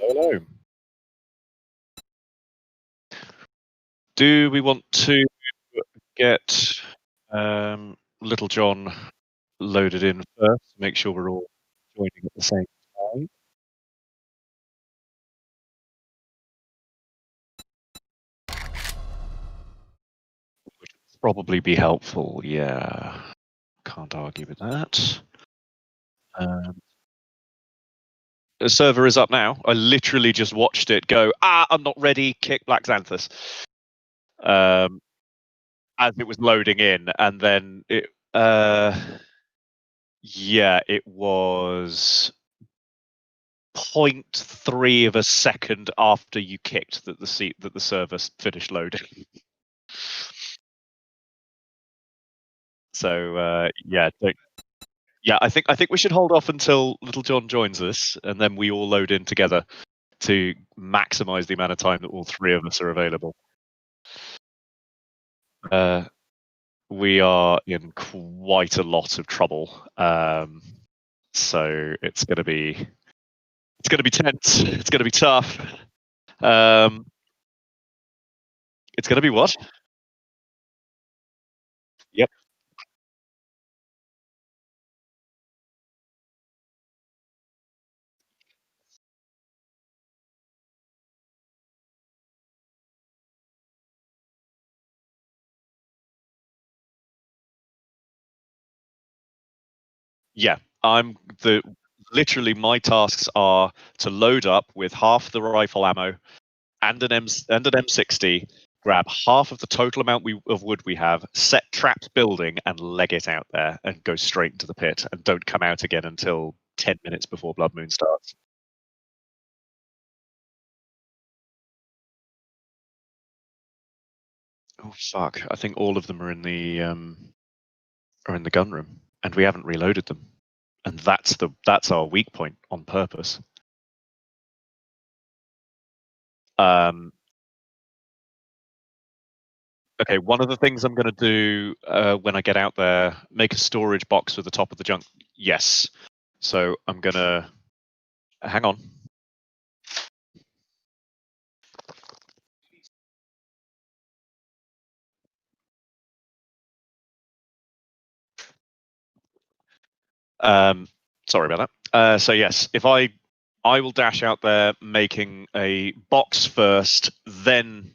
Hello. Do we want to get Little John loaded in first? Make sure we're all joining at the same time. Would probably be helpful. Yeah, can't argue with that. Um, the server is up now. I literally just watched it go. I'm not ready. Kick Black Xanthus. Um, as it was loading in, and then it. Yeah, it was 0.3 of a second after you kicked that the server finished loading. So yeah, I think we should hold off until Little John joins us, and then we all load in together to maximize the amount of time that all three of us are available. We are in quite a lot of trouble, so it's going to be tense. It's going to be tough. It's going to be what? Yep. Yeah, literally my tasks are to load up with half the rifle ammo and an M60, grab half of the total amount of wood we have, set trapped building, and leg it out there and go straight into the pit and don't come out again until 10 minutes before Blood Moon starts. Oh fuck! I think all of them are in the gun room, and we haven't reloaded them, and that's our weak point on purpose. Okay, one of the things I'm going to do when I get out there, make a storage box for the top of the junk. Yes. So I'm going to hang on. Sorry about that. So yes, if I will dash out there making a box first, then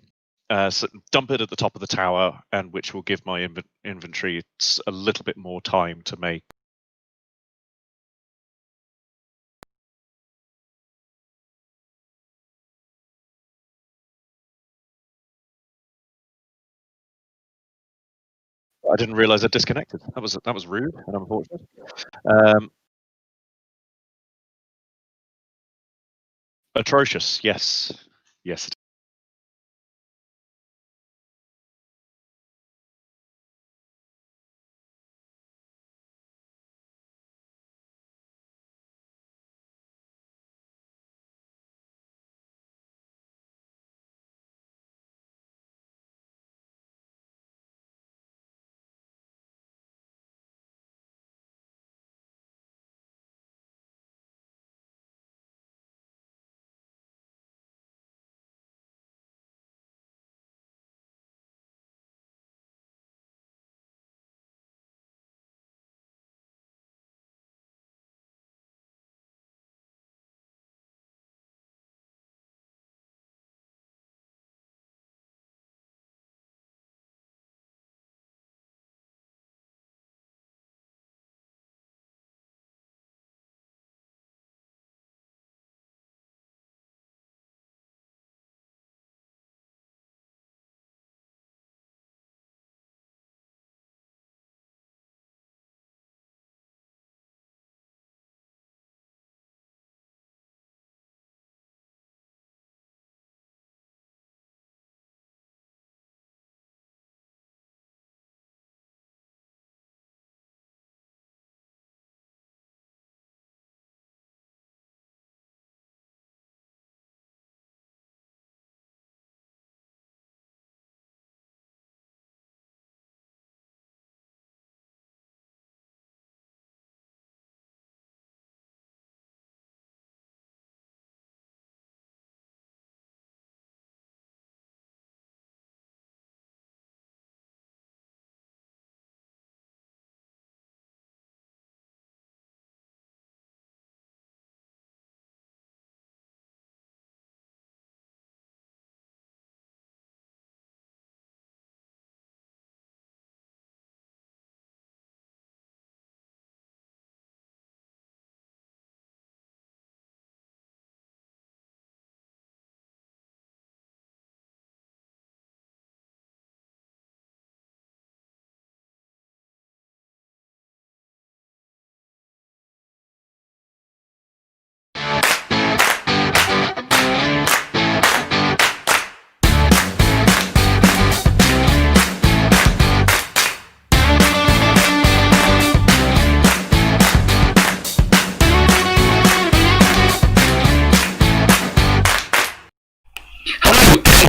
dump it at the top of the tower, and which will give my inventory a little bit more time to make. I didn't realize I disconnected. That was rude and unfortunate. Atrocious. Yes. Yes.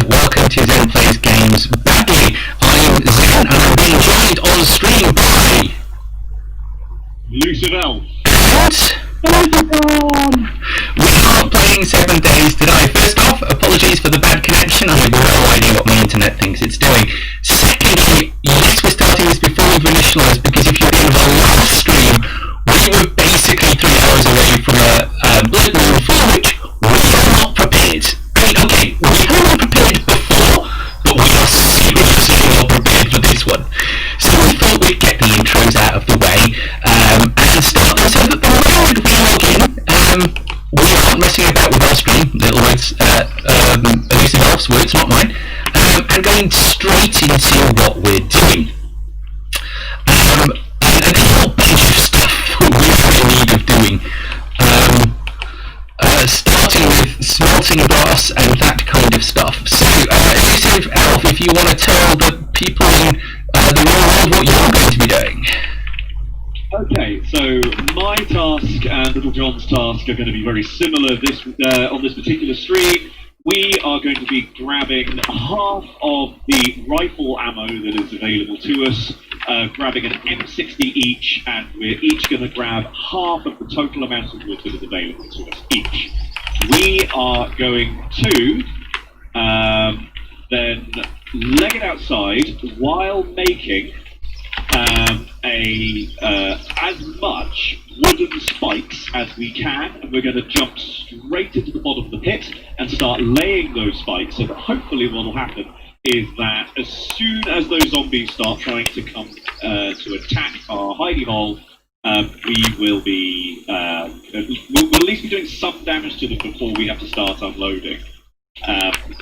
welcome to Zen Plays Games Badly. I'm Zen, and I'm being joined on stream by... Lucifer. We are playing 7 Days to Die. First off, apologies for the bad connection. I have no idea what my internet thinks it's doing. Secondly, yes, we're starting this before we've initialised, because if you're in the last stream, we were basically 3 hours away from a Blood Moon for which we are not prepared. I mean, okay, we were not prepared before, but we are seriously not prepared for this one. So we thought we'd get the intros out of the way, and start them so that the moment we log in, we aren't messing about with our stream, little words, Elusive Elf's words, not mine, and going straight into what we're doing. And a whole bunch of stuff we're in need of doing. Starting with smelting brass and that kind of stuff. So, Elusive Elf, if you want to tell the people in the real world what you're going to be doing. Okay, so my task and Little John's task are going to be very similar on this particular stream. We are going to be grabbing half of the rifle ammo that is available to us, grabbing an M60 each, and we're each going to grab half of the total amount of wood that is available to us each. We are going to then leg it outside while making as much wooden spikes as we can, and we're going to jump straight into the bottom of the pit and start laying those spikes, so that hopefully what will happen is that as soon as those zombies start trying to come to attack our hidey hole, we will be we'll at least be doing some damage to them before we have to start unloading.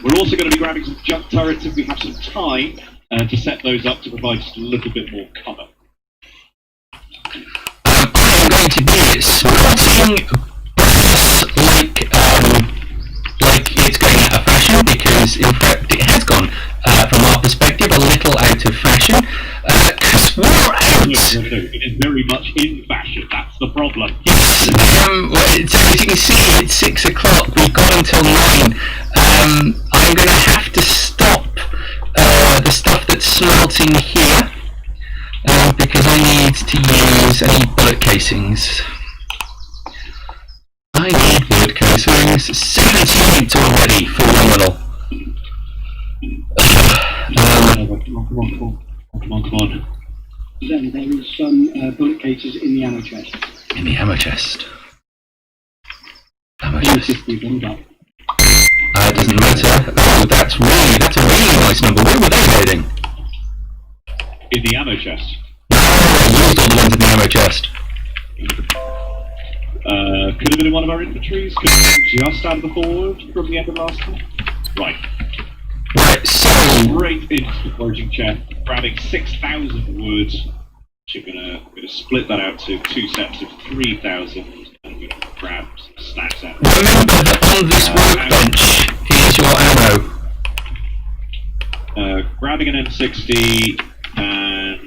We're also going to be grabbing some jump turrets if we have some time to set those up to provide just a little bit more cover. I'm going to be smelting brass like it's going out of fashion, because in fact it has gone, from our perspective, a little out of fashion, because we're out. No, it is very much in fashion, that's the problem. Yes, so as you can see, it's 6 o'clock, we've got until 9. I'm going to have to stop the stuff that's smelting here, because I need to use, I need bullet casings. I need bullet casings. 78 already, phenomenal. Come on. Then there is some bullet cases in the ammo chest. In the ammo chest. Ammo chest. 150 of them, but It doesn't matter. Oh, that's a really nice number. Where were they hiding? In the ammo chest. No, I used all the ones in the ammo chest. Could have been in one of our inventories, could have been just out of the forward from the end of last time. Right. Right, so... Straight into the foraging chest, grabbing 6,000 wood. We're gonna split that out to 2 sets of 3,000, and we're gonna grab some stacks out. Remember that on this workbench is your ammo. Grabbing an M60, and...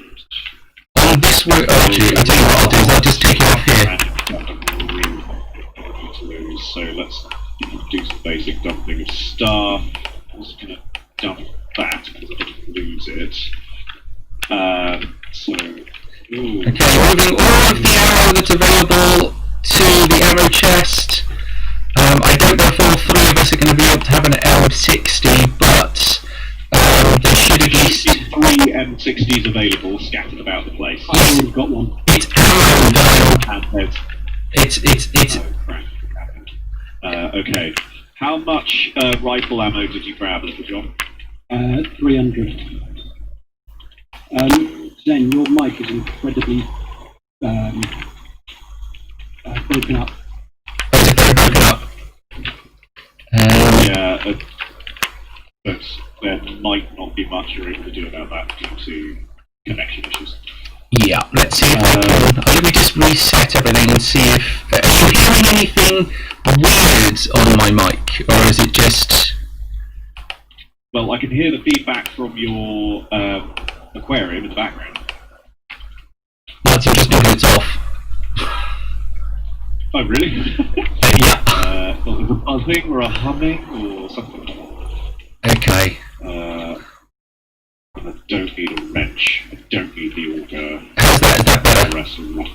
On this work... Oh, gee, I'll tell you what I'll do is I'll just take it off here. So let's do some basic dumping of stuff. I'm just gonna dump that because I didn't lose it. Okay, moving all of the ammo that's available to the ammo chest. I don't know if all 3 of us are going to be able to have an M60, but there should at least... 3 M60s available, scattered about the place. I've already got one. It's ammo, though. And there's... It's... Oh, crap. Okay. How much rifle ammo did you grab, Little John? 300. Zen, your mic is incredibly broken up. Yeah, but there might not be much you're able to do about that due to connection issues. Yeah, let's see if I can... let me just reset everything and see if... are you hearing anything weird on my mic, or is it just... Well, I can hear the feedback from your aquarium in the background. That's interesting, it's off. Oh, really? Yeah. Well, there's a buzzing or a humming or something. Okay. And I don't need a wrench. I don't need the auger. How's that? Is that better? The rest of them.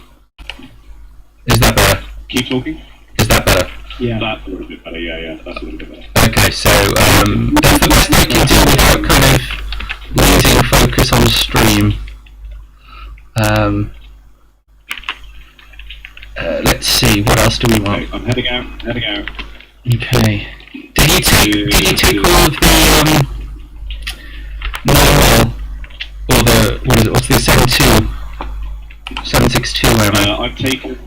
Is that better? Keep talking. Is that better? Yeah. That's a little bit better. Yeah, that's a little bit better. Okay, so that's the best we can do without kind of losing focus on stream. Let's see, what else do we want? Okay, I'm heading out. Okay. Did you take all of the manual or the what's the 762 ammo? I've taken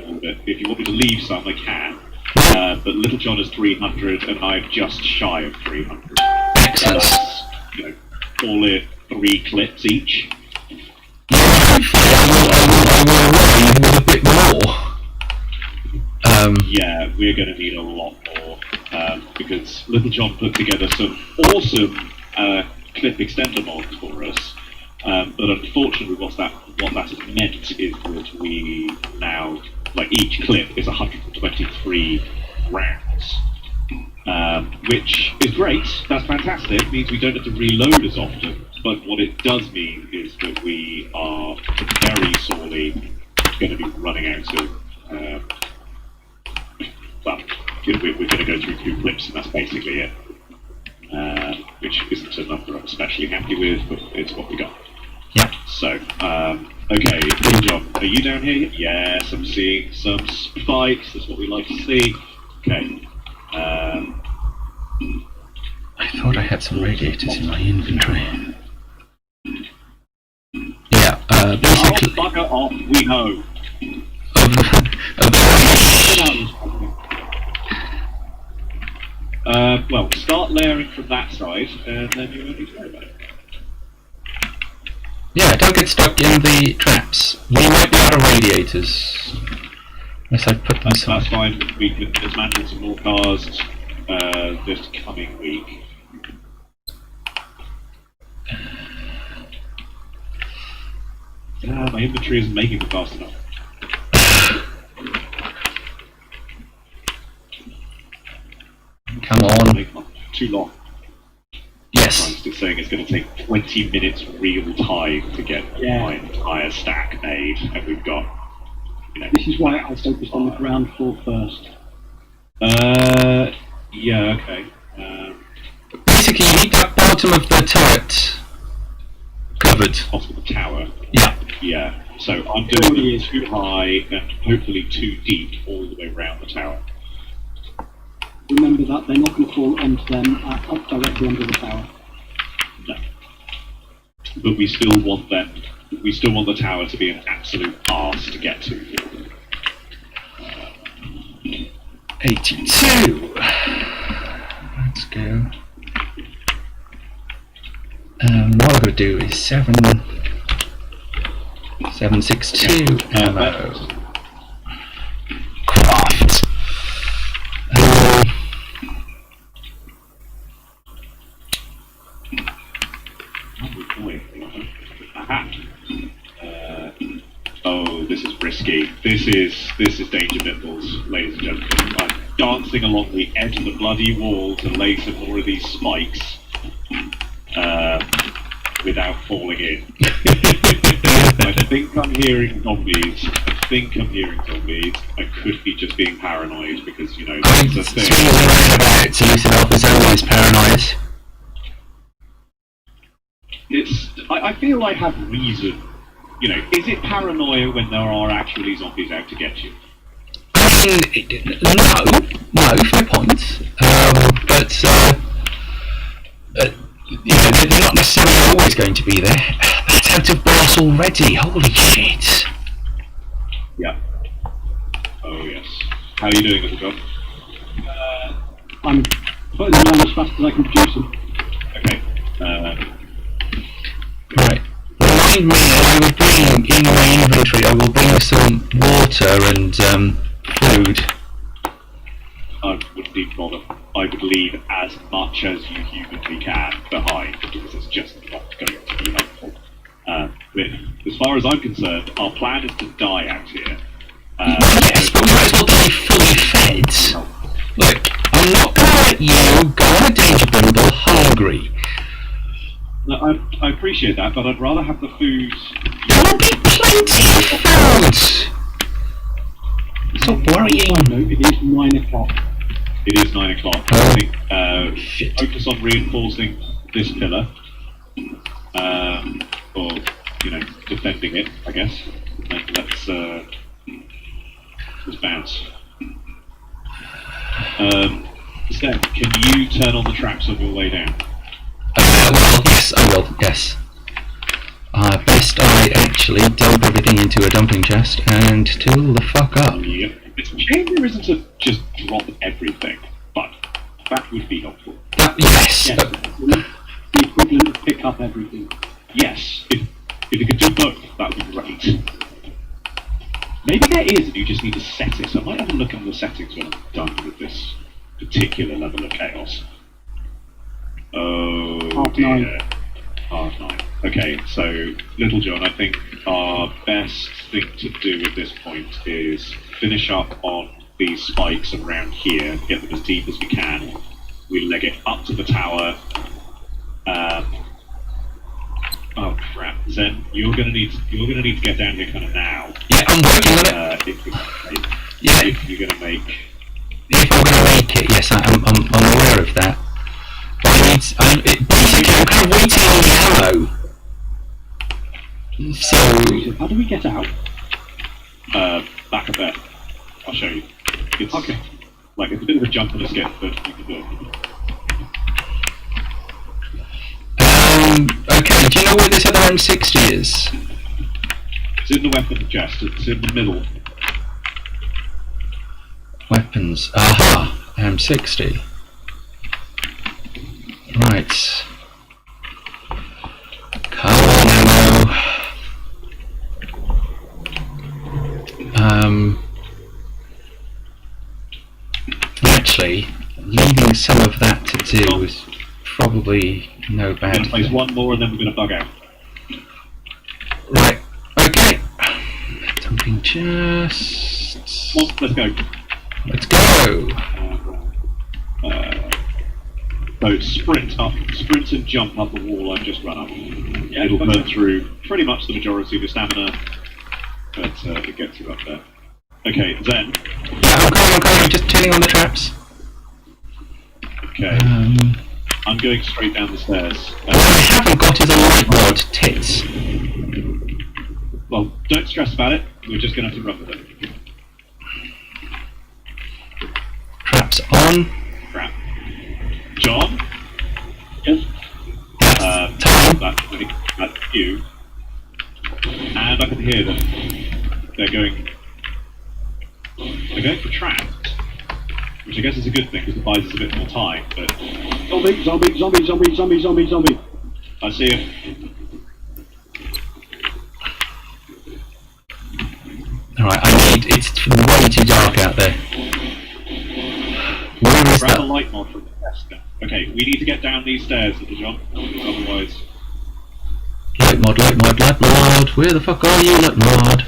all of it. If you want me to leave some, I can. But Little John is 300, and I'm just shy of 300. Excellent. That's, all it 3 clips each. I will arrive with a bit more. Yeah, we're going to need a lot more because Little John put together some awesome clip extender mods for us. But unfortunately, what that has meant is that we now, each clip is 123 rounds, which is great. That's fantastic. It means we don't have to reload as often. But what it does mean is that we are very sorely going to be running out of. We're going to go through 2 clips, and that's basically it. Which isn't a number I'm especially happy with, but it's what we got. Yeah. So, okay, Little John, are you down here yet? Yes, I'm seeing some spikes. That's what we like to see. Okay. I thought I had some radiators in my inventory. Yeah, basically... Oh, bugger off, we know. Well, start layering from that side, and then you won't need to worry about it. Yeah, don't get stuck in the traps. We might be out of radiators. Unless I put them aside. That's fine, we can dismantle some more cars this coming week. My inventory isn't making it fast enough. Come on. Too long. Yes. It's saying it's going to take 20 minutes real time to get my entire stack made, and we've got, This is why I focused on the ground floor first. Yeah, okay. Basically, you need that bottom of the turret covered. Off of the tower. Yeah. Yeah. So I'm doing it too high and hopefully too deep all the way around the tower. Remember that they're not going to fall onto them up directly under the tower. No. But we still want them. We still want the tower to be an absolute arse to get to. 82. Let's go. What I'm going to do is 762 ammo. Craft. Aha. Oh, this is risky. This is danger missiles, ladies and gentlemen. I'm dancing along the edge of the bloody wall to lay some more of these spikes without falling in. I think I'm hearing zombies. I could be just being paranoid because, that's the thing. So yourself is always paranoid. I feel I have reason. Is it paranoia when there are actually zombies out to get you? I mean, no, fair point. But they're not necessarily always going to be there. That's out of brass already. Holy shit! Yeah. Oh yes. How are you doing, Little John? I'm putting them on as fast as I can produce them. Okay. Right. Remind me, I will bring in my inventory. I will bring some water and food. I wouldn't even bother. I would leave as much as you humanly can behind because it's just not going to be helpful. But as far as I'm concerned, our plan is to die out here. Yes, but we might as well die fully fed. Look, I'm I'm not going to let you go on a danger bundle hungry. No, I appreciate that, but I'd rather have the food. There will be plenty of food! Stop worrying. No, it is 9 o'clock. It is 9 o'clock. Oh. I think focus on reinforcing this pillar, or defending it, I guess. And let's bounce. Steph, can you turn on the traps on your way down? Well, yes, I will, yes. Best I actually dump everything into a dumping chest and tool the fuck up. Yep. It's a shame there isn't a just drop everything, but that would be helpful. Yes! Yes, the equivalent of pick up everything. Yes, if you could do both, that would be great. Maybe there is, and you just need to set it. So I might have a look at the settings when I'm done with this particular level of chaos. Oh, Half dear. 9. Half 9. Okay, so, Little John, I think our best thing to do at this point is finish up on these spikes around here, get them as deep as we can. We leg it up to the tower. Oh crap, Zen, you're gonna need to get down here kind of now. Yeah, I'm working on it. If you're gonna make. If I'm going to make it, yes, I'm aware of that. But basically, I'm kind of waiting on the ammo. So, How do we get out? Back up there. I'll show you. It's Okay. Like it's a bit of a jump and a skip, but you can do it. okay, do you know where this other M60 is? It's in the weapon chest. It's in the middle. Weapons. Aha, M60. Right. Come on, ammo. Actually, leaving some of that to do is probably no We're bad going to place thing. one more and then we're going to bug out. Right, okay. Dumping chests. Come on, let's go. Let's go! So sprint and jump up the wall I've just run up. It'll burn through pretty much the majority of your stamina, but it gets you up there. Okay, then. Yeah, I'm just turning on the traps. Okay, I'm going straight down the stairs. What I haven't got is a light rod, tits. Well, don't stress about it, we're just going to have to run with it. Traps on. Crap. John? Yes. Time. That's you. And I can hear them. They're going for traps, which I guess is a good thing because it buys us a bit more time, but Zombie. I see him. Alright, it's way too dark out there. Where is Grab a that? light mod from the desk then. Okay, we need to get down these stairs, Little John, otherwise... Light mod. Where the fuck are you, light mod?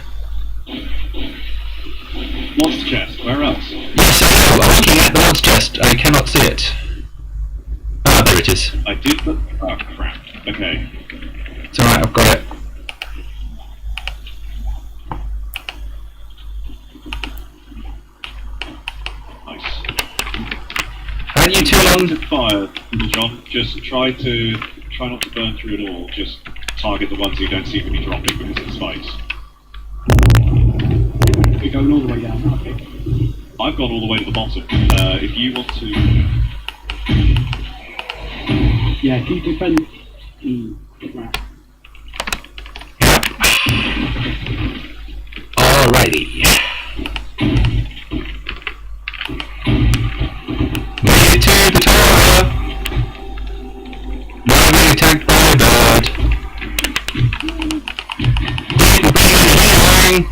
Monster chest, where else? Yes, I know. I'm looking at the mod's chest. I cannot see it. Ah, there it is. I did put... Oh, crap. Okay. It's alright, I've got it. Nice. How are you two To on? fire, Little John, just try not to burn through it all, just target the ones you don't seem to be dropping because of spikes. We're going all the way down. Okay. I've gone all the way to the bottom. If you want to... Yeah, keep defend. Right. Alrighty. Made it to the tower. Now we attacked by a bird. Healing.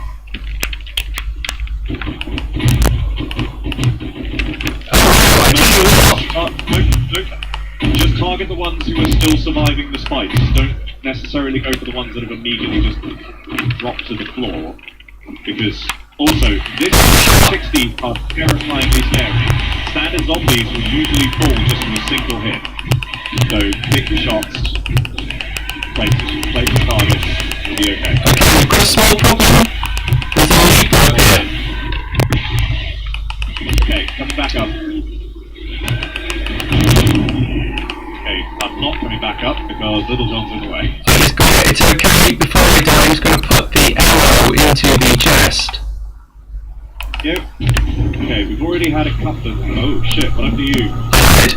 Oh, I tell you what. Just target the ones who are still surviving the spikes. Don't necessarily go for the ones that have immediately just dropped to the floor. Because, also, this 60 are terrifyingly scary. standard zombies will usually fall just from a single hit. So pick your shots, place your targets, and be okay. Okay, we've got a small problem. There's a leaper up here. Okay, coming back up. Okay, I'm not coming back up because Little John's in the way. He's got it. It's okay. Before we die, he's going to put the arrow into the chest. Yep. Okay, we've already had a couple of... Oh shit, what happened to you? Died.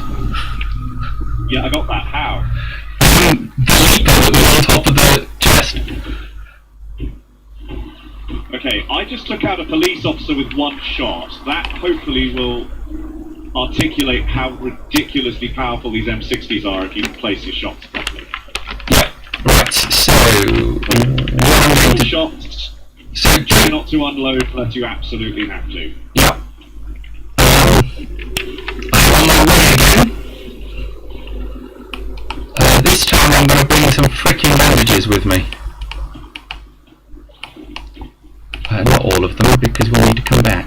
Yeah, I got that. How? The leaper that was on top of the chest. Okay, I just took out a police officer with one shot. That hopefully will articulate how ridiculously powerful these M60s are if you can place your shots properly. Yeah. Right. So what I'm going to Shots, so try not to unload unless you absolutely have to. yeah. I'm on my way again. This time I'm going to bring some freaking bandages with me. Not all of them, because we need to come back.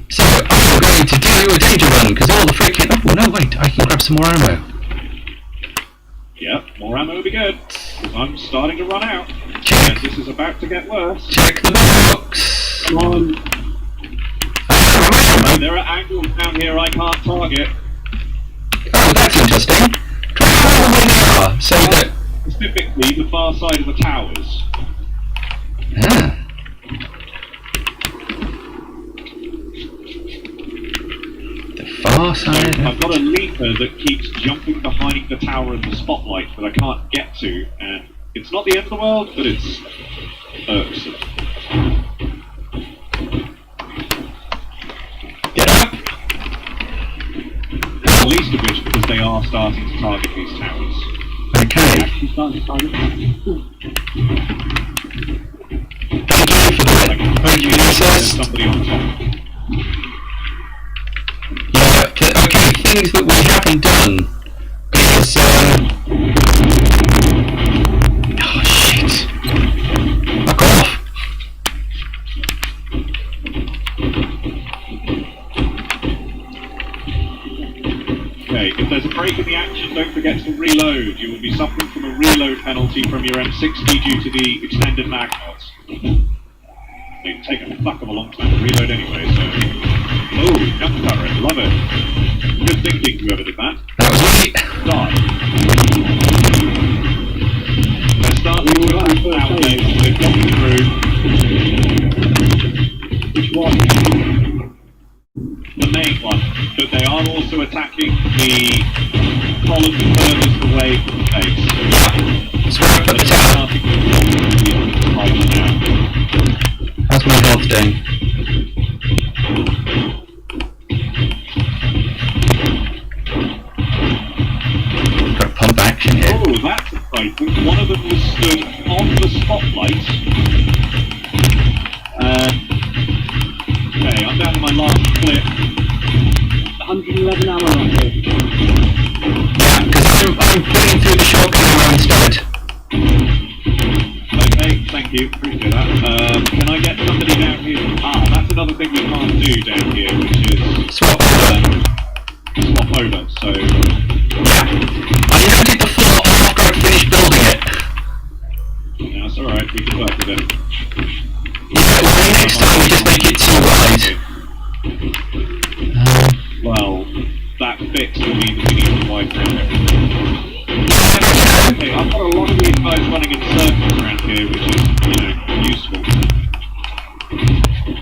So, I'm going to do a danger run, because all the freaking... Oh, no, wait, I can grab some more ammo. Yep, more ammo would be good. Because I'm starting to run out. Check. And this is about to get worse. Check the box. Come on. There are angles down here I can't target. Oh, that's interesting. Try to find where they are, so that... Specifically, the far side of the towers. Ah. The far So side I've of... got a leaper that keeps jumping behind the tower of the spotlight that I can't get to, and it's not the end of the world, but it's irksome. Get up! Not the least of which because they are starting to target these towers. Okay. Actually starting to target. Thank you for the There's assist. somebody on top. Yeah, okay, things that we haven't done is, oh shit. Fuck off. Okay, if there's a break in the action, don't forget to reload. You will be suffering from a reload penalty from your M60 due to the extended mag mods. They take a fuck of a long time to reload anyway, so... Oh, jump turret, love it. Good thinking, whoever did that. That was me. Start. They're starting to attack nowadays, so they've got through. Which one? The main one, but they are also attacking the column furthest away from the base. That's where I put the They're tower. starting to right now. How's my health doing? Got pump action here. Oh, that's exciting. One of them was stood on the spotlight. Okay, I'm down to my last clip. 111 ammo right here. Yeah, because I'm putting through the shotgun ammo instead. Okay, thank you. Appreciate that. Can I get somebody down here? Ah, that's another thing we can't do down here, which is Swap over. swap over. So, Yeah. I loaded the floor after I finished building it. yeah, that's alright. We can work with it. Yeah, well, next time we just make it too wide. Well, that fix will mean that we need to widen out everything. Okay, I've got a lot of these guys running in circles around here, which is, useful.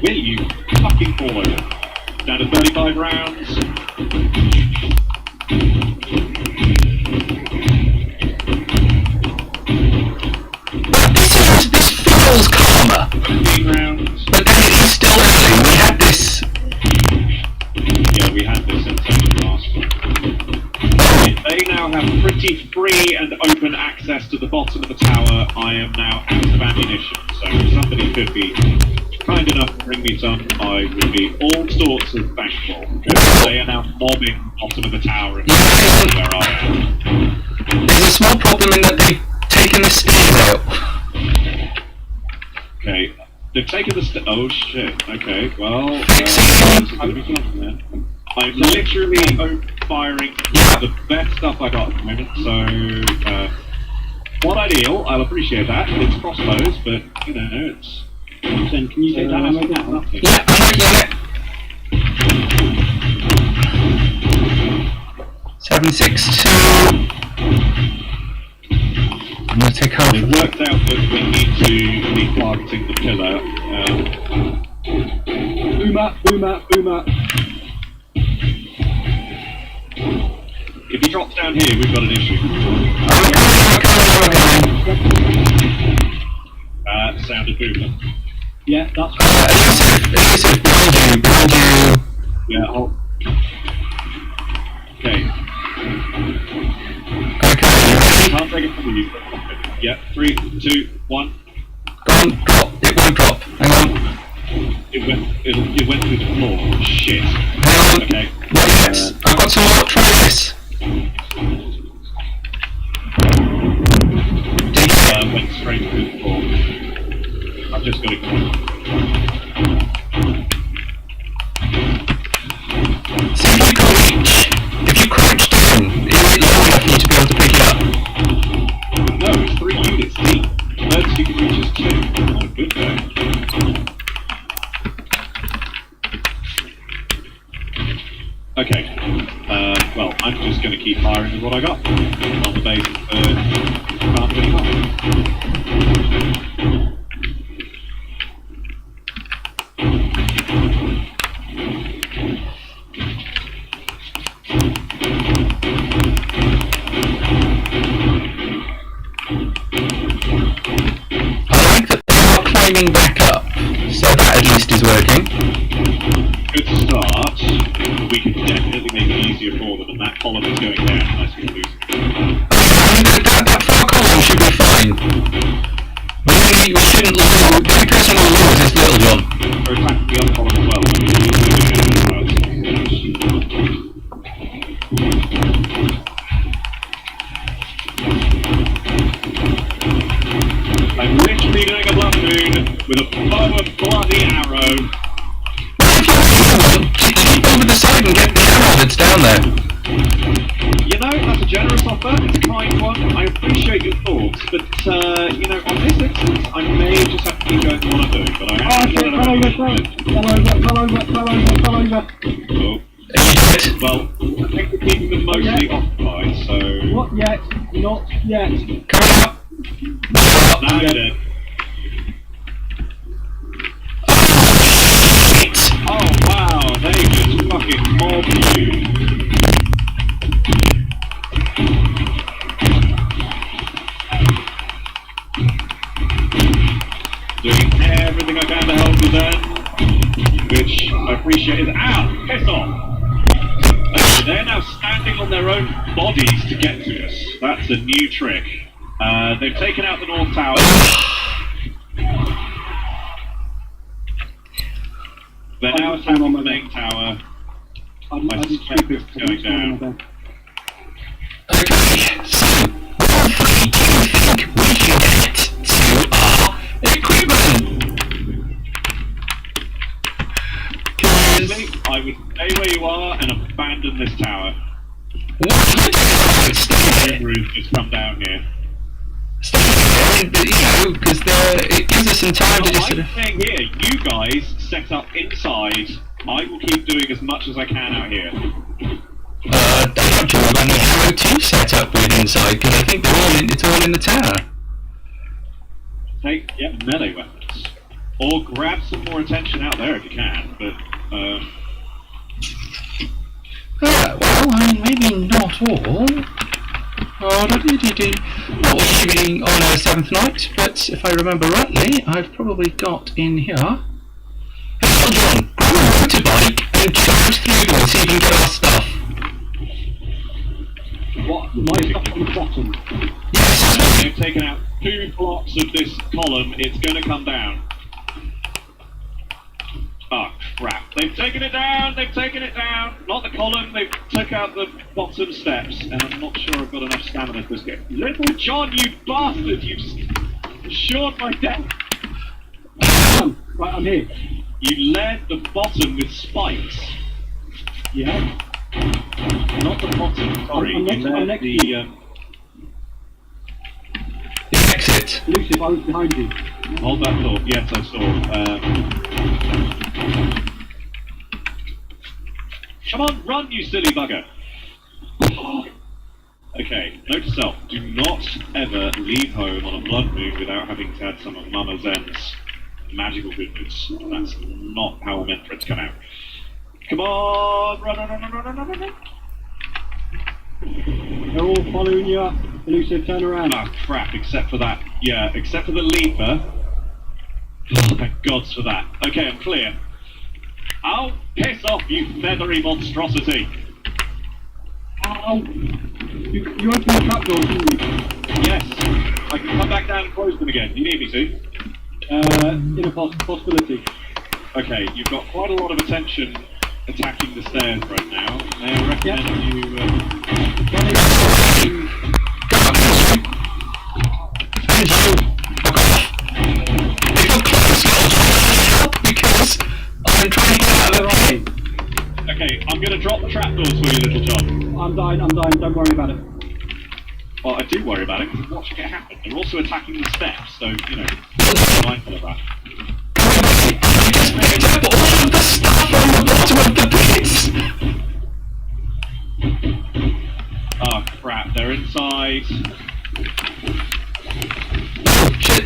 Will you fucking fall over? Down to 35 rounds. This feels calmer, 15 rounds. but then it is still early. We had this. Yeah, we had this in session last one. They now have pretty free and open access to the bottom of the tower. I am now out of ammunition, so if somebody could be kind enough to bring me some, I would be all sorts of thankful. Because they are now mobbing the bottom of the tower and where I am. There's a small problem in that they've taken the stairs out. Okay, They've taken the oh shit. Okay, well, I'm literally firing the best stuff I got at the moment. So, not ideal. I'll appreciate that. It's crossbows, but you know, it's. Then can you take that ammo down? Nothing. Yeah, I'm making it. 762. I'm going to take half It of worked out that we need to be targeting the pillar. Uma. If he drops down here, we've got an issue. Sounded Boomer. Yeah, that's Elusive, behind you. Yeah, okay. Okay, you ready? Can't take it from you. Yeah, 3, 2, 1. Go on, drop. It won't drop. Hang on. It went through the floor. Shit. Hang on. Okay. Wait a minute. I've got some more. Try this. Went straight through the floor. I've just got to go. See if you can reach. If you crouch down, is it low enough for you to be able to pick it up? No, it's 3 units deep. Furthest you can reach is 2. Oh, good there. Okay. Well, I'm just going to keep firing with what I got. On the basis can't do any more. I like that they are climbing back up, so that at least is working. Good start. We can definitely make it easier for them, and that column is going down nice and loose. That far column should be fine. We shouldn't lose. The only person we'll lose is Little John. We're attacking the other column as well. I'm literally doing a blood moon with a bow of bloody arrow. Keep over the side and get the arrow that's down there. You know, that's a generous offer, it's a kind one, I appreciate your thoughts, but, you know, on this instance, I may just have to keep going to what I'm doing, but I am fell over. Oh. Well, I think we're keeping them mostly occupied, so... Not yet. Coming up. Now you're dead. Oh wow, they just fucking mobbed you. Doing everything I can to help you then, which I appreciate is ow, piss off. Okay, they're now standing on their own bodies to get to us. That's a new trick. They've taken out the North Tower. They're now attacking the main tower. I suspect it's going down. Okay, so roughly do you think we can get to our equipment? Honestly, I would stay where you are and abandon this tower. What are you doing? Stay there. Roof just come down here. Stay there, but, you know, because it gives us some time to just sort I'm of... saying here, you guys set up inside. I will keep doing as much as I can out here. I'm not sure about the arrow 2 set up with inside, because I think it's all in the tower. Take, melee weapons. Or grab some more attention out there if you can, but, well, I mean, maybe not all. Not leaving on a 7th night, but if I remember rightly, I've probably got in here... Hey, John, grab a motorbike and charge through them and see if you can get our stuff. What? My stuff on the bottom. Yes. they've taken out 2 blocks of this column. It's going to come down. Oh, crap. They've taken it down! They've taken it down! Not the column, they've took out the bottom steps. And I'm not sure I've got enough stamina for this game. Little John, you bastard! You've assured my death! Right, I'm here. You led the bottom with spikes. Yeah. Not the bottom, sorry. I'm You next- I'm led next the... to you. The exit. Lucius, I was behind you. hold that thought. Yes, I saw. Come on, run, you silly bugger. Okay, note to self, do not ever leave home on a blood moon without having had some of Mama Zen's magical goodness. That's not how we're meant for it to come out. Come on, run. They're all following you up. Lucius, turn around. Ah, crap, except for that. Yeah, except for the leaper. Thank gods for that. Okay, I'm clear. Oh, piss off, you feathery monstrosity. Ow! You opened the trapdoor, didn't you? Yes, I can come back down and close them again. You need me to? In a possibility. Okay, you've got quite a lot of attention attacking the stairs right now. May I recommend you... And you, fuck off. If you're close, I'll help because I'm trying to get out of the pit. Okay, I'm going to drop the trapdoors for you, Little John. I'm dying, don't worry about it. Well, I do worry about it, because what's going to happen? They're also attacking the steps, so, you know, be mindful of that. I just picked up all of the stuff on the bottom of the pit. Oh, crap, they're inside. Oh, shit.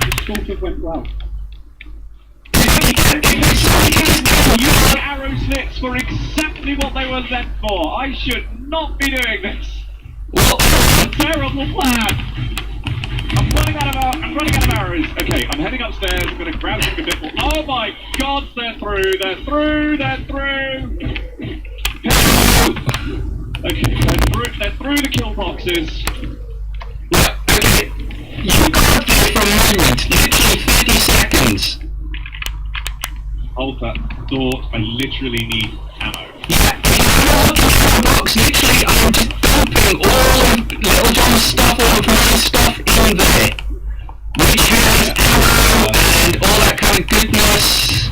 It sort of went well. Your arrow slits were exactly what they were meant for. I should not be doing this. What? Terrible plan. I'm running out of arrows. Okay, I'm heading upstairs. I'm going to grab something a bit more. Oh my God, they're through. Okay, they're through the kill boxes. Yeah, okay. You got this for a moment. Literally 30 seconds. Hold that thought. I literally need ammo. Yeah, the box, literally, I'm just dumping all of Little John's stuff, all of my stuff in there. Which has ammo and all that kind of goodness.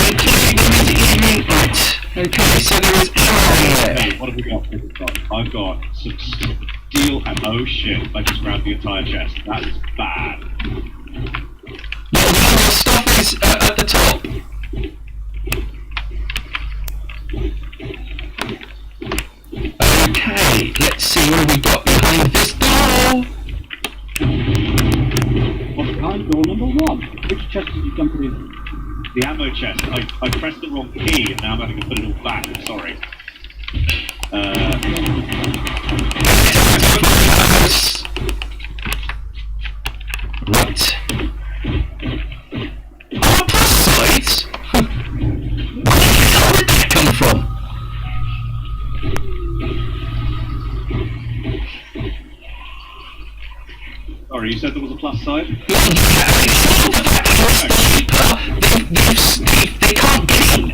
Including right. Okay, so there is ammo in there. Hey, what have we got? I've got some steel and oh shit, I just grabbed the entire chest. That is bad. Yeah, all the stuff is at the top. Okay, let's see what we got behind this door. What's behind door number 1? Which chest did you dump it in? The ammo chest. I pressed the wrong key and now I'm having to put it all back. I'm sorry. Right. Oh, plus sides? Where the hell did that come from? Sorry, you said there was a plus side? They can't get in.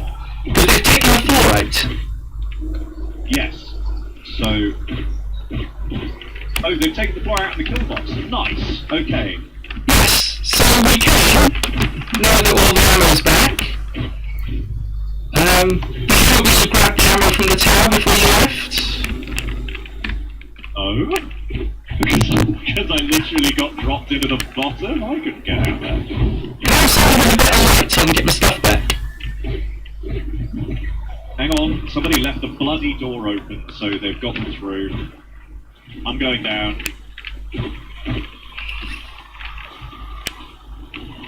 But they've taken the floor out. Yes. So... Oh, they've taken the floor out of the kill box. Nice. Okay. Yes, so we can, now that all the ammo's back, you thought we should grab the ammo from the tower before you left? Oh? Because I literally got dropped into the bottom? I couldn't get out there. Now someone with a bit of light so I can get my stuff back. Hang on, somebody left the bloody door open, so they've gotten through. I'm going down.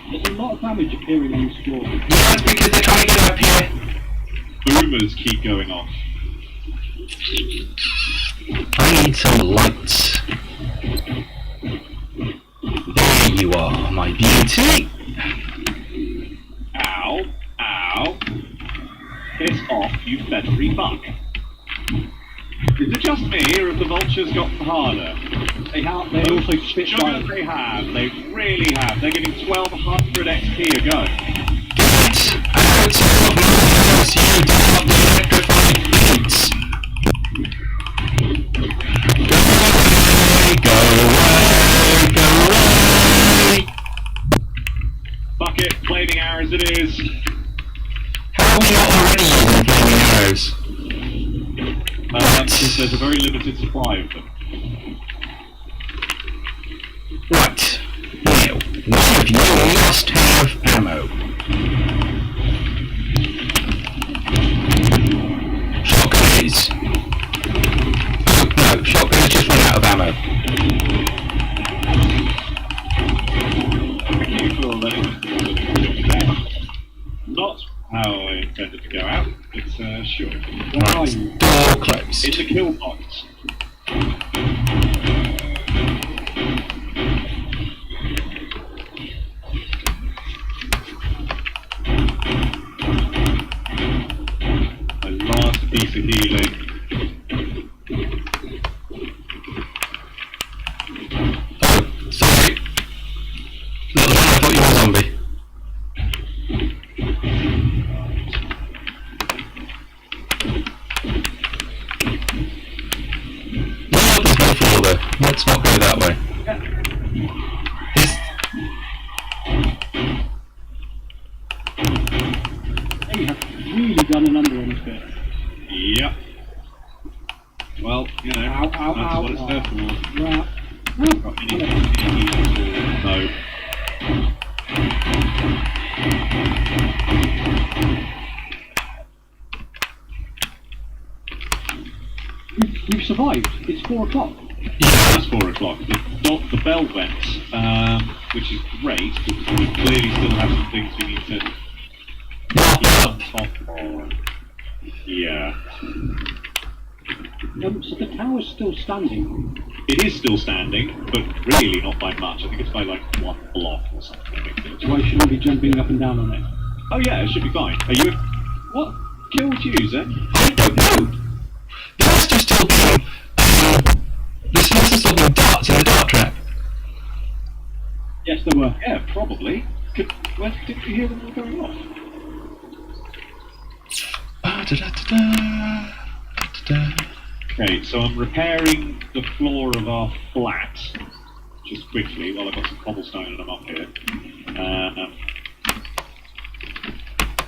There's a lot of damage appearing on this floor. Yeah, that's because they're trying to get up here. Boomers keep going off. I need some lights. There you are, my beauty. Ow. Ow. Piss off, you feathery fuck. Is it just me, or have the vultures gotten harder? They also spit Sure fire. they have. They really have. They're getting 1200 XP a go. Good. I would say of my house, you do not electrified beats. flaming arrows it is. How are we not already using flaming arrows? Because there's a very limited supply of them. Right. Now, one of you must have ammo. Shotgun is... Oh, no, shotgun has just run out of ammo. Thank you for letting us Not how I intended to go out. It's sure. Where are you? Door closed. In the kill box. My last piece of healing. Oh, sorry. Little man, I thought you were a zombie. Let's not go that way. They have really done a number on this bit. Yep. Well, you know, Ow, ow, that's ow, what it's ow. there for. Right. Got any no. We've survived. It's 4 o'clock. Yeah, it's 4 o'clock. The bell went, which is great, because we clearly still have some things we need to keep on top of. Yeah. So the tower's still standing. It is still standing, but really not by much. I think it's by like 1 block or something. So I shouldn't be jumping up and down on it. Oh yeah, it should be fine. Are you... What killed you, Zen? I don't know. There must have still been, there must have still been darts in the dart trap. Yes, there were. Yeah, probably. When did you hear them all going off? Okay, so I'm repairing the floor of our flat just quickly while I've got some cobblestone and I'm up here.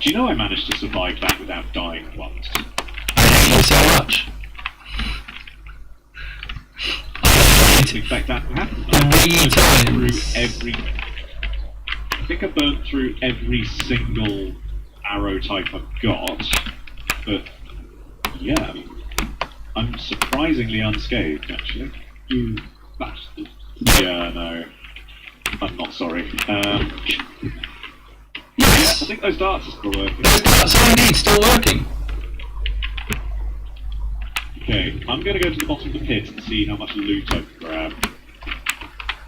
Do you know I managed to survive that without dying once? I hate you so much. I didn't expect that to happen. I think I burnt through every single arrow type I've got, but yeah, I mean, I'm surprisingly unscathed actually. You bastard. Yeah, no, I'm not sorry. Yeah, I think those darts are still working. Those darts are indeed still working. Okay, I'm going to go to the bottom of the pit and see how much loot I can grab.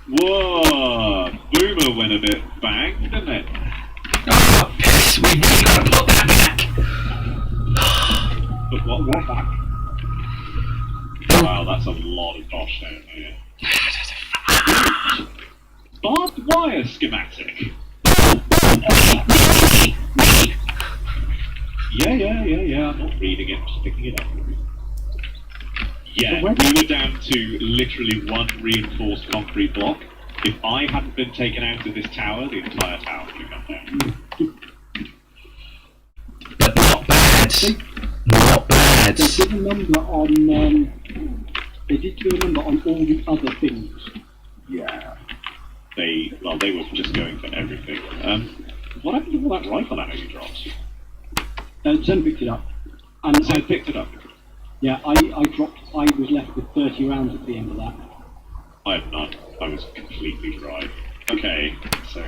Whoa! Boomer went a bit bang, didn't it? Oh, piss! We've really got to put that back! But what back? Wow, that's a lot of dosh down there. Barbed wire schematic. Yeah, I'm not reading it, I'm just picking it up. Yeah, we were down to literally 1 reinforced concrete block. If I hadn't been taken out of this tower, the entire tower would have come down. But not bad. Not bad. They did a number on. They did do a number on all the other things. Yeah. They were just going for everything. What happened to all that rifle ammo you dropped? Zen picked it up. And Zen picked it up? Yeah, I was left with 30 rounds at the end of that. I had none. I was completely dry. Okay, so...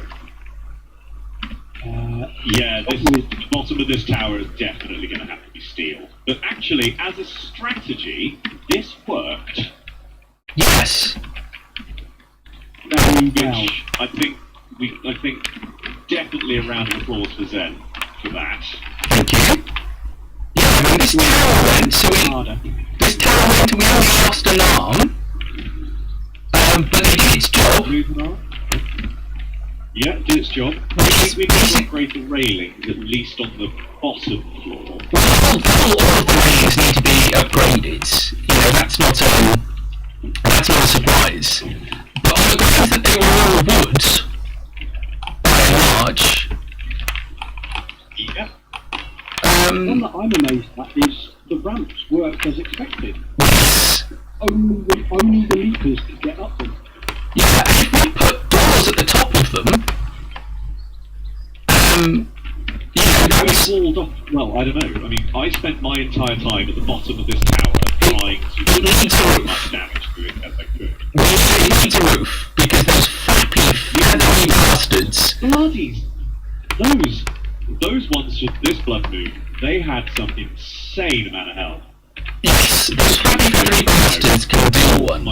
yeah, the bottom of this tower is definitely going to have to be steel. But actually, as a strategy, this worked. Yes! Very well. Which I think definitely a round of applause for Zen for that. Thank you. Yeah, I mean, this tower went, so this tower went and we only lost an arm. But it did its job. Yeah, it did its job. I think we can upgrade the railings, at least on the bottom floor. Well, all of the railings need to be upgraded. You know, that's not a surprise. But on the grounds that they were all woods, by and large, that I'm amazed at is the ramps worked as expected. Yes. Only the leapers could get up them. Yeah, and if we put doors at the top of them, I was walled off. Well, I don't know. I mean, I spent my entire time at the bottom of this tower trying to it needs a do as roof. much damage to it as I could. It needs a roof, because those flappy, feathery bastards. Bloody those ones with this blood moon, they had some insane amount of health. Yes, those flappy, feathery bastards can do one.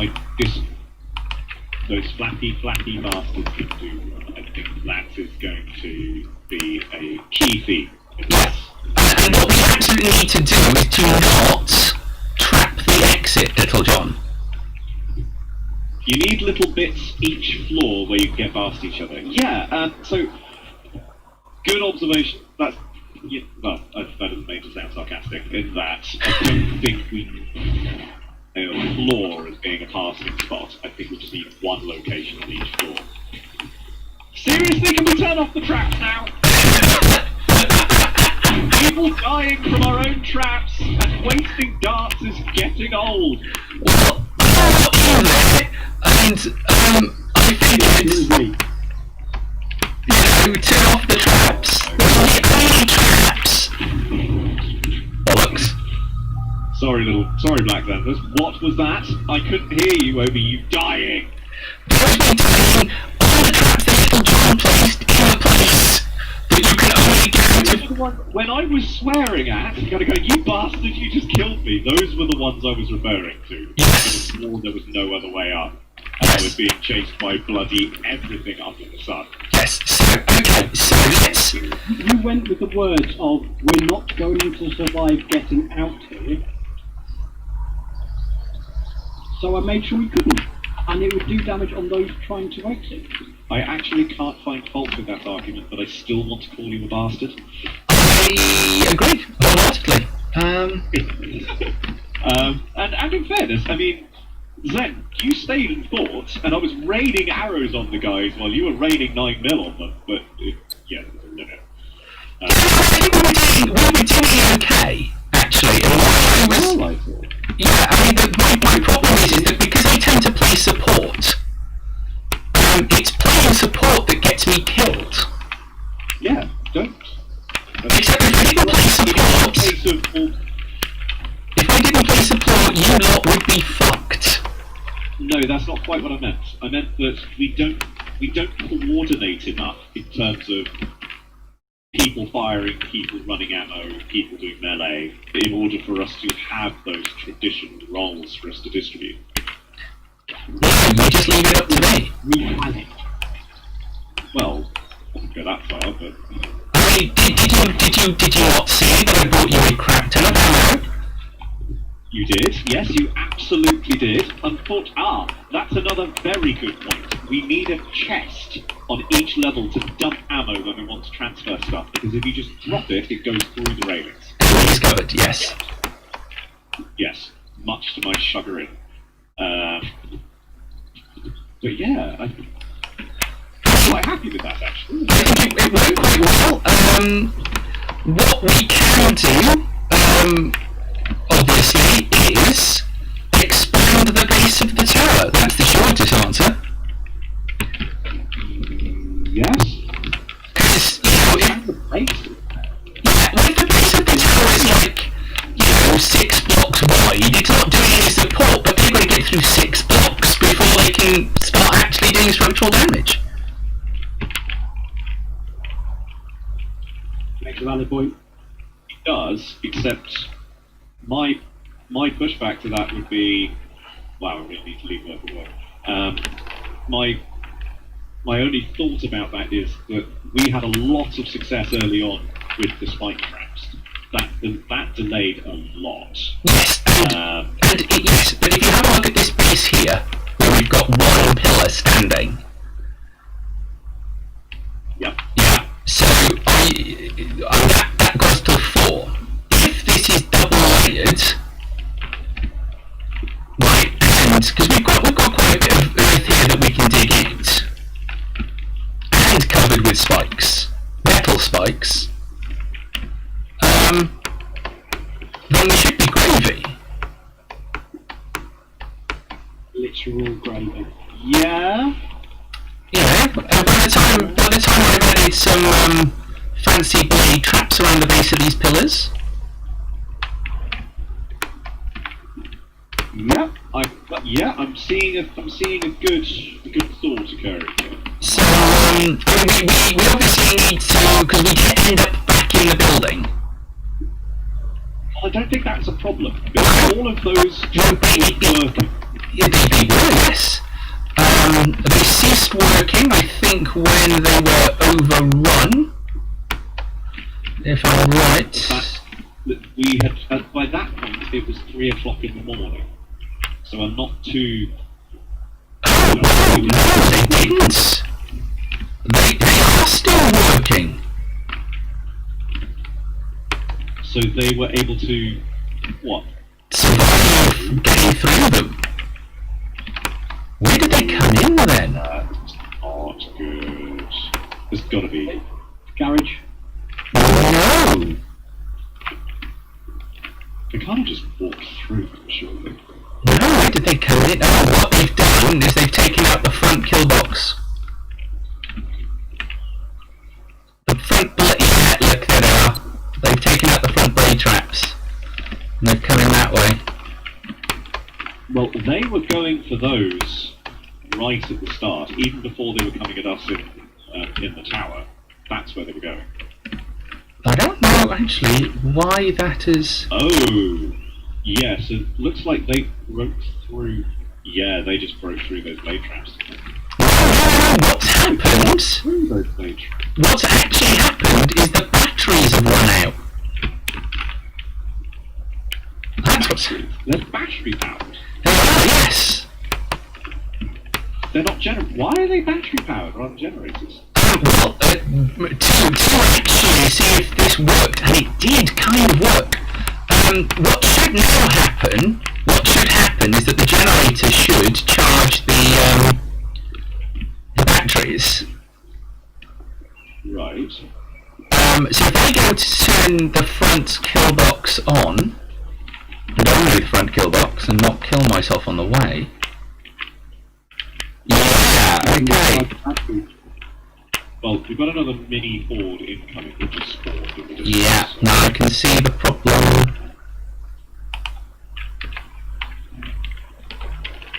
Those flappy bastards can do one. I think that is going to be a key theme. Yeah. And what we absolutely need to do is to not trap the exit, Little John. You need little bits each floor where you can get past each other. Yeah, so good observation. That's well, that doesn't make it sound sarcastic. In that, I don't think we a floor as being a passing spot. I think we just need one location on each floor. Seriously, can we turn off the traps now? People dying from our own traps and wasting darts is getting old. Well, in there, and I think it's, turn off the traps. Those are the only traps. Bollocks. Sorry, Black Landers. What was that? I couldn't hear you over you dying. Because we're taking all the traps that Little John placed in a place that you can only go to. When I was swearing at, gotta go, you bastard, you just killed me. Those were the ones I was referring to. Yes. There was no other way up. And I was being chased by bloody everything under the sun. Yes, so, okay, so let's... You went with the words of, we're not going to survive getting out here. So I made sure we couldn't. And it would do damage on those trying to exit. I actually can't find fault with that argument, but I still want to call you a bastard. I agree, wholeheartedly. And in fairness, I mean, Zen, you stayed and fought, and I was raining arrows on the guys while you were raining 9mm on them, but, yeah, no. I think we were doing okay, actually. And what I was... Yeah, I mean, my problem is that because I tend to play support, it's playing support that gets me killed. Yeah, don't. Except if I didn't play support... If I didn't play support, you lot would be fucked. No, that's not quite what I meant. I meant that we don't coordinate enough in terms of people firing, people running ammo, people doing melee, in order for us to have those traditional roles for us to distribute. Yeah, you just leave it up to me. We panicked. Well, I wouldn't go that far, but... I mean, did you not see that I brought you a crap ton of ammo? You did, yes, you absolutely did. That's another very good point. We need a chest on each level to dump ammo when we want to transfer stuff, because if you just drop it, it goes through the railings. Everything's covered, yes. Yes, much to my chagrin. But yeah, I'm quite happy with that, actually. I think it went quite well. What we can do, obviously, is expand the base of the tower. That's the shortest answer. Yes? Because, if the base of the tower is like, 6 blocks wide, it's not doing any support, but they're going to get through 6 blocks before they can start actually doing structural damage. Makes a valid point. It does, except my pushback to that would be, wow, I really need to leave that for work. My only thought about that is that we had a lot of success early on with the spike traps. That delayed a lot. Yes, yes, but if you have a look at this base here, where we've got one pillar standing. Yep. Yeah, so that goes to 4. If this is double layered, right, and because we've got quite a bit of earth here that we can dig out, and covered with spikes, metal spikes. are all gravy. Yeah. Yeah, by the time I've added some fancy blade traps around the base of these pillars. Yeah, I'm seeing a good thought occurring here. So we obviously need to, because we can end up back in the building. I don't think that's a problem. Because all of those traps were working. Yeah, they were, yes. They ceased working, I think, when they were overrun. If I'm right. We had by that point it was 3 o'clock in the morning. So I'm not too. Oh no, they didn't. They are still working. So they were able to what? Survive getting through them. Where did they come in then? That's not good. There's got to be Garage. No. they can't have just walked through them, surely. No, where did they come in? Oh, what they've done is they've taken out the front kill box. The front blade, yeah, look, there they are. They've taken out the front blade traps. And they've come in that way. Well, they were going for those right at the start, even before they were coming at us in the tower. That's where they were going. I don't know, actually, why that is... Oh, yes, it looks like they broke through. Yeah, they just broke through those blade traps. No, what's happened? Through those blade traps. What's actually happened is the batteries have run out. That's what's... They're battery powered. They are, yes. They're not Why are they battery powered rather than generators? Well, to actually see if this worked, and it did kind of work. What should now happen? What should happen is that the generator should charge the batteries. Right. So if I go to turn the front kill box on, and only the front kill box, and not kill myself on the way. Yeah. Okay. Well, we've got another mini horde incoming, which is spawned in the distance. Yeah. Now I can see the problem.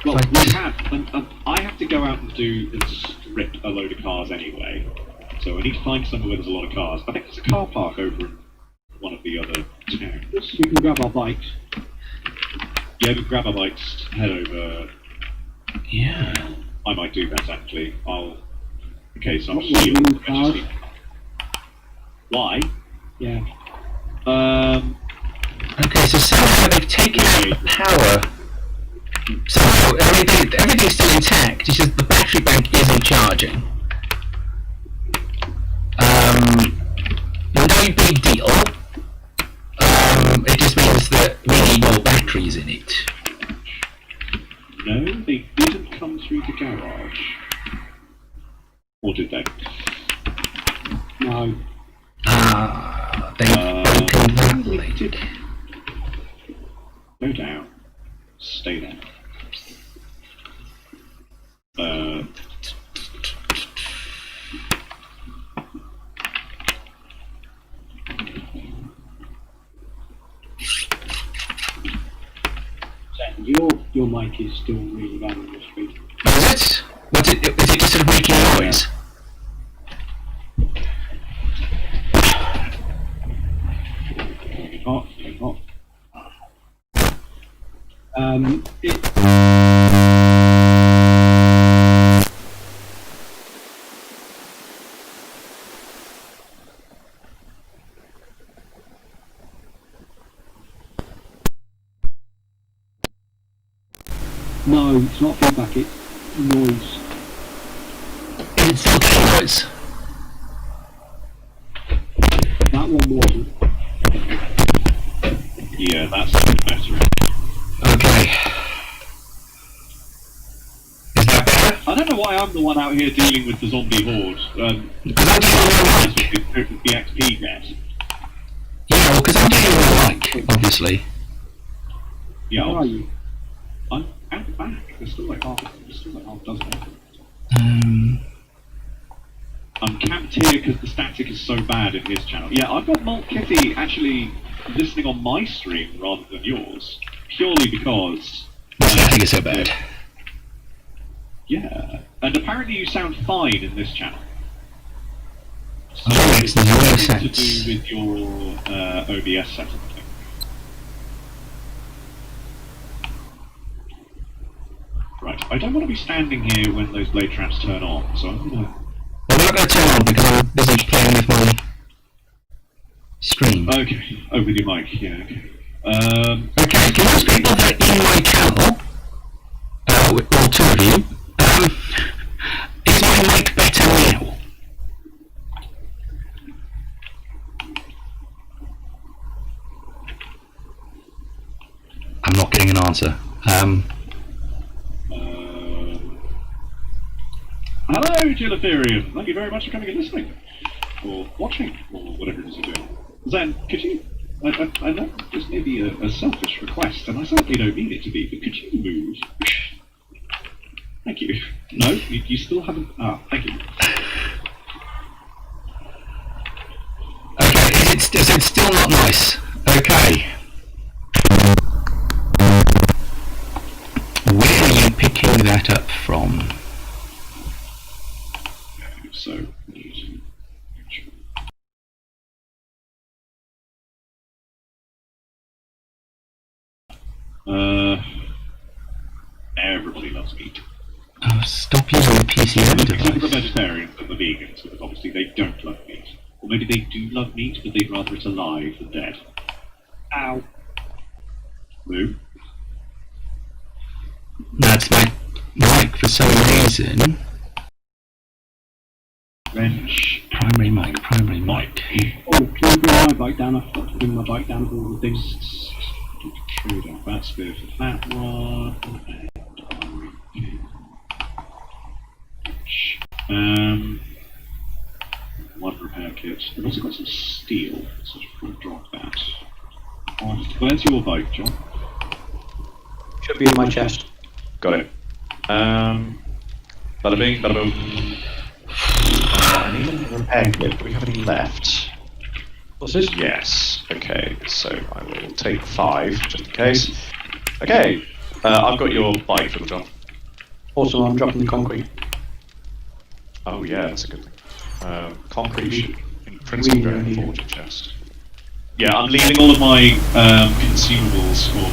Well, we have. I have to go out and strip a load of cars anyway. So I need to find somewhere where there's a lot of cars. I think there's a car park over in one of the other towns. We can grab our bikes. Yeah, we can grab our bikes, head over. Yeah. I might do that actually. Okay, so I'm What, you healed. move cars? Why? Yeah. Okay, so somehow they've taken out the power. Somehow everything's still intact, it's just the battery bank isn't charging. No big deal. It just means that we need more batteries in it. No, they didn't come through the garage. Or did they? No. They've broken that link. Go down. Stay there. Your mic is still really bad on your speed. Is it just sort of making noise? Oh. No, it's not feedback, it's noise. It's still getting noise. That one wasn't. Yeah, that's better. Okay. Is that better? I don't know why I'm the one out here dealing with the zombie horde. Because I'm dealing with the XP net. Yeah, well, because I'm dealing with the mic, obviously. Yeah, Where are you? I'm at the back. There's still like half a dozen. I'm camped here because the static is so bad in his channel. Yeah, I've got Malt Kitty actually listening on my stream rather than yours, purely because the static is so bad. Yeah, and apparently you sound fine in this channel. So that makes no it's sense. to do with your OBS setup, I think. Right, I don't want to be standing here when those blade traps turn on, so I'm gonna... Well, I'm not going to turn on because I'm busy playing with my stream. Okay, oh, with your mic, yeah, okay. Okay, for those people that are in my channel, all two of you, is my mic better now? I'm not getting an answer. Hello, Giliferium. Thank you very much for coming and listening, or watching, or whatever it is you're doing. Zen, could you... I know this may be a selfish request, and I certainly don't mean it to be, but could you move? Thank you. No, you still haven't... Ah, thank you. Okay, is it still not nice? Okay. Where are you picking that up from? So, everybody loves meat. Oh, stop using the PCM Except for the device. vegetarians and the vegans, because obviously they don't love meat. Or maybe they do love meat, but they'd rather it alive than dead. Ow. Lou? That's my mic for some reason. Wrench. Primary mic. Oh, can I bring my bike down? I've got to bring my bike down with all the things. Trade off that spear for that one. One repair kit. I've also got some steel, so I'm going to drop that. Where's your bike, John? Should be in my chest. Got it. Bada bing, bada boom. I need a repair kit. Do we have any left? What's this? Yes. Okay, so I will take 5 just in case. Okay, I've got your bike, Little John. Also, I'm dropping the concrete. Oh yeah, that's a good thing. Concrete should, in principle, go in the forging chest. Yeah, I'm leaving all of my consumables or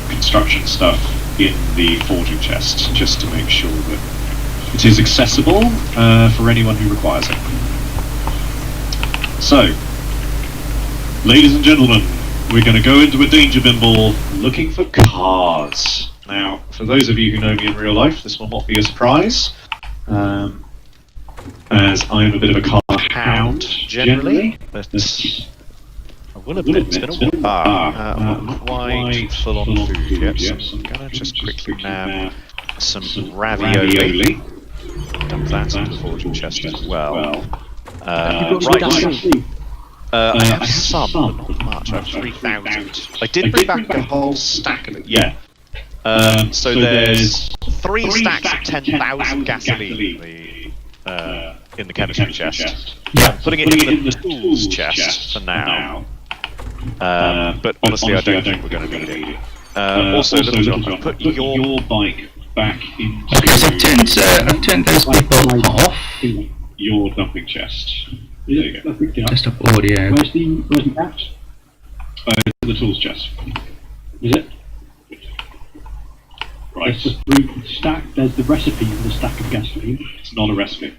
construction stuff in the forging chest, just to make sure that it is accessible for anyone who requires it. So, ladies and gentlemen, we're going to go into a danger bimble looking for cars. Now, for those of you who know me in real life, this will not be a surprise, as I am a bit of a car hound generally. But I will admit, it's been a while. I'm not quite full on food yet, so I'm going to just quickly nab some ravioli. Dump that into the forging chest as well. Right. I have some, but not much. I have 3,000. I did bring back a whole stack of it. Yeah. So there's 3 stacks of 10,000 gasoline in the chemistry chest. I'm putting it in the tools chest for now. But honestly, I don't think we're going to need it. Also, Little John, put your bike back into Because I've turned those people off. your dumping chest. There you go. Desktop audio. Where's the gas? The tools chest. Is it? Right. There's the stack. There's the recipe for the stack of gasoline. It's not a recipe.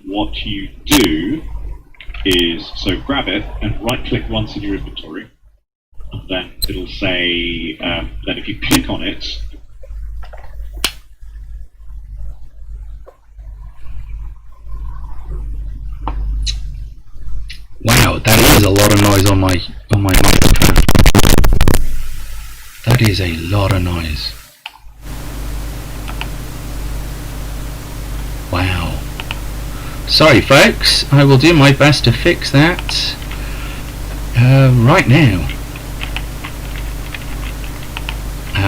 What you do is, so grab it and right-click once in your inventory, and then it'll say, then if you click on it, Wow, that is a lot of noise on my microphone. That is a lot of noise. Wow. Sorry folks, I will do my best to fix that right now.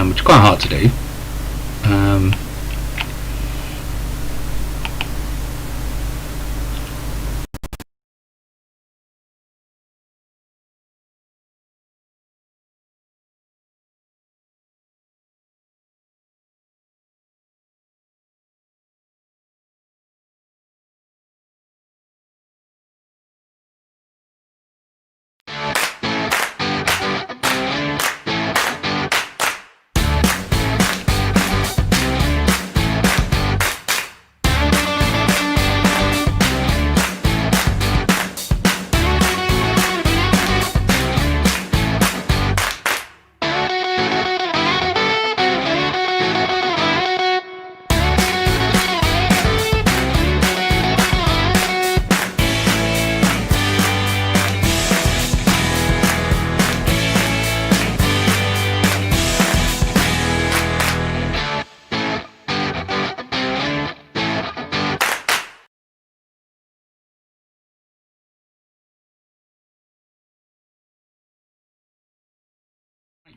which is quite hard to do.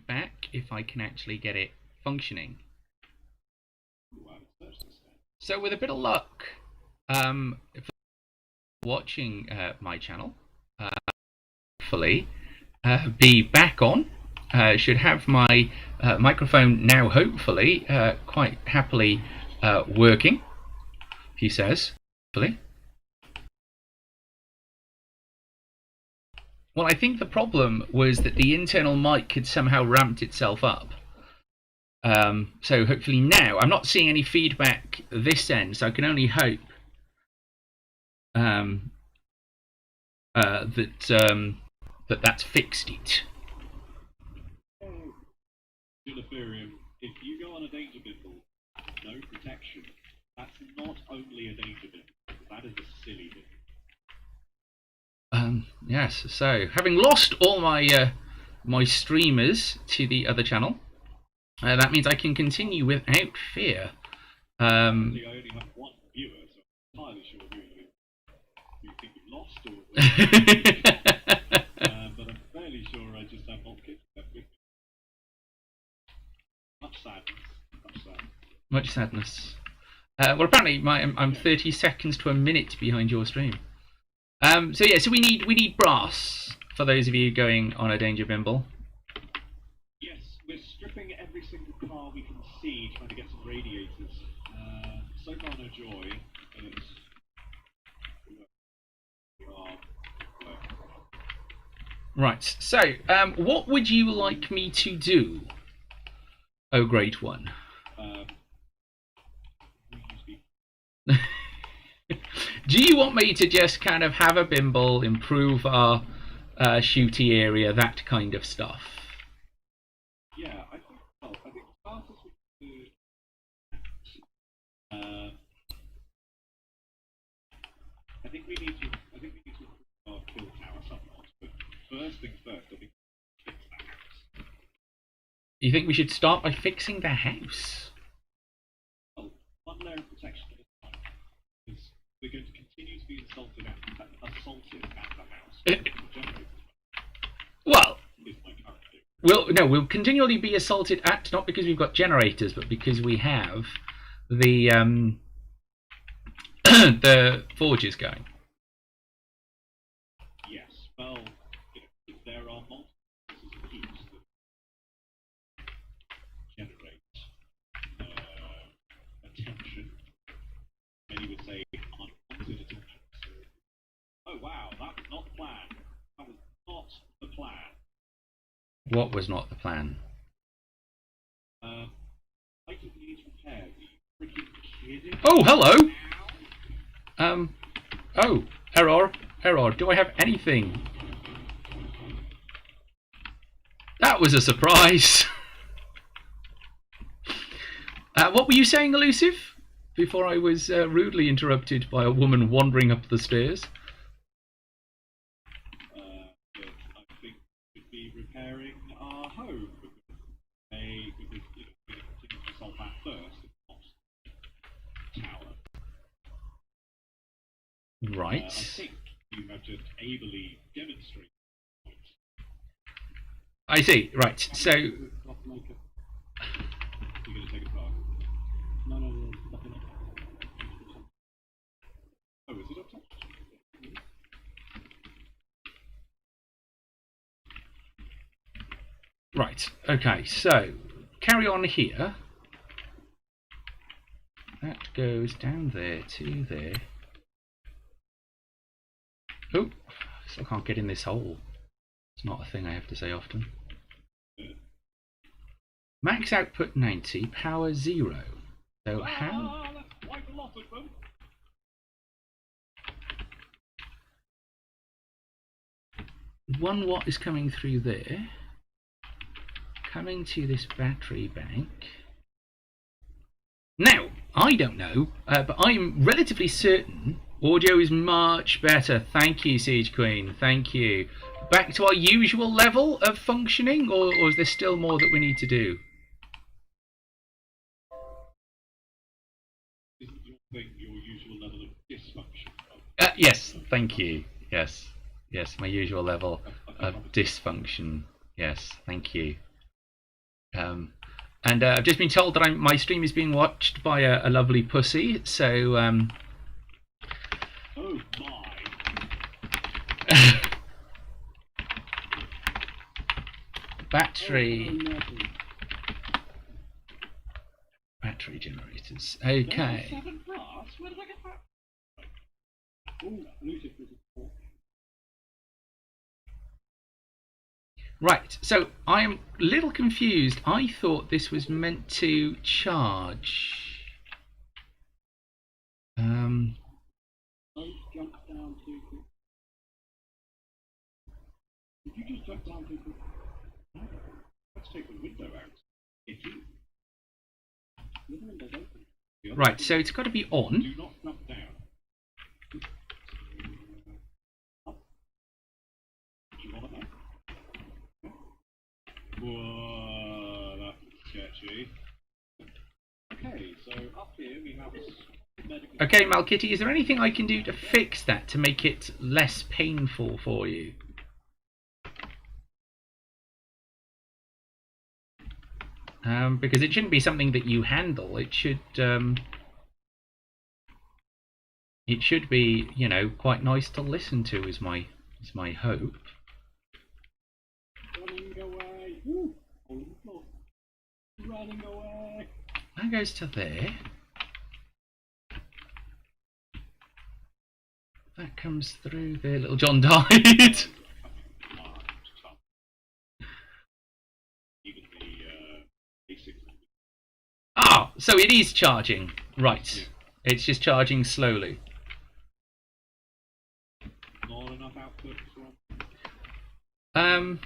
Back if I can actually get it functioning. So with a bit of luck, if watching my channel, hopefully be back on. Should have my microphone now, hopefully quite happily working, he says, hopefully. Well, I think the problem was that the internal mic had somehow ramped itself up. So hopefully now, I'm not seeing any feedback this end, so I can only hope that's fixed it. Uniferium, if you go on a danger bimble, no protection, that's not only a danger bimble, that is a silly bimble. Yes, so having lost all my my streamers to the other channel, that means I can continue without fear. I only have one viewer, so I'm entirely sure you think you've lost or but I'm fairly sure I just have not kicked that with me. Much sadness. Much sadness. Well, apparently I'm 30 seconds to a minute behind your stream. So yeah, so we need brass for those of you going on a danger bimble. Yes, we're stripping every single car we can see, trying to get some radiators. So far, no joy. Right. So, what would you like me to do? Oh, great one. Do you want me to just kind of have a bimble, improve our shooty area, that kind of stuff? Yeah, I think the fastest we can do. I think we need to improve our kill tower somewhat. But first things first, I think we fix the house. You think we should start by fixing the house? Well, one layer of protection at a time. Because we're going to continue to be assaulted at the house. Well, is my current theory. we'll continually be assaulted at, not because we've got generators, but because we have the the forges going. Yes, well, there are multiple sources of heat that generate attention. Many would say unwanted attention. So, oh wow, that was not the plan. That was not the plan. What was not the plan? Items need repair. Are you freaking kidding? Oh, hello! Oh, error, do I have anything? That was a surprise! What were you saying, Elusive? Before I was rudely interrupted by a woman wandering up the stairs. That I think we should be repairing our home. Because we continue to solve that first, if not tower. Right. I think you have just ably demonstrated the point. I see, right, so... You're going to take a part? No, there's nothing else. Oh, is it up top? Right, okay, so carry on here. That goes down there to there. Oh, still can't get in this hole. It's not a thing I have to say often. Max output 90, power 0. So how... That's quite a lot of them. One watt is coming through there. Coming to this battery bank. Now, I don't know, but I'm relatively certain audio is much better. Thank you, Siege Queen. Thank you. Back to our usual level of functioning, or is there still more that we need to do? Isn't your thing your usual level of dysfunction? Yes, thank you. Yes, my usual level of dysfunction. Yes, thank you. And I've just been told that my stream is being watched by a lovely pussy, so Oh my! battery generators. Okay. 7 brass? Where did I get that? Oh, Lucifer is a four. Right, so I am a little confused. I thought this was meant to charge. Don't jump down too quick. Did you just jump down too quick? No. Let's take the window out. If you The other window's open. the other Right, so it's got to be on. do not jump down. Up. Do you want it now? Whoa, that's sketchy. Okay, so up here we have this medical. Okay, Malkitty, is there anything I can do to fix that, to make it less painful for you? Because it shouldn't be something that you handle. It should be, you know, quite nice to listen to. Is my hope. Running away. Woo! Hole in the floor. Running away. That goes to there. That comes through there. Little John died. Even the basic. Ah, so it is charging. Right. Yeah. It's just charging slowly. Not enough output from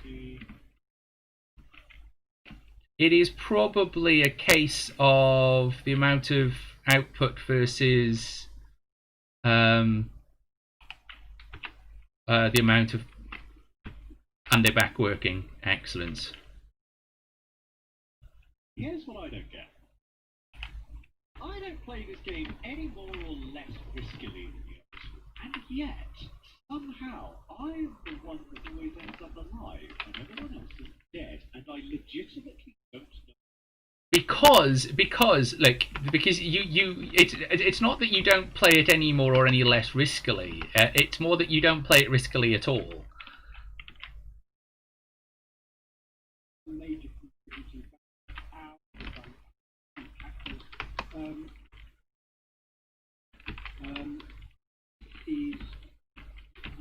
the. It is probably a case of the amount of output versus the amount of, and they're back working. Excellent. Here's what I don't get. I don't play this game any more or less riskily than the others, and yet somehow I'm the one that always ends up alive, and everyone else is dead, and I legitimately don't know. Because it's not that you don't play it any more or any less riskily. It's more that you don't play it riskily at all. Major contributing factor is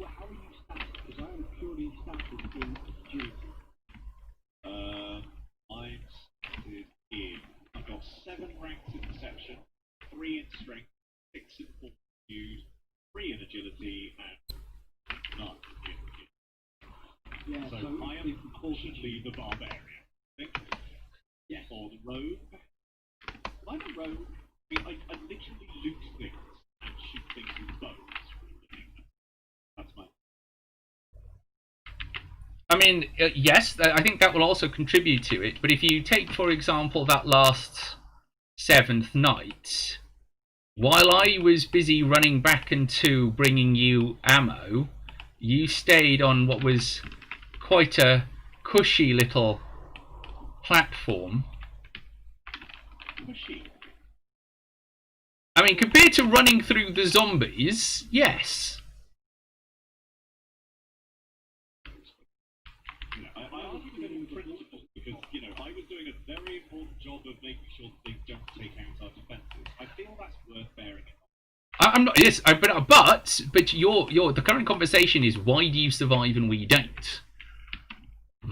how are you stacked? Because I am purely stacked in agility. I'm started in. I've got 7 ranks in perception, 3 in strength, 6 in fortitude, 3 in agility, and none in agility. Yeah, So I am unfortunately the barbarian, I think. Yes. Or the rogue. I'm a rogue. I literally loot things and shoot things with bows for a living. That's my. I mean, yes, I think that will also contribute to it. But if you take, for example, that last 7th night, while I was busy running back into bringing you ammo, you stayed on what was quite a cushy little platform pushy. I mean, compared to running through the zombies, yes. You know, I argue with it in principle because, you know, I was doing a very important job of making sure that they don't take out our defences. I feel that's worth bearing in mind. I'm not. Yes, but the current conversation is why do you survive and we don't?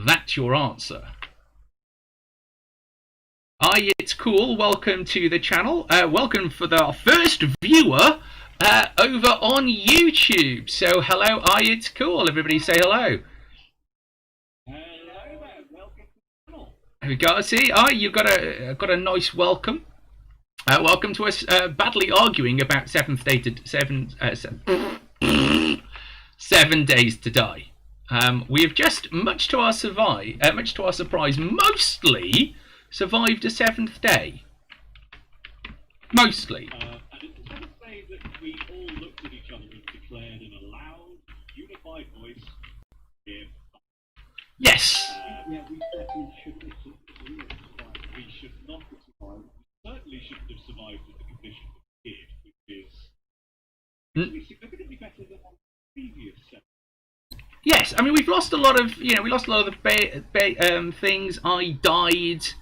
That's your answer. Hi, it's cool. Welcome to the channel. Welcome for the first viewer over on YouTube. So hello, hi, it's cool. Everybody say hello. Hello there, welcome to the channel. We got see. You've got a nice welcome. Welcome to us badly arguing about 7 days to die. We have just, much to our surprise, mostly survived a 7th day. Mostly. And it's fair to say that we all looked at each other and declared in a loud, unified voice, "Give." Yes. Yeah, we definitely should have survived. We should not have survived. We certainly shouldn't have survived with the conditions that we did, which is actually significantly better than on the previous set. Yes. I mean, we've lost a lot of, the things. I died,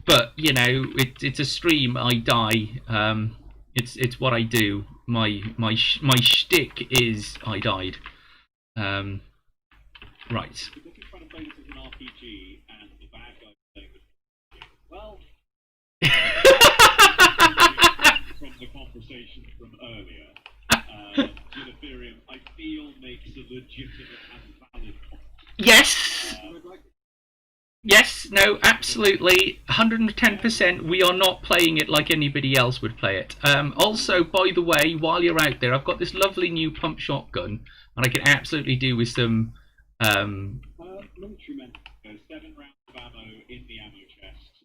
but it's a stream. I die. It's what I do. My shtick is I died. Right. Because if you're trying to play this as an RPG and the bad guy is saying that, well, from the conversation from earlier, Uniferium, I feel, makes a legitimate and valid point. Yes. Yes. No. Absolutely. 110%. We are not playing it like anybody else would play it. Also, by the way, while you're out there, I've got this lovely new pump shotgun, and I can absolutely do with some. Military men. There's 7 rounds of ammo in the ammo chest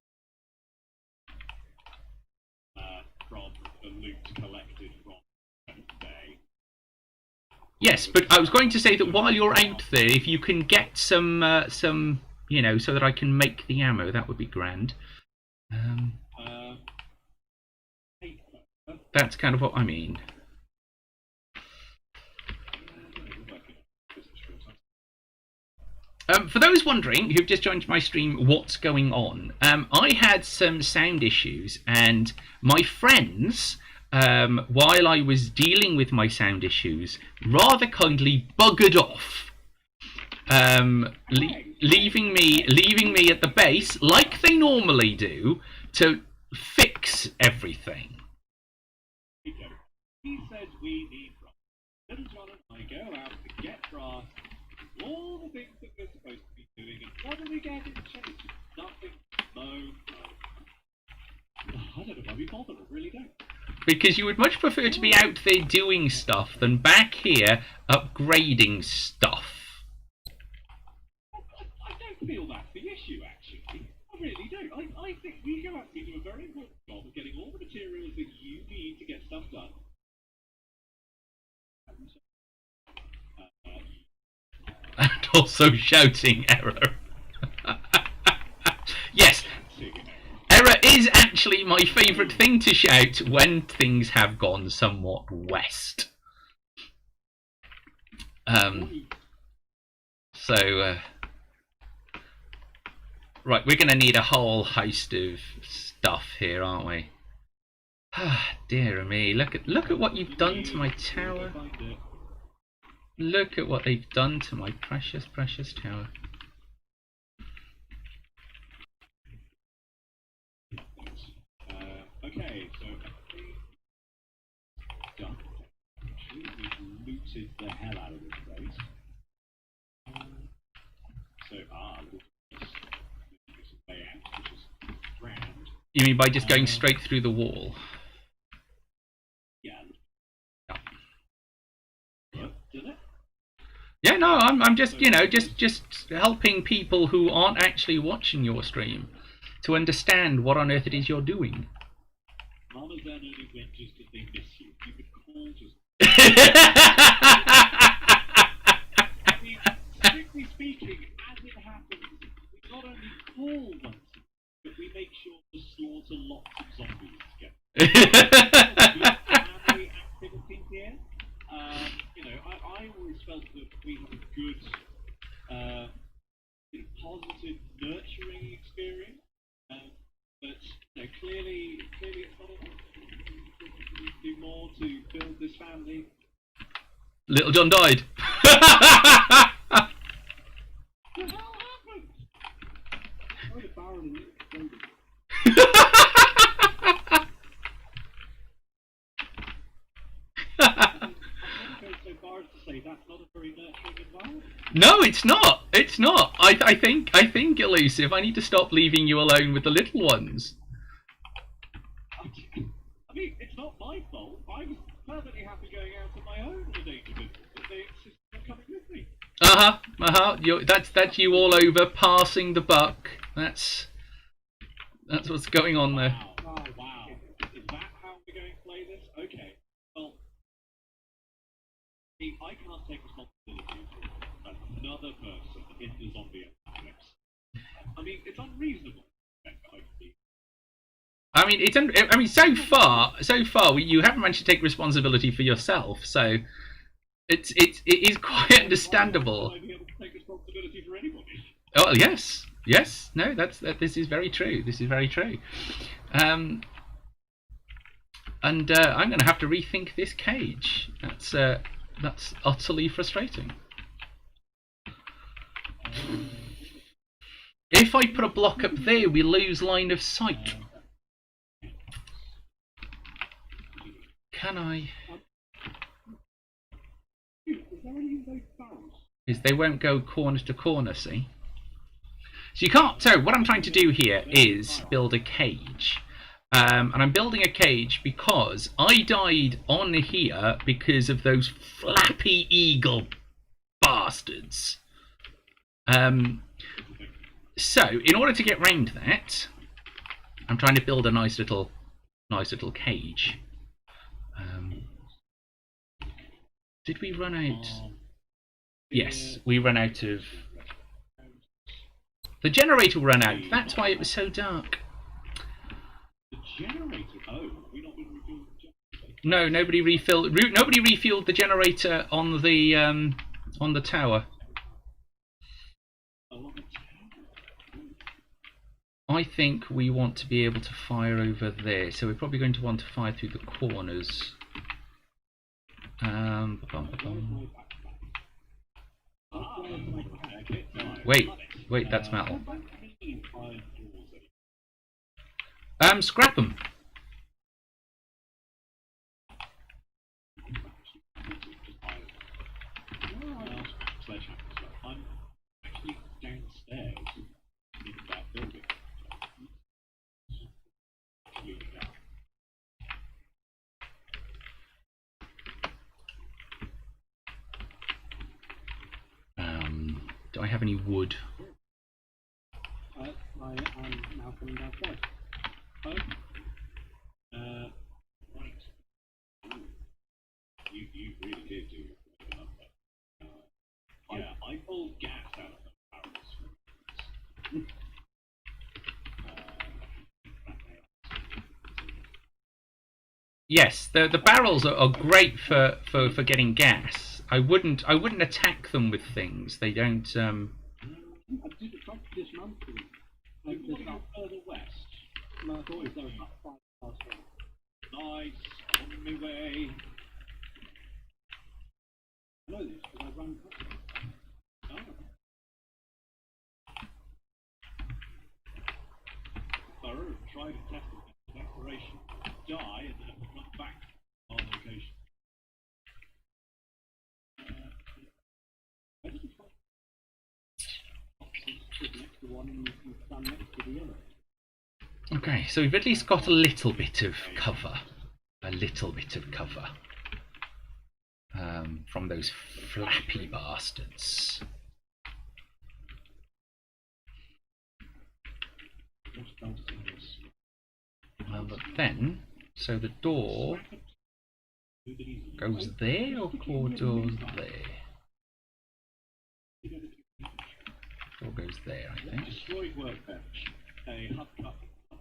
from the loot collected from the 7th day. Yes, but I was going to say that while you're out there, if you can get some, so that I can make the ammo, that would be grand. That's kind of what I mean. For those wondering who've just joined my stream, what's going on? I had some sound issues, and my friends, while I was dealing with my sound issues, rather kindly buggered off, leaving me at the base like they normally do to fix everything. He says we need brass. Little John and I go out to get brass. All the things that we're supposed to be doing, and what do we get in exchange? Nothing. No. I don't know why we bother, I really don't. Because you would much prefer to be out there doing stuff than back here upgrading stuff. I don't feel that's the issue, actually. I really do. I think we go out and do a very important job of getting all the materials that you need to get stuff done. And also shouting error. Yes, error is actually my favourite thing to shout when things have gone somewhat west. Right, we're going to need a whole host of stuff here, aren't we? Ah, dear me, look at what you've done to my tower. Look at what they've done to my precious, precious tower. Okay, so I think done. Actually, we've looted the hell out of this place. So this layout, which is grand. You mean by just going straight through the wall? Yeah. Did it? Yeah, no, I'm just, just helping people who aren't actually watching your stream to understand what on earth it is you're doing. None of them only went just because they miss you. You could call just... I mean, strictly speaking, as it happens, we not only call once, but we make sure to slaughter lots of family activity here. You know, I always felt that we had a good, positive, nurturing experience. But you know, clearly it's not enough. We need to do more to build this family. Little John died. What the hell happened? Oh, the Baron and London. Go so far as to say that's not a very nurturing environment. No, it's not. It's not. I think, Elusive, I need to stop leaving you alone with the little ones. I mean, it's not my fault. I was perfectly happy going out on my own in the danger business, but they insisted on coming with me. That's you all over passing the buck. That's what's going on there. Wow. Is that how we're going to play this? Okay. Well, see, I can't take responsibility for another person in the zombie apocalypse. I mean, it's unreasonable. I mean, so far, you haven't managed to take responsibility for yourself, so it is quite understandable. I be able to take responsibility for anybody. Oh yes, no, this is very true. This is very true. And I'm going to have to rethink this cage. That's utterly frustrating. If I put a block up there, we lose line of sight. Can I? Is they won't go corner to corner, see? So you can't. So what I'm trying to do here is build a cage, and I'm building a cage because I died on here because of those flappy eagle bastards. So in order to get round that, I'm trying to build a nice little cage. Did we run out? Yes, we ran out of. The generator ran out. That's why it was so dark. The generator? Oh, we not been refilled the generator? No, nobody refilled. Nobody refueled the generator on the tower. I think we want to be able to fire over there, so we're probably going to want to fire through the corners. Wait, that's metal. Scrap them. I'm actually downstairs in that building. Do I have any wood? I am now coming downstairs. Oh. Right. You really did do it up there. Yeah, I pulled gas out of the barrels. Yes, the barrels are great for getting gas. I wouldn't attack them with things. They don't. I did try to dismantle them. Like We're going further west. No, I thought there was about 5 cars there. Nice, on my way. I know this because I ran past it. Burrow tried to test the declaration, die, and then run back to our location. I didn't find Next to one and you stand next to the other. Okay, so we've at least got a little bit of cover. A little bit of cover. From those flappy bastards. But then, so the door goes there or goes there? Door goes there, I think. destroyed workbench, a hubcap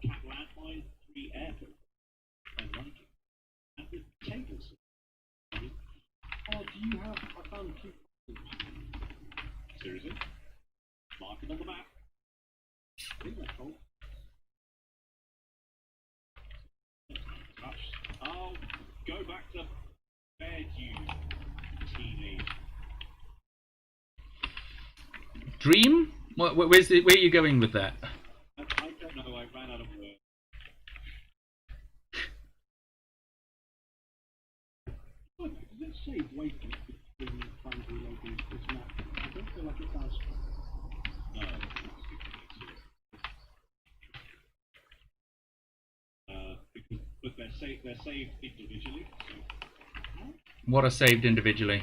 landmine, 3 airfield, and 1 tables. Do you have? I found a few. Seriously? Mark it on the map. I think they're cold. I'll go back to bed, you teenage. Dream? Where are you going with that? I don't know, I ran out of words. Does it say waiting between trying to reloading this map? I don't feel like it does. No. But they're saved individually. What are saved individually?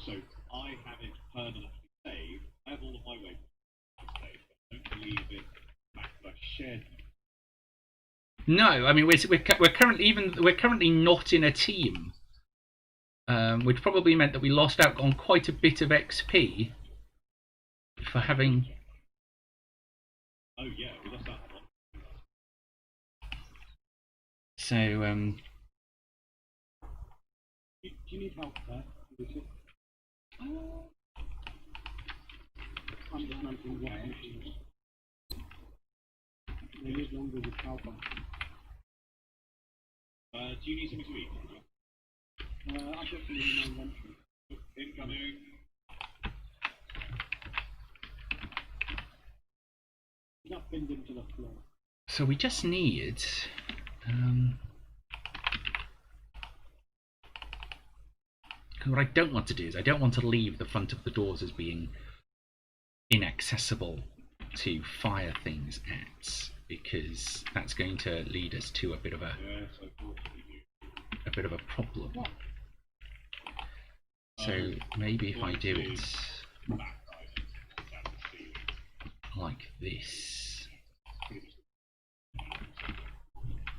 So I have it permanently saved. I have all of my waypoints saved. I don't believe it back that I've shared them. No, I mean we're currently not in a team, which probably meant that we lost out on quite a bit of XP for having. Oh yeah, we lost that one. So Do you need help there? I'm just managing what machines. They live longer with Calcom. Do you need something to eat? I've got some in my inventory. Incoming. It's not pinned into the floor. so we just need. What I don't want to do is I don't want to leave the front of the doors as being inaccessible to fire things at, because that's going to lead us to a bit of a problem. So maybe if I do it like this.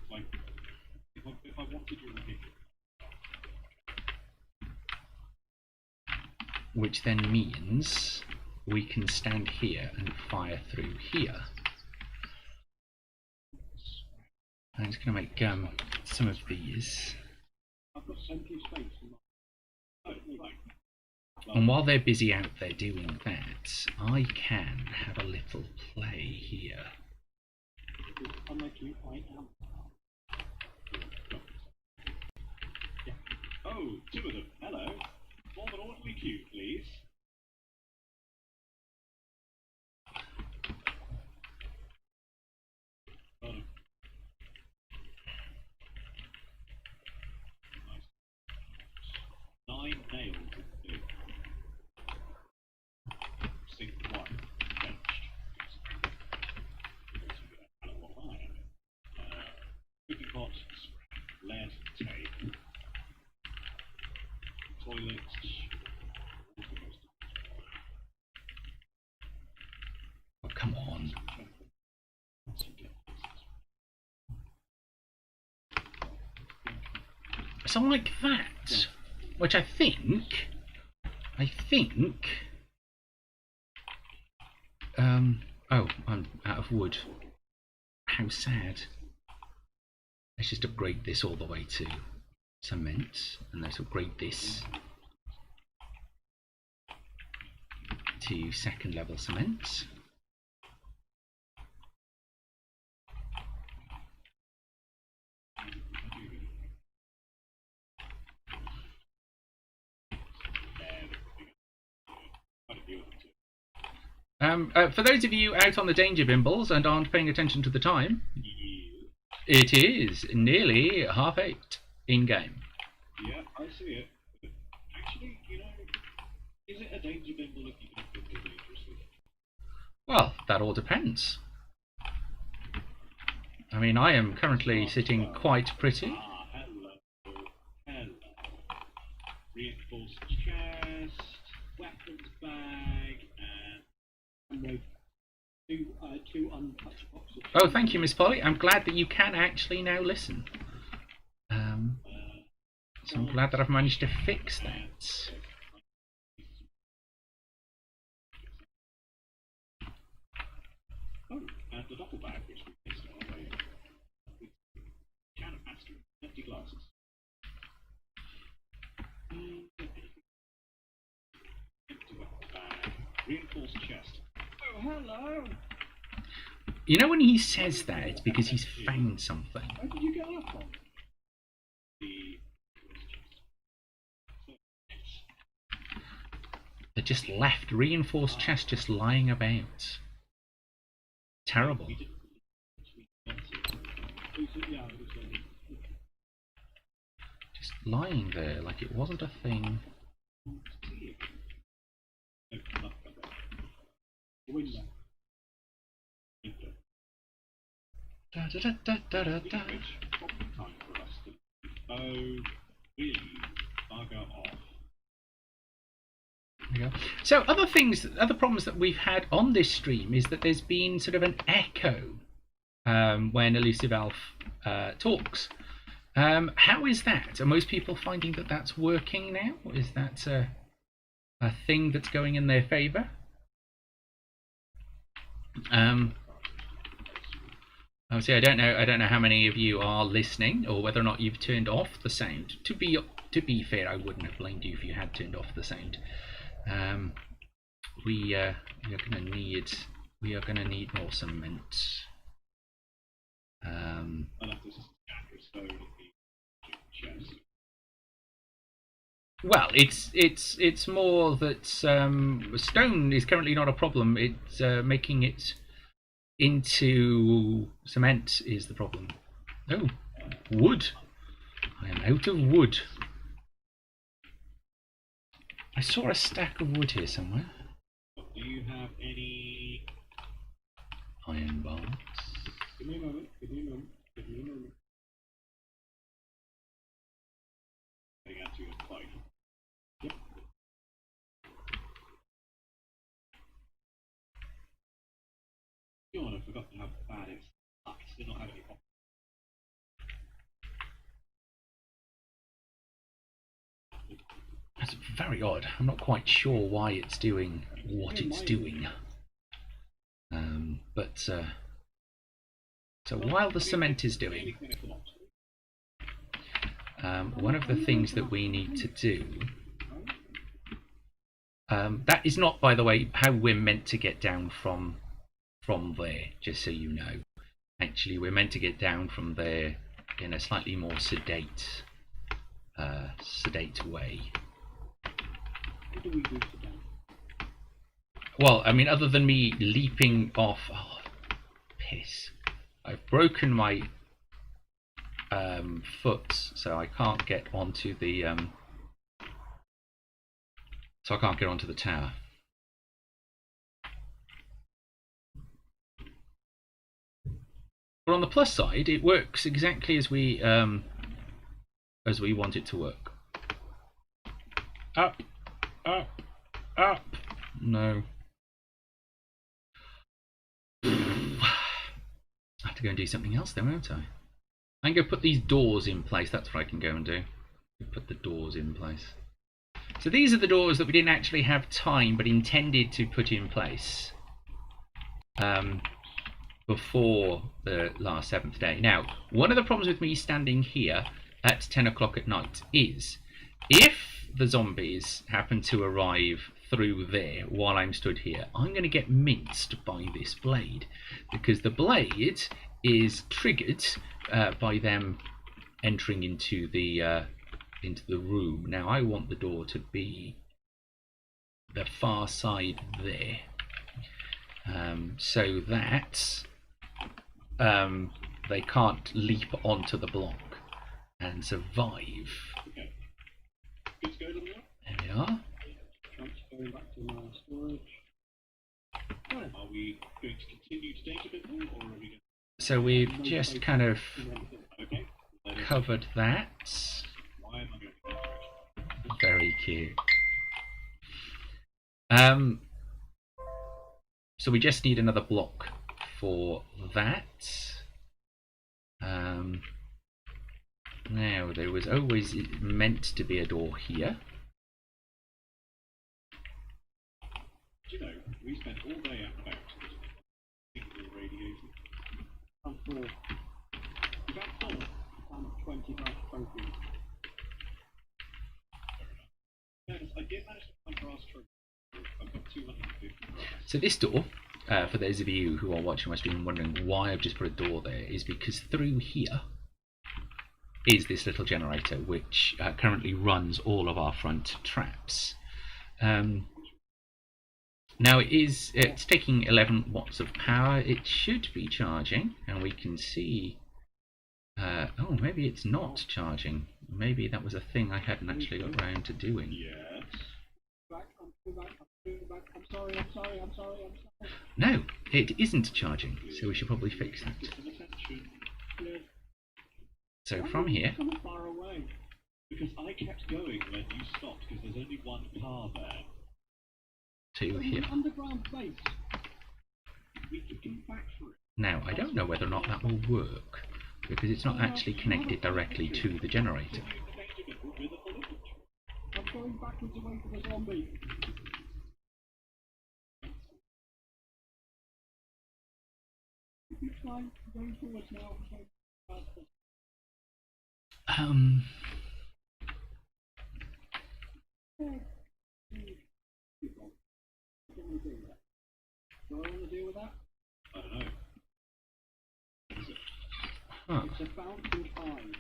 Like, if I wanted to repeat it. Which then means we can stand here and fire through here. I'm just going to make some of these. I've got plenty of space. And while they're busy out there doing that, I can have a little play here. Unlike you, I am. Oh, two of them. Hello. Form an orderly queue, please. Nice. 9 nails. Sink 1. Benched. Cooking pot. Lead. Tape. Toilets. Oh, come on. So like that, which I think, oh, I'm out of wood. How sad. Let's just upgrade this all the way to cement, and let's upgrade this to second level cement. For those of you out on the danger bimbles and aren't paying attention to the time, it is nearly 8:30 in game. Yeah, I see it. But actually, you know, is it a danger bimble if you can feel dangerously? Well, that all depends. I mean, I am currently sitting quite pretty. Ah, hello. Hello. Reinforced chest, weapons bag, and two untouched boxes. Oh, thank you, Miss Polly. I'm glad that you can actually now listen. So I'm glad that I've managed to fix that. oh, and the duffel bag, which we missed on our way. Can of aspirin, empty You know, when he says that, it's because he's found something. Where did you get that from? They're just left, reinforced chest just lying about. Terrible. Just lying there like it wasn't a thing. Window. Da, da, da, da, da, da, da. Time for us to really bugger off. There we go. So other problems that we've had on this stream is that there's been sort of an echo when Elusive Elf talks. How is that? Are most people finding that that's working now? Is that a thing that's going in their favour? Obviously, I don't know how many of you are listening, or whether or not you've turned off the sound. To be fair, I wouldn't have blamed you if you had turned off the sound. We are gonna need more cement. Well, it's more that stone is currently not a problem. It's making it into cement is the problem. Oh, wood. I am out of wood. I saw a stack of wood here somewhere. Do you have any iron bars? Give me a moment. Getting out to your fight? Yep. God, I forgot how bad it sucks to not have any problems. That's very odd. I'm not quite sure why it's doing what it's doing. So while the cement is doing, one of the things that we need to do, that is not, by the way, how we're meant to get down from there, just so you know. Actually, we're meant to get down from there in a slightly more sedate way. What do we do today? Well, I mean, other than me leaping off, oh, piss! I've broken my foot, so I can't get onto the tower. But on the plus side, it works exactly as we want it to work. Up, up, up. No. I have to go and do something else then, won't I? I can go put these doors in place. That's what I can go and do. Put the doors in place. So these are the doors that we didn't actually have time but intended to put in place before the last 7th day. Now, one of the problems with me standing here at 10 o'clock at night is if the zombies happen to arrive through there while I'm stood here, I'm going to get minced by this blade, because the blade is triggered by them entering into the room. Now I want the door to be the far side there, so that they can't leap onto the block and survive. Okay. Good to go to the left. There we are. Transferring back to my storage. Are we going to continue to date a bit more, or are we going to... So we've just kind of Okay. covered that. Why am I going to go first? Very cute. So we just need another block for that. Now there was always meant to be a door here. Do you know, we spent all day out and about thinking of radiators. I'm full. About 4. I'm 20 back trophies. Yes, I did manage to find brass trophies. I've got 250. So this door for those of you who are watching my stream wondering why I've just put a door there, is because through here is this little generator which currently runs all of our front traps. Now it's taking 11 watts of power. It should be charging, and we can see oh, maybe it's not charging. Maybe that was a thing I hadn't actually got around to doing. Yes. I'm sorry. No, it isn't charging, so we should probably fix that. Some attention. So from here, So far away. Because I kept going when you stopped, because there's only one car there. to here. Underground base. We could come back for it. Now, I don't know whether or not that will work, because it's not actually connected directly to the generator. I'm going backwards away from the zombie. Keep trying, going forwards now. Do I want to deal with that? I don't know. Huh. It's a bouncing eye.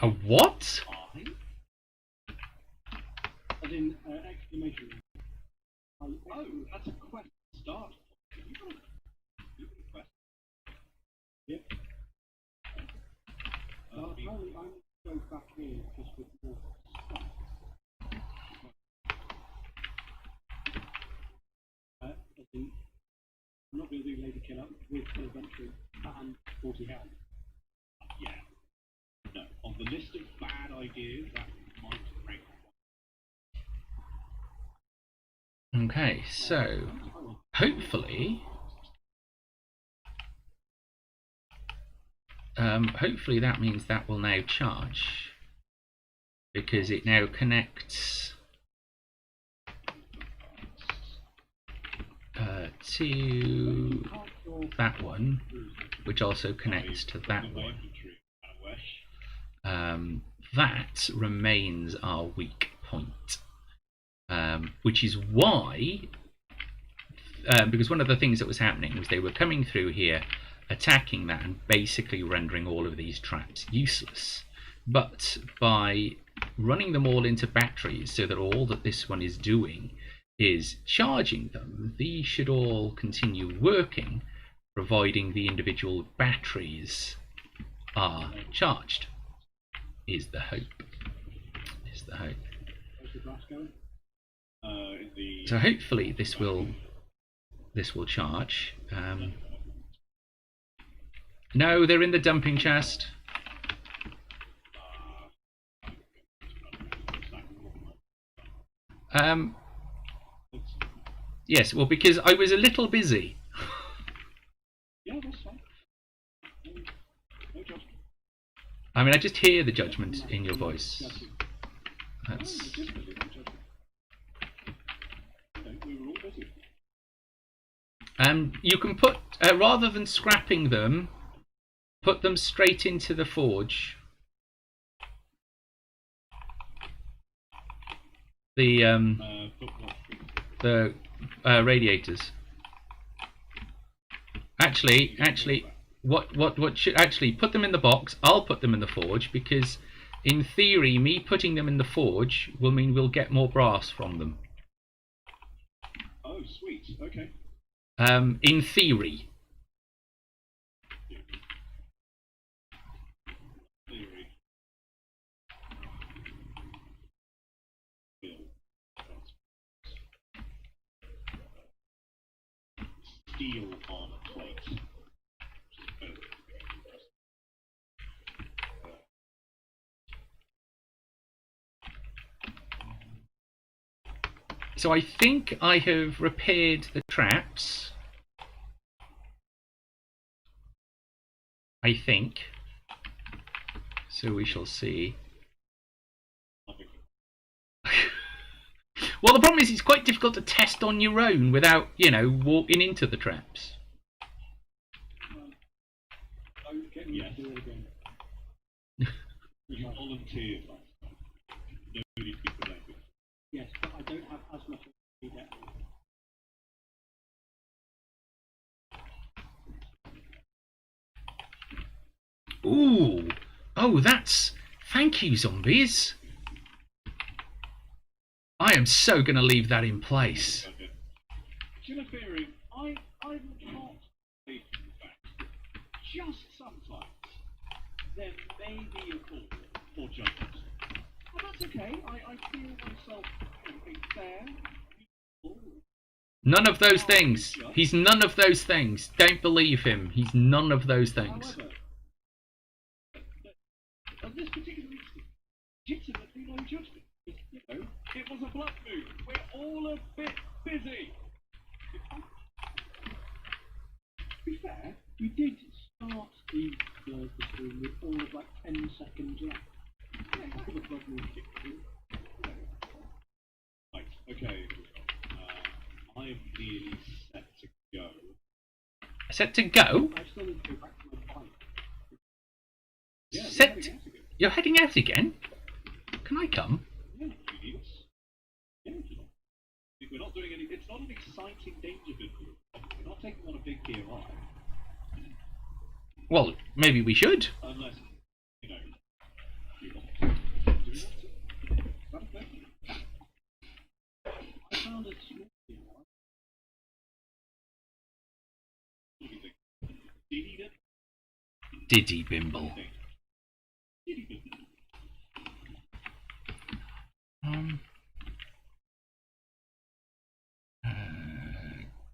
A what? Eye? As in, exclamation. Oh, that's a quest start. You got a quest. Yep. Apparently I'm going to go back here just with more stuff. As in, I'm not going to do Lady Killer with Inventory and 40 health. Yeah. No. On the list of bad ideas, that might rank. Okay, so hopefully that means that will now charge, because it now connects to that one, which also connects to that one. That remains our weak point, which is why, because one of the things that was happening was they were coming through here, attacking that and basically rendering all of these traps useless. But by running them all into batteries so that all that this one is doing is charging them, these should all continue working, providing the individual batteries are charged, is the hope. Is the hope. Where's the grass going? So hopefully this will charge. No, they're in the dumping chest. Yes, well, because I was a little busy. Yeah, that's fine. No judgment. I mean, I just hear the judgment in your voice. That's... We were all busy. You can put, rather than scrapping them, put them straight into the forge. The radiators. Actually, what should actually put them in the box? I'll put them in the forge, because in theory, me putting them in the forge will mean we'll get more brass from them. Oh, sweet. Okay. In theory. Steel on a plate. So I think I have repaired the traps. I think. So we shall see. Well, the problem is it's quite difficult to test on your own without, you know, walking into the traps. Don't get me to do it again. You volunteered last time. Nobody to be presented. Yes, but I don't have as much as I need. Ooh. Oh, that's... Thank you, zombies. I am so going to leave that in place. Okay. Interfering, I'm not taking the fact that just sometimes there may be a call for judgment. And that's okay. I feel myself being fair, useful. None of those things. He's none of those things. Don't believe him. He's none of those things. However, on this particular instance, legitimately no judgment. You know, it was a bluff move. We're all a bit busy. To be fair, we did start the stream with all of like 10 seconds left. Yeah, exactly. The blood move kicked in. Right, okay. I am nearly set to go. Set to go? I still need to go back to my bike. Yeah, Set... You're heading out again? Can I come? Yeah, you need us. Yeah, if you want. We're not doing any. It's not an exciting danger bit. We're not taking on a big POI. Well, maybe we should. Unless, you know, you want to. Do we want to? Is that a thing? I found a small POI. What do you think? Diddy did? Diddy Bimble. Diddy did.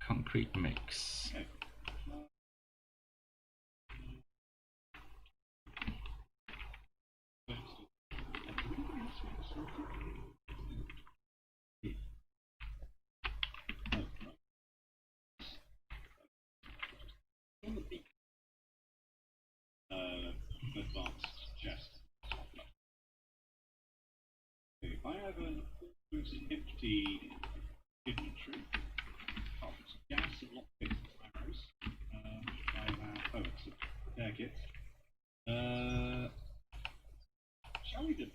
Concrete mix. Okay. Advanced chest. Okay, if I have an almost empty inventory, apart from some gas and lockpicks and arrows, I have it's a repair kit. Shall we do it?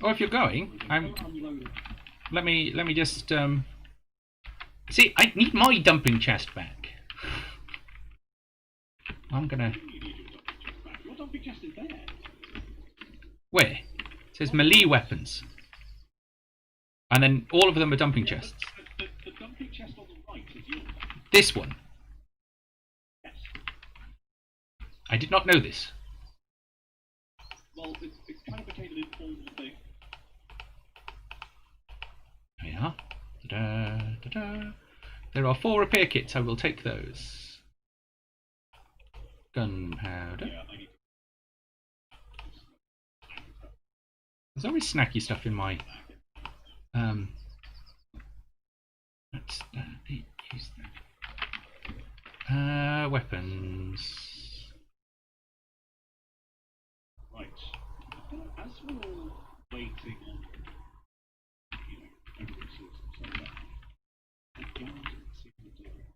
Oh, if you're going, Unloaded. let me just see. I need my dumping chest back. I'm gonna. You need your dumping chest back. Your dumping chest is there. Where? It says melee weapons, and then all of them are dumping chests. The dumping chest on the right is yours. This one. Yes. I did not know this. Well, it kind of became an informal thing. There we are. Ta-da, ta-da. There are 4 repair kits. I will take those. Gunpowder. Yeah, I need There's always snacky stuff in my. Let's use that. Weapons. Right. As we're all waiting on, you know, everything sorts itself out, the guard seems to do it.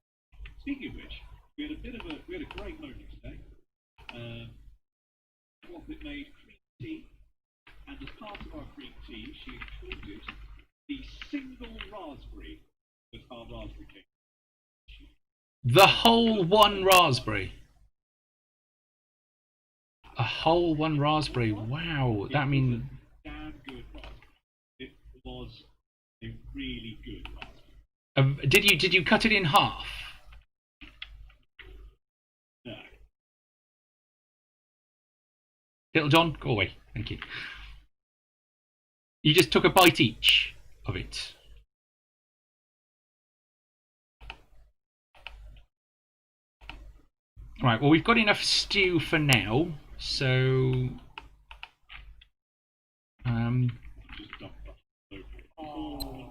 Speaking of which, we had a great moment today. Profit made cream tea, and as part of our cream tea, she included the single raspberry with our raspberry cake. The whole one raspberry. A whole one raspberry. Wow. That means. Damn good raspberry. It was a really good raspberry. Did you cut it in half? No. Little John, go away. Thank you. You just took a bite each of it. Right, well, we've got enough stew for now, so Just dump that over.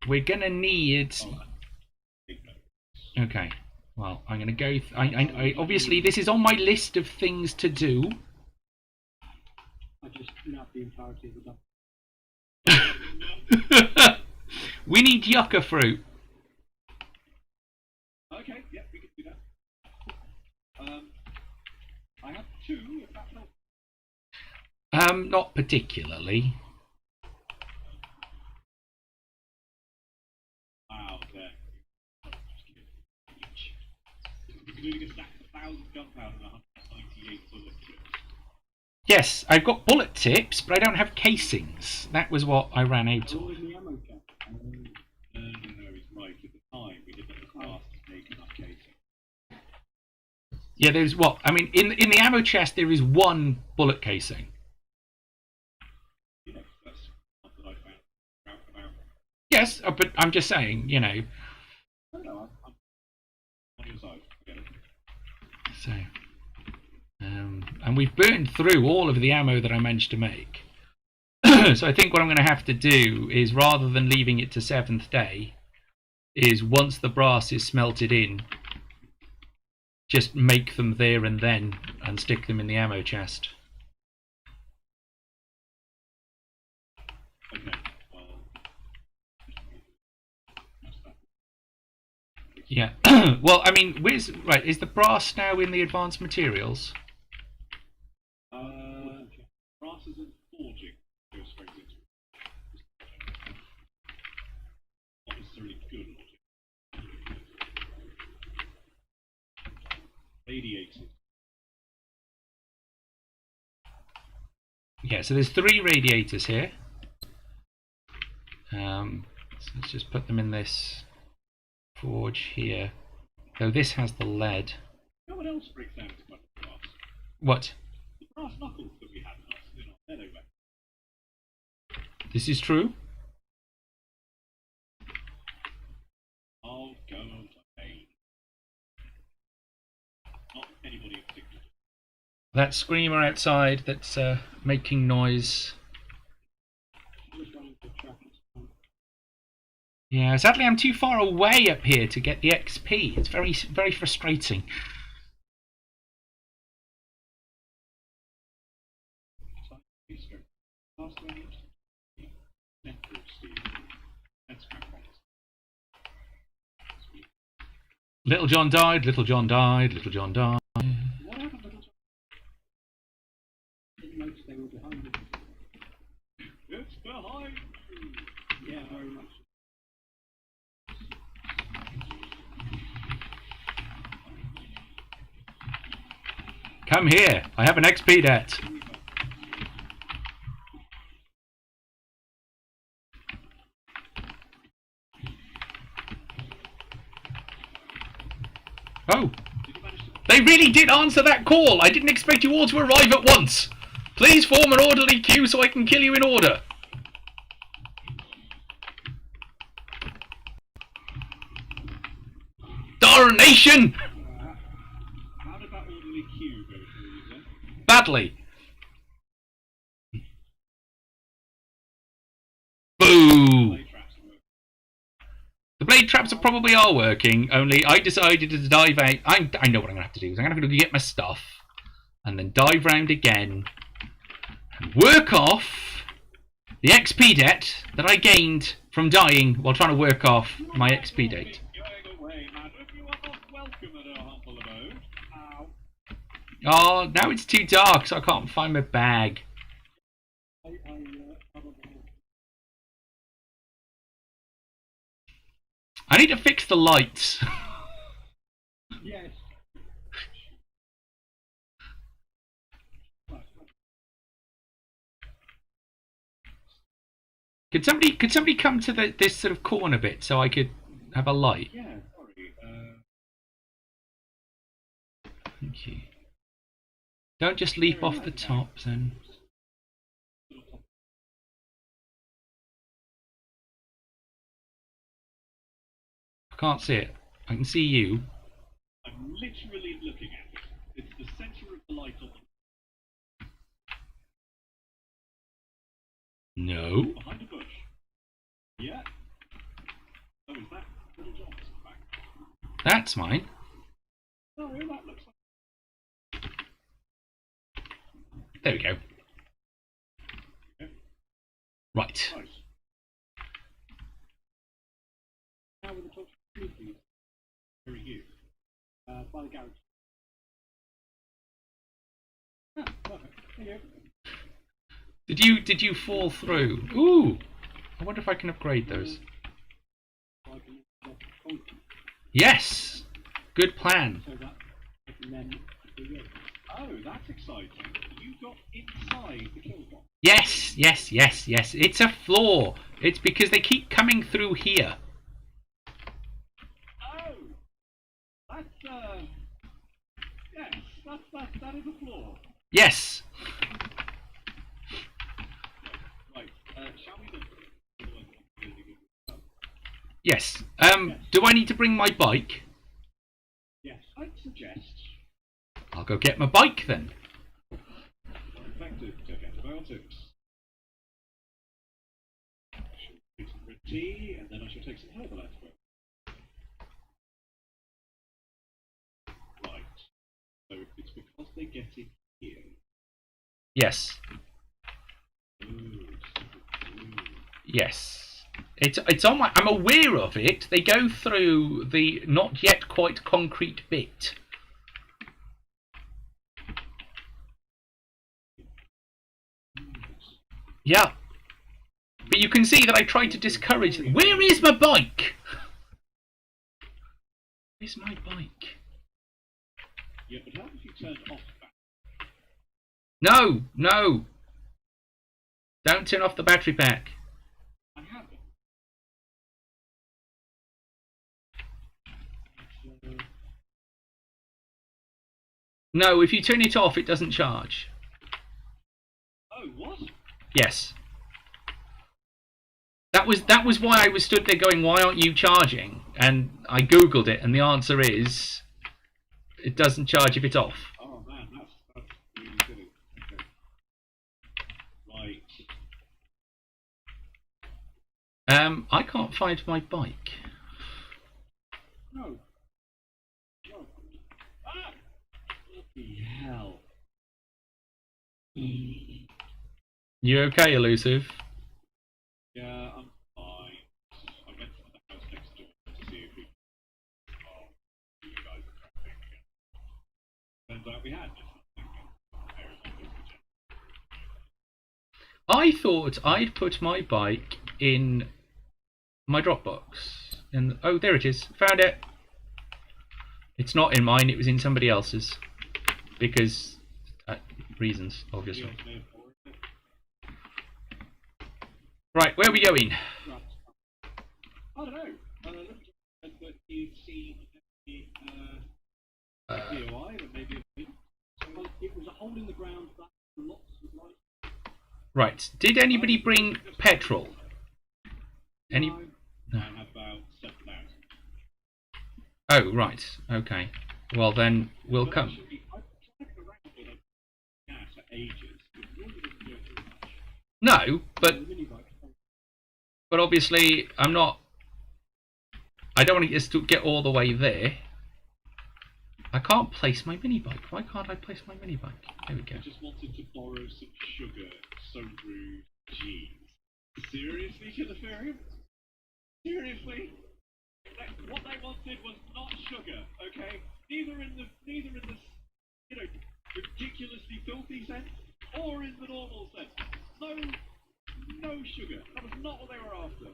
we're gonna need. Okay, well, I'm gonna go. I obviously this is on my list of things to do. I just nabbed the entirety of the dump. We need yucca fruit. Okay, yeah, we can do that. I have 2, if that helps. Not particularly. Wow, there. Including a Yes, I've got bullet tips, but I don't have casings. That was what I ran out All of. in the ammo chest. No, he's right. At the time, we didn't have the class to make enough casing. Yeah, there's what? I mean, in the ammo chest, there is one bullet casing. You know, that's something I found out about. Yes, but I'm just saying, you know. I don't know, I'm on your side. I get it. So, and we've burned through all of the ammo that I managed to make. So I think what I'm going to have to do is, rather than leaving it to 7th day, is once the brass is smelted in, just make them there and then and stick them in the ammo chest. Okay, well, that's that. Yeah. Well, I mean, right? Is the brass now in the advanced materials? Brass is in forging. Go straight into it. Not necessarily good logic. Radiators. Yeah. So there's 3 radiators here. So let's just put them in this forge here. So this has the lead. You know what else breaks down to much brass? What? The brass knuckles that we had in our meadow. This is true. I'll go on to pain. Not anybody in particular. That screamer outside that's making noise. Just running for traffic. Yeah, sadly I'm too far away up here to get the XP. It's very, very frustrating. Last one, Netball Steve. Let's crack on. Little John died, Little John died, Little John died. What happened to the didn't notice they were behind it. It's behind you. Yeah, very much. Come here, I have an XP debt. Oh, they really did answer that call. I didn't expect you all to arrive at once. Please form an orderly queue so I can kill you in order. Darnation! How did that orderly queue go for you then? Badly. Boo! Play traps work. The blade traps probably are working, only I decided to dive out. I know what I'm going to have to do. I'm going to have to get my stuff and then dive round again and work off the XP debt that I gained from dying while trying to work off my XP debt. Going away, madam. You are not welcome at our humble abode. Ow. Oh, now it's too dark, so I can't find my bag. I need to fix the lights. Yes. Could somebody come to this sort of corner bit so I could have a light? Yeah, sorry. Thank you. Don't just leap off the top then. I can't see it. I can see you. I'm literally looking at it. It's the centre of the light on the No. behind a bush. Yeah. Oh, is that Little John's back? That's mine. No, that looks like. There we go. Okay. Right. Nice. Now with the top please. Where are you? By the garage. Ah, perfect. There you go. Did you fall through? Ooh. I wonder if I can upgrade those. So I can get concrete, Yes. Good plan. so that I can then do it. Oh, that's exciting. you got inside the kill box? Yes. It's a flaw. It's because they keep coming through here. Oh! That's, yes, that is a flaw. Yes. Right, shall we do... Yes. Do I need to bring my bike? Yes, I'd suggest... I'll go get my bike then. Effective, take antibiotics. I shall take some red tea, and then I shall take some herbal antibiotics. Right. So it's because they get in here. Yes. Ooh. Yes. It's on my... I'm aware of it. They go through the not yet quite concrete bit. Yeah. But you can see that I tried to discourage them. Where is my bike? Where's my bike? Yeah, but how if you turned off that? No. Don't turn off the battery pack. I haven't. No, if you turn it off, it doesn't charge. Oh, what? Yes. That was why I was stood there going, why aren't you charging? And I googled it, and the answer is, it doesn't charge if it's off. Oh man, that's really silly. Okay. Right. I can't find my bike. No. Ah! Bloody hell. You okay, Elusive? Yeah, I'm fine. I went to the house next door to see if we you guys are trapping again. Turns out we had I thought I'd put my bike in my Dropbox. And oh, there it is. Found it. It's not in mine, it was in somebody else's. Because reasons, obviously. Right, where are we going? Right. I don't know. Look at that you've seen the DOI, that maybe It was a hole in the ground that lots of light. Right, did anybody bring petrol? Any? I have about 7,000. Oh, right, okay. Well then, we'll come. Actually, I've tried around with a gas for ages. It really doesn't do it too much. No, but The mini bike. obviously I'm not... I don't want to just get all the way there. I can't place my mini bike. Why can't I place my mini bike? There we go. I just wanted to borrow some sugar. So rude. Jeez. Seriously, Killiferium? Seriously? What they wanted was not sugar, okay? Neither in the you know, ridiculously filthy sense, or in the normal sense. No sugar. That was not what they were after.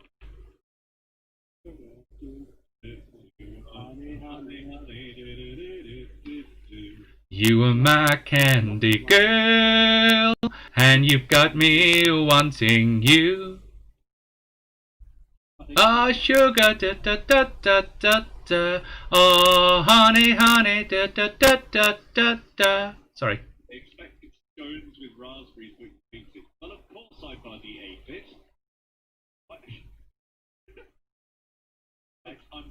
You were my candy girl, and you've got me wanting you. Oh, sugar, da da da da da da. Oh, honey, honey, da da da da da da. Sorry. They expected scones with raspberries, but you it. Well, of course I bloody ate it. But I'm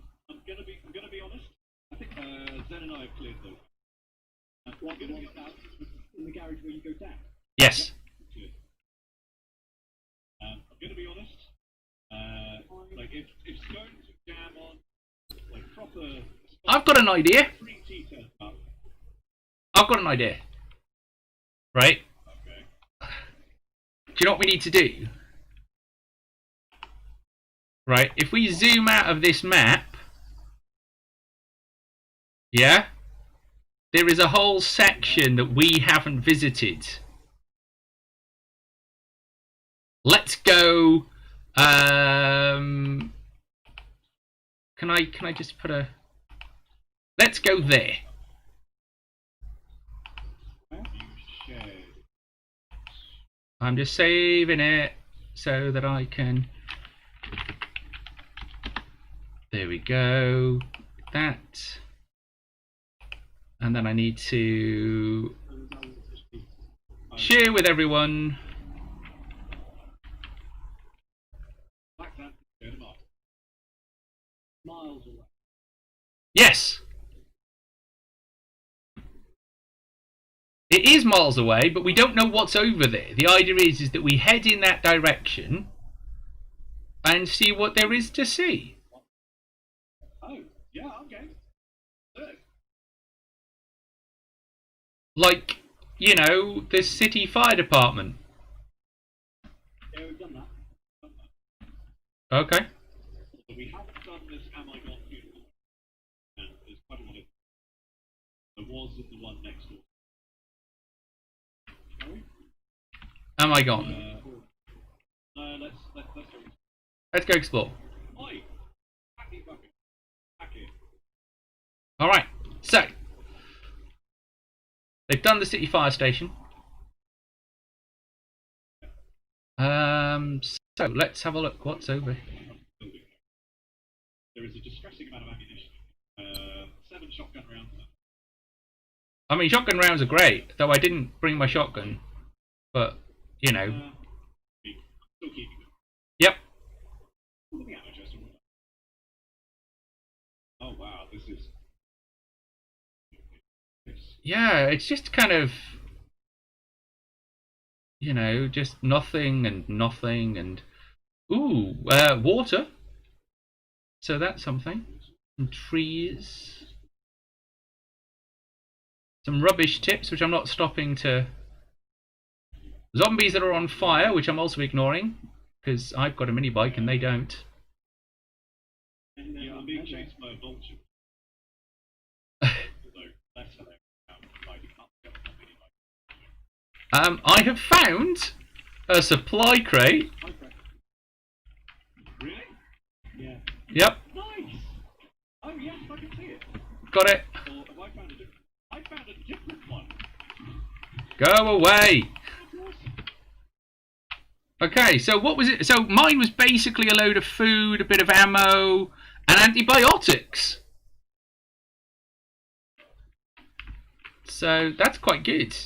gonna be honest. I think Zen and I have cleared those. What in the garage where you go down? Yes. Good. I'm gonna be honest. Like if scones with jam on, like proper. I've got an idea. 3 tea turns up. I've got an idea. Right? Okay. Do you know what we need to do? Right, if we zoom out of this map, yeah, there is a whole section that we haven't visited. Let's go. Can I just put a? Let's go there. You shared I'm just saving it so that I can. There we go. That. And then I need to share with everyone. Miles away. Yes. It is miles away, but we don't know what's over there. The idea is that we head in that direction and see what there is to see. Oh, yeah, okay. Good. Like, you know, the city fire department. Yeah, we've done that. Okay. So we haven't done this Am I Gone funeral. And there's quite a lot of. There was in the one next door. Shall we? Am I gone? Let's go. Let's go explore. Oi! Hacky bucket. Back here. Alright, so. They've done the city fire station. So let's have a look. What's over here? There is a distressing amount of ammunition. 7 shotgun rounds. I mean, shotgun rounds are great, though I didn't bring my shotgun. But, you know. Still keeping them. Yep. Look at the ammo chest. Oh wow, this is. Yeah, it's just kind of, you know, just nothing and nothing and. Ooh, water. So that's something. Some trees. Some rubbish tips, which I'm not stopping to. Zombies that are on fire, which I'm also ignoring, because I've got a mini bike and they don't. Yeah, I'm being chased by a vulture. That's hilarious. I have found a supply crate. Really? Yeah. Yep, Nice! Oh yes, I can see it. got it. Or have I found a different? I found a different one. Go away. That's awesome. Okay, so what was it? So mine was basically a load of food, a bit of ammo, and antibiotics. So that's quite good.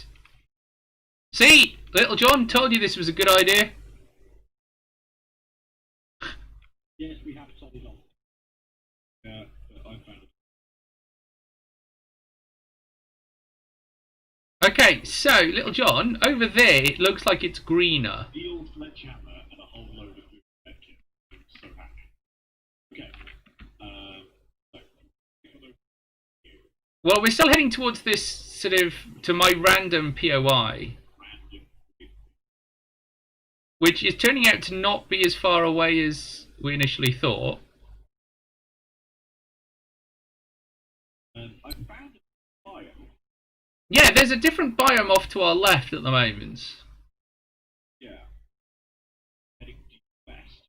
See, Little John told you this was a good idea. Yes, we have solid on. Yeah, but I found it. Okay, so Little John, over there it looks like it's greener. Steel sledgehammer and a whole load of food medkit. I'm so happy. Okay. Well, we're still heading towards this sort of to my random POI, which is turning out to not be as far away as we initially thought. I found a fire. Yeah, there's a different biome off to our left at the moment. Yeah. Heading due west.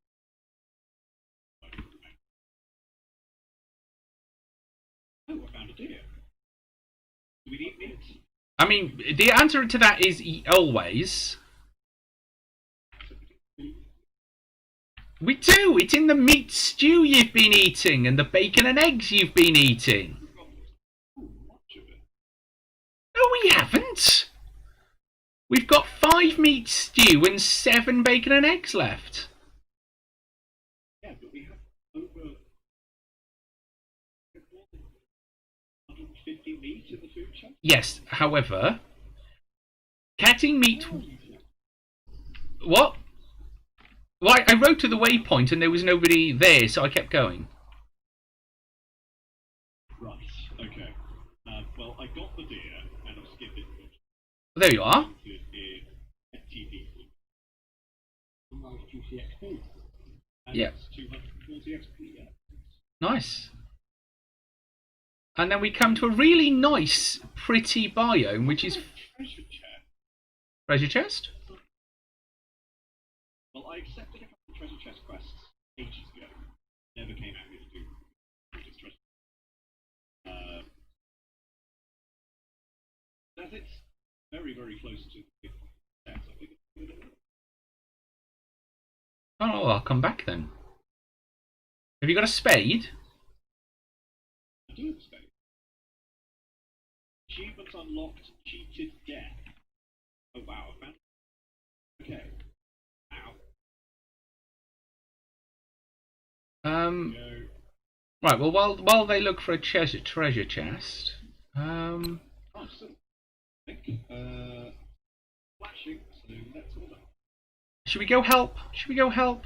Oh, I found a deer. Do we need meat? I mean, the answer to that is always. We do! It's in the meat stew you've been eating and the bacon and eggs you've been eating. Ooh, much of it. No, we haven't! We've got 5 meat stew and 7 bacon and eggs left. Yeah, but we have over 150 meat in the food shop. Yes, however, catting meat. What? Well, I rode to the waypoint and there was nobody there, so I kept going. Right, okay. Well, I got the deer and I've skipped it. There you are. In FTP. Nice juicy XP. And Yeah. it's 240 XP, yeah. Nice. And then we come to a really nice, pretty biome, which is Treasure chest. treasure chest. Well, I accepted a couple of treasure chest quests ages ago. Never came out here to do just treasure. As it's very, very close to the set, I think it's Oh, I'll come back then. Have you got a spade? I do have space. Achievements unlocked, cheated death. Oh wow, I found it. Okay. Ow. Go. Right. Well, while they look for a treasure chest, Oh, so I think flashing. So let's all that. should we go help? Should we go help?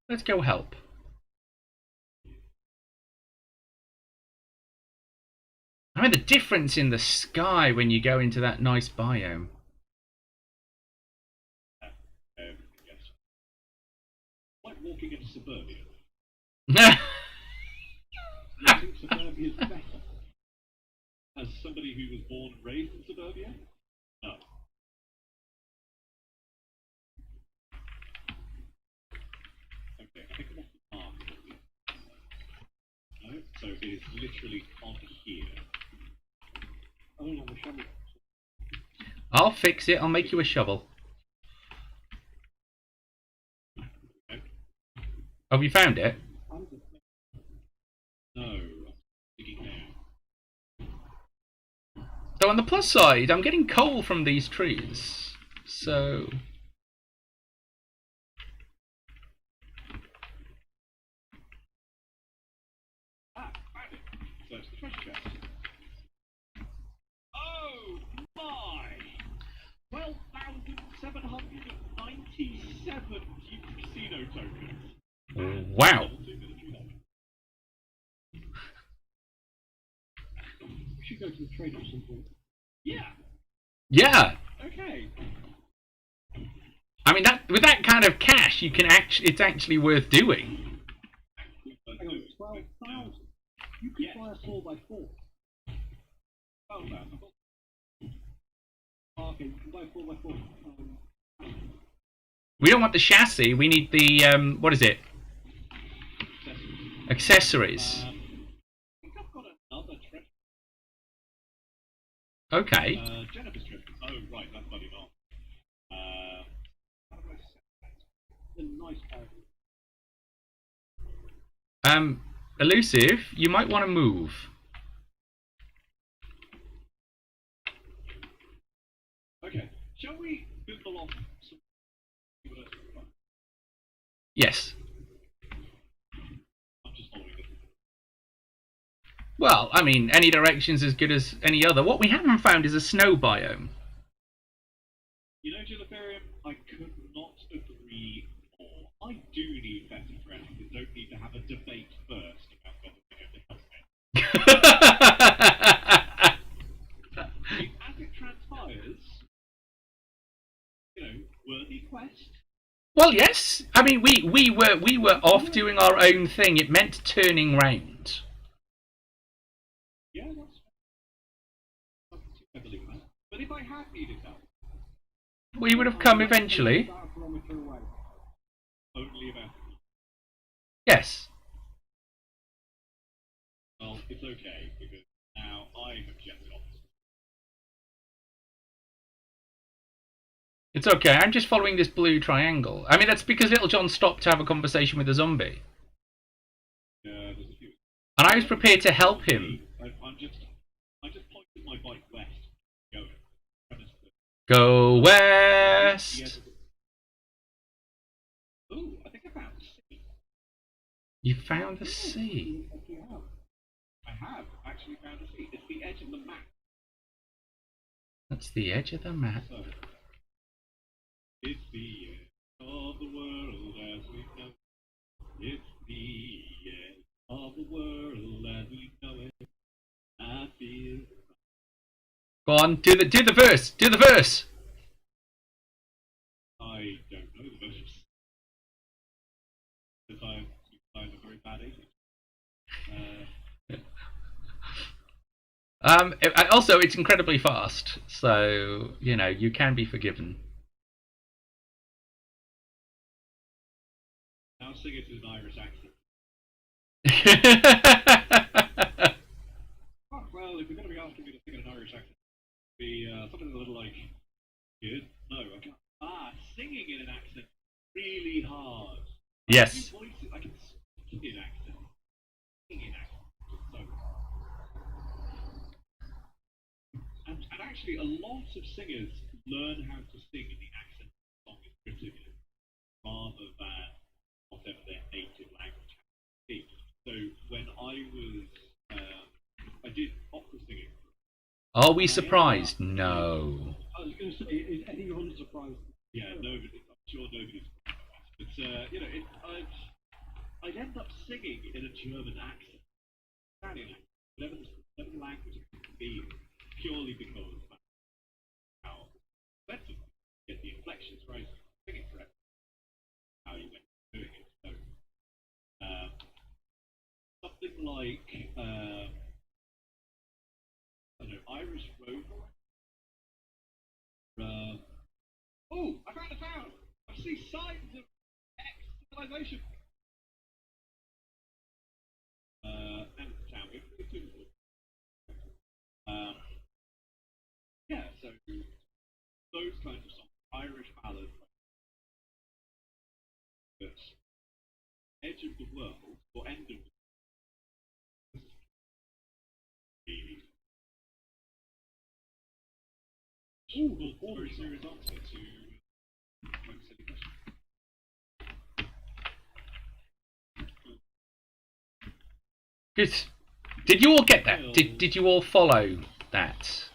Let's go help. I mean, the difference in the sky when you go into that nice biome. Yes. Like walking into suburbia. I think suburbia is better. As somebody who was born and raised in suburbia? No. Okay, I think I'm off the mark. No, so it is literally on here. I don't have a shovel. I'll fix it. I'll make you a shovel. Okay. Have you found it? I'm just No, I'm digging now. So on the plus side, I'm getting coal from these trees. So Ah, found it. So it's the treasure chest. Oh my! 12,797 casino tokens. wow. Level 2 military lock. we should go to the trader at some point. Yeah, Yeah. okay. I mean, that with that kind of cash, you can it's actually worth doing. Hang on, 12,000. You could buy a 4x4. Oh, no. Oh, okay, you can buy a 4x4. We don't want the chassis. We need the what is it? Accessories. I think I've got another treasure. Okay. Jennifer's treasure. Oh, right, that's bloody not. How do I set that? The nice pair. Elusive, you might want to move. Okay, shall we Google off some... Yes. I'm just following this. Well, I mean, any direction's as good as any other. What we haven't found is a snow biome. You know, Gilifarium, I could not agree more. I do need better friends that don't need to have a debate first about whether they have to help me. As it transpires, you know, worthy quest. Well, yes. I mean, we were off doing our own thing. It meant turning round. Yeah, that's I believe that. But if I had needed help, We would have come eventually. About a kilometre away. only about. Yes. Well, it's okay because now I've objected off. It's okay. I'm just following this blue triangle. I mean, that's because Little John stopped to have a conversation with the zombie. There's a few. And I was prepared to help him. I just pointed my bike west. Go. Go west! Ooh, I think I found the sea. You found the sea. Yes, you have. I have actually found the sea. It's the edge of the map. That's the edge of the map. So, it's the edge of the world as we know it. It's the edge of the world as we know it. I feel. Go on, do the verse. Do the verse. I don't know the verse. Because I'm a very bad agent. Also, it's incredibly fast, so you know you can be forgiven. Now sing it in an Irish accent. Oh, well, if you're going to be asking me to sing in an Irish accent, it'd be something a little like, good? No, I can't. Singing in an accent really hard. Yes. Voices, I can speak in accent. Sing in accent. So. And actually, a lot of singers learn how to sing in the accent the song is written in, rather than whatever their native language happens to be. So when I was, I did opera singing. Are we surprised? No. I was going to say, is anyone surprised? Yeah, nobody. I'm sure nobody's surprised by that. But you know, I'd end up singing in a German accent, Italian accent, whatever the language it could be, purely because of how expensive get the inflections right, singing correct, how you went doing it. So something like I don't know, Irish Rover. Oh, I found a town! I see signs of X-civilization! And the town with the two. Yeah, so those kinds of songs, Irish ballads, but edge of the world, or end of the world. Ooh, very serious answer to quite a silly question. Good. Did you all get that? Did you all follow that?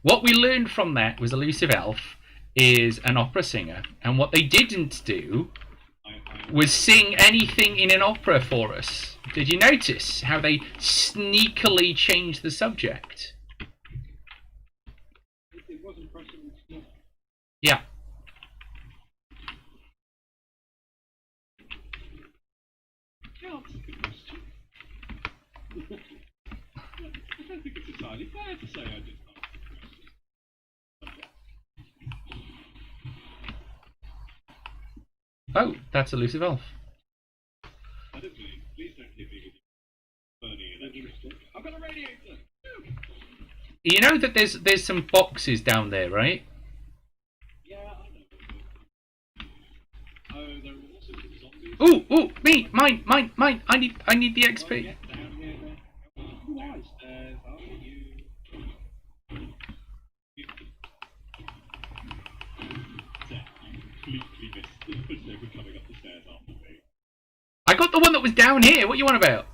What we learned from that was Elusive Elf is an opera singer, and what they didn't do was sing anything in an opera for us. Did you notice how they sneakily changed the subject? It wasn't precedent enough. Yeah. Answer the question. I don't think it's entirely fair to say I didn't answer the question. Oh, that's Elusive Elf. I don't believe. Please don't hit me with your burning electric. I've got a radiator! You know that there's some boxes down there, right? Yeah, I know. Oh, there are also some zombies. Ooh, me, mine. I need the XP. Get down here, then. Who are stairs? Are you? You completely missed they were coming up the stairs after me. I got the one that was down here. What you want about?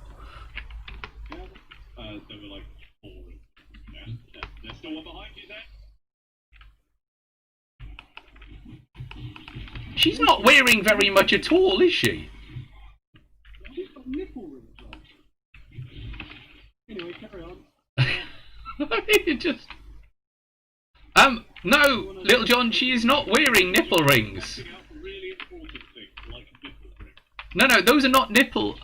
Yeah. There were like 4 of them. Yeah. There's still one behind you there. She's not wearing very much at all, is she? She's got nipple rings on. Anyway, carry on. It just... No, Little John, she is not wearing nipple rings. Pointing out really important things like nipple rings. No, those are not nipple.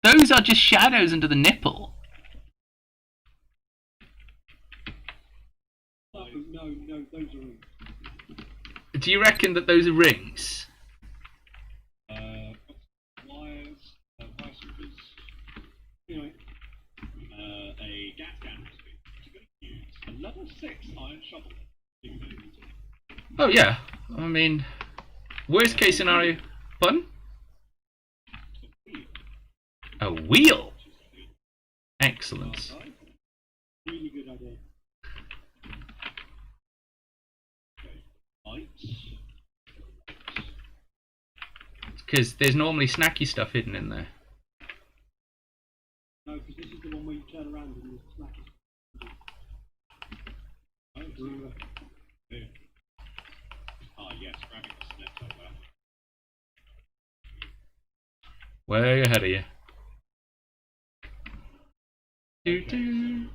Those are just shadows under the nipple. No, those are rings. Do you reckon that those are rings? Wires, wire strippers. Anyway, a gas can, which you're going to use. A level 6 iron shovel. Oh yeah. I mean, worst case scenario. Pardon? A wheel. Excellent. really good idea. Lights. Because there's normally snacky stuff hidden in there. No, because this is the one where you turn around and the snack is. Oh, remember. Yeah. Ah, yes, grabbing the snap over. Way ahead of you. Do.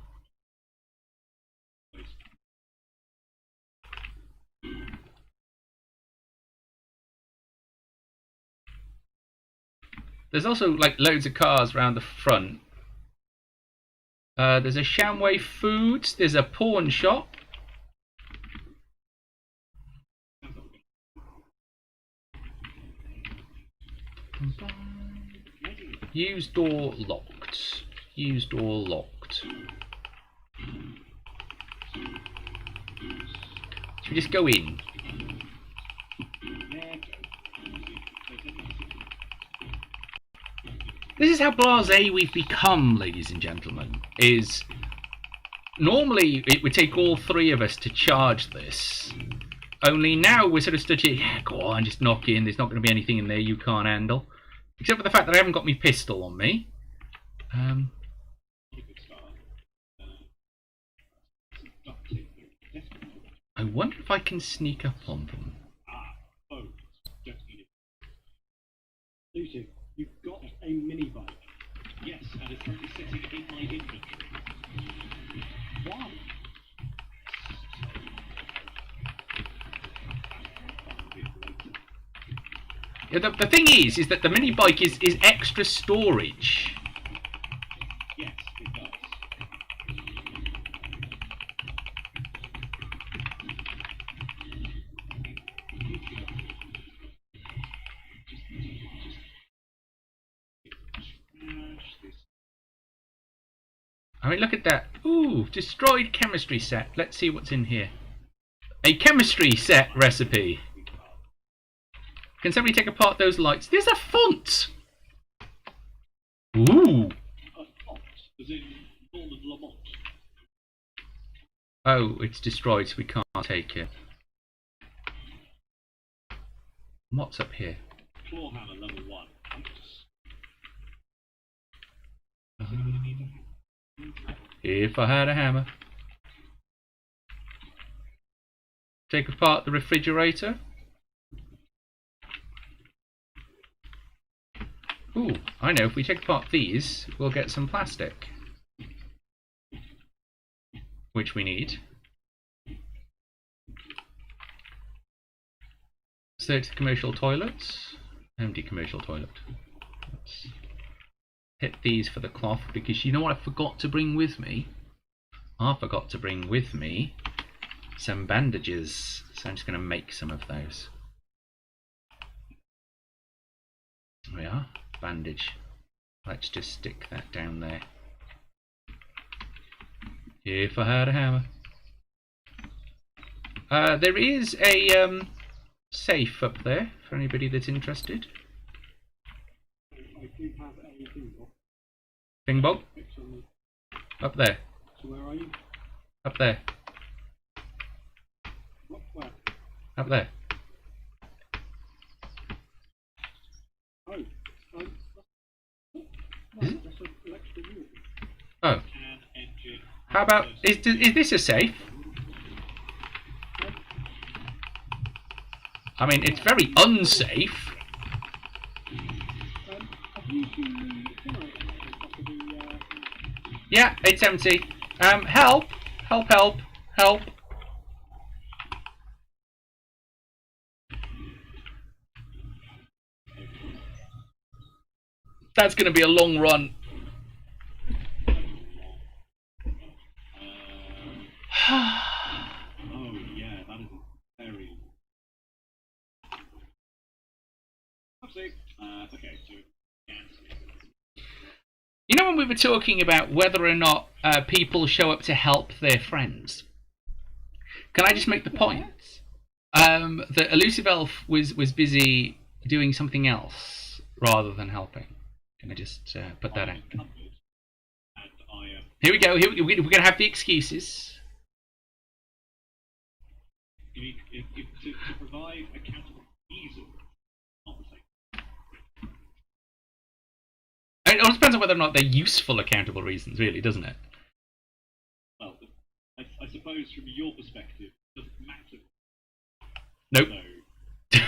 There's also like loads of cars around the front. There's a Shamway Foods. There's a pawn shop. Used door locked. Used door locked. Should we just go in? This is how blasé we've become, ladies and gentlemen. Is normally it would take all three of us to charge this. Only now we're sort of stood here, yeah, go on, just knock in. There's not going to be anything in there you can't handle. Except for the fact that I haven't got my pistol on me. I wonder if I can sneak up on them. Lucy, you've got a mini bike. Yes, and it's currently sitting in my inventory. Why? Yeah, the thing is that the mini bike is extra storage. Yes, it does. I mean, look at that. Ooh, destroyed chemistry set. Let's see what's in here. A chemistry set recipe. Can somebody take apart those lights? There's a font! Ooh! A font, as in Norman Lamont. Oh, it's destroyed, so we can't take it. What's up here? Clawhammer level 1. If I had a hammer. Take apart the refrigerator. Ooh, I know, if we take apart these, we'll get some plastic. Which we need. Search the commercial toilets. Empty commercial toilet. Let's hit these for the cloth, because you know what I forgot to bring with me? I forgot to bring with me some bandages. So I'm just going to make some of those. There we are. Bandage. Let's just stick that down there. If I had a hammer. There is a safe up there for anybody that's interested. I do have a thing. Bingbog? Up there. So where are you? Up there. What? Where? Up there. Oh. That's an electrical wall. Oh. Can engine. How about, is this a safe? I mean, it's very unsafe. Have you seen the generator on top of the, Yeah, it's empty. Help! Help, help, help. That's going to be a long run. Oh, yeah, that is a very... Okay, so... You know when we were talking about whether or not people show up to help their friends? Can I just make the point that Elusive Elf was busy doing something else rather than helping? Can I just put that out? Here we go. We're going to have the excuses. To provide accountable easel, not the same. It all depends on whether or not they're useful accountable reasons, really, doesn't it? Well, I suppose from your perspective, it doesn't matter. Nope. So,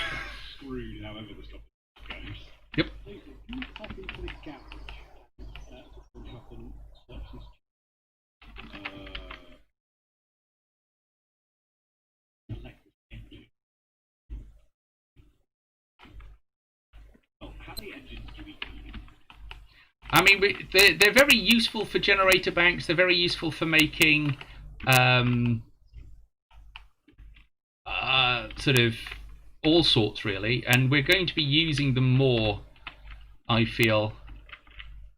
screwed however this topic goes. Yep. Lucy, can you pop into the garage to punch up and search this? Electric engine. Well, how many engines do we need? I mean, they're very useful for generator banks. They're very useful for making sort of all sorts, really. And we're going to be using them more, I feel.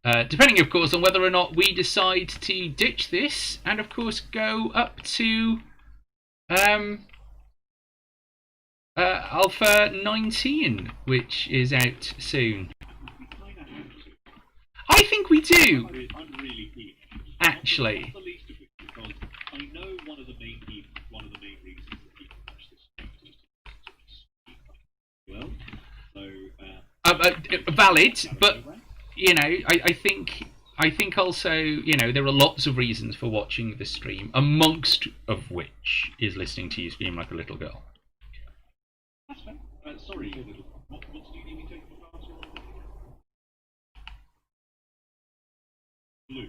Depending, of course, on whether or not we decide to ditch this and, of course, go up to Alpha 19, which is out soon. We kind of have to. we do, I'm really keen. actually. Not the least of which, because I know one of the main reasons that people watch this is just well. So, valid, but you know, I think also, you know, there are lots of reasons for watching the stream, amongst of which is listening to you scream like a little girl. That's fair. Sorry, what do you need me to take for class? Blue.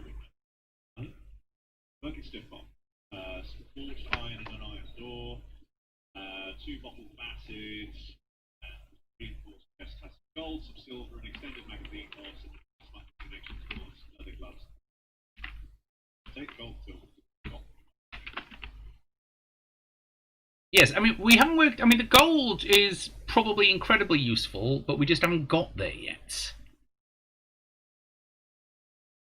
Huh? Working stiff bomb. Forged iron and an iron door. 2 bottles of acids. Reinforced chest has gold, some silver, an extended magazine box, and connection towards leather gloves. Take gold, silver, gold. Yes, I mean, we haven't worked. I mean, the gold is probably incredibly useful, but we just haven't got there yet.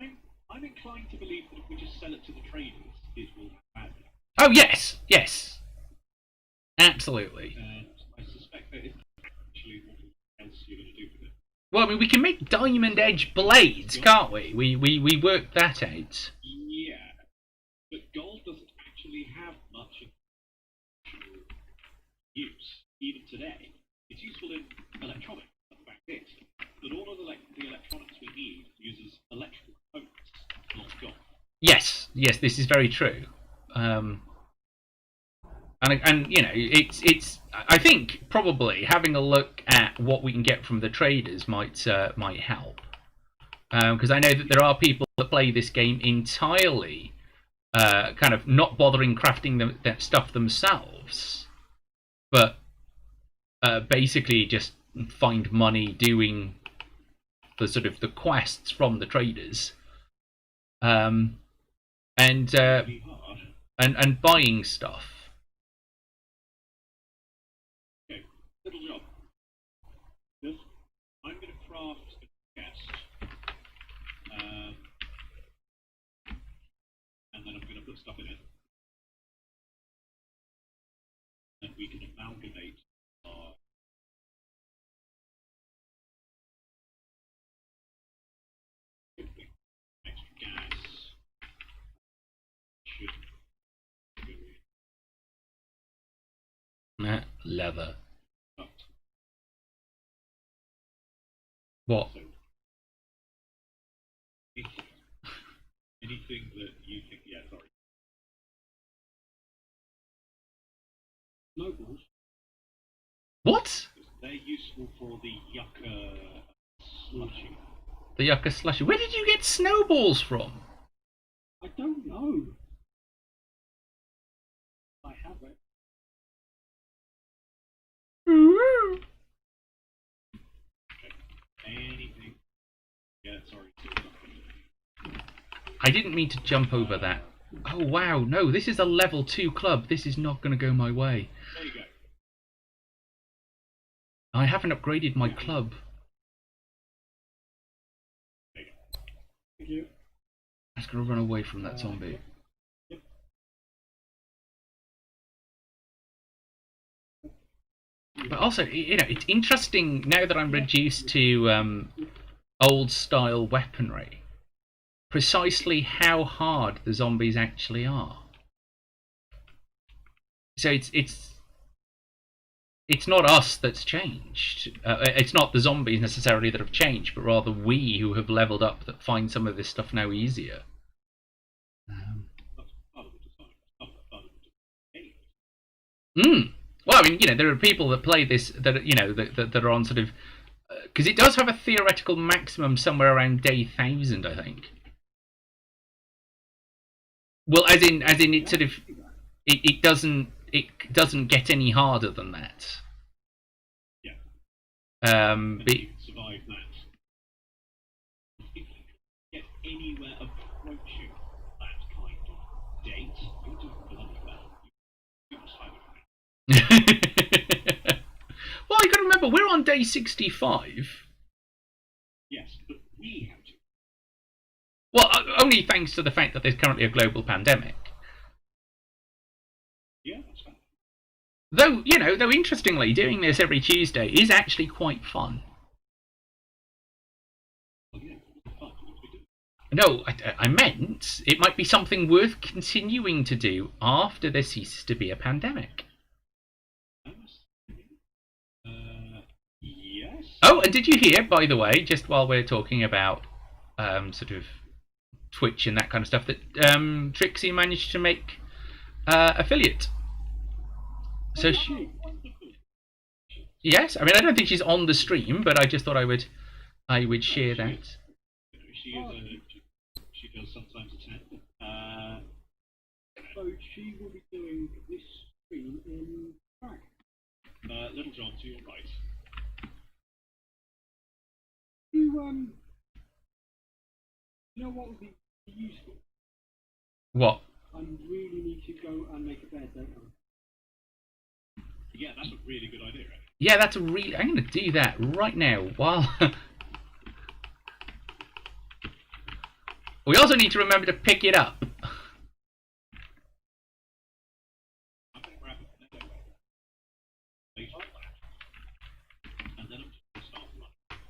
I'm inclined to believe that if we just sell it to the traders, it will have value. Oh, yes, yes. Absolutely. I suspect that it's actually what else you're going to do with it. Well, I mean, we can make diamond edge blades, can't we? We worked that out. Yeah, but gold doesn't actually have much use, even today. It's useful in electronics, the fact is, but all of the electronics we need uses electrical components, not gold. Yes, this is very true. And you know, it's. I think probably having a look at what we can get from the traders might help, because I know that there are people that play this game entirely, kind of not bothering crafting that stuff themselves, but basically just find money doing the sort of the quests from the traders, and buying stuff. Okay, little job. This, I'm going to craft a chest, and then I'm going to put stuff in it, and we can amalgamate our extra gas. Should go in. Leather. But, What? so, anything that you think, yeah, sorry. Snowballs. What? They're useful for the yucca slushy. The yucca slushy. Where did you get snowballs from? I don't know. I have it. Anything. Yeah, sorry. I didn't mean to jump over that. Oh wow, no, this is a level 2 club. This is not going to go my way. There you go. I haven't upgraded my club. There you go. Thank you. I was going to run away from that zombie. But also, you know, it's interesting now that I'm reduced to old style weaponry, precisely how hard the zombies actually are. So it's not us that's changed. It's not the zombies necessarily that have changed, but rather we who have leveled up that find some of this stuff now easier. Well, I mean, you know, there are people that play this that, you know, that are on sort of, because it does have a theoretical maximum somewhere around day 1000, I think. Well, as in it sort of it doesn't get any harder than that. Yeah. But Survive that. If you get anywhere approaching that kind of date, you'll do bloody well. You must find it. Well, you got to remember we're on day 65. Yes, but we have to. Well, only thanks to the fact that there's currently a global pandemic. Yeah, that's fine. Though, you know, interestingly, doing this every Tuesday is actually quite fun. Well, yeah, it's fun. No, I meant it might be something worth continuing to do after there ceases to be a pandemic. Yes. Oh, and did you hear, by the way, just while we're talking about sort of Twitch and that kind of stuff, that Trixie managed to make affiliate. So yes, I mean I don't think she's on the stream, but I just thought I would share that. She does sometimes attend. So she will be doing this stream in drag. Little John, to your right. You know what would be useful? What? I really need to go and make a bed, don't I? Yeah, that's a really good idea, right? Yeah, that's a really. I'm going to do that right now. While we also need to remember to pick it up. I'm going to grab it. And then I'm just going to start running.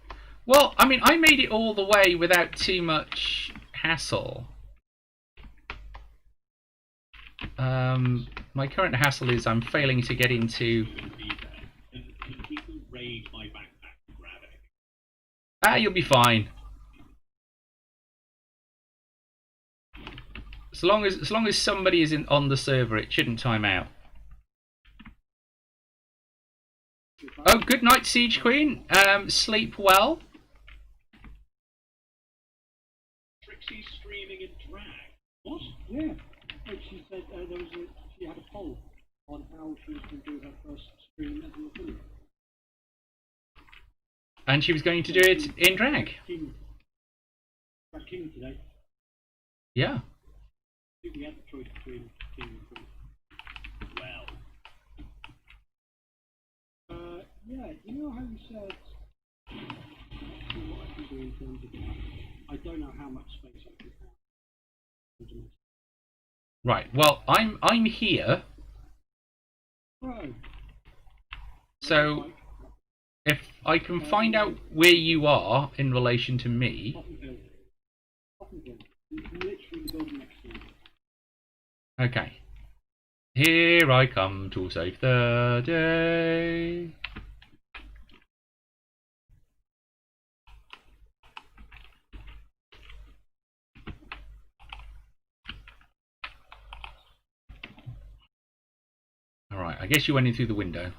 Well, I mean, I made it all the way without too much hassle. My current hassle is I'm failing to get into. Can people raid my backpack and grab it? Ah, you'll be fine. As long as somebody is on the server, it shouldn't time out. Oh, good night, Siege Queen. Sleep well. Trixie's streaming in drag. What? Yeah. Like she said she had a poll on how she was going to do her first stream as an affiliate. And she was going to do it in drag. King today. Yeah. I think we had the choice between King and Queen. Well. Yeah, you know how you said what I can do in terms of that? I don't know how much space I can have. Right. Well, I'm here. Right. So if I can find out where you are in relation to me. Pottenville. Literally the building next to you. Okay. Here I come to save the day. Alright, I guess you went in through the window.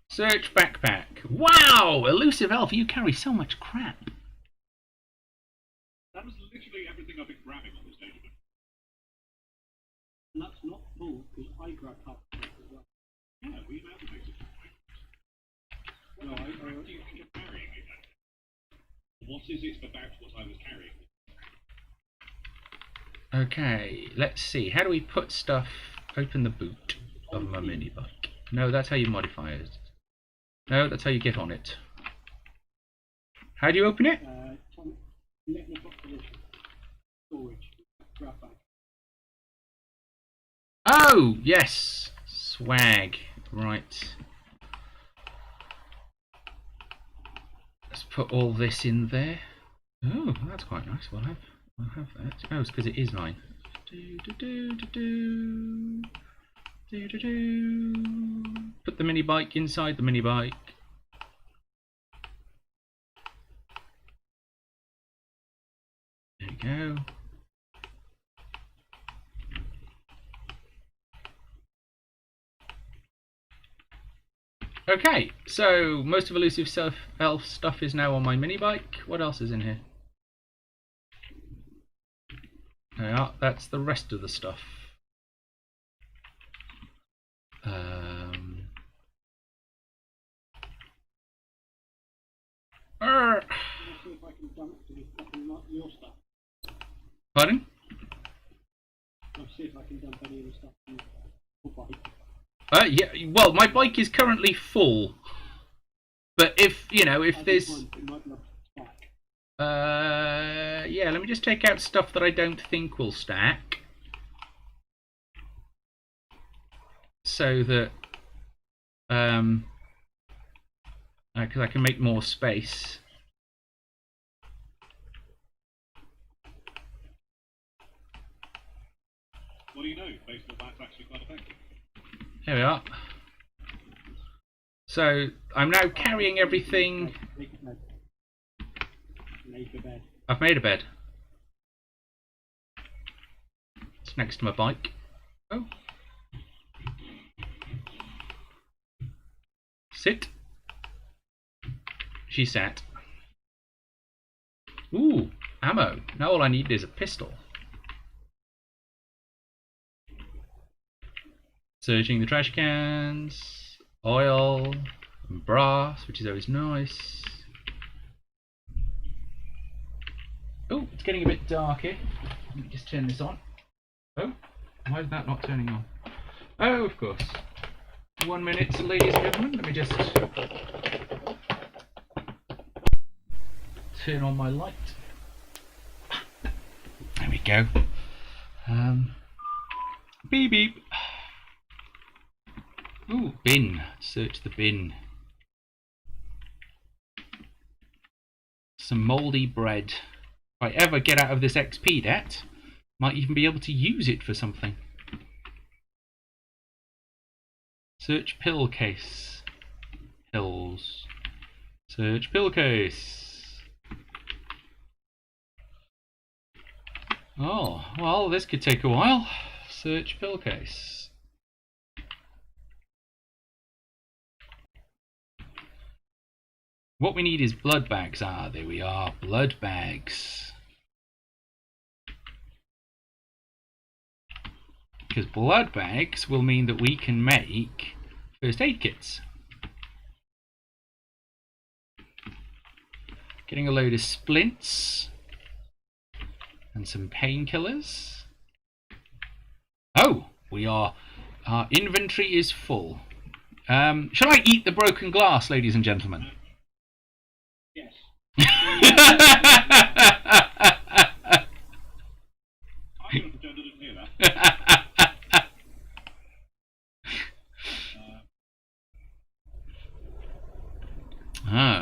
Search backpack. Wow! Elusive elf, you carry so much crap. That was literally everything I've been grabbing on this database. And that's not full, because I grabbed half of it as well. Yeah, we've activated it. No, What do you think you're carrying exactly? What is it about what I was carrying? Okay, let's see. How do we put stuff? Open the boot of my mini bike. No, that's how you modify it. No, that's how you get on it. How do you open it? Let me put position. Storage. Grab bag. Oh, yes. Swag. Right. Let's put all this in there. Oh, that's quite nice. We'll have that. Oh, it's because it is mine. Put the mini bike inside the mini bike. There we go. Okay, so most of Elusive Elf stuff is now on my mini bike. What else is in here? Yeah, that's the rest of the stuff. Let's see if I can dump your stuff. Pardon? Let's see if I can dump any of the stuff in your bike. Yeah, well, my bike is currently full. But if there's... It might not stack. Yeah, let me just take out stuff that I don't think will stack. So that... because I can make more space. actually quite effective. Here we are. So I'm now carrying everything. Make a bed. Make a bed. I've made a bed. It's next to my bike. Oh. Sit. She sat. Ooh, ammo. Now all I need is a pistol. Searching the trash cans. Oil. And brass, which is always nice. Oh, it's getting a bit dark here. Let me just turn this on. Oh, why is that not turning on? Oh, of course. 1 minute, ladies and gentlemen. Let me just turn on my light. There we go. Beep beep. Ooh, bin. Search the bin. Some mouldy bread. If I ever get out of this XP debt, might even be able to use it for something. Search pill case. Pills. Search pill case. Oh, well, this could take a while. Search pill case. What we need is blood bags. Ah, there we are. Blood bags. Because blood bags will mean that we can make first aid kits. Getting a load of splints and some painkillers. Oh, we are. Our inventory is full. Shall I eat the broken glass, ladies and gentlemen? Yes. I could have pretended I didn't hear that.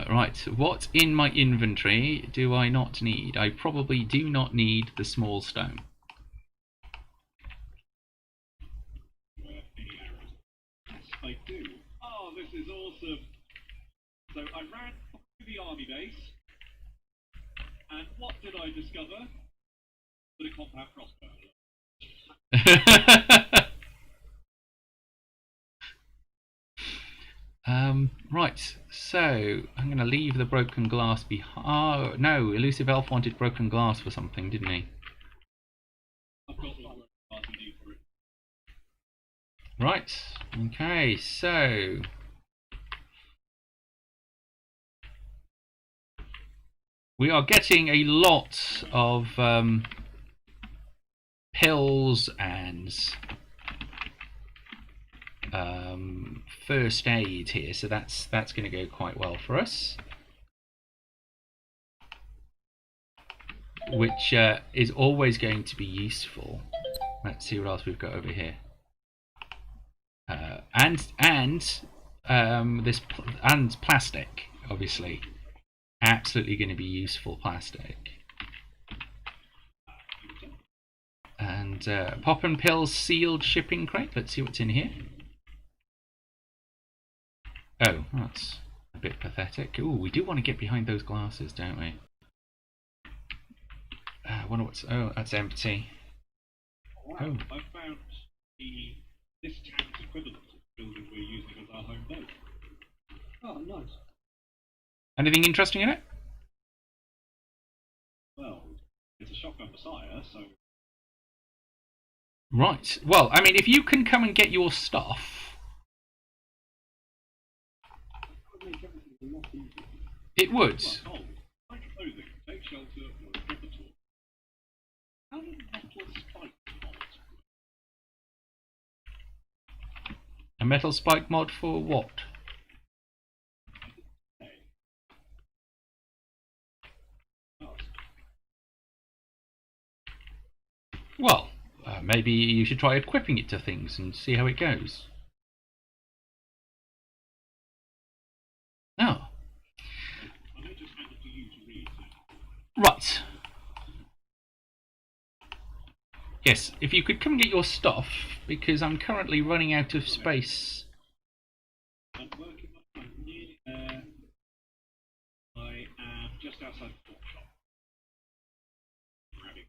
Right. What in my inventory do I not need? I probably do not need the small stone. Yes, I do. Oh, this is awesome. So I ran to the army base, and what did I discover? But a compact crossbow. Right, so I'm going to leave the broken glass behind. Oh, no, Elusive Elf wanted broken glass for something, didn't he? I've got the broken glass I need for it. Right, okay, so we are getting a lot of pills and first aid here, so that's going to go quite well for us, which is always going to be useful. Let's see what else we've got over here. This plastic, obviously, absolutely going to be useful plastic. And Pop and Pills sealed shipping crate. Let's see what's in here. Oh, that's a bit pathetic. Ooh, we do want to get behind those glasses, don't we? I wonder what's. Oh, that's empty. Wow. Oh. I found this tank's equivalent to the building we're using as our home base. Oh, nice. Anything interesting in it? Well, it's a shotgun Messiah, so Right. Well, I mean, if you can come and get your stuff, That would make everything a lot easier. it would. well, hold. Find clothing, take shelter, or equip a tool. How did metal spike mod? A metal spike mod for what? Hey. Oh, Well, maybe you should try equipping it to things and see how it goes. Oh, I may just hand it to you to read. right. Yes, if you could come and get your stuff because I'm currently running out of space. I'm working on. I'm nearly there. I am just outside the bookshop. Grabbing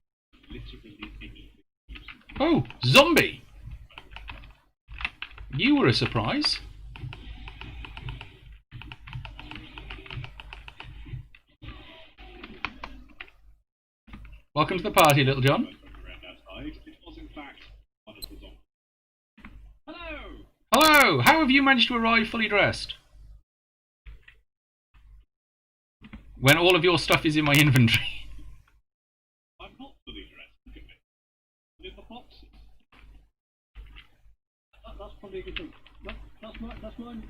literally anything. Oh, zombie! You were a surprise. Welcome to the party, Little John. Around outside. It was in fact one of the zombies. Hello! Hello! How have you managed to arrive fully dressed? When all of your stuff is in my inventory. I'm not fully dressed. Look at me. I'm in the boxes. That's probably a good thing. That's mine.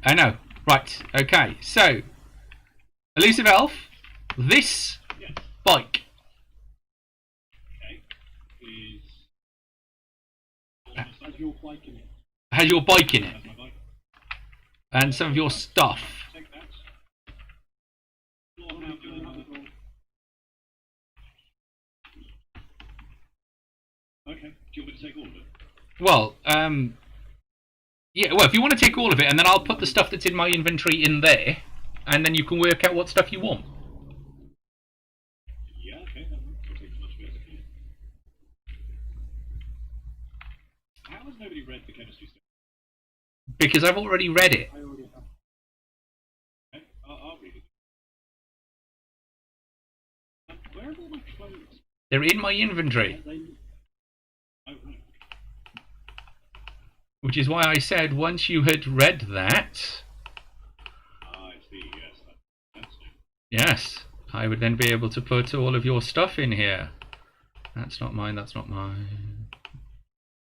I know. Right, okay. So, Elusive Elf, this Yes. bike. Okay. Is. Has your bike in it? Has your bike in it. That's my bike. And some of your stuff. Take that. Floor now, do another. Okay. Do you want me to take all of it? Well, yeah, well, if you want to take all of it, and then I'll put the stuff that's in my inventory in there, and then you can work out what stuff you want. Yeah, okay. I'll take as much of it as I can. How has nobody read the chemistry stuff? Because I've already read it. I already have. Okay, I'll read it. Where are all my clothes? They're in my inventory. Oh, right. Which is why I said once you had read that, I see, yes. That's it. yes, I would then be able to put all of your stuff in here. That's not mine, that's not mine.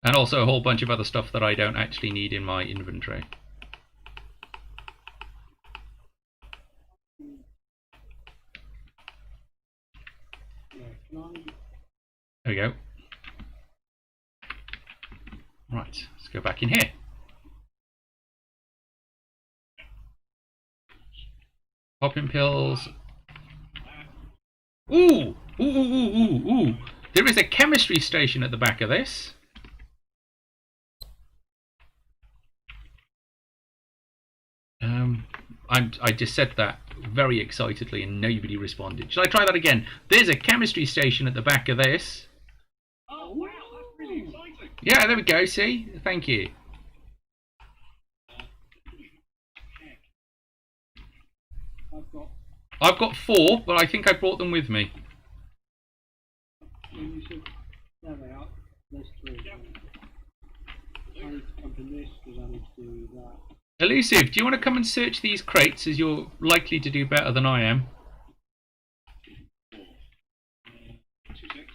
And also a whole bunch of other stuff that I don't actually need in my inventory. Yeah, can I? There we go. Right, let's go back in here. Popping pills. Ooh! Ooh, ooh, ooh, ooh, ooh. There is a chemistry station at the back of this. I just said that very excitedly and nobody responded. Shall I try that again? There's a chemistry station at the back of this. Oh, wow, that's really exciting. Yeah, there we go, see? Thank you. I've got 4, but I think I brought them with me. When you said there they are. There's 3. I need to come to this because I need to do that. Elusive, do you want to come and search these crates as you're likely to do better than I am? 2 6.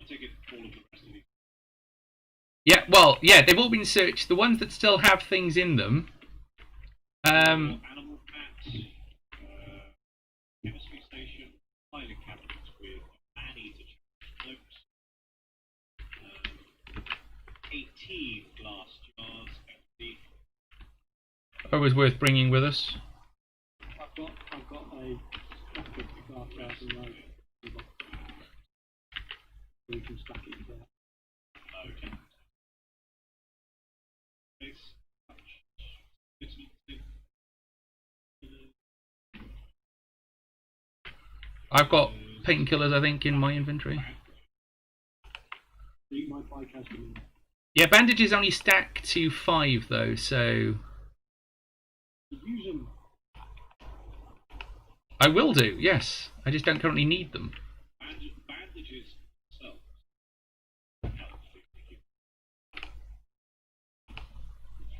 I'll take it all of the rest of these. Yeah, well, yeah, they've all been searched. The ones that still have things in them. Animal fat, chemistry station, filing cabinets with man-eater notes, 18 glass jars, empty. Always worth bringing with us. I've got a stack of glass jars in those. So we can stack it there. Okay. Face, touch, vitamin C. I've got painkillers, I think, in my inventory. My bike has them in there. Yeah, bandages only stack to 5 though, so Use them. I will do. Yes, I just don't currently need them. Bandages themselves.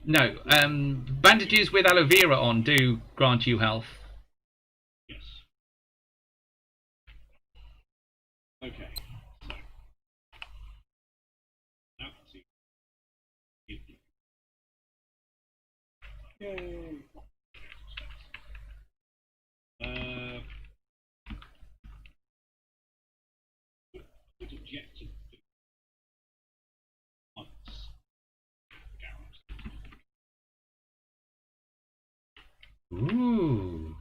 No, bandages with aloe vera on do grant you health. Yes. Okay. So now let's see. Yay! Would object to once. Ooh.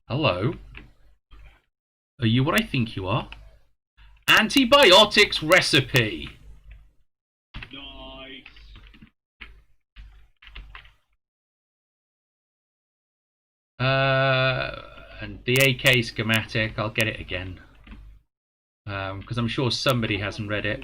Hello. Are you what I think you are? Antibiotics recipe. Nice. And the AK schematic, I'll get it again. Because I'm sure somebody hasn't read it.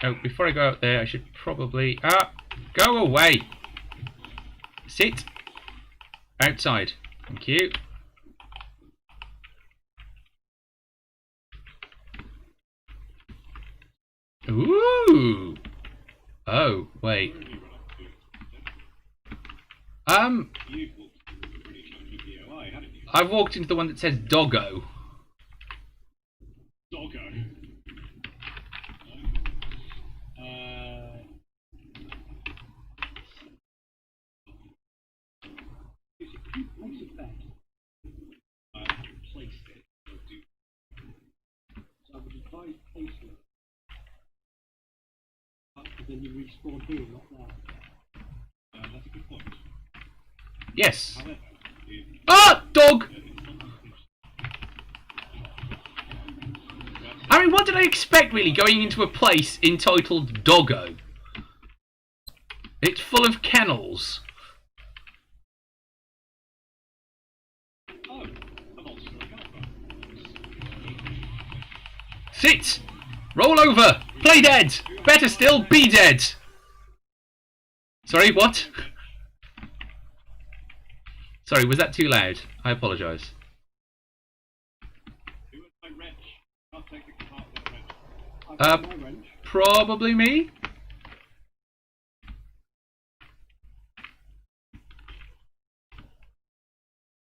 Oh, before I go out there, I should probably... go away! Sit! Outside. Thank you. Ooh! Oh, wait. You've walked through a pretty chunky POI, haven't you? I've walked into the one that says Doggo. Doggo. If you place a bet, Placed it. Will do. so I would advise placing it. Because then you respawn here, not there. That's a good point. Yes. However, Dog! I mean, what did I expect, really, going into a place entitled Doggo? It's full of kennels. oh, a monster Sit! Roll over! Play dead! Better still, be dead! Sorry, what? Sorry, was that too loud? I apologise. Who was my wrench? I'll take the part of the wrench. I've got my wrench. Probably me?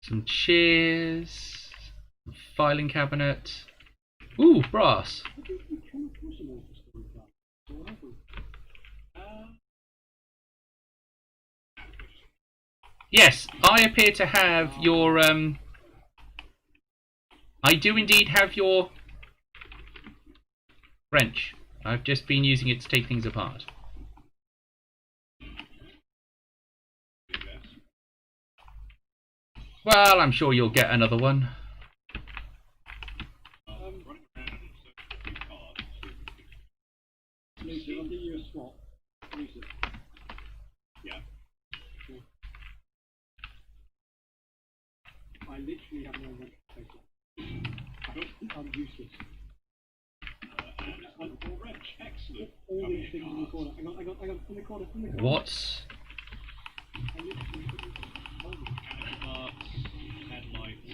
Some chairs. Filing cabinet. Ooh, brass. I think we come across an awful story of that. So have we? Yes, I appear to have your, I do indeed have your wrench. I've just been using it to take things apart. Well, I'm sure you'll get another one. Lisa, I'll give you a swap. Lisa. Yeah. Sure. I literally have no wrench to take it. I'm useless. And a wrench. Excellent. All these things in the corner. Hang on, in the corner, What? I literally hold it. Cannon parts, headlights,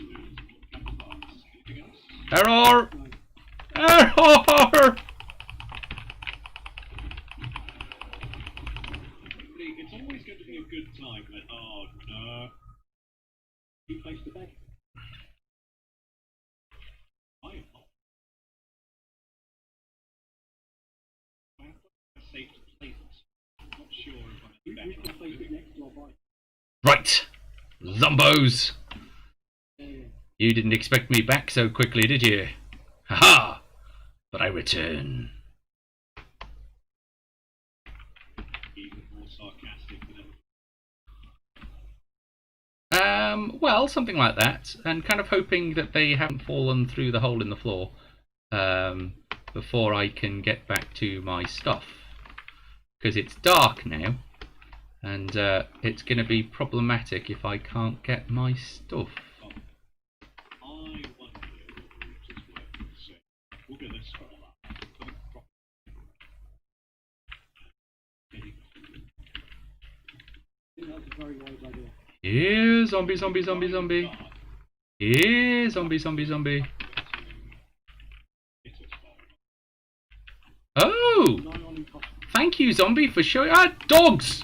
cannon parts. Anything else? Error! No. Error! It's always going to be a good time when, oh no, You placed the bed. I am not. I have a safe place. I'm not sure if I'm You better can off place doing it next to our bike. Right. Zombos! Yeah. You didn't expect me back so quickly, did you? Haha! But I return. even more sarcastic than ever. Well, something like that, and kind of hoping that they haven't fallen through the hole in the floor before I can get back to my stuff. Because it's dark now, and it's going to be problematic if I can't get my stuff. I wonder if it's worth so we'll go this far. I think that's a very wise idea. Here, zombie, zombie, zombie, zombie. Here, zombie, zombie, zombie. Oh! Nigh on impossible. Thank you, zombie, for showing. Dogs!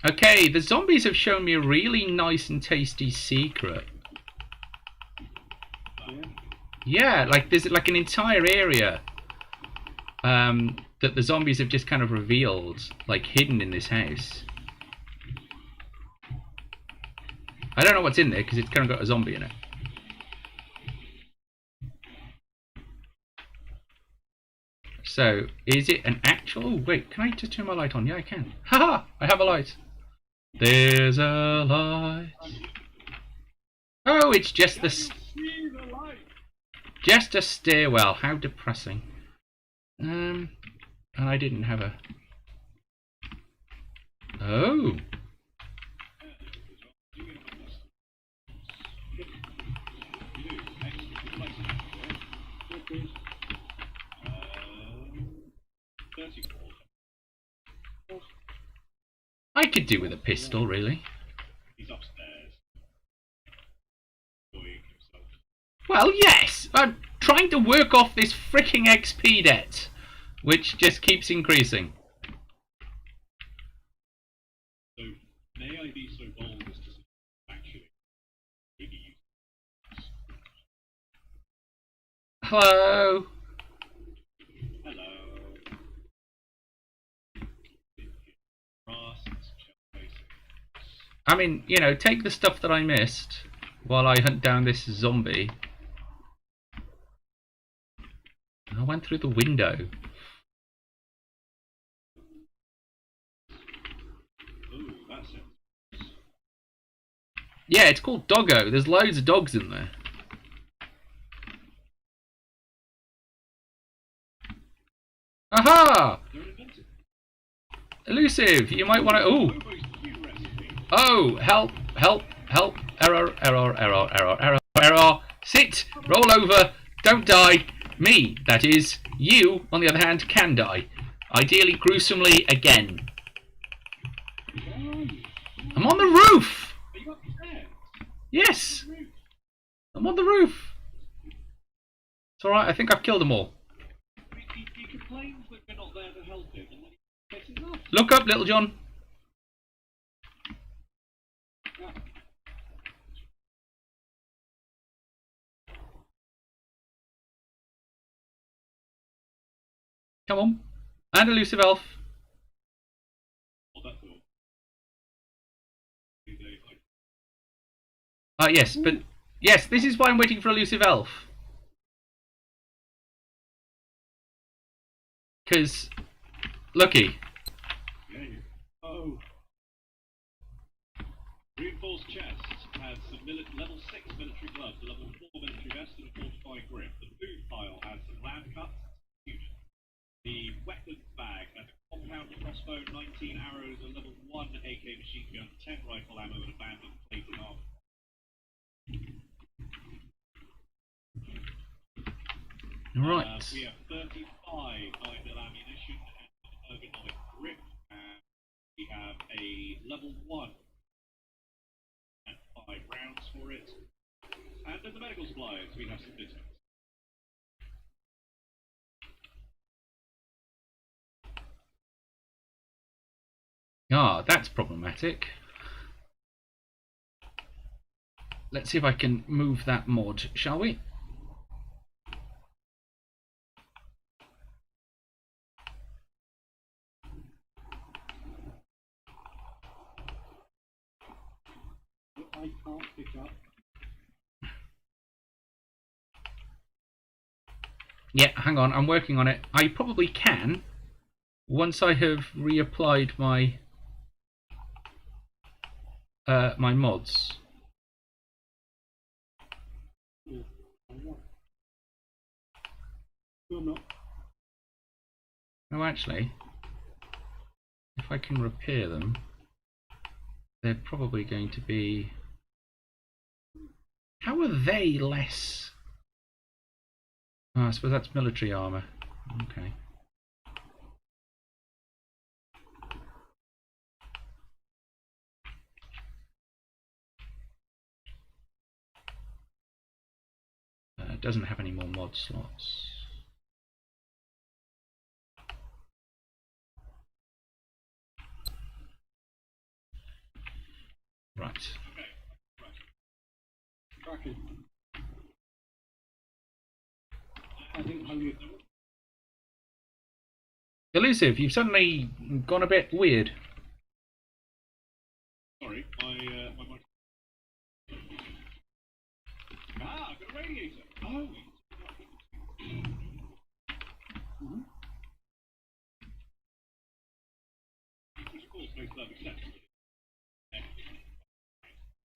Okay, the zombies have shown me a really nice and tasty secret. Yeah. Yeah, like there's like an entire area that the zombies have just kind of revealed, like hidden in this house. I don't know what's in there because it's kind of got a zombie in it. So, is it an actual... Oh, wait, can I just turn my light on? Yeah, I can. Haha! I have a light. There's a light. Oh, it's just the... Just a stairwell. How depressing. And I didn't have a... Oh. I could do with a pistol, really. He's upstairs. Enjoying himself. Well, yes! I'm trying to work off this freaking XP debt, which just keeps increasing. So, may I be so bold as to actually maybe use... Hello? Hello. I mean, you know, take the stuff that I missed while I hunt down this zombie. I went through the window. Ooh, that's it. Yeah, it's called Doggo. There's loads of dogs in there. Aha! They're invented. Elusive, you might want to... Ooh! Bobo's new recipe. Oh, help, help, help. Error, error, error, error, error, error. Sit, roll over, don't die. Me, that is. You, on the other hand, can die. Ideally gruesomely again. I'm on the roof! Are you upstairs? Yes! I'm on the roof. It's alright, I think I've killed them all. He complains that we're not there to help him, and then he gets his off. Look up, Little John. Come on. And Elusive Elf. Well, that's all. Yes, but... Yes, this is why I'm waiting for Elusive Elf. Because... Lucky. Yeah. Oh. Reinforced chest has some level 6 military gloves, a level 4 military vest, and a fortified grip. The food pile has some land cuts and unit. The weapons bag has a compound crossbow, 19 arrows, a level 1 AK machine gun, 10 rifle ammo, and abandoned plated armor. Right. We have 35 9mm ammunition and an ergonomic grip, and we have a level 1 and 5 rounds for it. And in the medical supplies, we have some business. Ah, that's problematic. Let's see if I can move that mod, shall we? I can't pick up. Yeah, hang on, I'm working on it. I probably can, once I have reapplied my my mods. Yeah, I'm not. No, I'm not. No, actually, if I can repair them, they're probably going to be... How are they less? Oh, I suppose that's military armor. Okay. It doesn't have any more mod slots. Right. Cracking. I think Holy... Elusive, you've suddenly gone a bit weird. Sorry, my mic. Ah, I've got a radiator. Oh.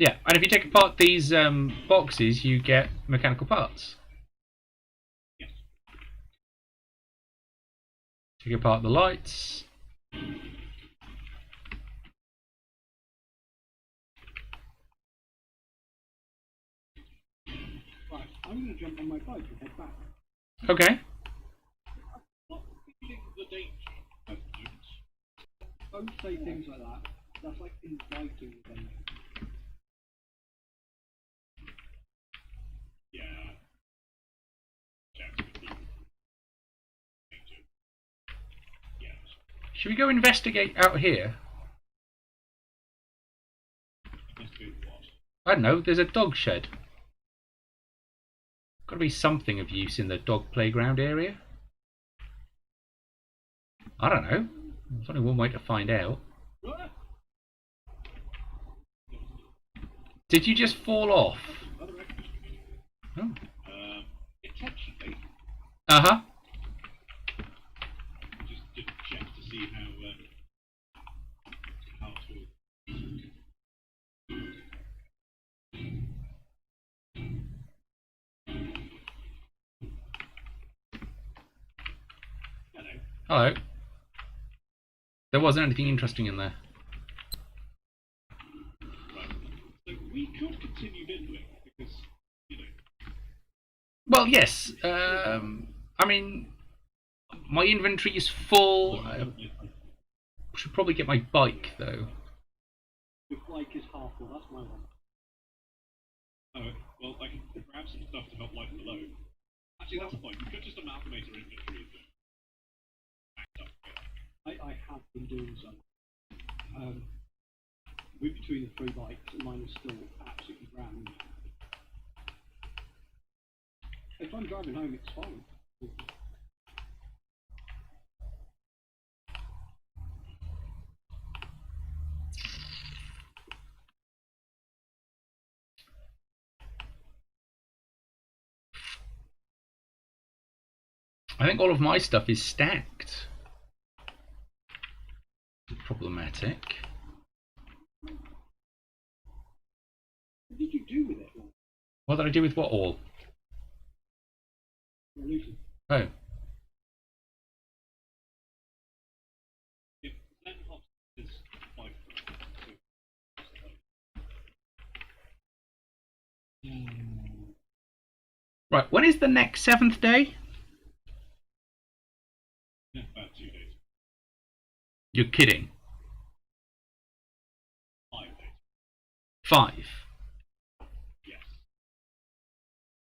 Yeah, and if you take apart these boxes, you get mechanical parts. Yes. Take apart the lights. Right, I'm going to jump on my bike and head back. Okay. Not feeling the danger at the moment. Don't say things like that. That's like inviting the danger. Yeah. Chance with people. Danger. Yes. Should we go investigate out here? Investigate what? I don't know, there's a dog shed. Got to be something of use in the dog playground area. I don't know. There's only one way to find out. Did you just fall off? Other extras. Oh. Intentionally. Uh-huh. Just check to see how to. Hello. Hello. There wasn't anything interesting in there. Right. So we could continue bindling because, you know. Well, yes. I mean, my inventory is full. I should probably get my bike, though. Your bike is half full, that's my one. Oh, well, I can grab some stuff to help lighten the load. Actually, that's the point. We could just amalgamate our inventory and backed up together. I have been doing so. With between the 3 bikes, mine is still absolutely grand. If I'm driving home, it's fine. I think all of my stuff is stacked. Problematic. What did you do with it all? What did I do with what all? Lucy? Oh. If Len Hops is 5 Right, when is the next 7th day? yeah, about 2 days. You're kidding. 5 days. 5. Yes.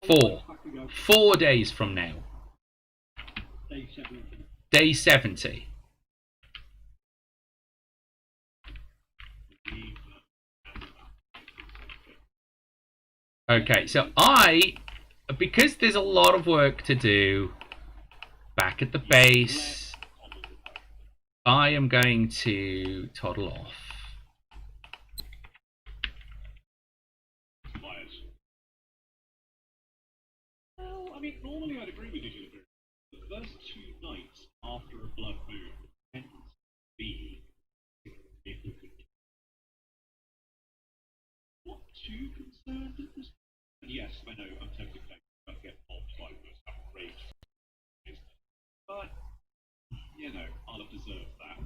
4. Have to go 4 days from now. day 70. Day 70. Okay, so because there's a lot of work to do back at the base, I am going to toddle off. Well, I mean, normally I'd agree with you, Jennifer. The first 2 nights after a blood moon tend to be if we could. Not too concerned at this point. And yes, I know I'm tempted to get mobbed by those outraged. But, you know, I'll have deserved that.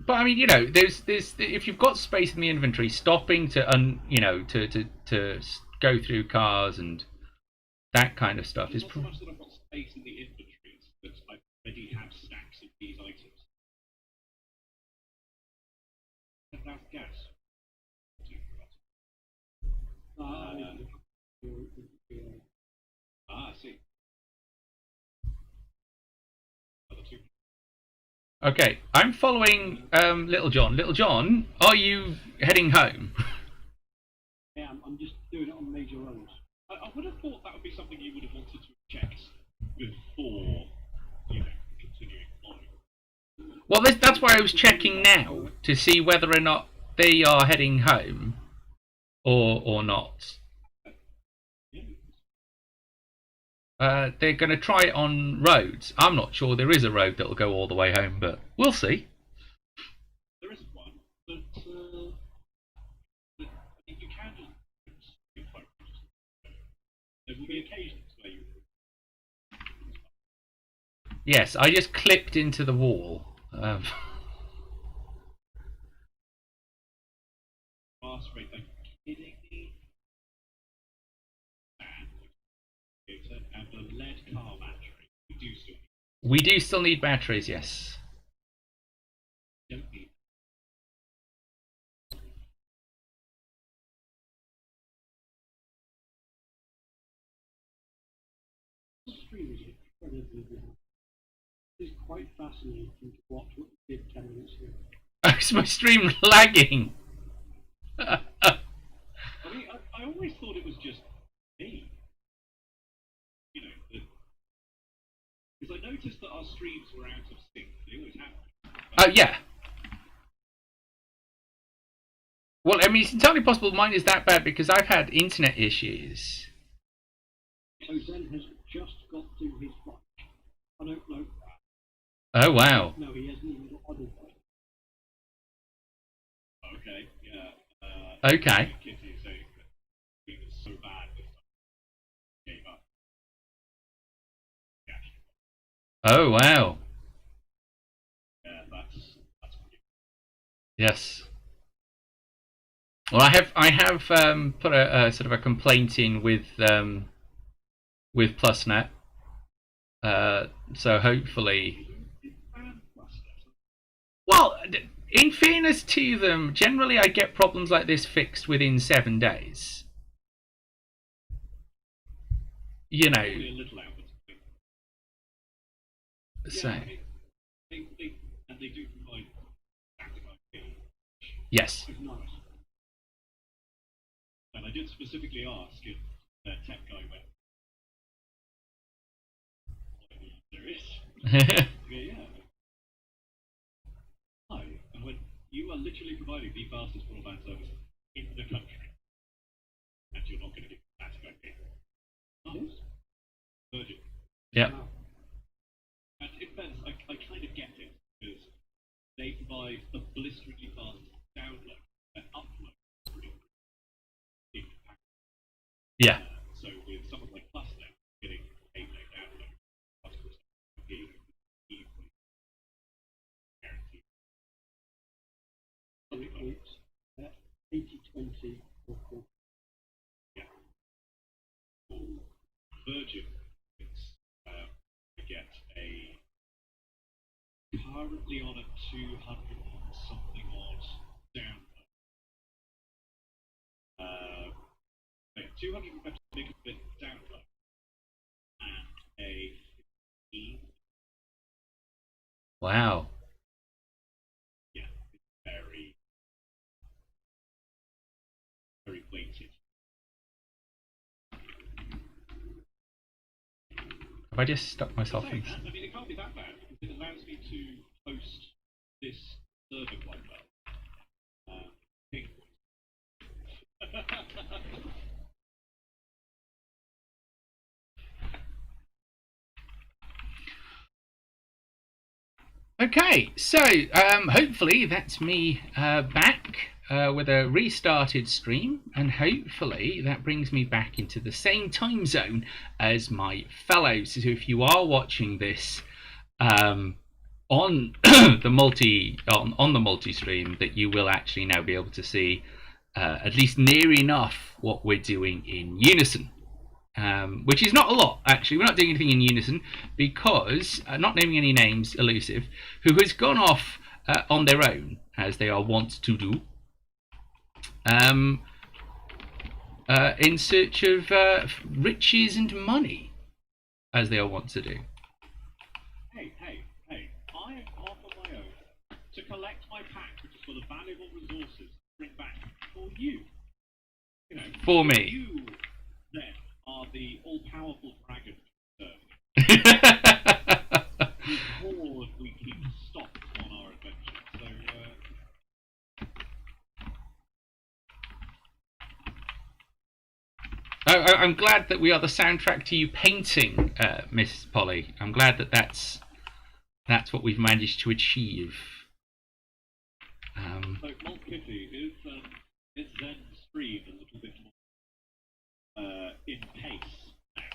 But I mean, you know, there's if you've got space in the inventory, stopping to to go through cars and that kind of stuff is It's not so much that I've got space in the inventory, it's that I already have stacks of these items. That's gas. I see. Other 2. okay. I'm following Little John. Little John, are you heading home? Yeah, I'm just doing it on major roads. I would have thought that would be something you would have wanted to have checked before, you know, continuing on. Well, that's why I was checking now to see whether or not they are heading home or not. They're going to try it on roads. I'm not sure there is a road that will go all the way home, but we'll see. There isn't one, but be occasions where you. Yes, I just clipped into the wall. Fast rate, are you kidding me? And the lead car battery. We do still need batteries, yes. Don't need. The stream is incredibly long. It's quite fascinating to watch what you did 10 minutes ago. Is my stream lagging? I mean, I always thought it was just me. You know, because I noticed that our streams were out of sync. They always have. Oh, yeah. Well, I mean, it's entirely possible mine is that bad because I've had internet issues. So Ben has just got to his bike. I don't know. Oh, wow. No, he hasn't even got on his bike. Okay, yeah. Okay. Kitty saying that it was so bad that he gave up. Yeah. Oh, wow. Yeah, that's pretty. Yes. Well, I have put a sort of a complaint in with PlusNet. So hopefully. Well, in fairness to them, generally I get problems like this fixed within 7 days. You know. Only a little out, but So. yeah, they do provide static IP. Yes. It's nice. And I did specifically ask if their tech guy went. There is. Yeah. Hi, and when you are literally providing the fastest broadband service in the country, and you're not going to give static IP. Nice. Virgin. Yep. And in fairness, I kind of get it, because they provide the blisteringly fast download and upload. Yeah. So with someone like PlusNet getting 8 meg download, customers being easily guaranteed. It's 80-20 or 4. Yeah. Virgin, it's I get a currently on a 200 something odd download. 250 megabit download and a 15. Wow. Yeah, it's very, very weighted. Have I just stuck myself in? I mean, it can't be that bad because it allows me to host this server quite well. Ping. Okay, so hopefully that's me back with a restarted stream, and hopefully that brings me back into the same time zone as my fellows. So if you are watching this on the multi stream, that you will actually now be able to see at least near enough what we're doing in unison. Which is not a lot, actually. We're not doing anything in unison because, not naming any names, Elusive, who has gone off on their own, as they are wont to do, in search of riches and money, as they are wont to do. Hey, I am off on my own to collect my pack, which is full of valuable resources to bring back for you. You know, For me. You, then, are the all-powerful dragon before we keep stopped on our adventure. So, I'm glad that we are the soundtrack to you painting, Miss Polly. I'm glad that that's what we've managed to achieve. so Malt Kitty is then streamed a little bit more in pace now.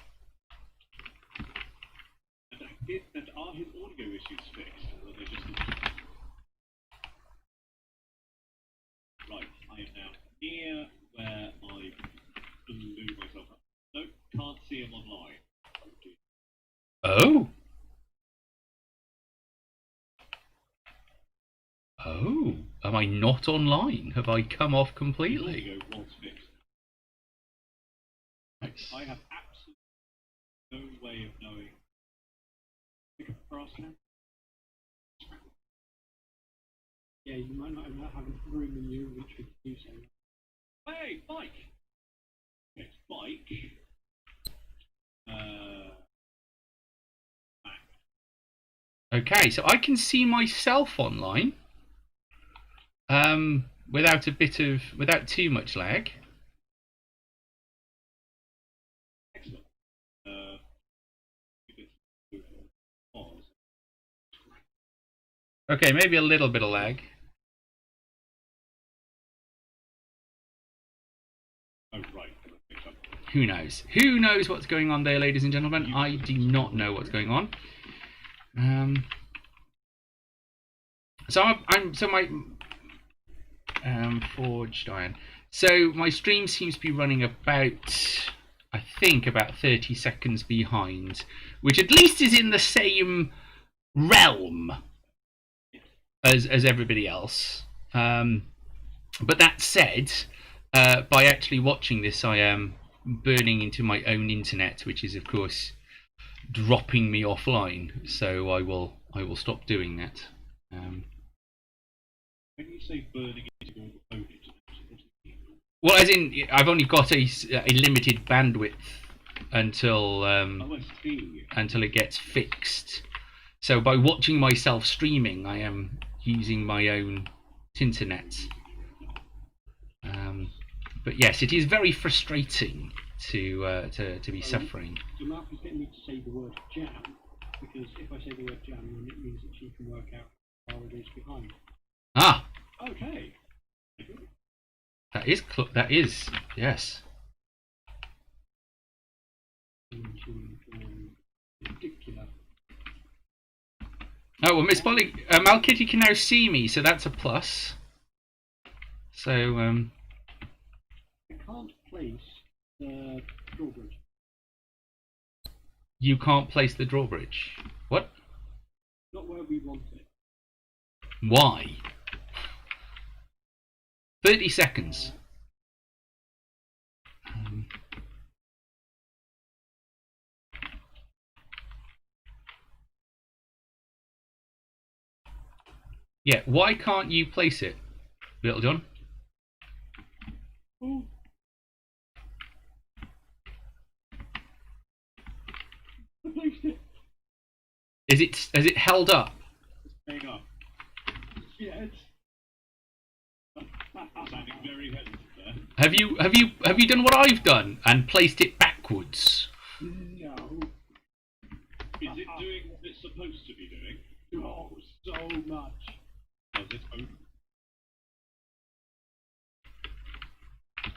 And are his audio issues fixed, or are they just... Right, I am now near where I blew myself up. Nope, can't see him online. Oh. Oh. Am I not online? Have I come off His completely? audio was fixed. Nice. I have absolutely no way of knowing. Pick up the grass now. Yeah, you might not have room in your inventory to do so. Hey, Mike! It's Mike. Okay, so I can see myself online. Without too much lag. Excellent. Pause. Okay, maybe a little bit of lag. Oh, right. Who knows? Who knows what's going on there, ladies and gentlemen? I do not know what's going on. Forged iron. So my stream seems to be running about, I think, about 30 seconds behind, which at least is in the same realm as everybody else. But that said, by actually watching this, I am burning into my own internet, which is of course dropping me offline. So I will stop doing that. When you say burning into your own internet, what do you mean? Well, as in, I've only got a limited bandwidth until Oh, I see. until it gets fixed. So by watching myself streaming, I am using my own internet. But yes, it is very frustrating to be suffering. So Mark is getting me to say the word jam, because if I say the word jam, then it means that she can work out how far it is behind. Ah, Okay. that is yes. Ridiculous. Oh well, Miss Polly, Malkitty can now see me, so that's a plus. So I can't place the drawbridge. you can't place the drawbridge. What? Not where we want it. Why? 30 seconds. Yeah, why can't you place it, Little John? Oh. I placed it. Has it held up? Hang on. Yeah, it's... Sounding very hesitant there. Have you done what I've done and placed it backwards? No. Is it doing what it's supposed to be doing? Oh, so much. Does it open?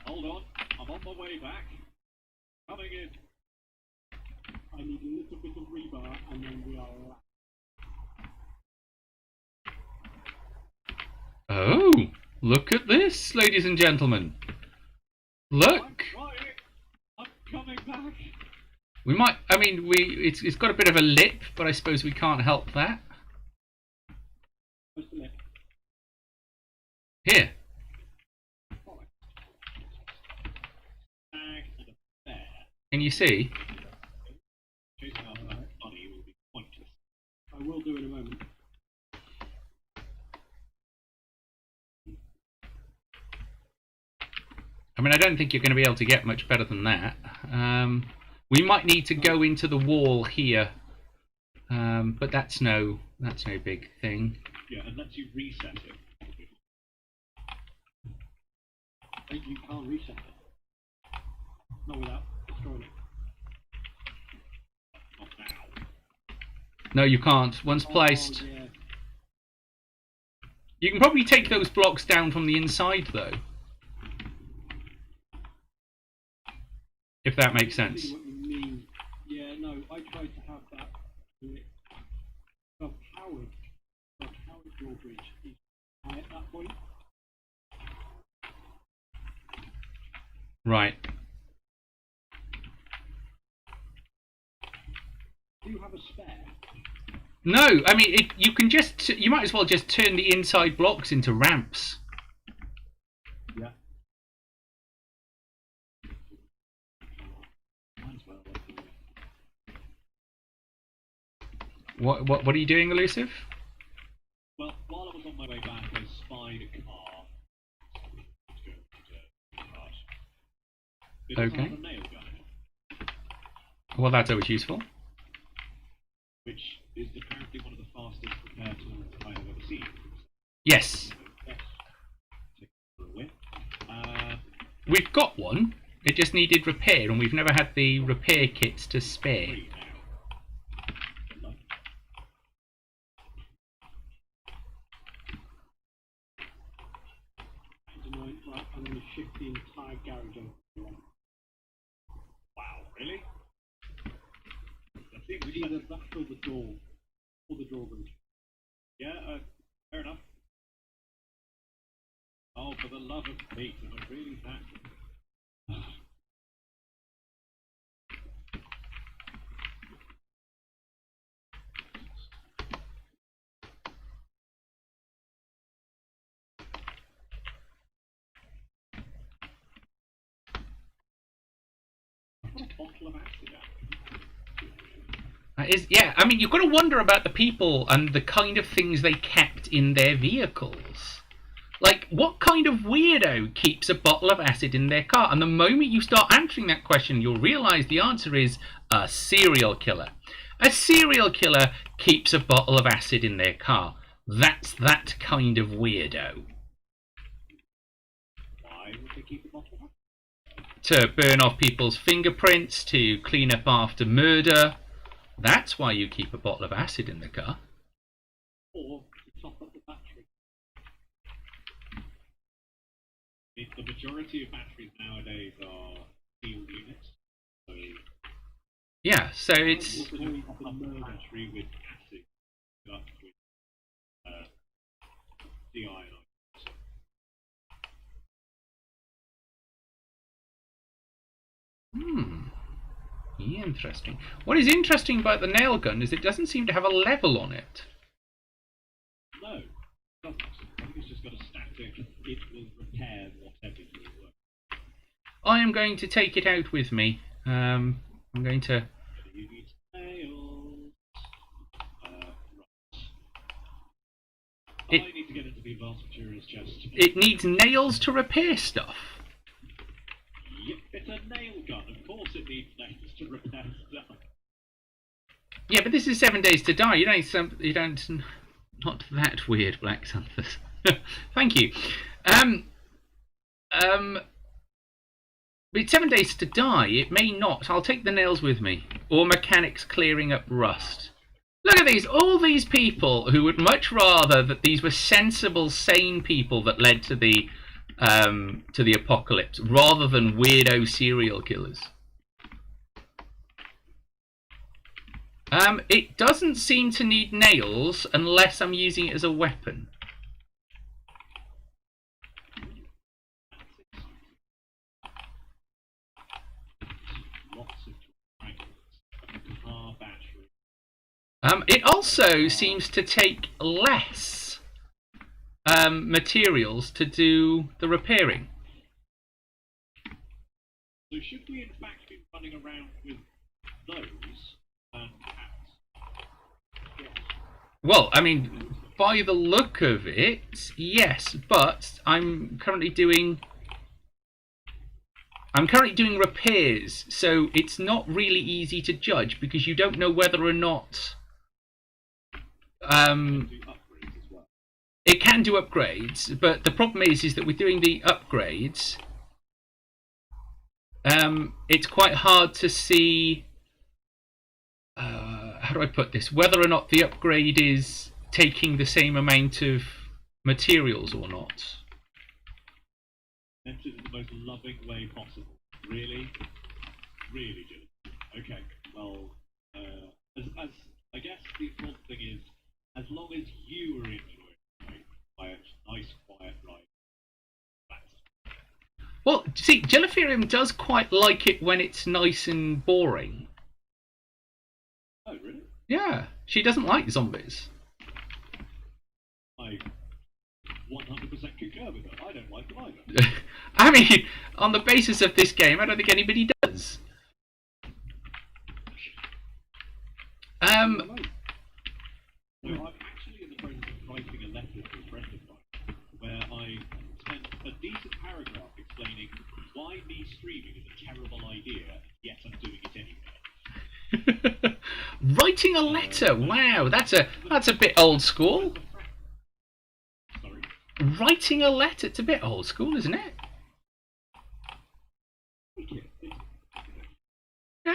Hold on, I'm on my way back. Coming in. I need a little bit of rebar and then we are... Oh, look at this, ladies and gentlemen. Look. I'm trying. I'm coming back. We might, it's got a bit of a lip, but I suppose we can't help that. What's the lip? Here. Tag and a bear. Can you see? Chasing after that bunny will be pointless. I will do in a moment. I mean, I don't think you're going to be able to get much better than that. We might need to go into the wall here, but that's no big thing. Yeah, and lets you reset it. You can't reset it. Not without destroying it. Not now. No, you can't. Once placed, Oh, yeah. you can probably take those blocks down from the inside, though. If that makes I sense. see what you mean. Yeah, no, I tried to have that do it Right. Do you have a spare? No, I mean, you can just, you might as well just turn the inside blocks into ramps. Yeah. Might as well. What are you doing, Elusive? Well, while I was on my way back, I spied a car. It doesn't Okay. have a nail gun in it, Well, that's always useful. which is apparently one of the fastest repair tools I have ever seen. Yes. Yes. Take it for a whip. We've got one. It just needed repair, and we've never had the repair kits to spare. Free now. Lovely. Right, I'm going to shift the entire garage over. Wow, really? That seems It's either that or the door. Or the drawbridge. Yeah, fair enough. Oh, for the love of Pete, am I really that? What a bottle of acid That is, yeah, I mean, you've got to wonder about the people and the kind of things they kept in their vehicles. Like, what kind of weirdo keeps a bottle of acid in their car? And the moment you start answering that question, you'll realise the answer is a serial killer. A serial killer keeps a bottle of acid in their car. That's that kind of weirdo. Why would they keep a bottle of acid? To burn off people's fingerprints, to clean up after murder. That's why you keep a bottle of acid in the car. Or to top up the battery. The majority of batteries nowadays are steel units, so Yeah, so it's... you can top up the battery with acid, up with deionized. Interesting. What is interesting about the nail gun is it doesn't seem to have a level on it. No, it doesn't. I think it's just got a static, it will repair whatever you work. I am going to take it out with me. I'm going to... You need nails. Right. It- I need to get into the advanced materials chest. It needs nails to repair stuff. Yep, it's a nail gun. Of course it needs nails to repair stuff. Yeah, but this is 7 Days to Die. You don't... Not that weird, Black Xanthus. Thank you. But 7 Days to Die, it may not. I'll take the nails with me. Or mechanics clearing up rust. Look at these. All these people who would much rather that these were sensible, sane people that led to the apocalypse, rather than weirdo serial killers. It doesn't seem to need nails unless I'm using it as a weapon. Lots of fragments. Car battery. It also seems to take less materials to do the repairing. So should we in fact be running around with those and hats? Yes. Well, I mean, by the look of it, yes, but I'm currently doing repairs, so it's not really easy to judge because you don't know whether or not Do upgrades as well. it can do upgrades, but the problem is that with doing the upgrades, it's quite hard to see, how do I put this, whether or not the upgrade is taking the same amount of materials or not. Meant it in the most loving way possible. Really? Really, Jim. Okay, well, as I guess the important thing is, as long as you are enjoying a nice, quiet ride, that's... Well, See, Geliferium does quite like it when it's nice and boring. Oh, really? Yeah, she doesn't like zombies. I 100% concur with that. I don't like them either. I mean, on the basis of this game, I don't think anybody does. So I'm actually in the process of writing a letter to a friend of mine, where I spent a decent paragraph explaining why me streaming is a terrible idea, yet I'm doing it anyway. Writing a letter. Wow, that's a bit old school. Sorry. Writing a letter. It's a bit old school, isn't it? Yeah.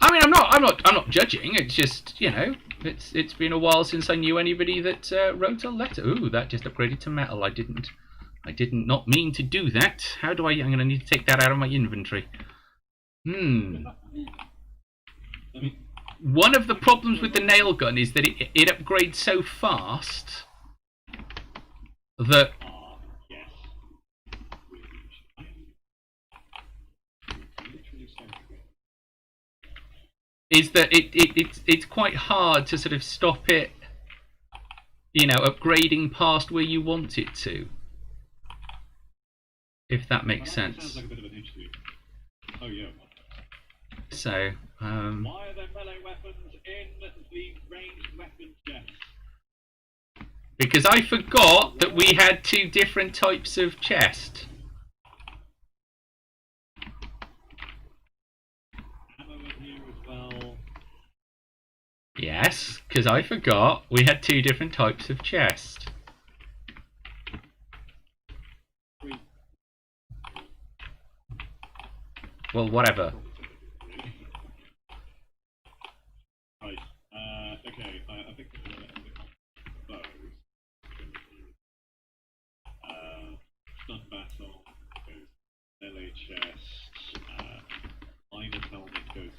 I mean, I'm not judging. It's just, you know, it's been a while since I knew anybody that wrote a letter. Ooh, that just upgraded to metal. I did not mean to do that. How do I'm going to need to take that out of my inventory. I mean, one of the problems with the nail gun is that it upgrades so fast that it's quite hard to sort of stop it, you know, upgrading past where you want it to. If that makes sense. Sounds like a bit of an issue. Oh yeah. So, why are there melee weapons in the ranged weapon chest? Because I forgot that we had 2 different types of chest. Ammo in here as well. Yes, because I forgot we had 2 different types of chest. Well, whatever. Right. Okay. I think those. Stun battle goes melee chest. Minor helmet goes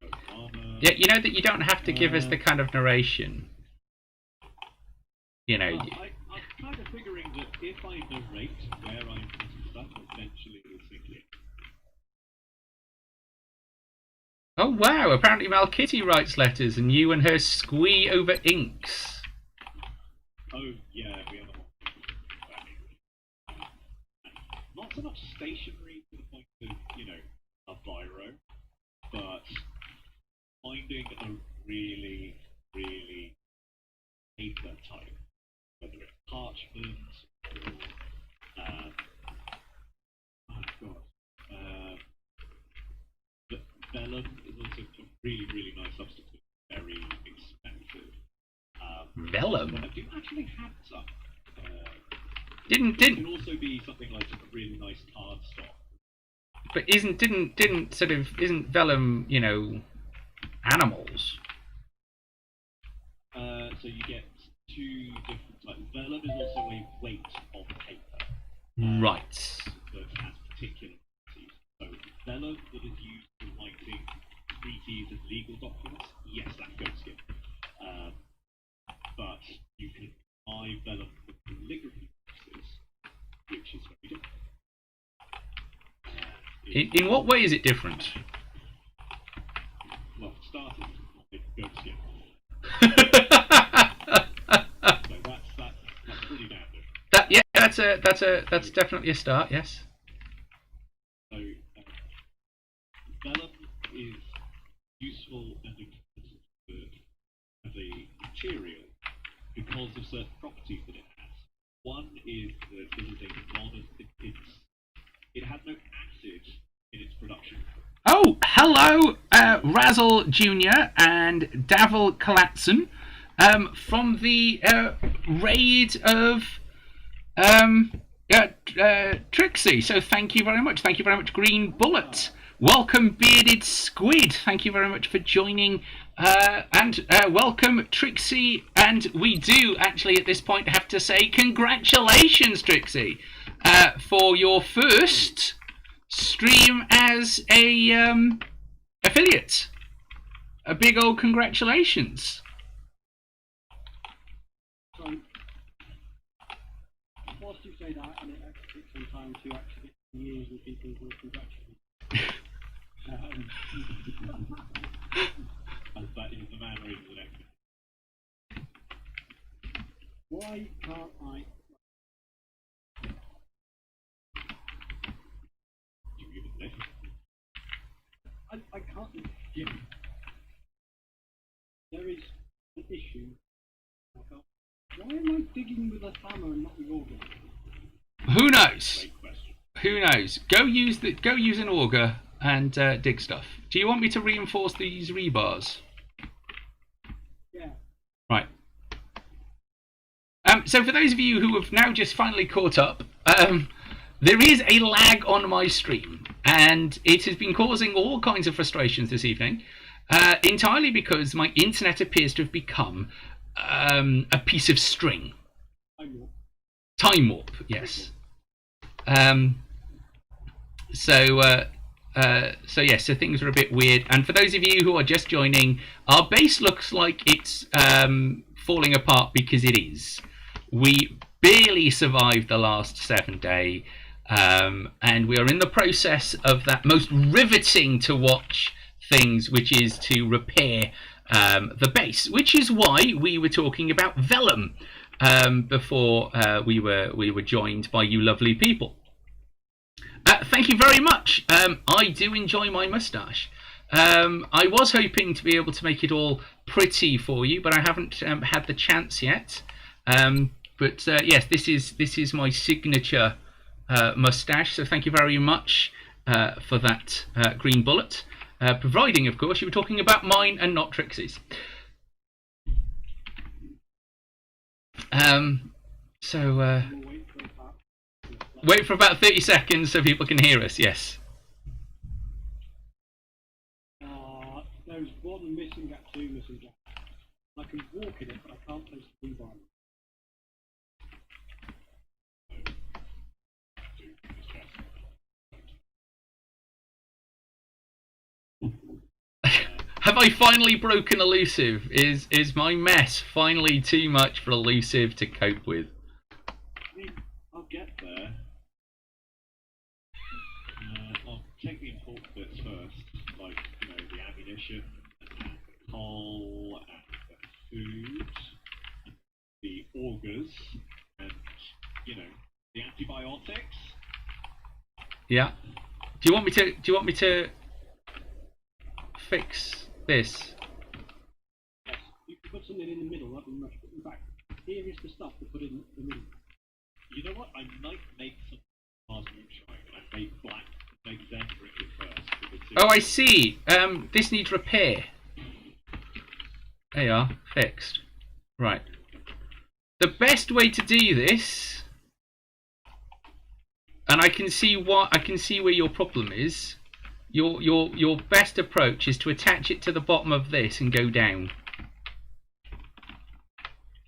into armor. Yeah, you know that you don't have to give us the kind of narration. You know. I'm kind of figuring that if I narrate where I'm putting stuff, eventually it'll sink in. Oh wow, apparently Malkitty writes letters and you and her squee over inks. Oh yeah, we have a whole not so much stationery to the point of, you know, a biro, but finding a really, really paper type, whether it's parchment or vellum is also a really, really nice substitute. Very expensive. Vellum? I do actually have some. Didn't It can also be something like a really nice cardstock. But isn't vellum, you know, animals? So you get 2 different types. Vellum is also a weight of paper. Right. That has particular properties. So vellum that is used for writing treaties and legal documents, yes, that goes in. But you can buy vellum for calligraphy purposes, which is very different. In what way is it different? Well, for starters, it goes in. So that's pretty damn good. That's definitely a start. Yes. So vellum is useful and important as a material because of certain properties that it has. One is that it is a it has no acid in its production. Oh, hello, Razzle Jr. and Davil Kalatson, from the raid of Trixie. So thank you very much. Thank you very much, Green Bullet. Welcome, Bearded Squid. Thank you very much for joining. And welcome, Trixie. And we do actually at this point have to say congratulations, Trixie, for your first stream as a affiliate. A big old congratulations. So, whilst you say that, and down to actually years with people who will congratulate me. As that is the manner in the next. Why can't I? You give it this. I can't. Yeah. There is an issue. Why am I digging with a hammer and not with auger? Who knows? Great question. Who knows? Go use an auger and dig stuff. Do you want me to reinforce these rebars? Yeah. Right. So for those of you who have now just finally caught up, there is a lag on my stream, and it has been causing all kinds of frustrations this evening, entirely because my internet appears to have become a piece of string. Time warp, yes. So things are a bit weird. And for those of you who are just joining, our base looks like it's falling apart because it is. We barely survived the last 7 day, and we are in the process of that most riveting to watch things, which is to repair the base, which is why we were talking about vellum before we were joined by you lovely people. Thank you very much. I do enjoy my moustache. I was hoping to be able to make it all pretty for you, but I haven't had the chance yet. But yes, this is my signature moustache. So thank you very much for that green bullet. Providing, of course, you were talking about mine and not Trixie's. Wait for about 30 seconds so people can hear us, yes. There's one missing gap, two missing gaps. I can walk in it, but I can't place the rebar. Have I finally broken elusive? Is my mess finally too much for elusive to cope with? I mean, I'll get there. I'll take the important bits first, like, you know, the ammunition, and the coal, and the food, and the augers, and, you know, the antibiotics. Yeah. Do you want me to fix this? Yes. You can put something in the middle, that'd be much. In fact, here is the stuff to put in the middle. You know what? I might make some Mars moonshine. I make black, make them drink it first. Oh, I see. This needs repair. There you are, fixed. Right. The best way to do this, and I can see where your problem is. Your best approach is to attach it to the bottom of this and go down.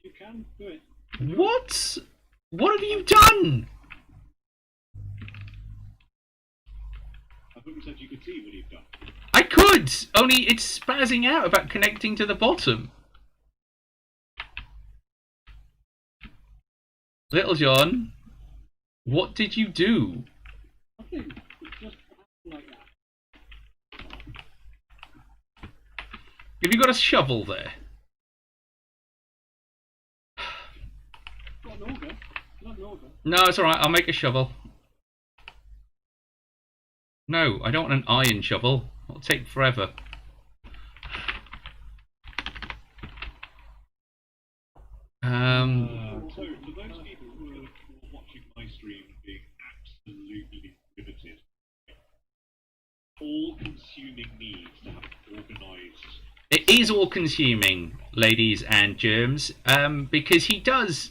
You can do it. What? What have you done? I thought you said you could see what you've done. I could, only it's spazzing out about connecting to the bottom. Little John, what did you do? Nothing. It's just like that. Have you got a shovel there? Got an auger. Not an auger. No, it's alright, I'll make a shovel. No, I don't want an iron shovel. It'll take forever. So, for those people who are watching my stream being absolutely riveted, all-consuming needs to have an organised. It is all-consuming, ladies and germs, because he does.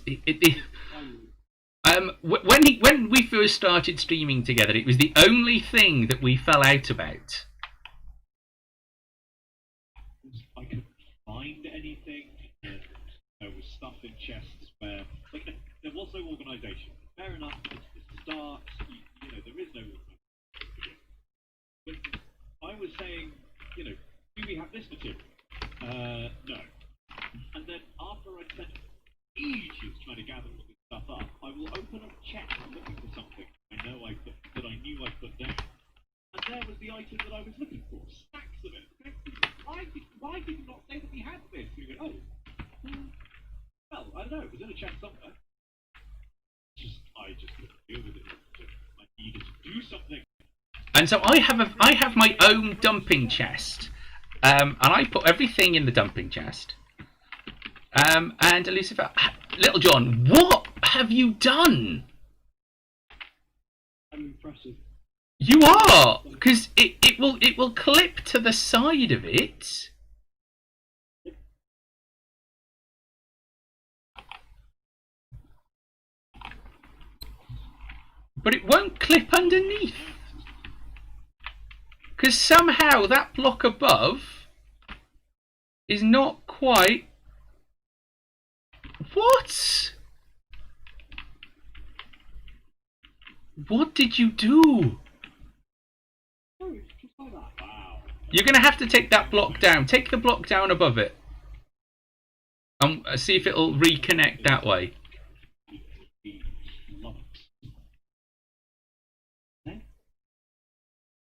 When we first started streaming together, it was the only thing that we fell out about. I couldn't find anything, and there was stuff in chests where, like, there was no organisation. Fair enough, it's the start. You know, there is no organisation. But I was saying, you know, do we have this material? No. And then after I spent ages trying to gather all this stuff up, I will open up chests looking for something I know why did you not say that we had this? We went, oh, well, I don't know, it was in a chest somewhere. I just couldn't deal with it. I needed to do something. And so I have my own dumping chest, and I put everything in the dumping chest. And Lucifer, Little John, what have you done? I'm impressive. You are, because it will clip to the side of it. But it won't clip underneath. Because somehow that block above is not quite... What? What did you do? No, it's just like that. Wow. You're going to have to take that block down. Take the block down above it. And see if it'll reconnect that way.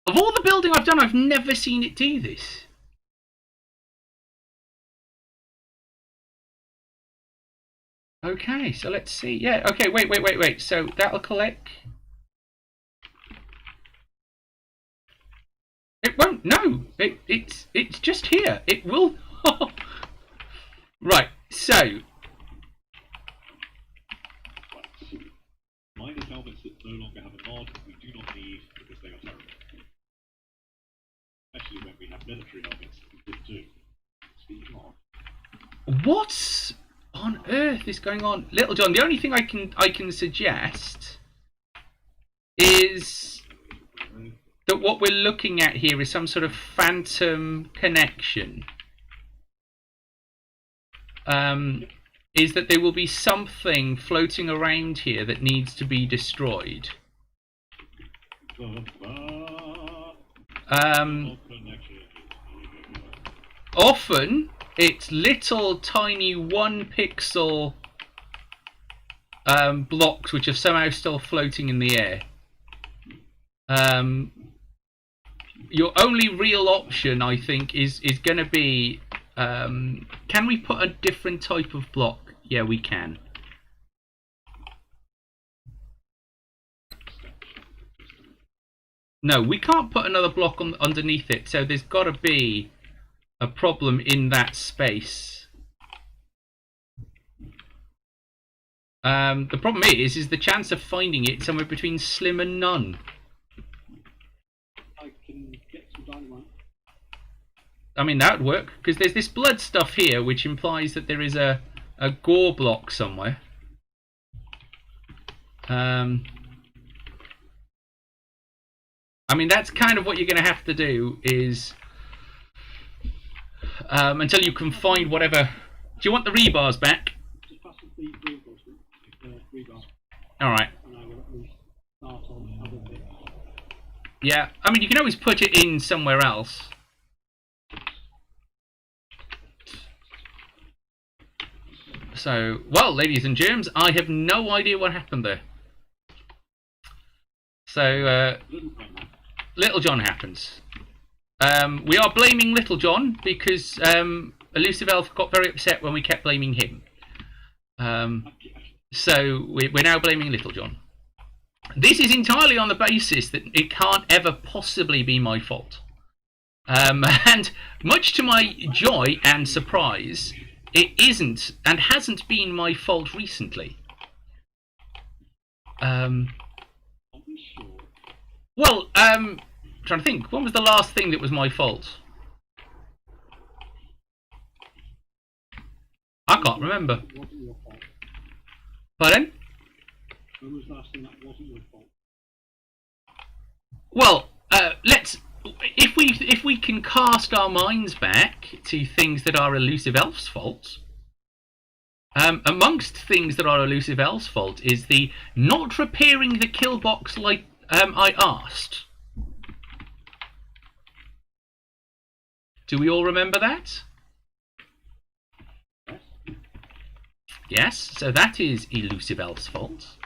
Of all the building I've done, I've never seen it do this. Okay, so let's see. Yeah, okay, wait. So that'll collect. It won't. No, it's just here. It will. Right. So. Minor helmets that no longer have a mod, we do not need because they are terrible. Especially when we have military helmets that we did too. Speaking of. What on earth is going on, Little John? The only thing I can suggest is that what we're looking at here is some sort of phantom connection. Is that there will be something floating around here that needs to be destroyed. Often it's little tiny 1 pixel blocks which are somehow still floating in the air. Your only real option, I think, is going to be, can we put a different type of block? Yeah, we can. No, we can't put another block underneath it, so there's got to be a problem in that space. The problem is the chance of finding it somewhere between slim and none. I can get some dynamite. I mean, that would work, because there's this blood stuff here, which implies that there is a gore block somewhere. I mean, that's kind of what you're going to have to do, is... until you can find whatever... Do you want the rebars back? Just pass the reinforcement, rebar. Alright. And I will at least start on other bits. Yeah, I mean, you can always put it in somewhere else. So, well, ladies and germs, I have no idea what happened there. So, Little John happens. We are blaming Little John because Elusive Elf got very upset when we kept blaming him. So, we're now blaming Little John. This is entirely on the basis that it can't ever possibly be my fault. And much to my joy and surprise, it isn't and hasn't been my fault recently. Well, I'm trying to think. When was the last thing that was my fault? I can't remember. It wasn't your fault. Pardon? When was the last thing that wasn't your fault? Well, let's. If we can cast our minds back to things that are Elusive Elf's fault, amongst things that are Elusive Elf's fault is the not repairing the kill box like I asked. Do we all remember that? Yes, so that is Elusive Elf's fault.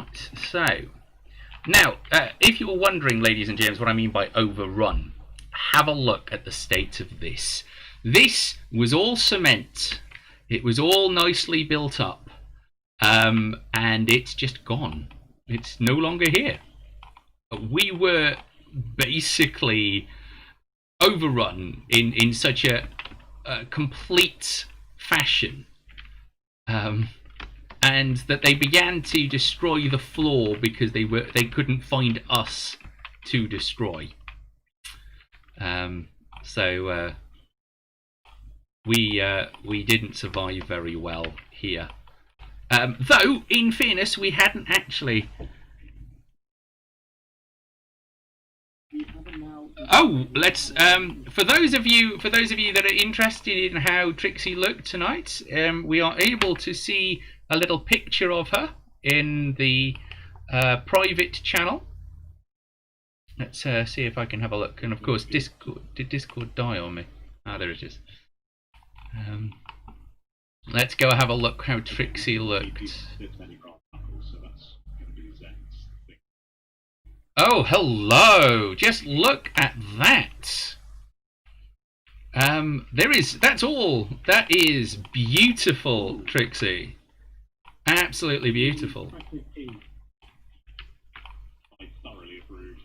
Right, so now, if you were wondering, ladies and gents, what I mean by overrun, have a look at the state of this. This was all cement. It was all nicely built up, and it's just gone. It's no longer here. We were basically overrun in such a complete fashion, and that they began to destroy the floor because they couldn't find us to destroy. So we didn't survive very well here. Though, in fairness, we hadn't actually. Oh, let's. For those of you that are interested in how Trixie looked tonight, we are able to see a little picture of her in the private channel. Let's see if I can have a look. And of course, Discord. Did Discord die on me? Ah, there it is. Let's go have a look how Trixie looked. Oh, hello! Just look at that. That's all. That is beautiful, Trixie. Absolutely beautiful. I thoroughly approve.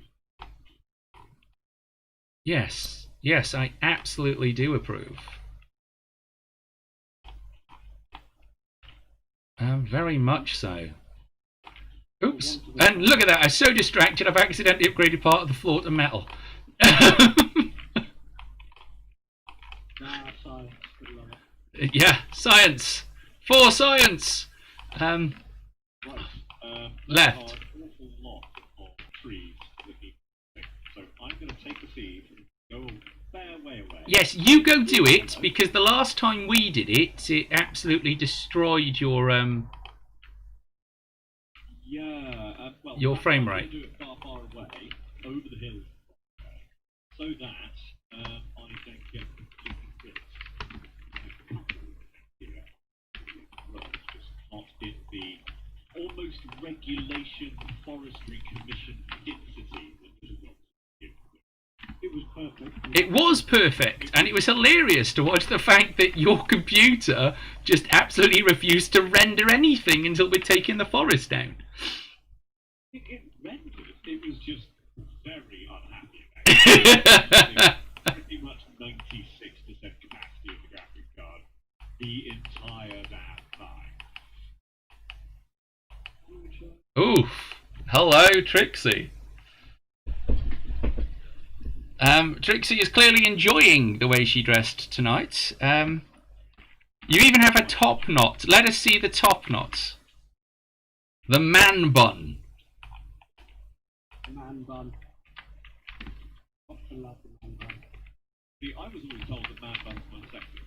Yes, I absolutely do approve. Very much so. Oops, and look at that, I'm so distracted I've accidentally upgraded part of the floor to metal. Yeah, science! For science! Right, Left. An awful lot of trees that need to be fixed. So I'm going to take the seed and go a fair way away. Yes, you go do it, because the last time we did it, it absolutely destroyed your well, your frame I'm rate. going to do it far away, over the hills, so that I don't get completely here. Just not in the almost regulation forestry commission density that was it was perfect. It was perfect, and it was hilarious to watch the fact that your computer just absolutely refused to render anything until we'd taken the forest down. It rendered. It was just very unhappy about it. Pretty much 96% capacity of the graphic card the entire damn time. Oof. Hello, Trixie. Trixie is clearly enjoying the way she dressed tonight. You even have a top knot. Let us see the top knot. The man bun. Man bun. I love the man bun. See, I was always told that man buns were sexy,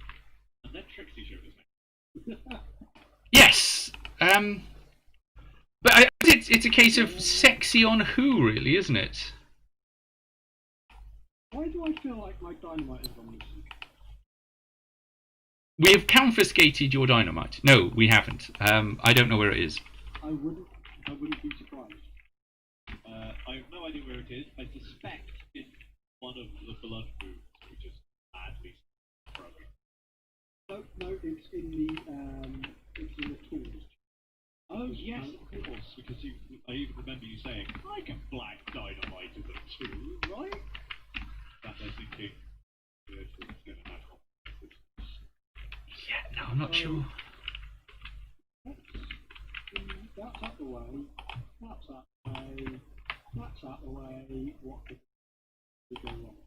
and then Trixie showed us. Yes. But it's a case of sexy on who, really, isn't it? Why do I feel like my dynamite is on this? We have confiscated your dynamite. No, we haven't. I don't know where it is. I wouldn't be surprised. I have no idea where it is. I suspect it's one of the blood foods, which is badly throwing. No, it's in the tools. Oh yes, of course, because I even remember you saying, I can black dynamite as a tool, right? That they're thinking, it's going to have consequences. Yeah, no, I'm not sure. That's out the way. That's out the way. That's out the way. What could go wrong?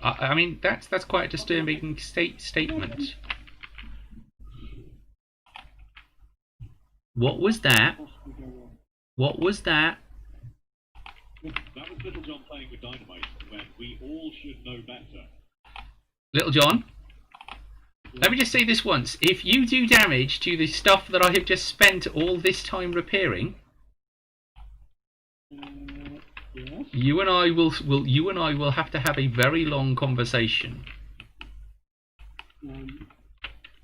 I mean, that's quite a disturbing statement. What was that? What was that? That was Little John playing with dynamite when we all should know better. Little John? Let me just say this once. If you do damage to the stuff that I have just spent all this time repairing, Yes. you and I will have to have a very long conversation.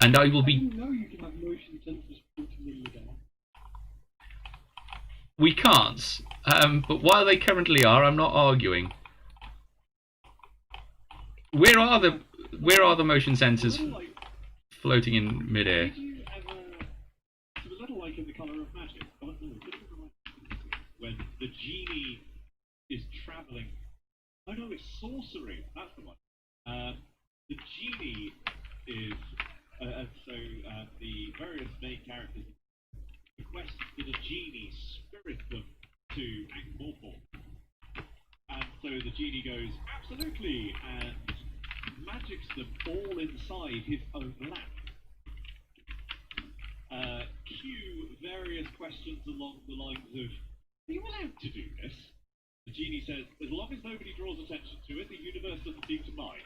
And I will I be. didn't know you can have motion sensors floating in midair. We can't. But while they currently are, I'm not arguing. Where are the motion sensors A little like, floating in midair? did you ever, it was a little like in The Colour of Magic, oh, no, it didn't remind me. When the genie is travelling. Oh no, it's sorcery. That's the one. The genie is, and so the various main characters request that a genie spirit them to Ankh-Morpork. And so the genie goes, absolutely, and magics them all inside his own lamp. Cue various questions along the lines of, are you allowed to do this? The genie says, as long as nobody draws attention to it, the universe doesn't seem to mind.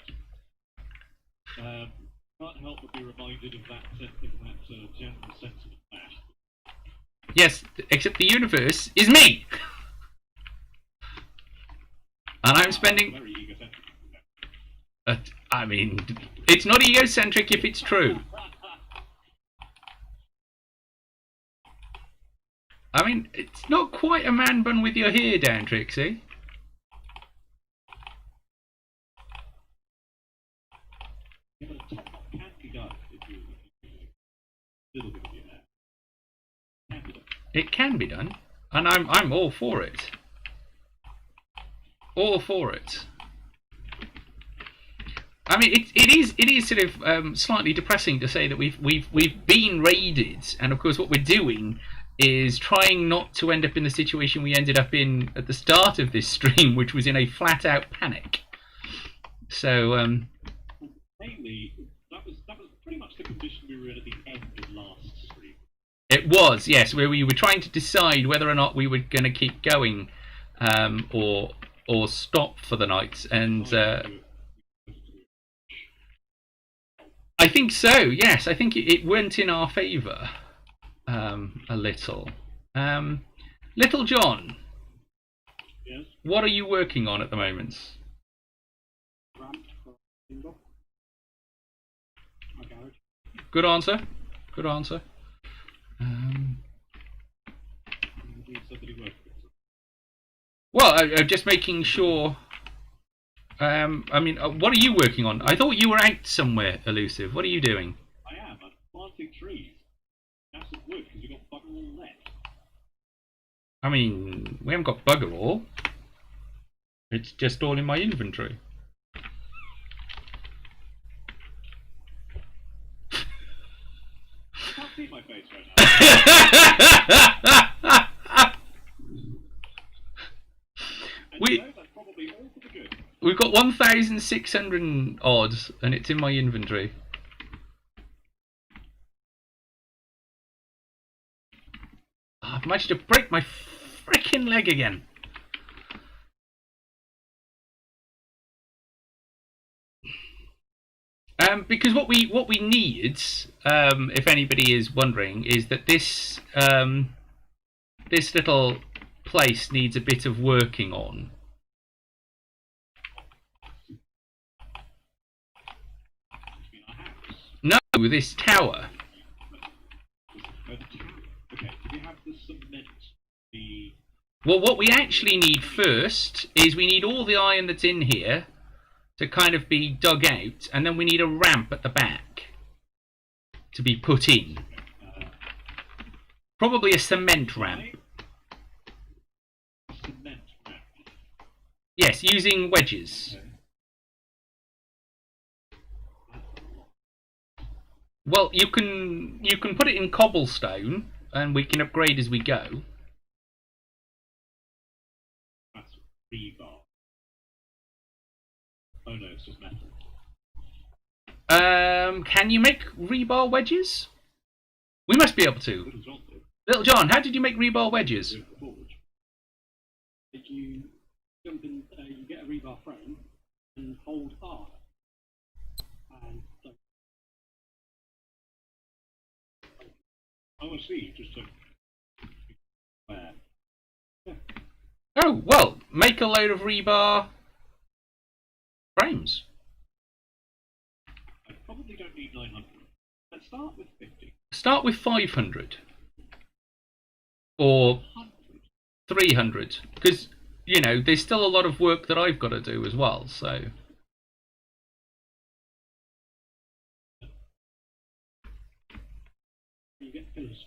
Can't help but be reminded of that general sentiment there. Yes, except the universe is me! And I'm spending... Very egocentric. I mean, it's not egocentric if it's true. I mean, it's not quite a man bun with your hair down, Trixie. Yeah, but a top knot can be done if you a little bit of your hair. Can be done. It can be done, and I'm all for it. All for it. I mean, it is sort of slightly depressing to say that we've been raided, and of course what we're doing is trying not to end up in the situation we ended up in at the start of this stream, which was in a flat-out panic. So, Mainly, that was pretty much the condition we were in at the end of last stream. it was, yes, where we were trying to decide whether or not we were going to keep going, or stop for the night, and I think so. Yes, I think it went in our favour a little. Little John, Yes? what are you working on at the moment? Ramp for single. My garage. Good answer. Good answer. Indeed, somebody worked with it. Well, I'm just making sure. I mean, what are you working on? I thought you were out somewhere, Elusive. What are you doing? I am. I'm planting trees. That's some wood because we've got bugger all left. I mean, we haven't got bugger all. It's just all in my inventory. I can't see my face right now. And We- you know, that's probably all for the good. We've got 1,600 odd, and it's in my inventory. Oh, I've managed to break my frickin' leg again. Because what we need, if anybody is wondering, is that this this little place needs a bit of working on. Between our house. No, this tower. The tower. Okay, do we have the cement? The Well, what we actually need first is we need all the iron that's in here to kind of be dug out, and then we need a ramp at the back to be put in. Probably a cement ramp. cement ramp. Yes, using wedges. Okay. Well, you can put it in cobblestone, and we can upgrade as we go. That's rebar. Oh no, it's just metal. Can you make rebar wedges? We must be able to. Little John did. Little John, how did you make rebar wedges? Do it for forge. Did you jump in? You get a rebar frame and hold R. And Oh, I see. Just where? Oh, well, make a load of rebar frames. I probably don't need 900. Let's start with 50. Start with 500 or 300, because you know there's still a lot of work that I've got to do as well. So You get pillars.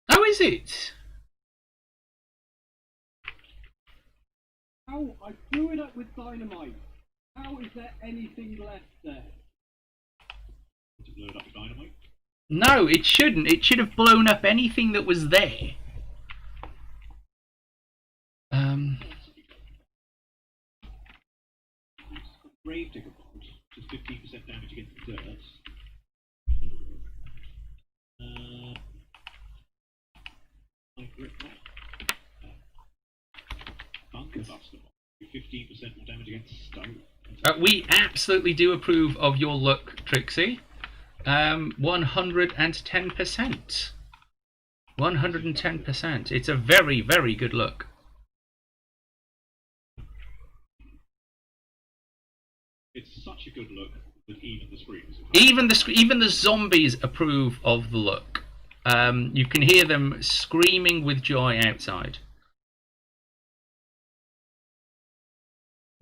how is it? How? I blew it up with dynamite. How is there anything left there? To blow it up with dynamite. No, it shouldn't. It should have blown up anything that was there. Grave digger bolt, just 15% damage against the dirt. I grip that. Bunker buster bolt, 15% more damage against stone. We absolutely do approve of your look, Trixie. 110%. 110%. It's a very, very good look. It's such a good look that even the screams. Even the zombies approve of the look. You can hear them screaming with joy outside.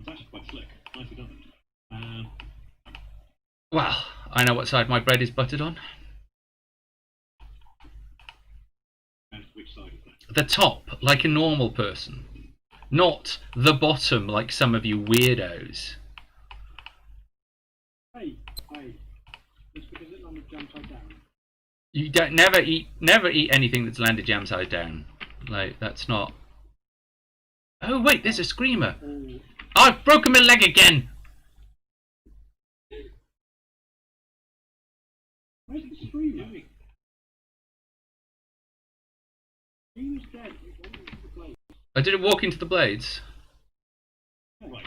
It's actually quite slick. Nicely done. Well, I know what side my bread is buttered on. And which side is that? The top, like a normal person. Not the bottom, like some of you weirdos. Hey, just because it landed jump side down. You don't never eat anything that's landed jam side down. Like that's not. Oh wait, there's a screamer. Oh, I've broken my leg again. where's the screamer? Screamer's dead. It went into the blade. I didn't walk into the blades. Right.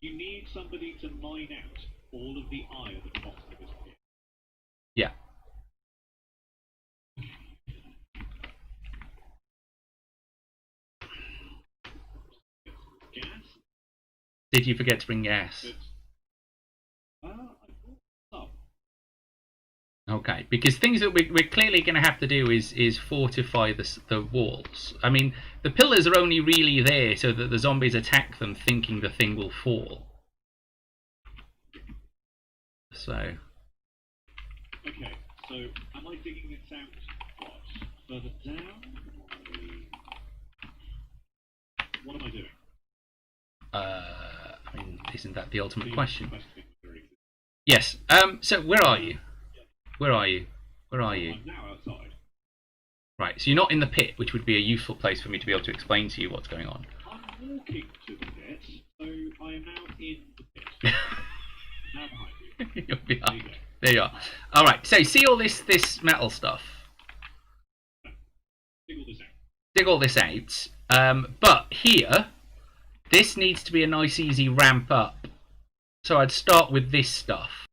You need somebody to mine out all of the iron at the bottom of this pit. Yeah. Gas. Did you forget to bring gas? I thought so. Okay, because things that we're clearly going to have to do is fortify the walls. I mean, the pillars are only really there so that the zombies attack them thinking the thing will fall. So, Okay, so am I digging this out what? Further down? What am I doing? I mean, isn't that the ultimate The question? question there exists. Yes. So where are you? Where are you? Where are you? I'm now outside. Right. So you're not in the pit, which would be a useful place for me to be able to explain to you what's going on. I'm walking to the pit, so I am now in the pit. Now behind you. You'll be There you up. go. There you are. All right. So see all this metal stuff. Dig all this out. Dig all this out. But here, this needs to be a nice, easy ramp up. So I'd start with this stuff.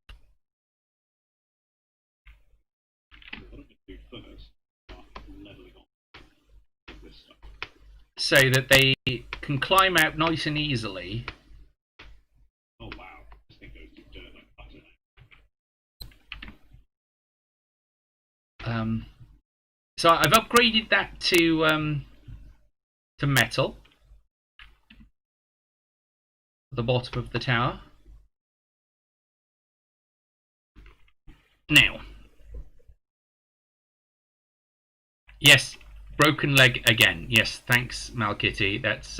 What I'm going to do first, start leveling off this stuff. So that they can climb out nice and easily. Oh wow, this thing goes through dirt like butter now. So I've upgraded that to metal. The bottom of the tower. Now, yes, broken leg again. Yes, thanks, Malkitty. That's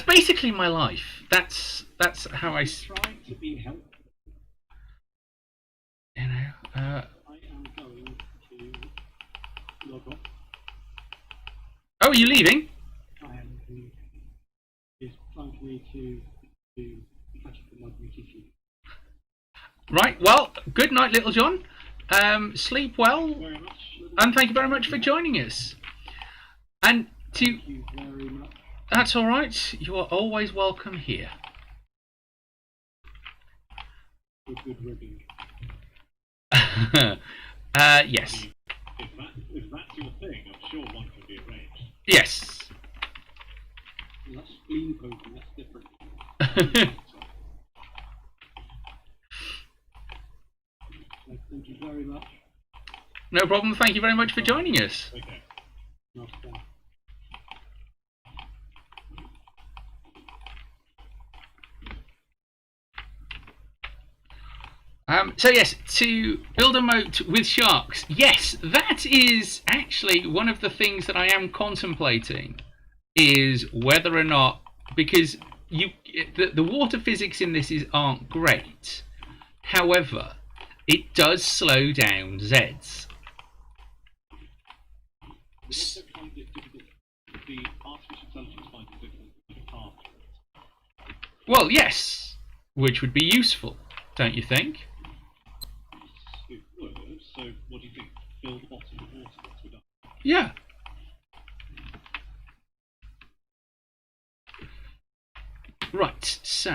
basically my life. That's how I, Trying to be helpful. you know. I am going to log off. Oh, are you leaving? I am leaving. It's time for me to catch up with my beauty sleep. Right. Well, good night, Little John. Sleep well, Very much. and thank you very much for joining us. And to Thank you very much. that's all right. You are always welcome here. For good ribbing. Yes. If that's your thing, I'm sure one can be arranged. Yes. Well, that's spleen poking, that's different. Thank you very much. No problem. Thank you very much for joining us. Okay. Nice one. So yes, to build a moat with sharks. Yes, that is actually one of the things that I am contemplating. Is whether or not, because the water physics in this aren't great. However, it does slow down Zeds. We also find it difficult. The artificial intelligence finds it difficult to look after it. Well, yes, which would be useful, don't you think? It would. So, what do you think? Fill the bottom with water once we're done. Yeah. Right, so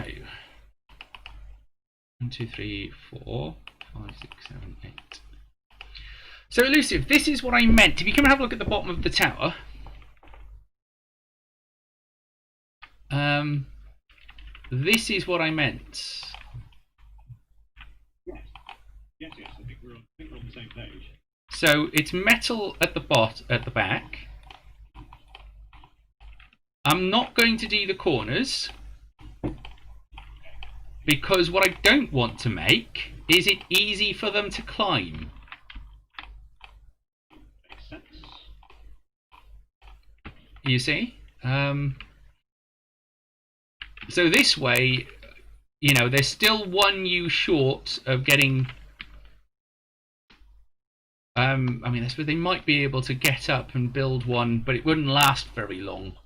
1, 2, 3, 4, 5, 6, 7, 8. So Elusive, this is what I meant. If you come and have a look at the bottom of the tower, this is what I meant. Yes. Yes. I think we're on the same page. So it's metal at the back. I'm not going to do the corners, because what I don't want to make is it easy for them to climb. Makes sense. You see? So this way, you know, there's still one U short of getting... I mean, that's where they might be able to get up and build one, but it wouldn't last very long.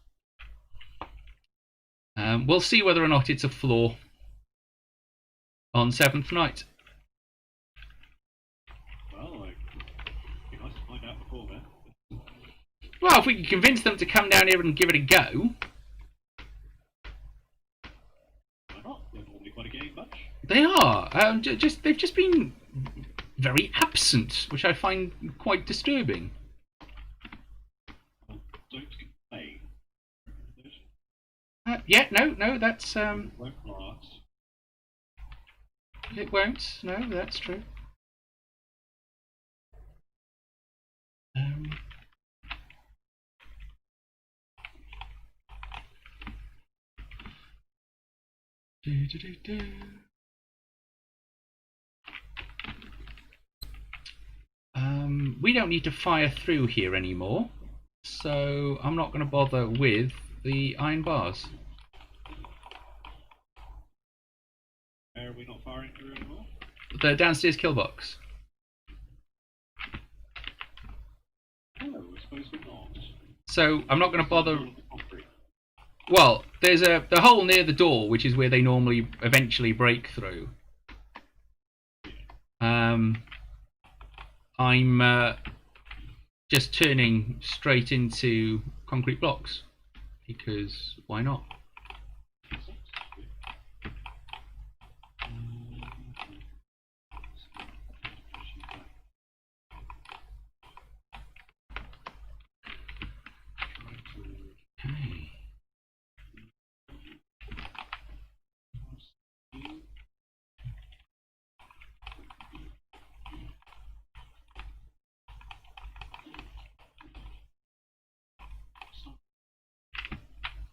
We'll see whether or not it's a flaw on 7th night. Well, it'd be nice to find out before then. Well, if we can convince them to come down here and give it a go. Why not? They're normally quite a game bunch. They are. They've just been very absent, which I find quite disturbing. Well, don't complain. Yeah, no, that's Won't last. it won't. No, that's true. We don't need to fire through here anymore, so I'm not going to bother with the iron bars. Where are we not firing through anymore? The downstairs kill box. Oh, I suppose we're not. So I'm not going to bother. All of the concrete. Well, there's the hole near the door, which is where they normally eventually break through. I'm just turning straight into concrete blocks, because why not? Okay.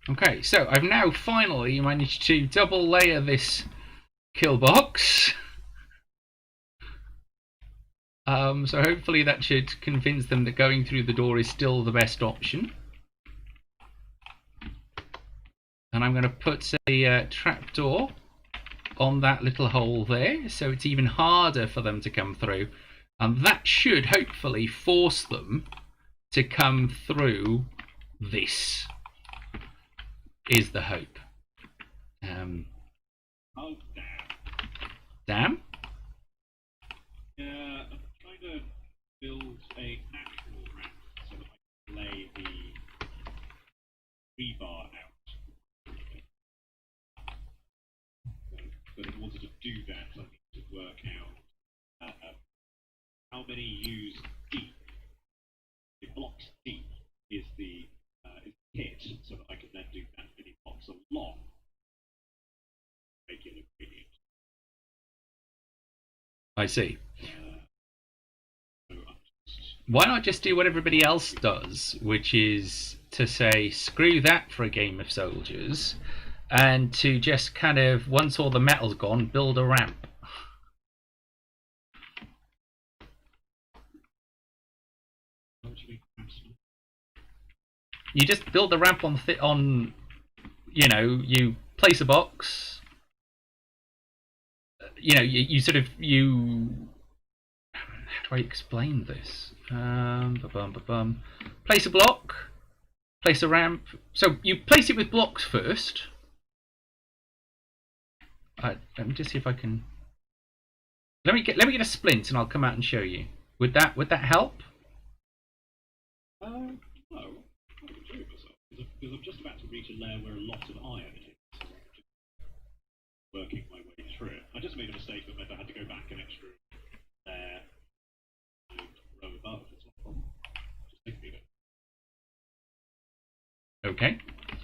Okay, so I've now finally managed to double layer this kill box. So hopefully that should convince them that going through the door is still the best option. And I'm going to put a trapdoor on that little hole there, so it's even harder for them to come through. And that should hopefully force them to come through this, is the hope. Oh, damn. Damn? Yeah, I'm trying to build a natural ramp so that I can lay the rebar out. But in order to do that, I need to work out how many U's deep, the blocks deep, is the pit, so that I can then do that many blocks along regular gradient. I see. Why not just do what everybody else does, which is to say, screw that for a game of soldiers, and to just kind of, once all the metal's gone, build a ramp. You just build the ramp on, you know, you place a box. You know, you sort of, how do I explain this? Place a block, place a ramp. So you place it with blocks first. Let me just see if I can. Let me get a splint, and I'll come out and show you. Would that help? No, I can do it myself because I'm just about to reach a layer where a lot of iron is. So I'm just working my way through it. I just made a mistake that meant I had to go back an extra layer and row above. It's not a problem. Just take me there. Okay,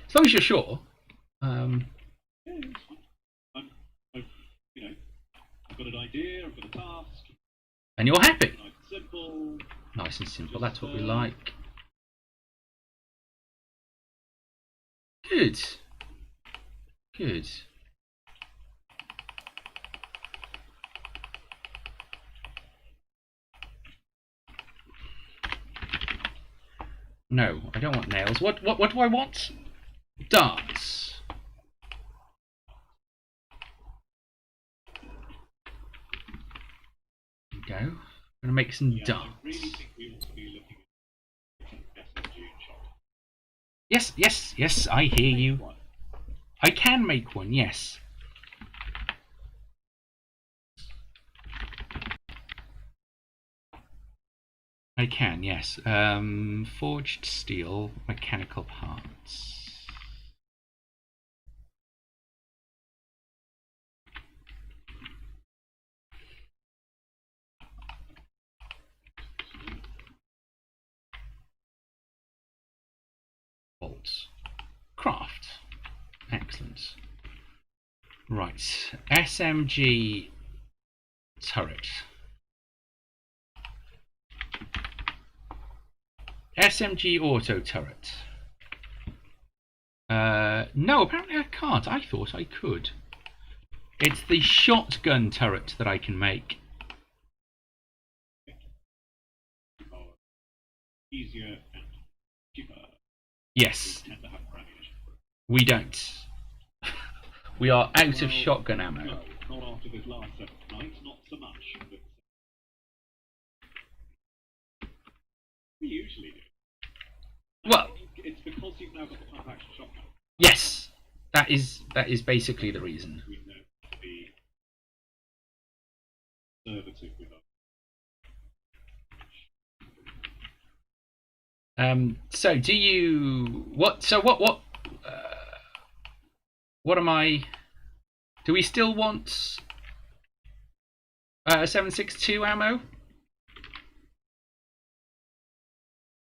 as long as you're sure. Yeah, it's fine. You know, I've got an idea. I've got a task. And you're happy. Nice and simple. Nice and simple. That's what we like. Good. Good. No, I don't want nails. What do I want? Darts. There we go. I'm gonna make some darts. I really think we ought to be looking at SMG and shotgun. Yes, I hear you. I can make one, yes. I can, yes. Forged steel, mechanical parts. Bolts. Craft. Excellent. Right. SMG turret. SMG auto turret. No, apparently I can't. I thought I could. It's the shotgun turret that I can make. Easier and cheaper. Yes. We tend to have more ammunition. We don't. We are out of shotgun ammo. No, not after this last 7 nights, not so much. But we usually do. Well, it's because you've now got the pump action shotgun. yes, that is basically the reason. We know to be conservative with us. So do you what am I? Do we still want 7.62 ammo?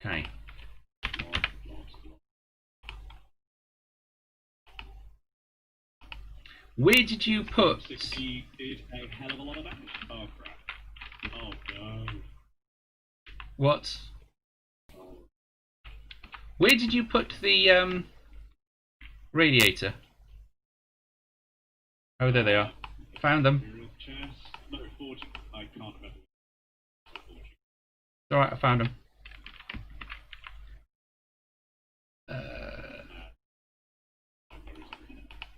Okay. Where did you put? 60 did a hell of a lot of damage. Oh crap! Oh no! What? Where did you put the radiator? Oh, there they are. Found them. No, forging. I can't remember. All right, I found them.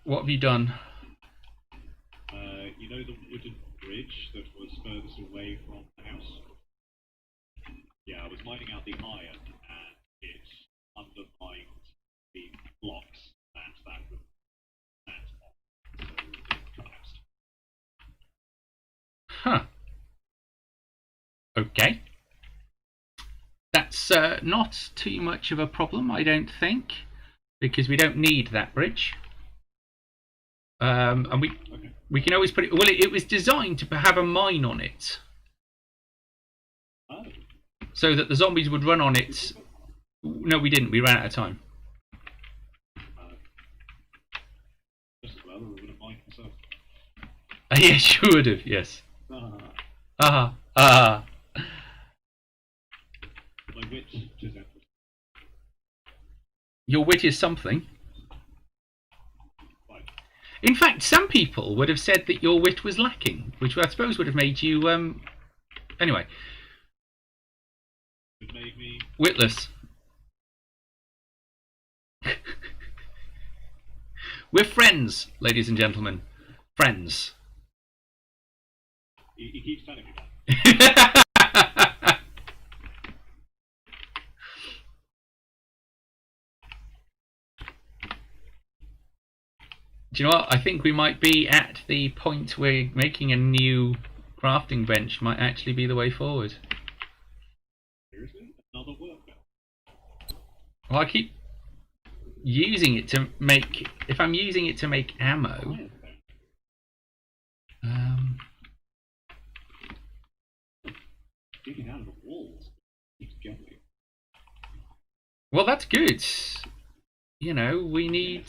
What have you done? You know the wooden bridge that was furthest away from the house? Yeah, I was mining out the iron and it undermined the blocks that would stand on, so it collapsed. Huh. Okay. That's not too much of a problem, I don't think, because we don't need that bridge. And we can always put it. Well, it was designed to have a mine on it, Oh. so that the zombies would run on it. No, we didn't. We ran out of time. Just as well, I would have mined myself. Yes, you would have. Yes. Ah. to them. Your wit is something. Right. In fact, some people would have said that your wit was lacking, which I suppose would have made you, anyway, It made me. witless. We're friends, ladies and gentlemen. Friends. He keeps telling me that. Do you know what? I think we might be at the point where making a new crafting bench might actually be the way forward. Seriously? Another worker? Well, I keep using it to make... If I'm using it to make ammo... Digging out of the walls. Keeps going. Well, that's good. You know, we need...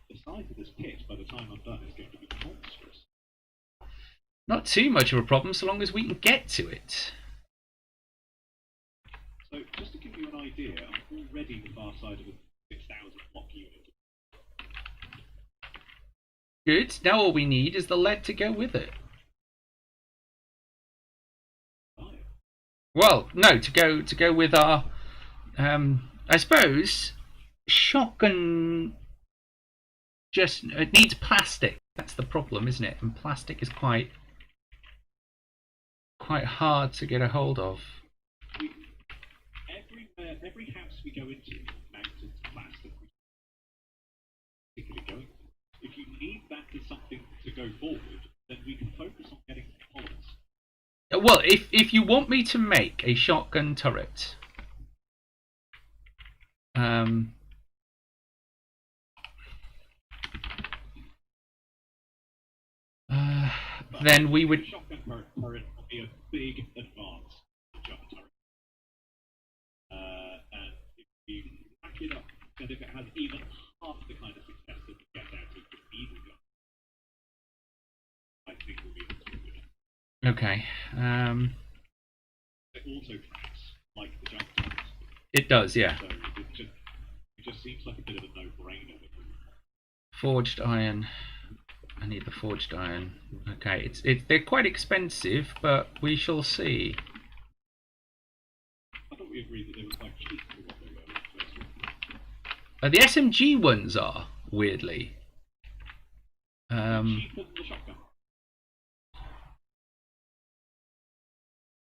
The size of this pit, by the time I'm done, is going to be monstrous. Not too much of a problem, so long as we can get to it. So, just to give you an idea, I'm already the far side of a 6,000 block unit. Good. Now all we need is the lead to go with it. Well, no, to go with our, I suppose, shotgun. Just it needs plastic. That's the problem, isn't it? And plastic is quite hard to get a hold of. Every house we go into mounted plastic. Particularly going. If you need that as something to go forward, then we can focus on getting polymers. Well, if you want me to make a shotgun turret, then we would. Shotgun turret will be a big advance to jump turret. And if you back it up, and if it has even half the kind of success that we get out of the needle gun, I think we'll be able to do it. Okay. It also tracks like the jump turret. It does, yeah. So it just seems like a bit of a no-brainer. Forged iron. I need the forged iron. Okay, they're quite expensive, but we shall see. I thought we agreed that they were quite cheap for what they were. The SMG ones are, weirdly. Cheaper than the shotgun.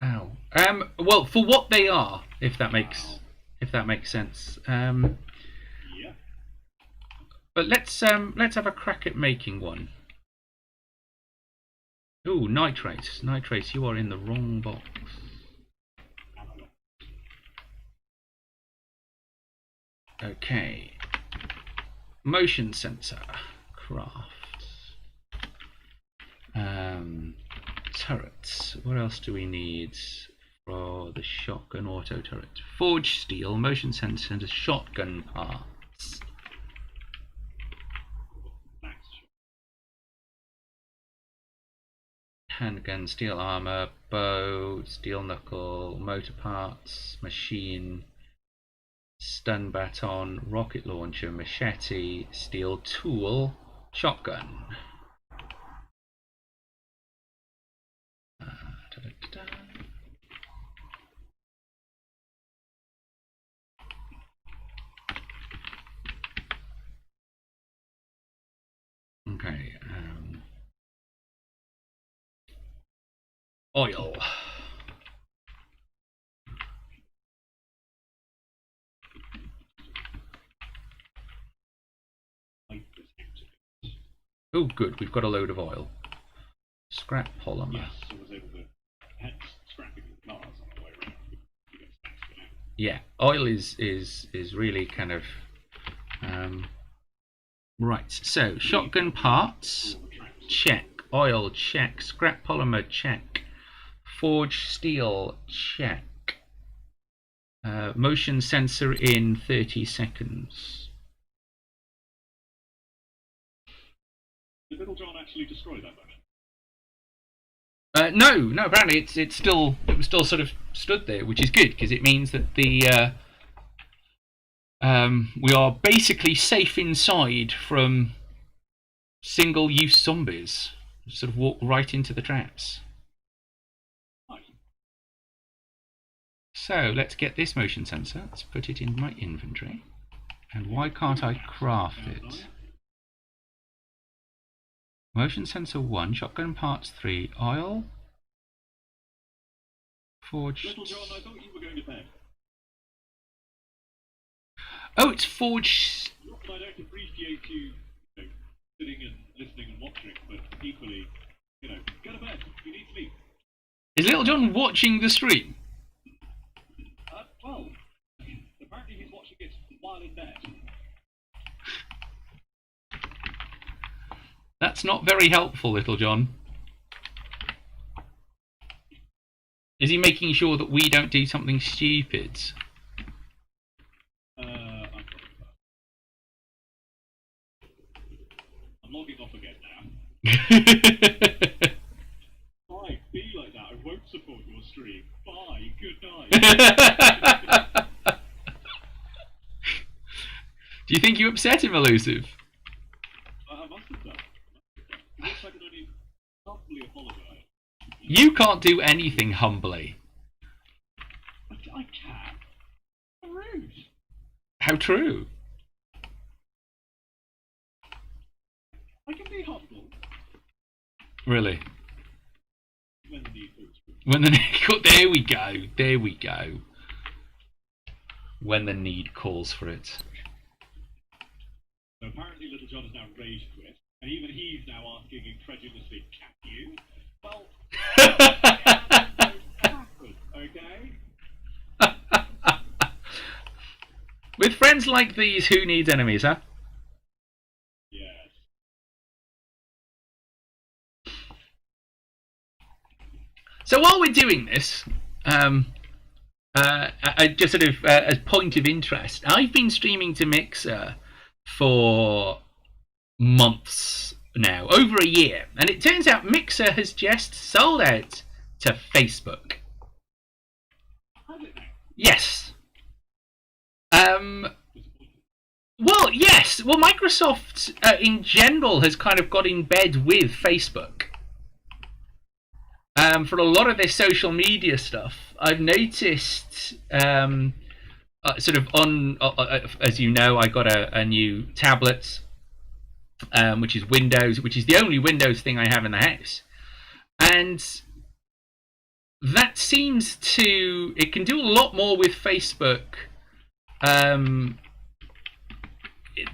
Ow. Well, for what they are, if that makes sense. Yeah. But let's have a crack at making one. Ooh, nitrates. Nitrates, you are in the wrong box. Okay. Motion sensor. Craft. Turrets. What else do we need for the shotgun auto turret? Forged steel, motion sensor, and shotgun parts. Handgun, steel armor, bow, steel knuckle, motor parts, machine, stun baton, rocket launcher, machete, steel tool, shotgun. Okay. Oil. Oh, good. We've got a load of oil. Scrap polymer. Yes, I was able to. Hence, scrapping the cars on the way around. You get stacks for now. Yeah, oil is really kind of right. So shotgun parts, check. Oil, check. Scrap polymer, check. Forged steel, check. Motion sensor in 30 seconds. Did Little John actually destroy that motion? No. Apparently, it was still sort of stood there, which is good because it means that the we are basically safe inside from single-use zombies. Sort of walk right into the traps. So let's get this motion sensor. Let's put it in my inventory. And why can't I craft it? Motion sensor 1, shotgun parts 3, oil, forged. Little John, I thought you were going to bed. Oh, it's forged. Not that I don't appreciate you, sitting and listening and watching, but equally, go to bed. You need sleep. Is Little John watching the stream? Well, apparently he's watching it while in bed. That's not very helpful, Little John. Is he making sure that we don't do something stupid? I'm logging off again now. Bye, be like that. I won't support your stream. Bye, good night. Do you think you upset him, Elusive? I must have done. It looks like I can only humbly apologise. You can't do anything humbly. I can. Rude. How true? I can be humble. Really? When the need calls for it. When the need there we go. There we go. When the need calls for it. So apparently Little John has now rage quit, and even he's now asking incredulously, can you? Well, okay? With friends like these, who needs enemies, huh? Yes. So while we're doing this, I just sort of as point of interest, I've been streaming to Mixer for months now, over a year, and it turns out Mixer has just sold out to Facebook. Has it now? Yes. Well, yes. Well, Microsoft in general has kind of got in bed with Facebook. For a lot of their social media stuff, I've noticed sort of on, as you know, I got a new tablet, which is Windows, which is the only Windows thing I have in the house. And that seems to, it can do a lot more with Facebook.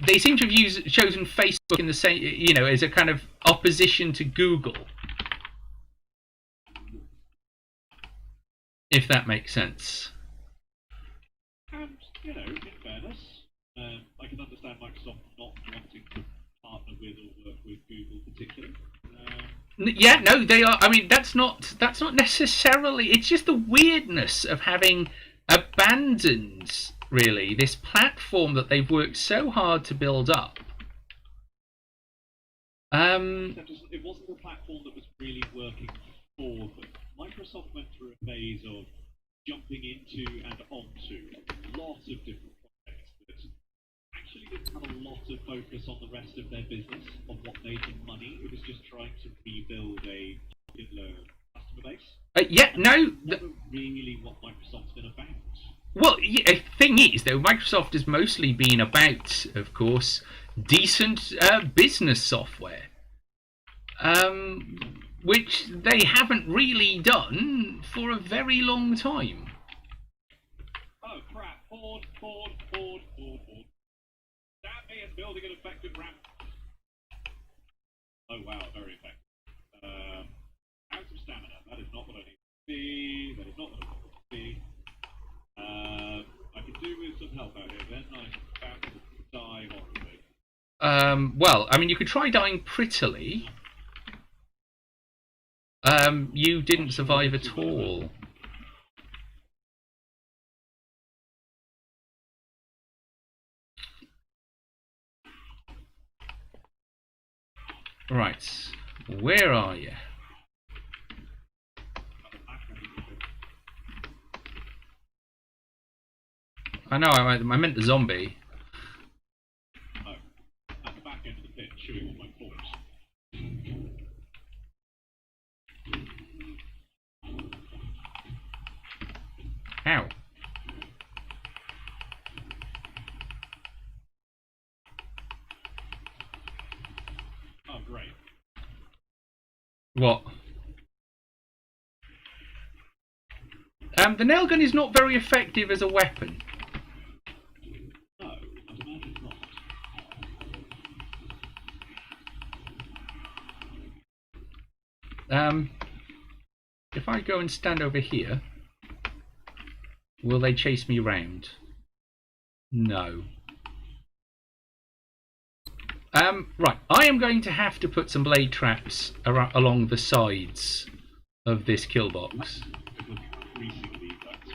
They seem to have chosen Facebook in the same, as a kind of opposition to Google. If that makes sense. And, in fairness, I can understand Microsoft not wanting to partner with or work with Google particularly. Yeah, no, they are. I mean, that's not necessarily. It's just the weirdness of having abandoned, really, this platform that they've worked so hard to build up. It wasn't a platform that was really working for them. Microsoft went through a phase of jumping into and onto lots of different projects that actually didn't have a lot of focus on the rest of their business, on what made them money. It was just trying to rebuild a particular customer base. Never really what Microsoft's been about. Well, the thing is, though, Microsoft has mostly been about, of course, decent business software. Which they haven't really done for a very long time. Oh crap, Ford. Damn me, it's building an effective ramp. Oh wow, very effective. Out of stamina, that is not what I need to see, I could do with some help out here then, I'm about to die horribly. Well, I mean, you could try dying prettily. You didn't survive at all. Right, where are you? I know, I meant the zombie. Oh, at the back end of the pit, chewing on my corpse. How? Oh, great. What? The nail gun is not very effective as a weapon. No, I'd imagine not. If I go and stand over here, will they chase me round? No. Right, I am going to have to put some blade traps along the sides of this kill box. It would increasingly that's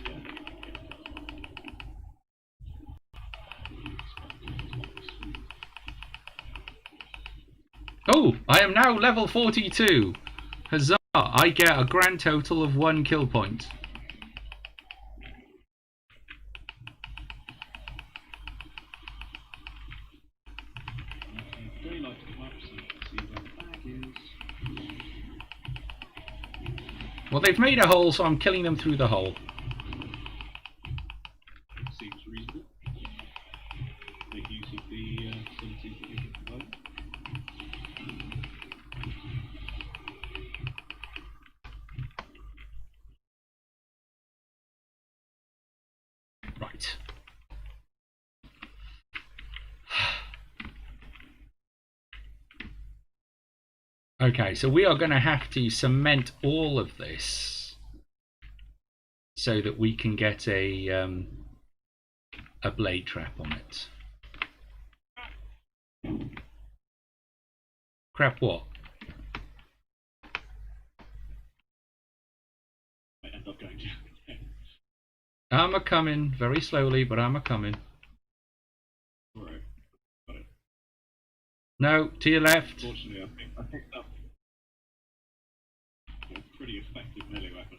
Oh, I am now level 42. Huzzah! I get a grand total of 1 kill point. daylight to come up so you can see where the bag is. Well, they've made a hole, so I'm killing them through the hole. Seems reasonable. Make use of the facilities that we can provide. Right. Okay, so we are going to have to cement all of this so that we can get a blade trap on it. Crap what? I end up going down again. I'm a-coming, very slowly, but I'm a-coming. Alright, got it. No, to your left. Fortunately, I picked up a pretty effective melee weapon.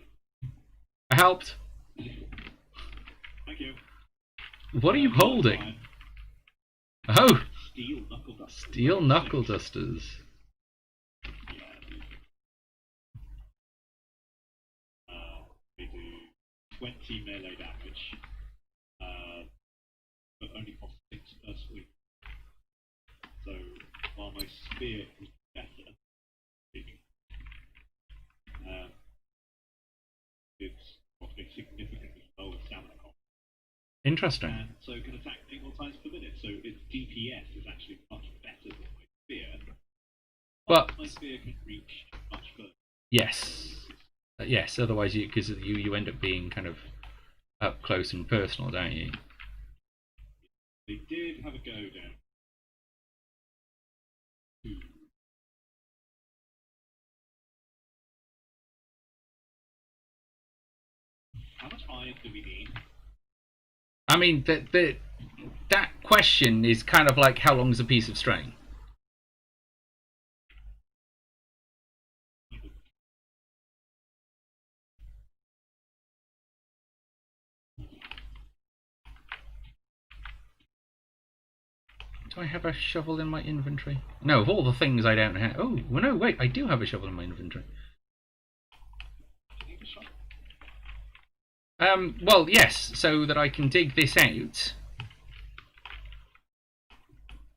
I helped. Thank you. What are you holding? Fine. Oh, Steel knuckle dusters. steel knuckle dusters. They do 20 melee damage, but only cost 6 per sweep. So while my spear is better, it's got a significantly lower stamina cost, Interesting. and so can attack 8 more times per minute. So its DPS is actually much better than my spear. But my spear can reach much further. yes, yes. Otherwise, because you end up being kind of up close and personal, don't you? They did have a go down. How much iron do we need? I mean, that question is kind of like how long's a piece of string? Do I have a shovel in my inventory? No, of all the things I don't have. Oh, well, no, wait, I do have a shovel in my inventory. Do you need a shot? Well, yes, so that I can dig this out.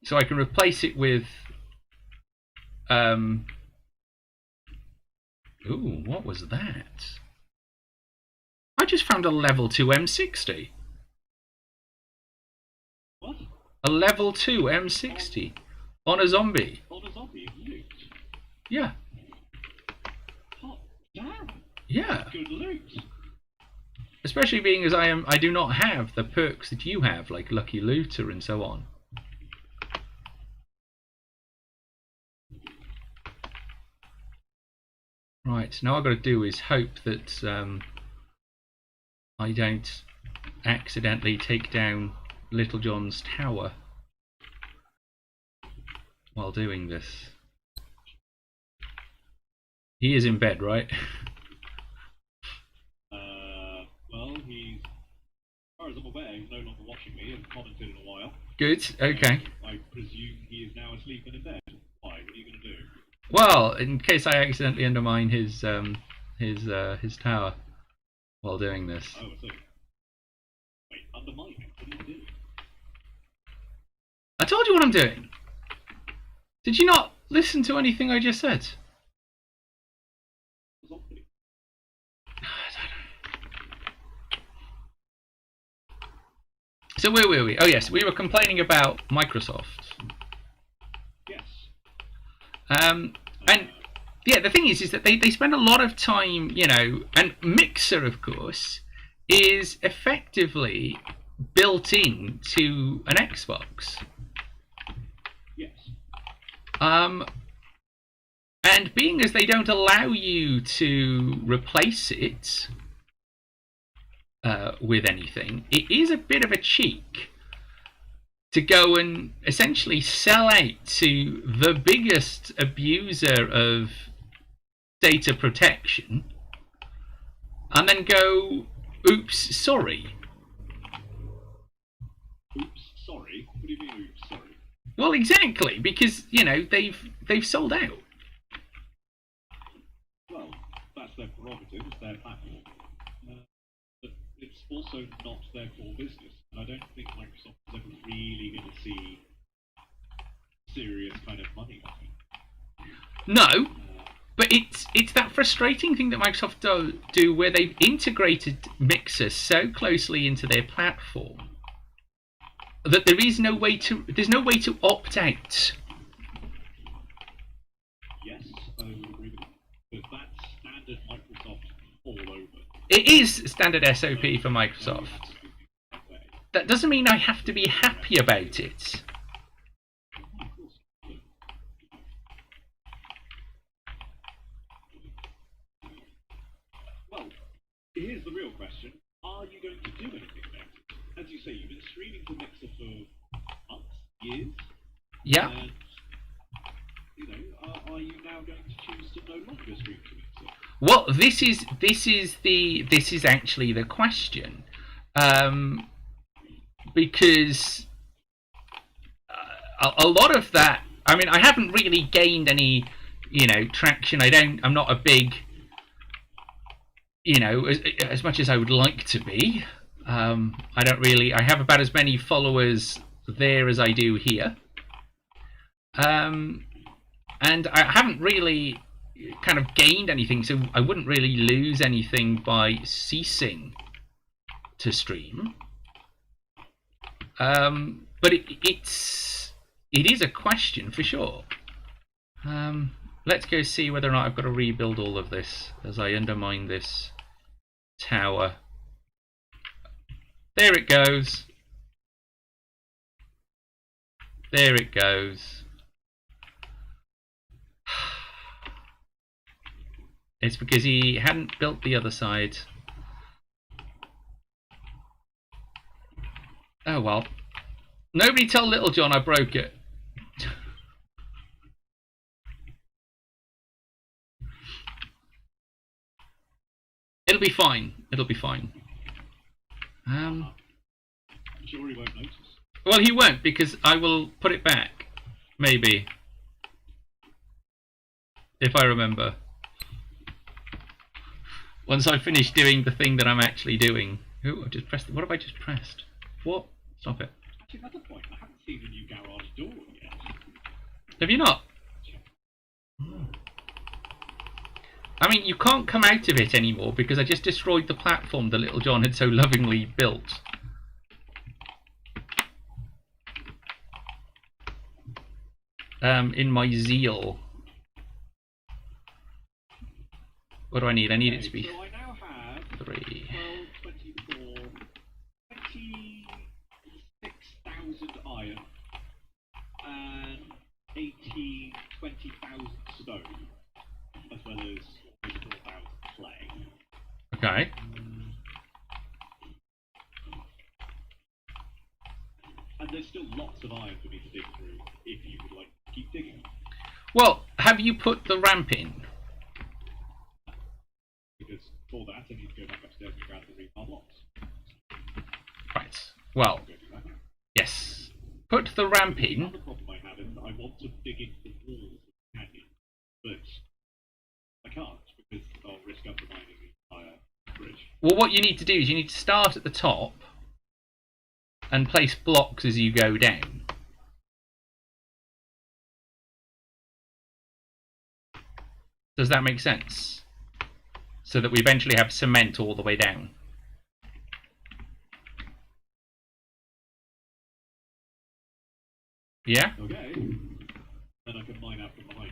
So I can replace it with... Ooh, what was that? I just found a level 2 M60. What? A level 2 M60 on a zombie. On a zombie loot? Yeah, Hot damn! yeah. Good loot! Especially being as I do not have the perks that you have, like Lucky Looter and so on. Right, now I've got to do is hope that I don't accidentally take down Little John's tower while doing this. He is in bed, right? Well, he's, as far as I'm aware, he's no longer watching. watching me and commented in a while. Good. Okay. I presume he is now asleep and in bed. Why? What are you going to do? Well, in case I accidentally undermine his tower while doing this. Oh, I see. Wait, undermine it? What are you doing? I told you what I'm doing. Did you not listen to anything I just said? Zombie. So where were we? Oh yes, we were complaining about Microsoft. Yes. And yeah, the thing is that they spend a lot of time, you know, and Mixer, of course, is effectively built in to an Xbox. Yes. And being as they don't allow you to replace it with anything, it is a bit of a cheek to go and essentially sell out to the biggest abuser of data protection and then go, oops, sorry. Oops, sorry? What do you mean, oops, sorry? Well, exactly, because, you know, they've sold out. Well, that's their prerogative, it's their platform. But it's also not their core business, and I don't think Microsoft is ever really going to see serious kind of money on it. No, but it's that frustrating thing that Microsoft do where they've integrated Mixer so closely into their platform that there's no way to opt out. Yes, I would agree with that. But that's standard Microsoft all over. It is standard SOP for Microsoft. That doesn't mean I have to be happy about it. Well, here's the real question. Are you going to do anything about it? As you say, you've been streaming to Mixer for months, years. Yeah. And, you know, are you now going to choose to no longer stream to Mixer? Well, this is actually the question, because a lot of that. I mean, I haven't really gained any, you know, traction. I'm not a big, you know, as much as I would like to be. I have about as many followers there as I do here, and I haven't really kind of gained anything, so I wouldn't really lose anything by ceasing to stream. But it is a question for sure. Let's go see whether or not I've got to rebuild all of this as I undermine this tower. There it goes. There it goes. It's because he hadn't built the other side. Oh well. Nobody tell Little John I broke it. It'll be fine. It'll be fine. I'm sure he won't notice. Well, he won't, because I will put it back. Maybe. If I remember. Once I finish doing the thing that I'm actually doing. Ooh, I just pressed. What have I just pressed? What? Stop it. Actually, another point. I haven't seen the new garage door yet. Have you not? I mean, you can't come out of it anymore because I just destroyed the platform that Little John had so lovingly built. In my zeal. What do I need? I need it to be So I now have 3. 12, 24, 26,000 iron and 20,000 stone, as well as 4,000 clay. Okay. And there's still lots of iron for me to dig through if you would like to keep digging. Well, have you put the ramp in? Because for that I need to go back upstairs and grab the rebar blocks. Right. Well, I'll go do that. Put the ramp The in. other problem I have is that I want to dig into the walls of the canyon, but I can't because I'll risk undermining the entire bridge. Well, what you need to do is you need to start at the top and place blocks as you go down. Does that make sense? So that we eventually have cement all the way down. Yeah? Okay. Then I can mine out from behind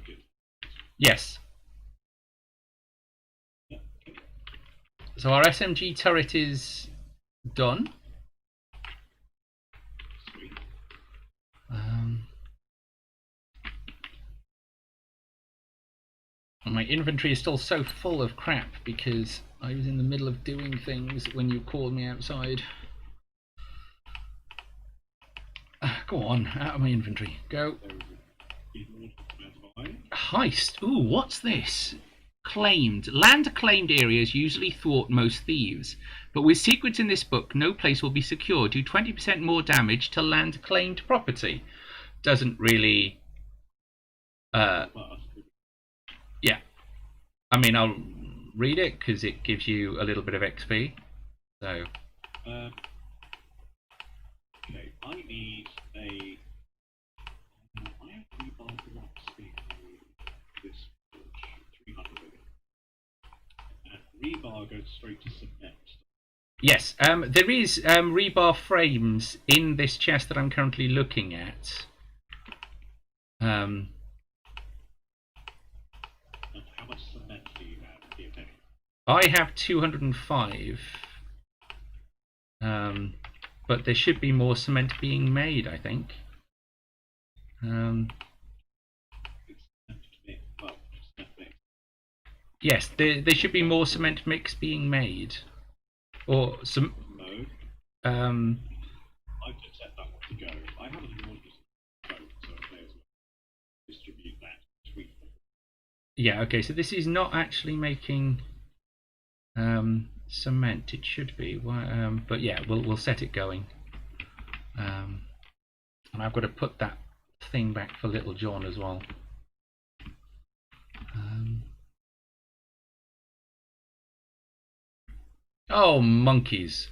it. Yes. Yeah. So our SMG turret is done. Sweet. And my inventory is still so full of crap because I was in the middle of doing things when you called me outside. Go on, out of my inventory. Go. Heist. Ooh, what's this? Claimed. Land claimed areas usually thwart most thieves, but with secrets in this book, no place will be secure. Do 20% more damage to land claimed property. Doesn't really... yeah. I mean, I'll read it because it gives you a little bit of XP. So... okay, I need a... I have rebar blocks in this forge, 300 of it. And rebar goes straight to cement. Yes, there is rebar frames in this chest that I'm currently looking at. And how much cement do you have here? I have 205. But there should be more cement being made, I think. Yes, there should be more cement mix being made. Or some... No. I've just set that one to go. I haven't ordered to go, so I may as well distribute that between them. Yeah, okay, so this is not actually making cement. It should be. But yeah, we'll set it going. And I've got to put that thing back for Little John as well. Oh, monkeys.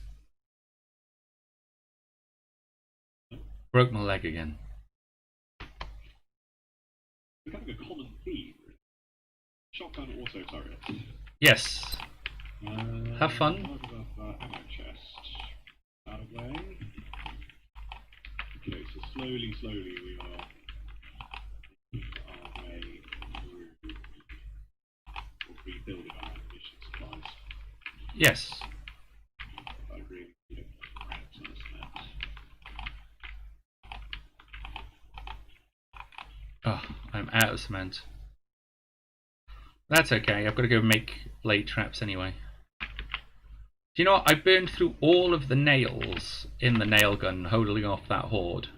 Broke my leg again. Becoming a common theme. Shotgun auto turret. Yes. Have fun. Ammo chest. Out of way. Okay, so slowly we are our way through rebuilding our ammunition supplies. Yes. I really need a crap ton of cement. Oh, I'm out of cement. That's okay, I've got to go make blade traps anyway. Do you know what? I burned through all of the nails in the nail gun holding off that horde.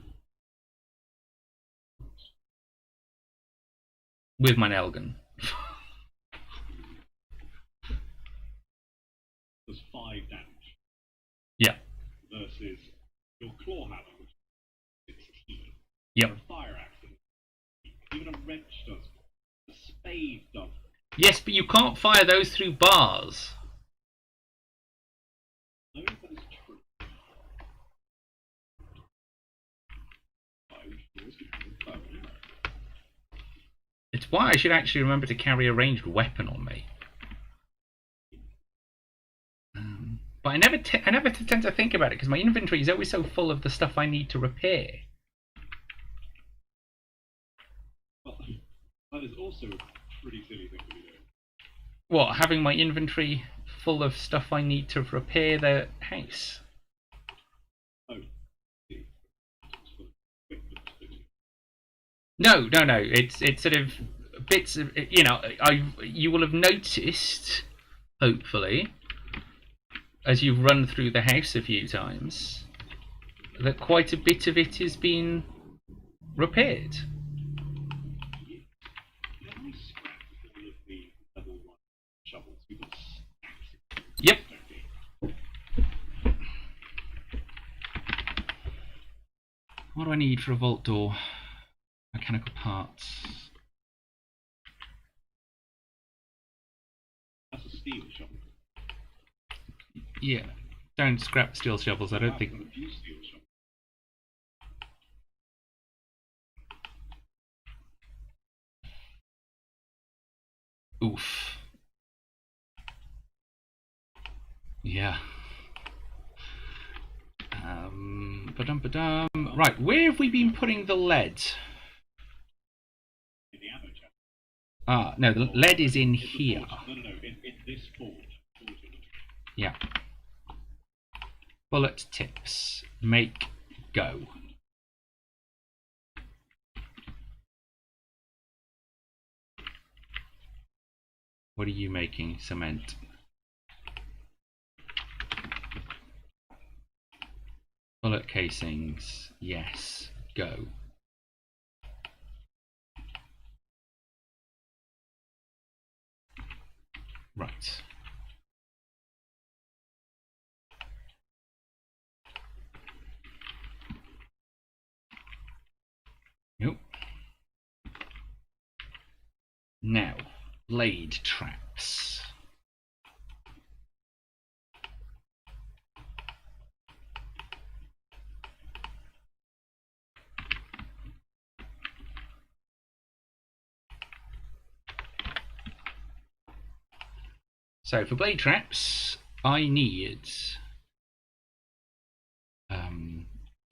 With my nail gun. There's 5 damage. Yeah. Versus your claw hammer, which is 16. Yep. Or a fire axe, even a wrench does. A spade does. Yes, but you can't fire those through bars. No, that is true. It's why I should actually remember to carry a ranged weapon on me. But I never tend to think about it because my inventory is always so full of the stuff I need to repair. Well, that is also a pretty silly thing to be doing. What, having my inventory full of stuff I need to repair the house? Oh. No. It's sort of bits of, you know, you will have noticed, hopefully, as you've run through the house a few times, that quite a bit of it is being repaired. Yep. do I need for a vault door? Mechanical parts. That's a steel shovel. Yeah. Don't scrap steel shovels, I don't I've think. got a few steel shovels. Oof. Yeah. Ba-dum. Right, where have we been putting the lead? In the ammo chest. Ah, no, the lead is in here. No, in this forge. Yeah. Bullet tips. Make go. What are you making? Cement. Bullet casings. Yes. Go. Right. Nope. Now, blade traps. So for blade traps, I need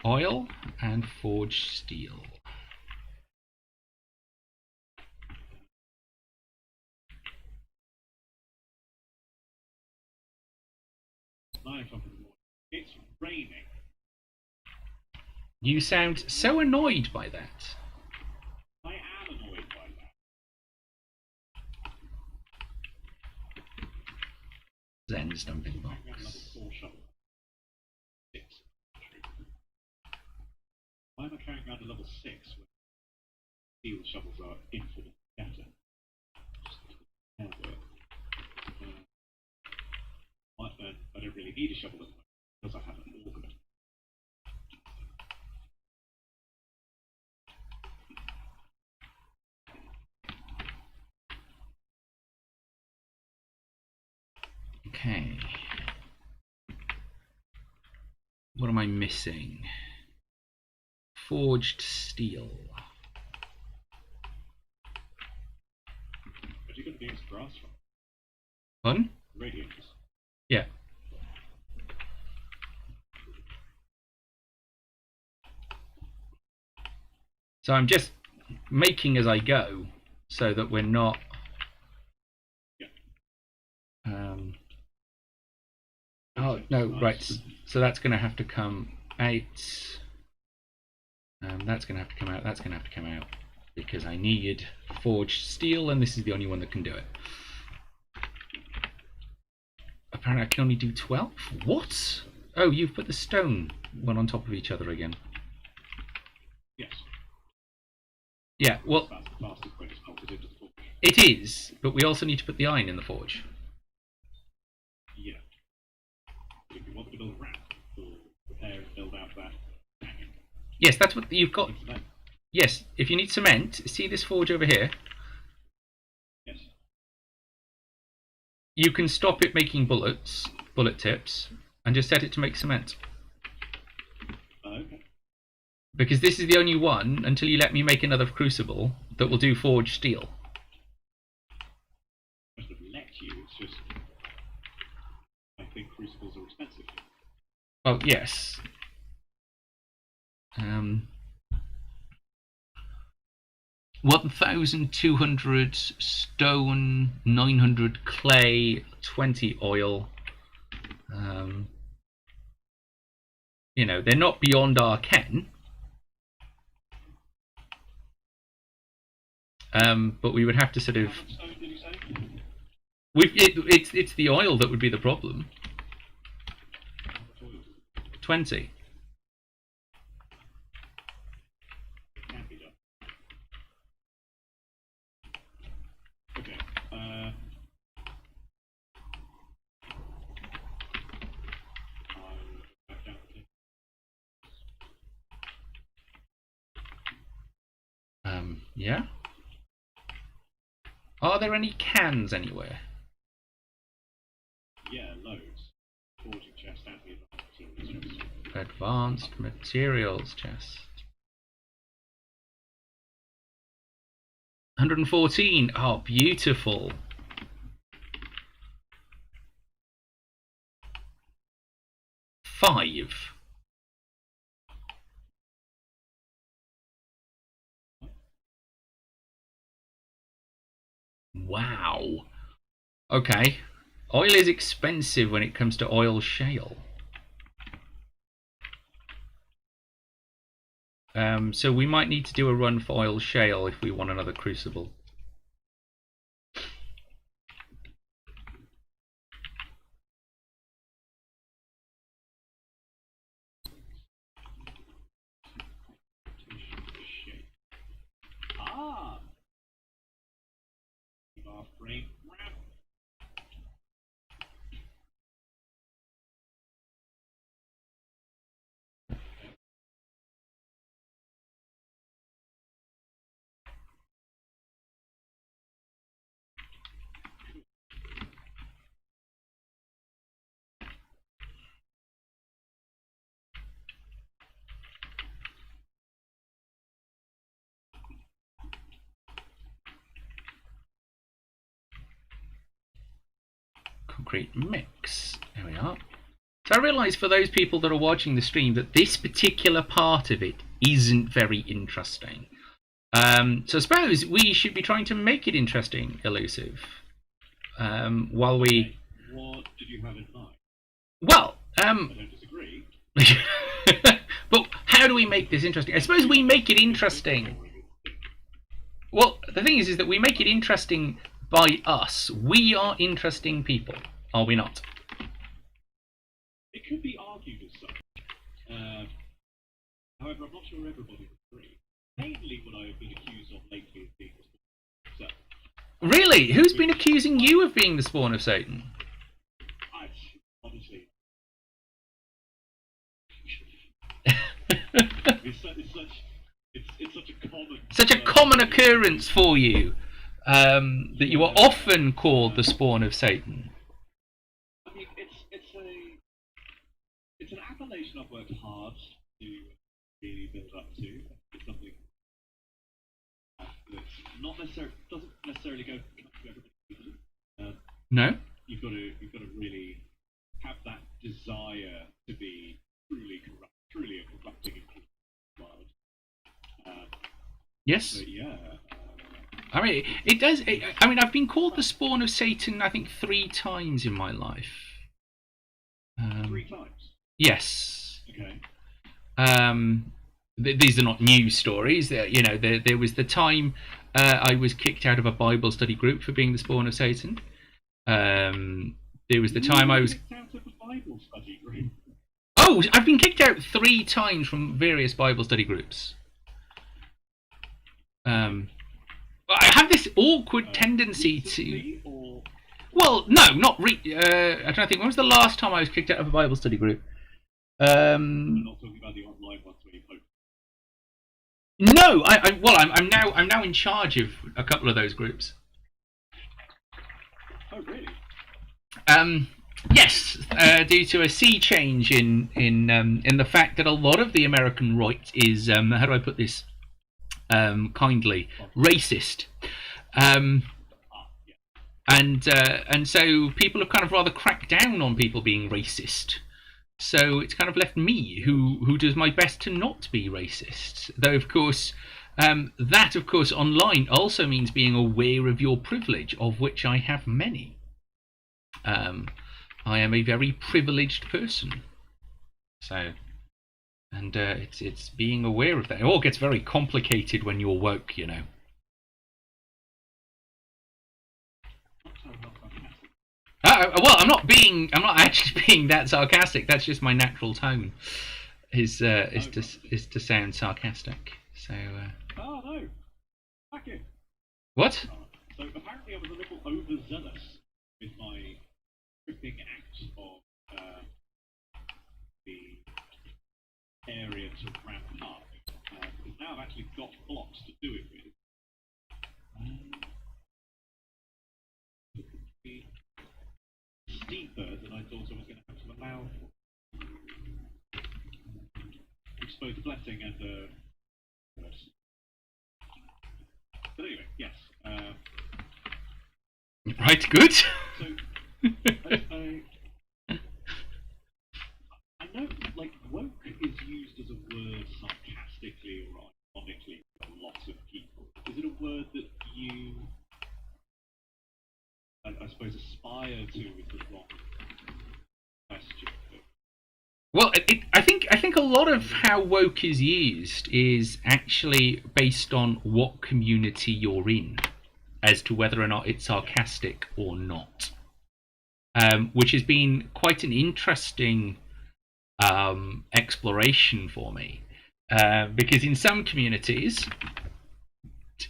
oil and forged steel. It's raining. You sound so annoyed by that. I am annoyed by that. Zen stumping I have level box. 4 shovel. 6. Why am I carrying around a level 6 when steel shovels are infinitely better? I don't really need a shovel at the moment because I have an auger. Okay. What am I missing? Forged steel. But you're going to be able to brass from Pardon? radiators. Yeah. So I'm just making as I go so that we're not oh no, right, so that's going to have to come out, that's going to have to come out, that's going to have to come out, because I need forged steel and this is the only one that can do it. Apparently I can only do 12? What? Oh, you've put the stone one on top of each other again. Yes. Yeah, well, That's the fastest way to smelt it into the forge. it is, but we also need to put the iron in the forge. Yeah. If you want to build a ramp or repair and build out that canyon, Yes, that's what you've got. it's cement. Yes, if you need cement, see this forge over here? Yes. You can stop it making bullet tips, and just set it to make cement. Okay. Because this is the only one, until you let me make another crucible, that will do forged steel. I should have let you, it's just I think crucibles are expensive. Oh, yes. 1,200 stone, 900 clay, 20 oil. You know, they're not beyond our ken. But we would have to sort of. How much stone did you say? It's the oil that would be the problem. How much oil? 20. It can be done. Okay. I'll back down to Yeah? Are there any cans anywhere? Yeah, loads. Forging chest and the advanced materials chest. Advanced materials chest. 114. Oh, beautiful. Five. Wow. Okay. Oil is expensive when it comes to oil shale. So we might need to do a run for oil shale if we want another crucible. Ah! Our brain ram. Concrete mix. There we are. So I realise for those people that are watching the stream that this particular part of it isn't very interesting. So I suppose we should be trying to make it interesting, Elusive. While we... What did you have in mind? Well, I don't disagree. but how do we make this interesting? I suppose we make it interesting. Well, the thing is that we make it interesting by us. We are interesting people, are we not? It could be argued as such. However, I'm not sure everybody would agree. Mainly what I have been accused of lately is being so. Really? Who's been accusing you of being the spawn of Satan? Honestly. It's such a common... Such a common occurrence for you, that you are often called the spawn of Satan. I mean, it's an appellation I've worked hard to really build up to. It's something that's doesn't necessarily go to everybody. No? You've got to really have that desire to be truly a corrupting world. Yes. So yeah. I mean, it does. I mean, I've been called the spawn of Satan, I think, 3 times in my life. 3 times. Yes. Okay. These are not news stories. You know, there was the time I was kicked out of a Bible study group for being the spawn of Satan. There was the time I was kicked out of a Bible study group. Oh, I've been kicked out 3 times from various Bible study groups. I have this awkward tendency to... Well, no, not I don't think. When was the last time I was kicked out of a Bible study group? We're not talking about the online ones where you post. No, I'm now in charge of a couple of those groups. Oh, really? Yes, due to a sea change in the fact that a lot of the American right is how do I put this kindly, racist, and so people have kind of rather cracked down on people being racist. So it's kind of left me, who does my best to not be racist. Though of course, that of course online also means being aware of your privilege, of which I have many. I am a very privileged person. So, and it's being aware of that. It all gets very complicated when you're woke, you know. Well, I'm not actually being that sarcastic. That's just my natural tone, is to sound sarcastic. So. Oh no, back in. What? So apparently I was a little overzealous with my ripping out of the area to ramp up. Because now I've actually got blocks to do it with. steeper than I thought I was going to have to allow for. Which is both a blessing and a curse. But anyway, yes. Right, good. So, I know, like, woke is used as a word sarcastically or ironically for a lot of people. Is it a word that you, I suppose, aspire to with the wrong question? Well, I think a lot of how woke is used is actually based on what community you're in, as to whether or not it's sarcastic or not, which has been quite an interesting exploration for me, because in some communities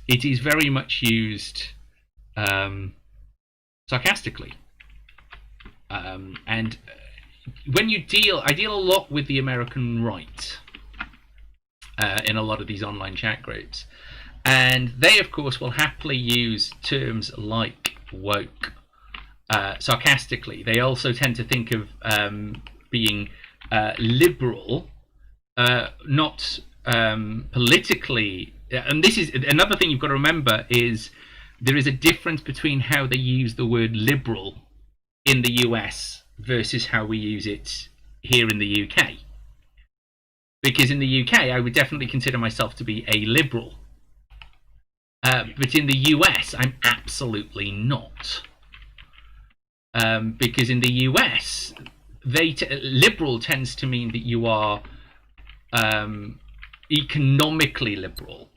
it is very much used sarcastically, and when I deal a lot with the American right in a lot of these online chat groups, and they of course will happily use terms like woke sarcastically. They also tend to think of being liberal, not politically. And this is another thing you've got to remember, is there is a difference between how they use the word liberal in the US versus how we use it here in the UK. Because in the UK, I would definitely consider myself to be a liberal. But in the US, I'm absolutely not. Because in the US, liberal tends to mean that you are economically liberal.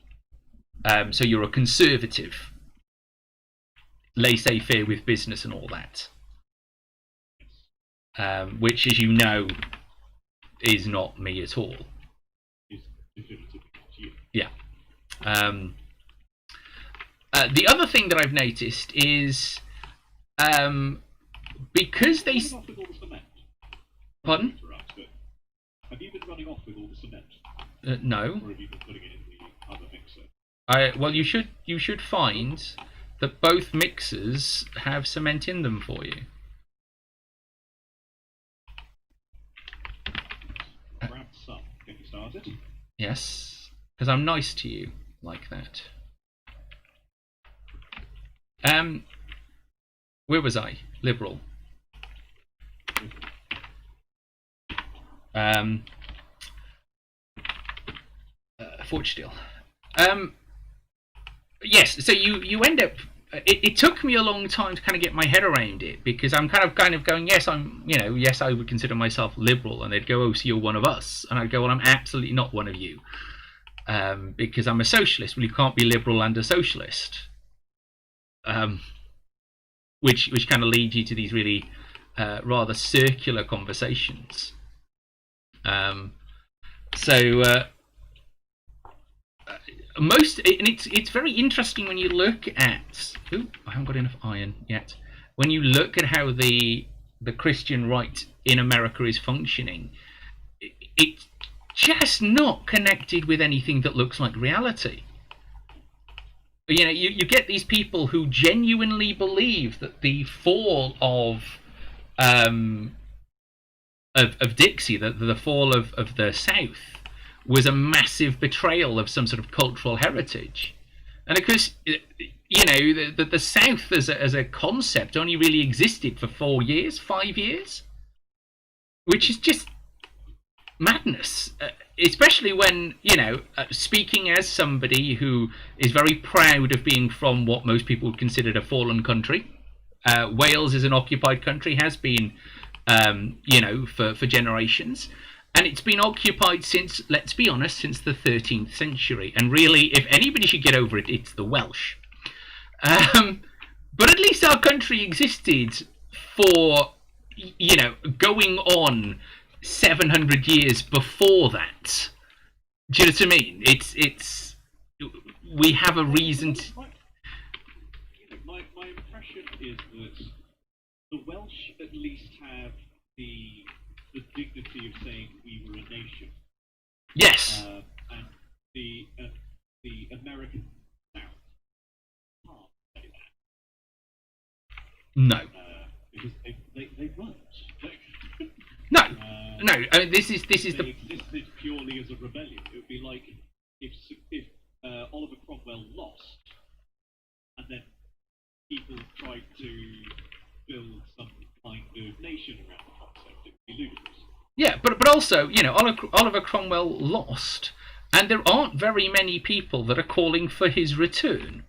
So you're a conservative, laissez-faire with business and all that. Which, as you know, is not me at all. Yeah. The other thing that I've noticed is because they... Pardon? Have you been running off with all the cement? No. Or have you been putting it in the other mixer? Well, you should find that both mixers have cement in them for you. Grab some. Get you started. Yes, because I'm nice to you like that. Where was I? Liberal. Forgedale. Yes, so you end up... It took me a long time to kind of get my head around it, because I'm kind of going, yes, yes, I would consider myself liberal, and they'd go, oh, so you're one of us, and I'd go, well, I'm absolutely not one of you, because I'm a socialist. Well, you can't be liberal and a socialist, which kind of leads you to these really rather circular conversations. It's very interesting when you look at... Ooh, I haven't got enough iron yet. When you look at how the Christian right in America is functioning, it's just not connected with anything that looks like reality. You know, you get these people who genuinely believe that the fall of Dixie, the fall of the South, was a massive betrayal of some sort of cultural heritage. And of course, you know, the South as a concept only really existed for 5 years, which is just madness. Especially when, you know, speaking as somebody who is very proud of being from what most people would consider a fallen country. Wales is an occupied country, has been, you know, for generations. And it's been occupied since, let's be honest, since the 13th century. And really, if anybody should get over it, it's the Welsh. But at least our country existed for, you know, going on 700 years before that. Do you know what I mean? It's we have a reason to... My impression is that the Welsh at least have the dignity of saying we were a nation. Yes. And the American South can't say that. No. because they weren't. No, no. I mean, this is They the existed purely as a rebellion. It would be like if Oliver Cromwell lost, and then people tried to build some kind of nation around the concept. It would be ludicrous. yeah, but also, you know, Oliver Cromwell lost, and there aren't very many people that are calling for his return.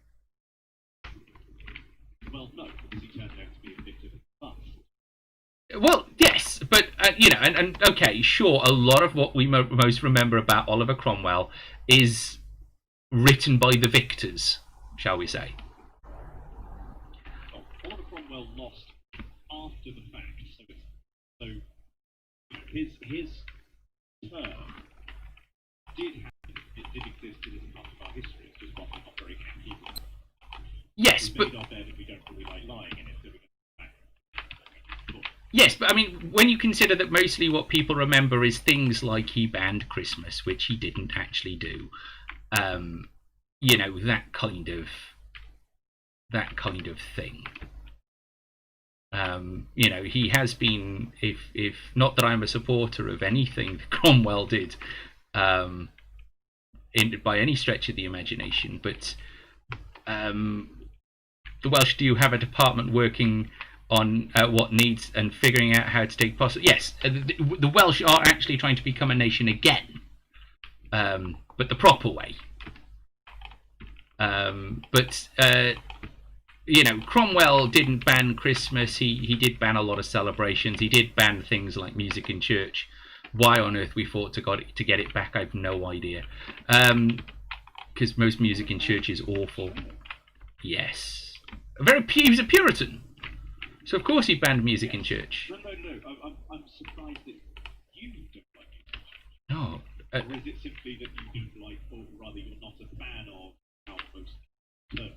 Well, no, because he turned out to be a bit of a bust. Well, yes, but you know, and okay, sure, a lot of what we most remember about Oliver Cromwell is written by the victors, shall we say? Well, Oliver Cromwell lost after the fact, so you know, his term did happen. It did exist. It is a part of our history. It's just one we're not very happy with. Yes, We but made our bed and we don't really like lying in it, so we're going to back. yes, but I mean, when you consider that mostly what people remember is things like he banned Christmas, which he didn't actually do, you know, that kind of thing. You know, he has been, if not that I'm a supporter of anything that Cromwell did, by any stretch of the imagination, but the Welsh do have a department working on what needs and figuring out how to take possible. Yes, the Welsh are actually trying to become a nation again, but the proper way. But you know, Cromwell didn't ban Christmas. He did ban a lot of celebrations. He did ban things like music in church. Why on earth we fought to get it back, I have no idea. Because most music in church is awful. Yes. He was a Puritan. So of course he banned music in church. No. I'm surprised that you don't like it. No. Or is it simply that you don't like, or rather you're not a fan of how most churches?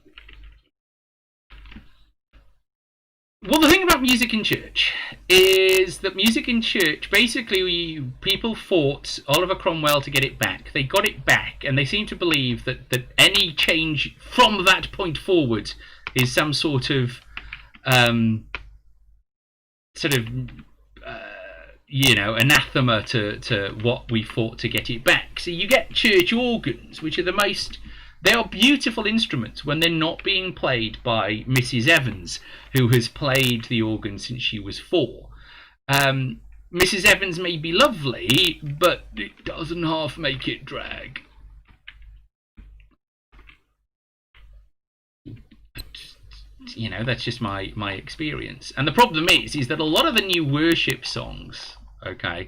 Well, the thing about music in church is that music in church, basically, people fought Oliver Cromwell to get it back. They got it back, and they seem to believe that any change from that point forward is some sort of, you know, anathema to what we fought to get it back. So you get church organs, which are they are beautiful instruments when they're not being played by Mrs. Evans, who has played the organ since she was 4. Mrs. Evans may be lovely, but it doesn't half make it drag. You know, that's just my experience. And the problem is that a lot of the new worship songs, okay,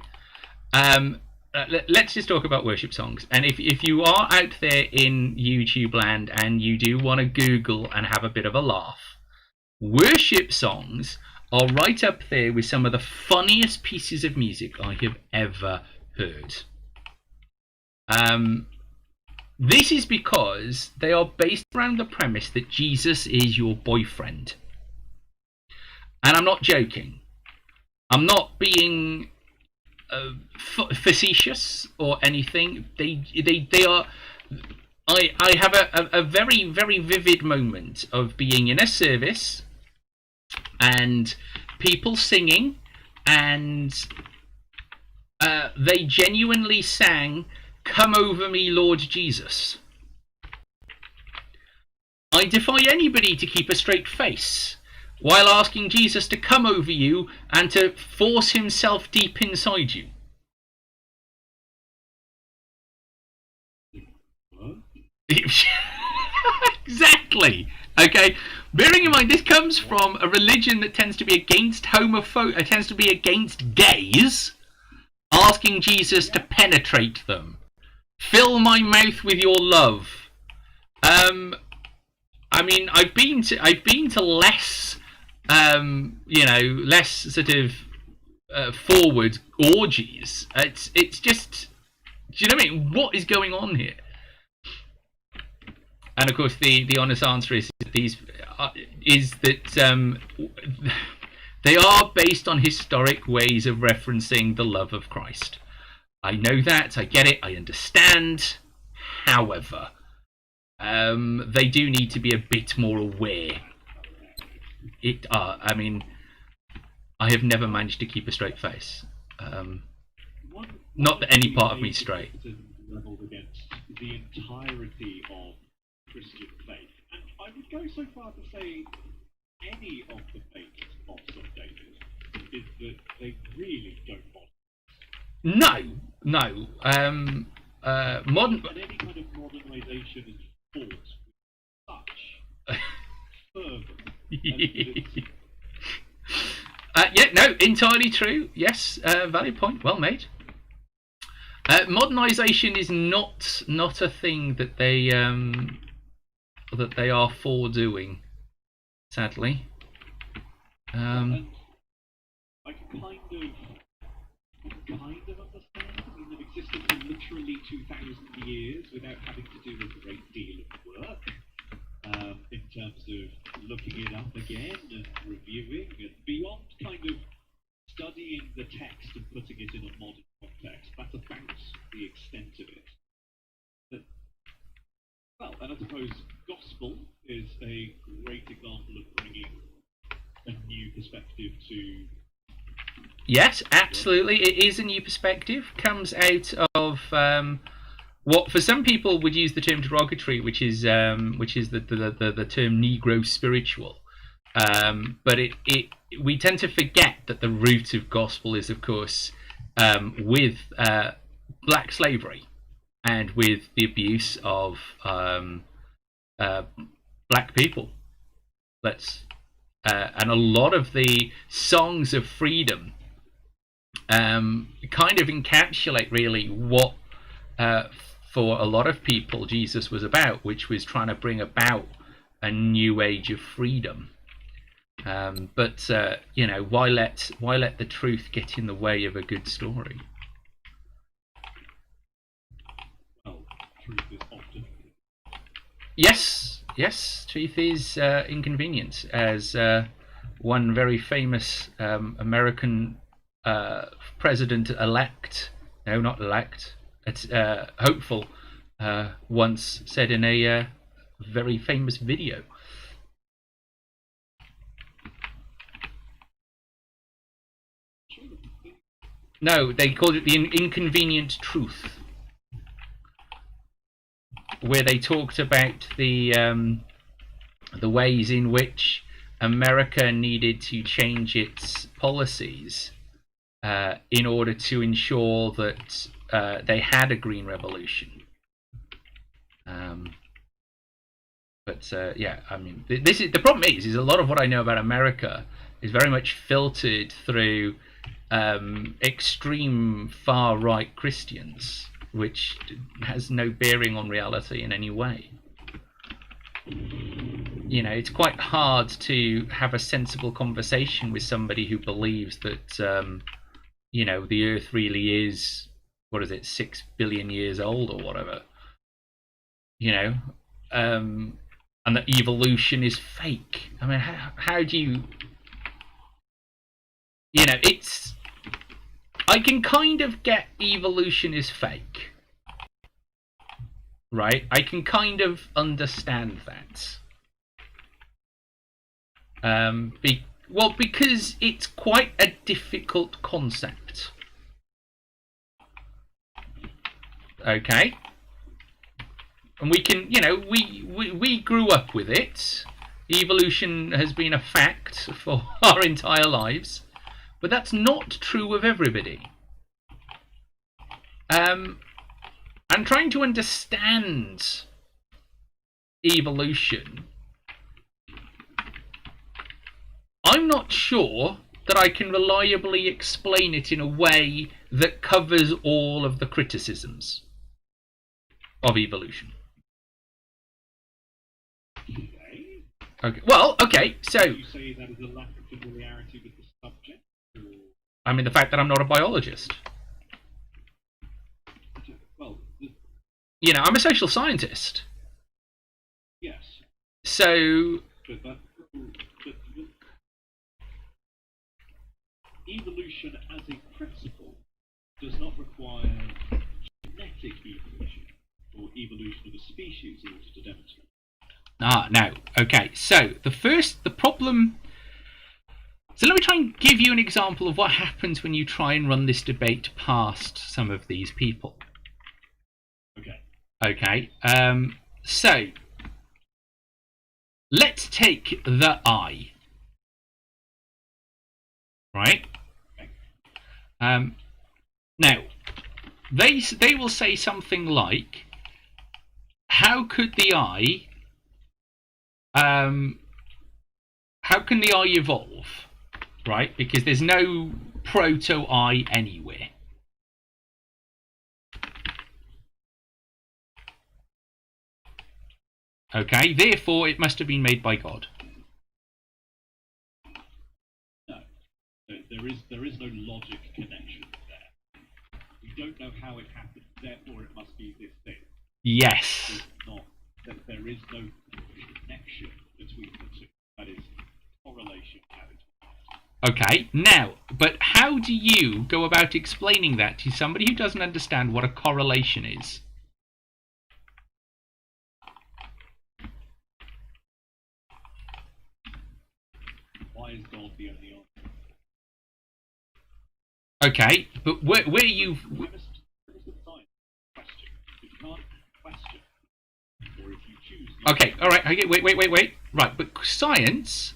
let's just talk about worship songs. And if you are out there in YouTube land and you do want to Google and have a bit of a laugh, worship songs are right up there with some of the funniest pieces of music I have ever heard. This is because they are based around the premise that Jesus is your boyfriend. And I'm not joking. I'm not being facetious or anything. They are. I have a very, very vivid moment of being in a service and people singing, and they genuinely sang "Come over me, Lord Jesus." I defy anybody to keep a straight face while asking Jesus to come over you and to force himself deep inside you. Exactly. Okay. Bearing in mind, this comes from a religion that tends to be against tends to be against gays, asking Jesus to penetrate them. Fill my mouth with your love. I mean, I've been to less, less sort of forward orgies. It's just, do you know what I mean? What is going on here? And of course, the honest answer is that they are based on historic ways of referencing the love of Christ. I know that, I get it, I understand. However, they do need to be a bit more aware. I mean, I have never managed to keep a straight face. One Not that any part of me is straight. Leveled against the entirety of Christian faith, and I would go so far to say any of the faiths of St. David is that they really don't modern. No. Modern. And any kind of modernisation is fought with such fervour. Yeah, no, entirely true. Yes, valid point. Well made. Modernisation is not a thing that they are for doing. Sadly. And I can kind of understand. I mean, they've existed for literally 2,000 years without having to do a great deal of work. In terms of looking it up again and reviewing, and beyond kind of studying the text and putting it in a modern context. That's about the extent of it. But, well, and I suppose gospel is a great example of bringing a new perspective to... Yes, absolutely. It is a new perspective. Comes out of what for some people would use the term derogatory, which is the term Negro spiritual. But we tend to forget that the root of gospel is, of course, with black slavery and with the abuse of black people. And a lot of the songs of freedom kind of encapsulate really what, for a lot of people, Jesus was about, which was trying to bring about a new age of freedom. But you know, why let the truth get in the way of a good story? Well, truth is often... Yes, truth is inconvenient, as one very famous American president-elect, no, not elect, it's hopeful, once said in a very famous video. No, they called it the inconvenient truth, where they talked about the ways in which America needed to change its policies in order to ensure that they had a green revolution. But yeah, I mean, this is the problem. Is a lot of what I know about America is very much filtered through extreme far-right Christians, which has no bearing on reality in any way. You know, it's quite hard to have a sensible conversation with somebody who believes that, you know, the Earth really is, 6 billion years old or whatever. You know, and that evolution is fake. I mean, how do you... You know, it's... I can kind of get evolution is fake. Right? I can kind of understand that. Well, because it's quite a difficult concept. Okay? And we can, you know, we grew up with it. Evolution has been a fact for our entire lives. But that's not true of everybody. And trying to understand evolution, I'm not sure that I can reliably explain it in a way that covers all of the criticisms of evolution. Okay. Well, okay, so... You say that is a lack of familiarity with the subject? Or... I mean, the fact that I'm not a biologist. Well, you know, I'm a social scientist. yes. So... But evolution as a principle does not require genetic evolution or evolution of a species in order to demonstrate. No. Okay. So the problem So let me try and give you an example of what happens when you try and run this debate past some of these people. Okay. Okay. So let's take the eye. Right. Now they will say something like, "How could the eye? How can the eye evolve?" Right, because there's no proto-eye anywhere. Okay, therefore it must have been made by God. No, there is no logic connection there. We don't know how it happened, therefore it must be this thing. Yes. It's not that there is no connection between the two. That is correlation at its best. Okay, now, but how do you go about explaining that to somebody who doesn't understand what a correlation is? Why is God the only answer? Okay, but where you... Premise of science question. If you can't question, or if you choose... Okay, alright, wait. Right, but science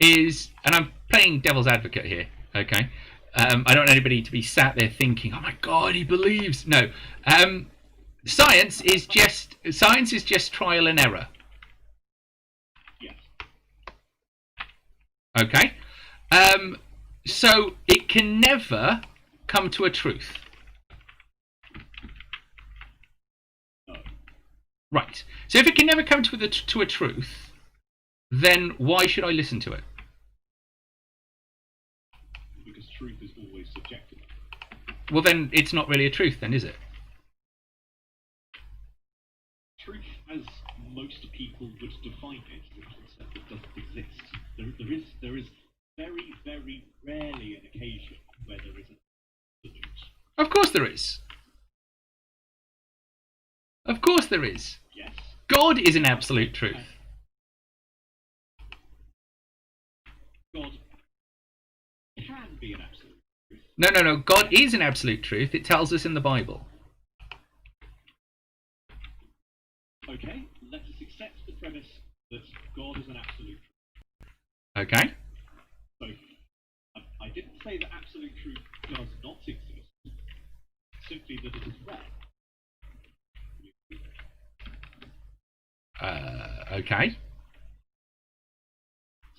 is... And I'm playing devil's advocate here, okay? I don't want anybody to be sat there thinking, "Oh my God, he believes." No. Science is just trial and error. Yes. Okay? So it can never come to a truth. No. Right. So if it can never come to a truth, then why should I listen to it? Because truth is always subjective. Well, then it's not really a truth, then, is it? Truth, as most people would define it, is a concept that doesn't exist. There is very, very rarely an occasion where there is an absolute. Of course there is. Of course there is. Yes. God is an absolute truth. God can be an absolute truth. No. God is an absolute truth. It tells us in the Bible. Okay, let us accept the premise that God is an absolute truth. Okay? So, I didn't say that absolute truth does not exist, simply that it is rare. Okay.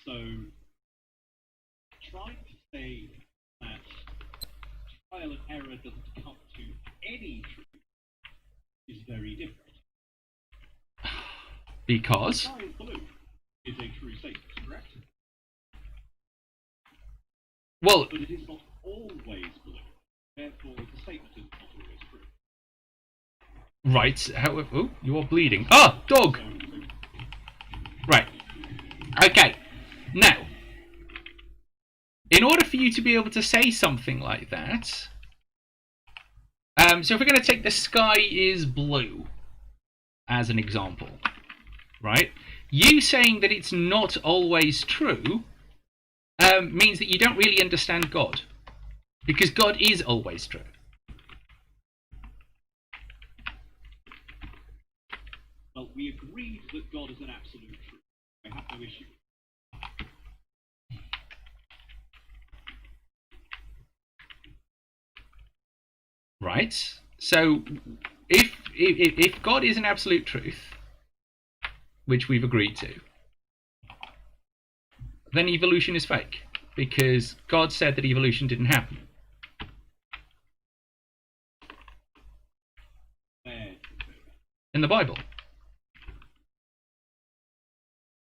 So, trying to say that trial and error doesn't come to any truth is very different. Because? Sky is blue is a true statement, correct? Well, But it is not always blue. Therefore, the statement is not always true. right. However, oh, you are bleeding. Ah, dog! Right. Okay. Now, in order for you to be able to say something like that, so if we're going to take the sky is blue as an example, right? You saying that it's not always true means that you don't really understand God, because God is always true. Well, we agreed that God is an absolute truth. I have no issue. Right? So, if God is an absolute truth, which we've agreed to, then evolution is fake, because God said that evolution didn't happen. In the Bible.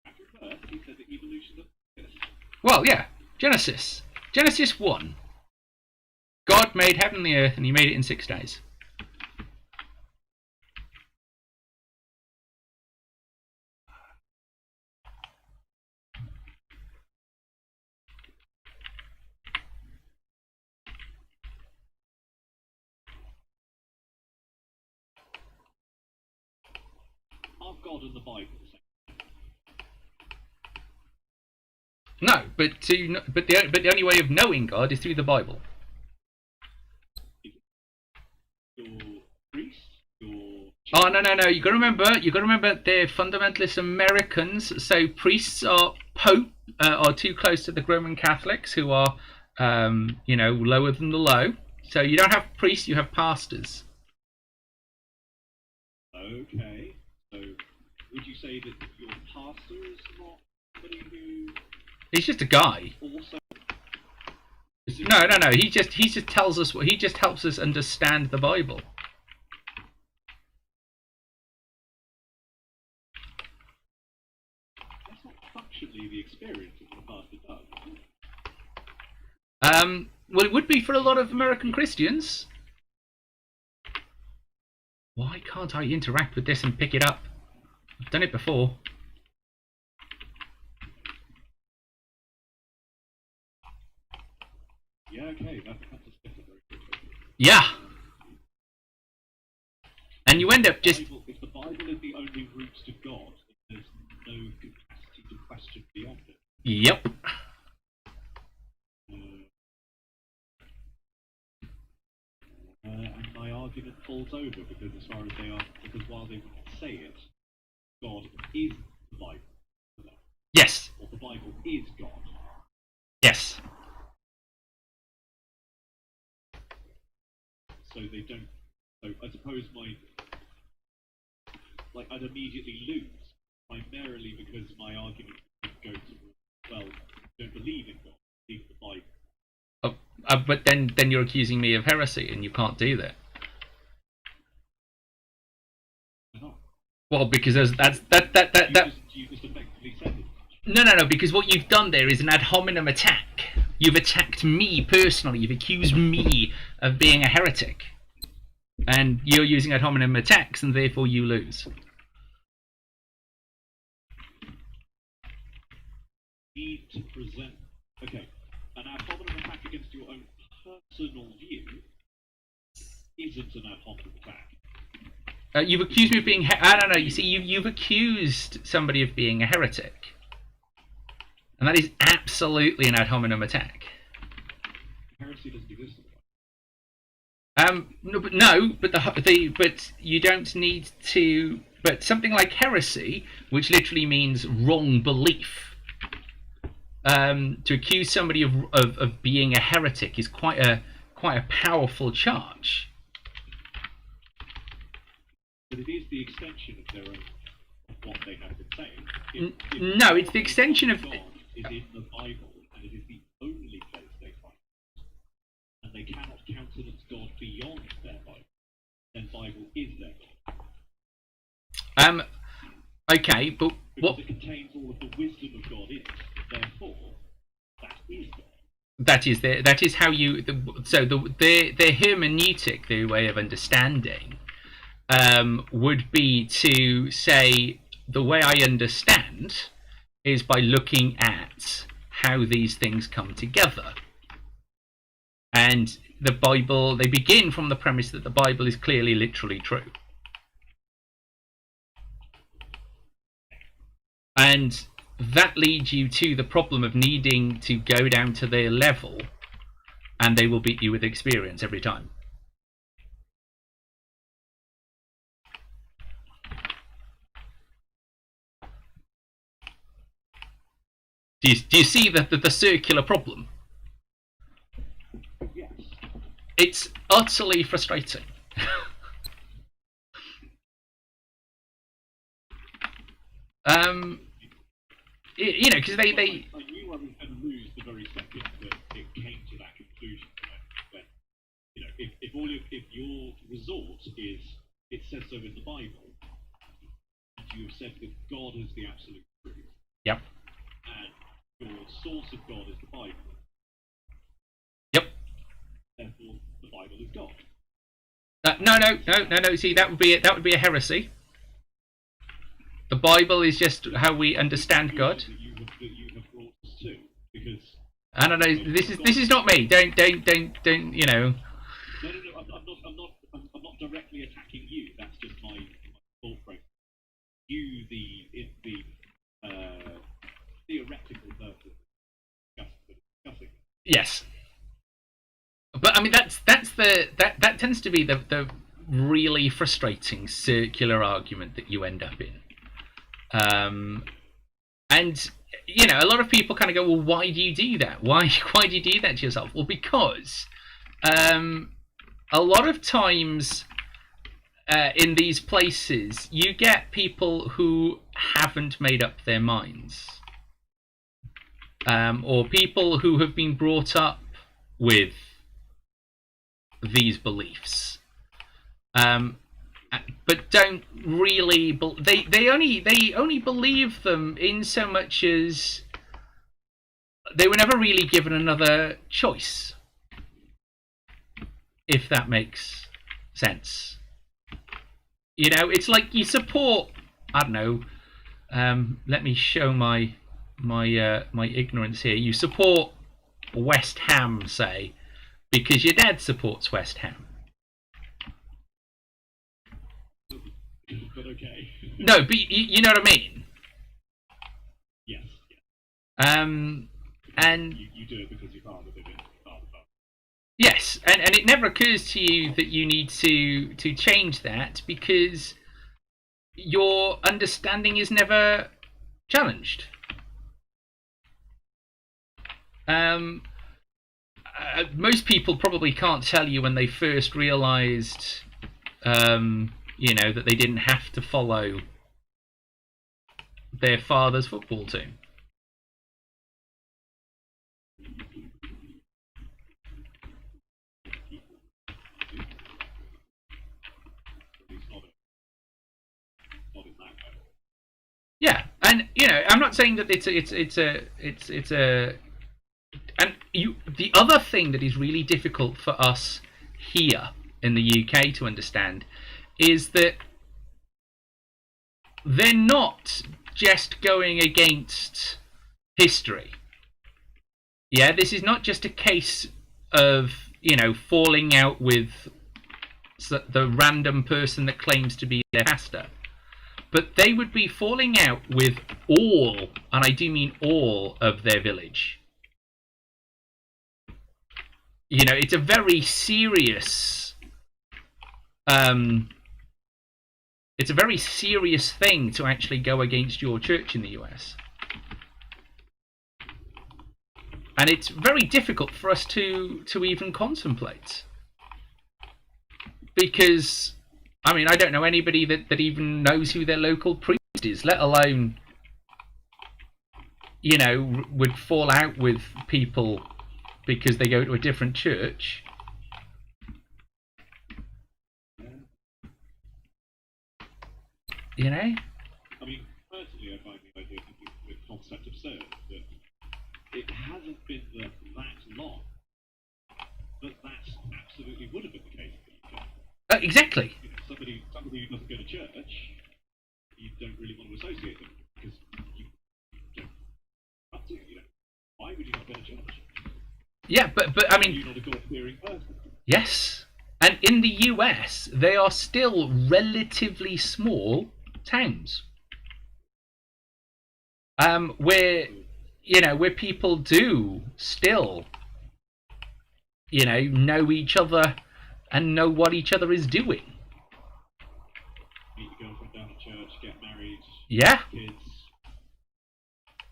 After birth, he said that evolution doesn't exist. Well, yeah. Genesis 1. God made heaven and the earth, and he made it in 6 days. Are God and the Bible the same? No, but the only way of knowing God is through the Bible. Your priest, your Oh no! You got to remember they're fundamentalist Americans. So priests are are too close to the Roman Catholics, who are lower than the low. So you don't have priests, you have pastors. Okay. So would you say that your pastor is not somebody who He's just a guy. also? No. He just tells us he just helps us understand the Bible. That's not functionally the experience of the pastor does. Well, it would be for a lot of American Christians. Why can't I interact with this and pick it up? I've done it before. Yeah, okay, that becomes a step very quickly. Yeah. And you end up just... If the Bible is the only route to God, then there's no capacity to question beyond it. Yep. And my argument falls over because as far as they are, because while they say it, God is the Bible. Yes. Or the Bible is God. Yes. So they don't. So I suppose I'd immediately lose, primarily because my argument would go towards, well, you don't believe in God, believe the Bible. But then you're accusing me of heresy, and you can't do that. No. Well, because you just effectively said it. No, because what you've done there is an ad hominem attack. You've attacked me personally. You've accused me of being a heretic. And you're using ad hominem attacks, and therefore you lose. Need to present. Okay. An ad hominem attack against your own personal view isn't an ad hominem attack. You've accused me of being... I don't know. You see, you've accused somebody of being a heretic. And that is absolutely an ad hominem attack. Heresy doesn't exist. But you don't need to. But something like heresy, which literally means wrong belief, to accuse somebody of being a heretic is quite a powerful charge. But it is the extension of their own, of what they have been saying. No, it's the extension of. God is in the Bible, and it is the only place they find it. And they cannot countenance God beyond their Bible. Then Bible is their God. Okay, but because what? It contains all of the wisdom of God in it. Therefore, that is God. That is how you. Their hermeneutic, their way of understanding, would be to say the way I understand is by looking at how these things come together. And the Bible, they begin from the premise that the Bible is clearly literally true. And that leads you to the problem of needing to go down to their level, and they will beat you with experience every time. Do you see the circular problem? Yes. It's utterly frustrating. Because they. I knew I was going to lose the very second that it came to that conclusion. When if your resort is it says so in the Bible, and you have said that God is the absolute truth. Yep. And your source of God is the Bible. Yep. Therefore, the Bible is God. No. See, that would be a heresy. The Bible is just how we understand God. That you have brought us to, because I don't know. This is not me. Don't. No. I'm not directly attacking you. That's just my thought process. You, the theoretical person, Yes. But I mean, that tends to be the really frustrating circular argument that you end up in. And you know, a lot of people kind of go, well, why do you do that? Why do you do that to yourself? Well, because a lot of times in these places, you get people who haven't made up their minds, or people who have been brought up with these beliefs, but don't really. They only believe them in so much as they were never really given another choice, if that makes sense. You know, it's like you support. I don't know. Let me show my ignorance here. You support West Ham, say, because your dad supports West Ham. But okay. No, but you know what I mean. Yes. And you do it because your father did it. yes, and it never occurs to you that you need to change that because your understanding is never challenged. Most people probably can't tell you when they first realised, you know, that they didn't have to follow their father's football team. Yeah, and you know, I'm not saying that it's a and you. The other thing that is really difficult for us here in the UK to understand is that they're not just going against history. Yeah, this is not just a case of, you know, falling out with the random person that claims to be their pastor. But they would be falling out with all, and I do mean all, of their village. You know, it's a very serious, it's a very serious thing to actually go against your church in the US. And it's very difficult for us to even contemplate. Because, I mean, I don't know anybody that even knows who their local priest is, let alone, you know, would fall out with people because they go to a different church. You know? I mean, personally, I find the idea, the concept absurd, that it hasn't been that long, but that absolutely would have been the case in the UK. Exactly. You know, somebody who doesn't go to church, you don't really want to associate them because you don't have to. You know, why would you not go to church? Yeah, but I mean, you're not a God-fearing person. Yes, and in the US, they are still relatively small towns, where, you know, where people do still, you know each other and know what each other is doing. Meet your girlfriend down at church, get married. Yeah. Kids.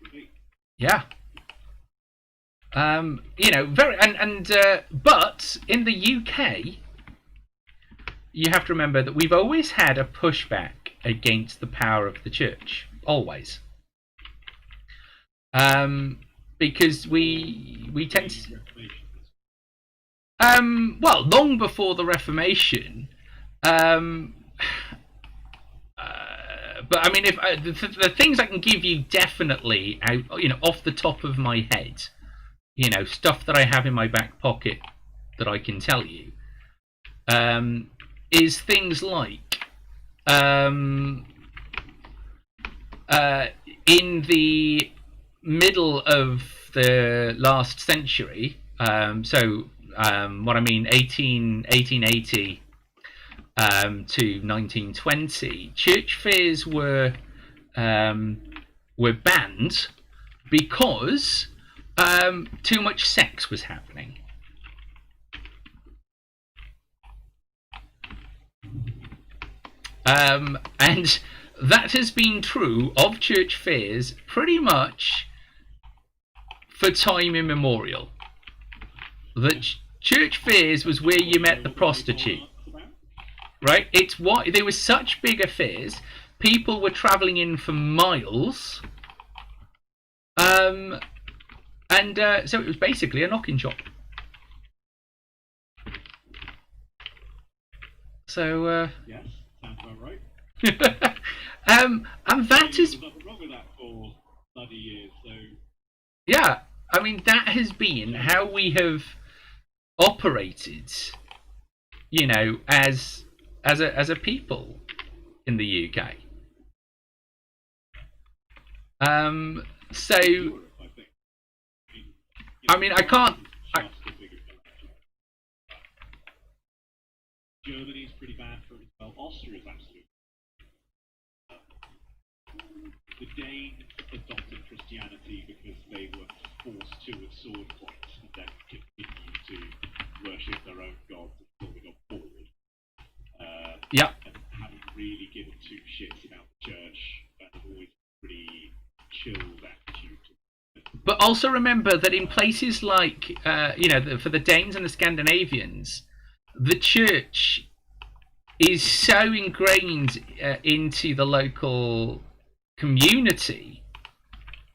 Repeat. Yeah. You know, very but in the UK, you have to remember that we've always had a pushback against the power of the church, always. Because we tend to, well, long before the Reformation, but I mean, if the things I can give you definitely out, you know, off the top of my head, you know, stuff that I have in my back pocket that I can tell you, is things like, in the middle of the last century, what I mean, 1880 to 1920, church fairs were banned because too much sex was happening. And that has been true of church fairs pretty much for time immemorial. That church fairs was where you met the prostitute, right? It's what there were such big affairs. People were travelling in for miles, and so it was basically a knocking shop. So Yes, sounds about right. and that is, There's nothing wrong with that for bloody years, so yeah, I mean, that has been how we have operated, you know, as a people in the UK. So Europe, I think. I mean, I can't. Just a bigger collection. Germany's pretty bad for it as well. Austria's absolutely. The Danes adopted Christianity because they were forced to at sword point and then continued to worship their own gods until they got bored. Yeah. And haven't really given two shits about the church and have always pretty chilled attitude to it. But also remember that in places like, you know, for the Danes and the Scandinavians, the church is so ingrained into the local community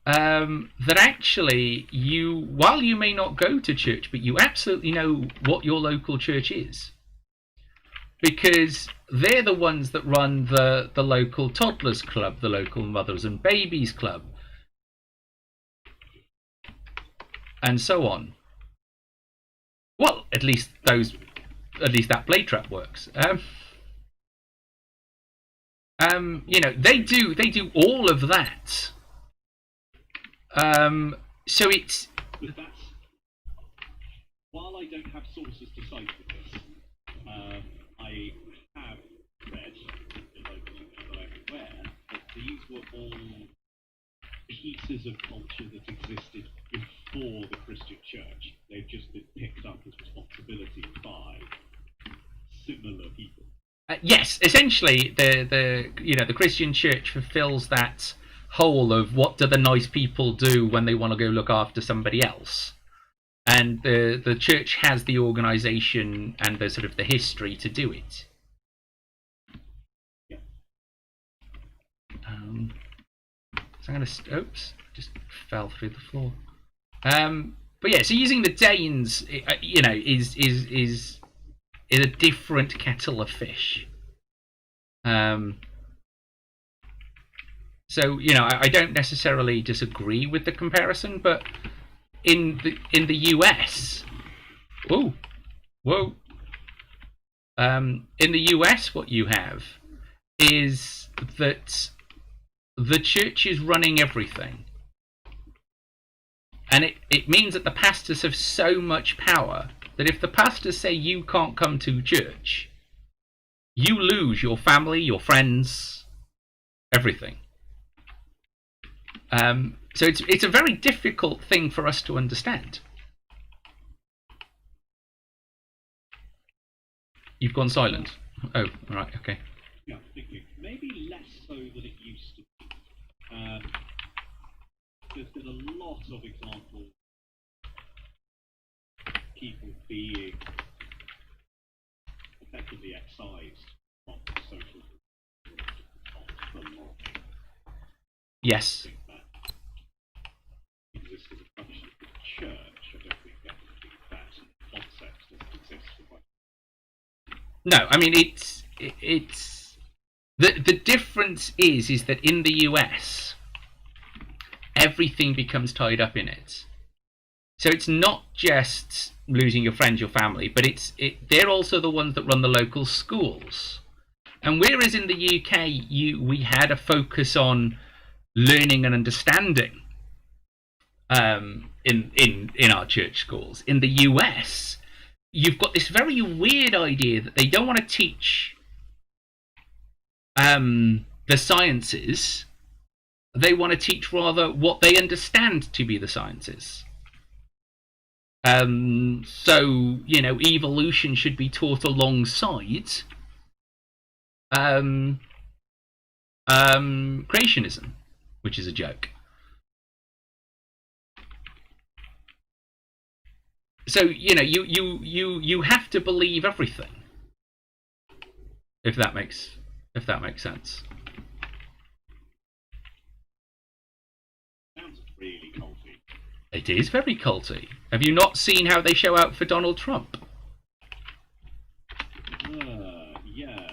that actually while you may not go to church, but you absolutely know what your local church is. Because they're the ones that run the local toddlers club, the local mothers and babies club, and so on. Well, at least that blade trap works. You know, they do all of that. So it's. But that's, while I don't have sources to cite for this, I have read, in local that I'm aware, that these were all pieces of culture that existed before the Christian Church. They've just been picked up as responsibility by similar people. Yes, essentially, the Christian Church fulfills that whole of what do the nice people do when they want to go look after somebody else, and the church has the organisation and the sort of the history to do it. Yeah. So I'm gonna oops, just fell through the floor. But yeah, so using the Danes, you know, is a different kettle of fish. So you know, I don't necessarily disagree with the comparison, but in the US, in the US, what you have is that the church is running everything, and it means that the pastors have so much power that if the pastors say you can't come to church, you lose your family, your friends, everything. So it's a very difficult thing for us to understand. You've gone silent. Oh, right, okay. Yeah, I'm thinking maybe less so than it used to be. There's been a lot of examples of people being effectively excised from social groups. Yes. I think that exists as a function of the church. I don't think that concept doesn't exist for much. No, I mean it's the difference is that in the US everything becomes tied up in it. So it's not just losing your friends, your family, but they're also the ones that run the local schools. And whereas in the UK we had a focus on learning and understanding in our church schools, in the US you've got this very weird idea that they don't want to teach the sciences. They want to teach rather what they understand to be the sciences. So, you know, evolution should be taught alongside creationism, which is a joke. So, you know, you have to believe everything, if that makes sense. Sounds really culty. It is very culty. Have you not seen how they show out for Donald Trump? Yeah.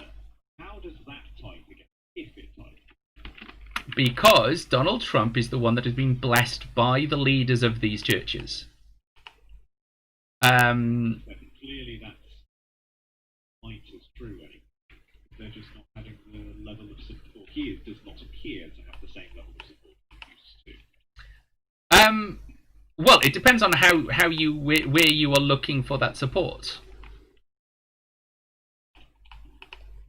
How does that tie together? If it ties? Because Donald Trump is the one that has been blessed by the leaders of these churches. Clearly that's point is true. They're just not having the level of support. He does not appear to have the same level of support he used to. Well, it depends on how you where you are looking for that support.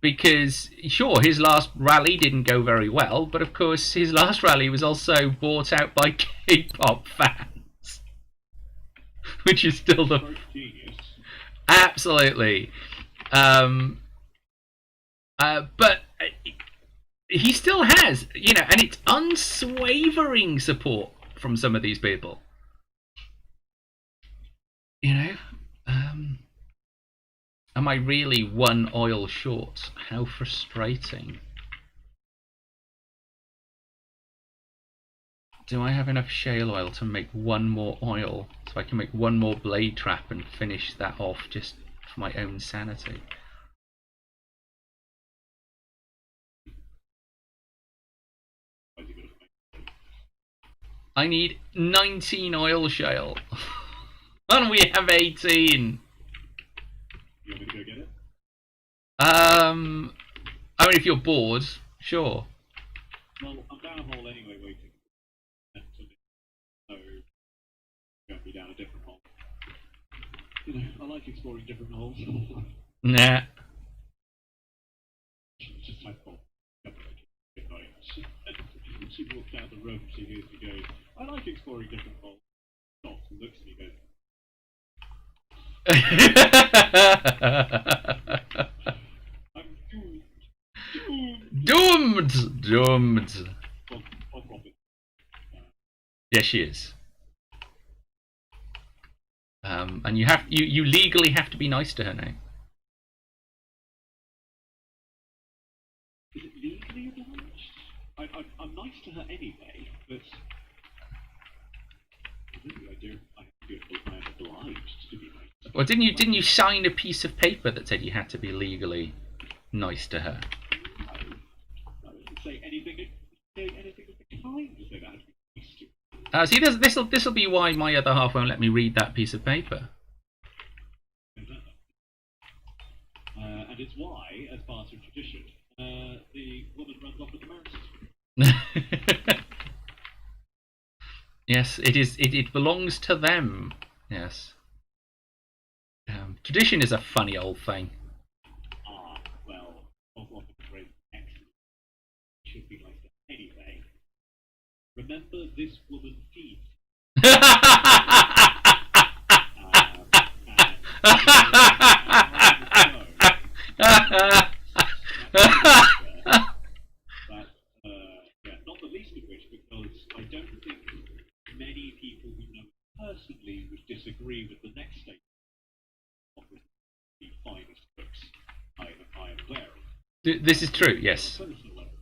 Because sure, his last rally didn't go very well, but of course his last rally was also bought out by K-pop fans, which is still the Genius. Absolutely. But he still has, you know, and it's unswavering support from some of these people. You know, am I really one oil short? How frustrating. Do I have enough shale oil to make one more oil so I can make one more blade trap and finish that off just for my own sanity? I need 19 oil shale. And we have 18. You want me to go get it? I mean, if you're bored, sure. Well, I'm down a hole anyway, waiting. So, going to be down a different hole. You know, I like exploring different holes. Nah. Just like, oh, good night. She walks down the room, she hears me go, I like exploring different holes. Stops and looks at me and goes, I'm doomed. Doomed. Well, Robin. Yes, she is. And you legally have to be nice to her now. Is it legally obliged? I'm nice to her anyway, but really I am obliged to be nice. Well, didn't you sign a piece of paper that said you had to be legally nice to her? No, I didn't say anything of the kind to say that I had to be nice to her. See, this'll be why my other half won't let me read that piece of paper. And it's why, as part of tradition, the woman runs off with the mouse. Yes, it is. It belongs to them. Yes. Tradition is a funny old thing. Ah, well, Oswald is very excellent. Should be like that anyway. Remember, this woman feeds. Not the least of which, because I don't think many people who know personally would disagree with the next statement of the finest books I am aware of. This is true, yes. On a personal level.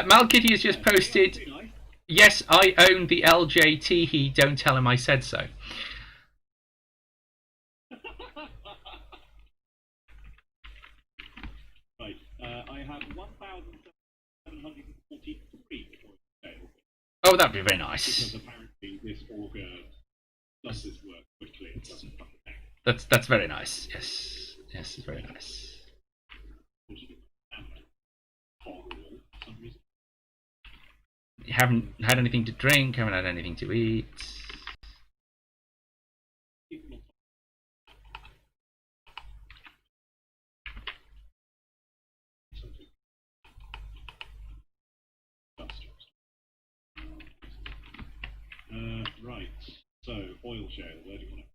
Malkitty has just posted, yes, I own the LJT, he don't tell him I said so. Right, I have 1,743 sales. Oh, that'd be very nice. Because apparently this auger does this work quickly and doesn't fucking hang. That's very nice. Yes, yes, it's very nice. You haven't had anything to drink, haven't had anything to eat. Right. So, oil shale, where do you want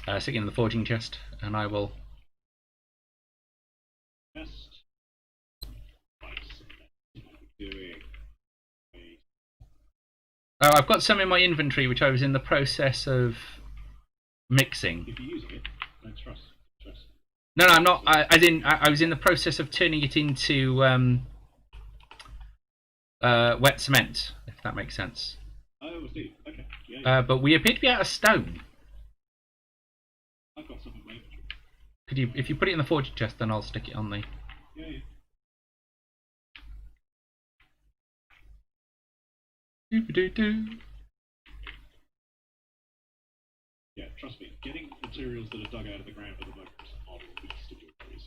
it? Stick it in the forging chest, and I will. Test. Right. So what are we doing? I've got some in my inventory which I was in the process of mixing. If you're using it, then trust. No, I'm not. I was in the process of turning it into wet cement, if that makes sense. Oh, I see. Okay. Yeah. But we appear to be out of stone. I've got some in my inventory. Could you, if you put it in the forging chest, then I'll stick it on the. Yeah. Doo-ba-doo-doo. Yeah, trust me, getting materials that are dug out of the ground at the moment are the least of your worries.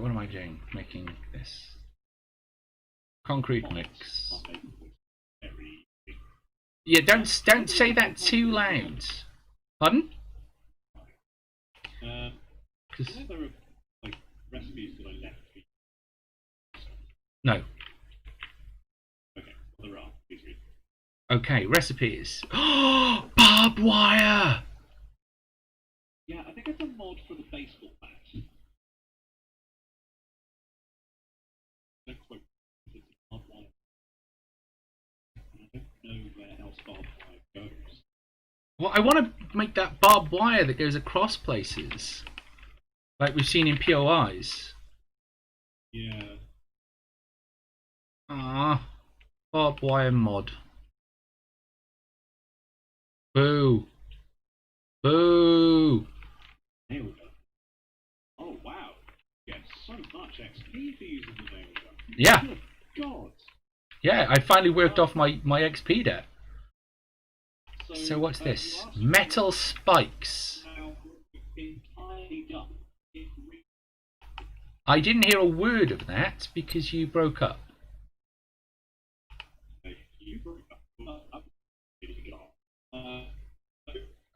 What am I doing? Making this concrete mix. Very. Yeah, don't say that too loud. Pardon? You know there are like recipes that I left for you? No. Okay, well, there are. Please read. Okay, recipes. Barbed wire! Yeah, I think it's a mod for the baseball bat. Don't quote me, it's a barbed wire. And I don't know where else barbed wire goes. Well, I want to make that barbed wire that goes across places. Like we've seen in POIs. Yeah. Ah, barbed wire mod. Boo. Boo. Nail gun. Oh, wow. Get so much XP for using the nail gun. Yeah. Good God. Yeah, I finally worked off my XP debt. So, So what's you this? asked Metal spikes. Now, entirely done. I didn't hear a word of that because you broke up. You broke up.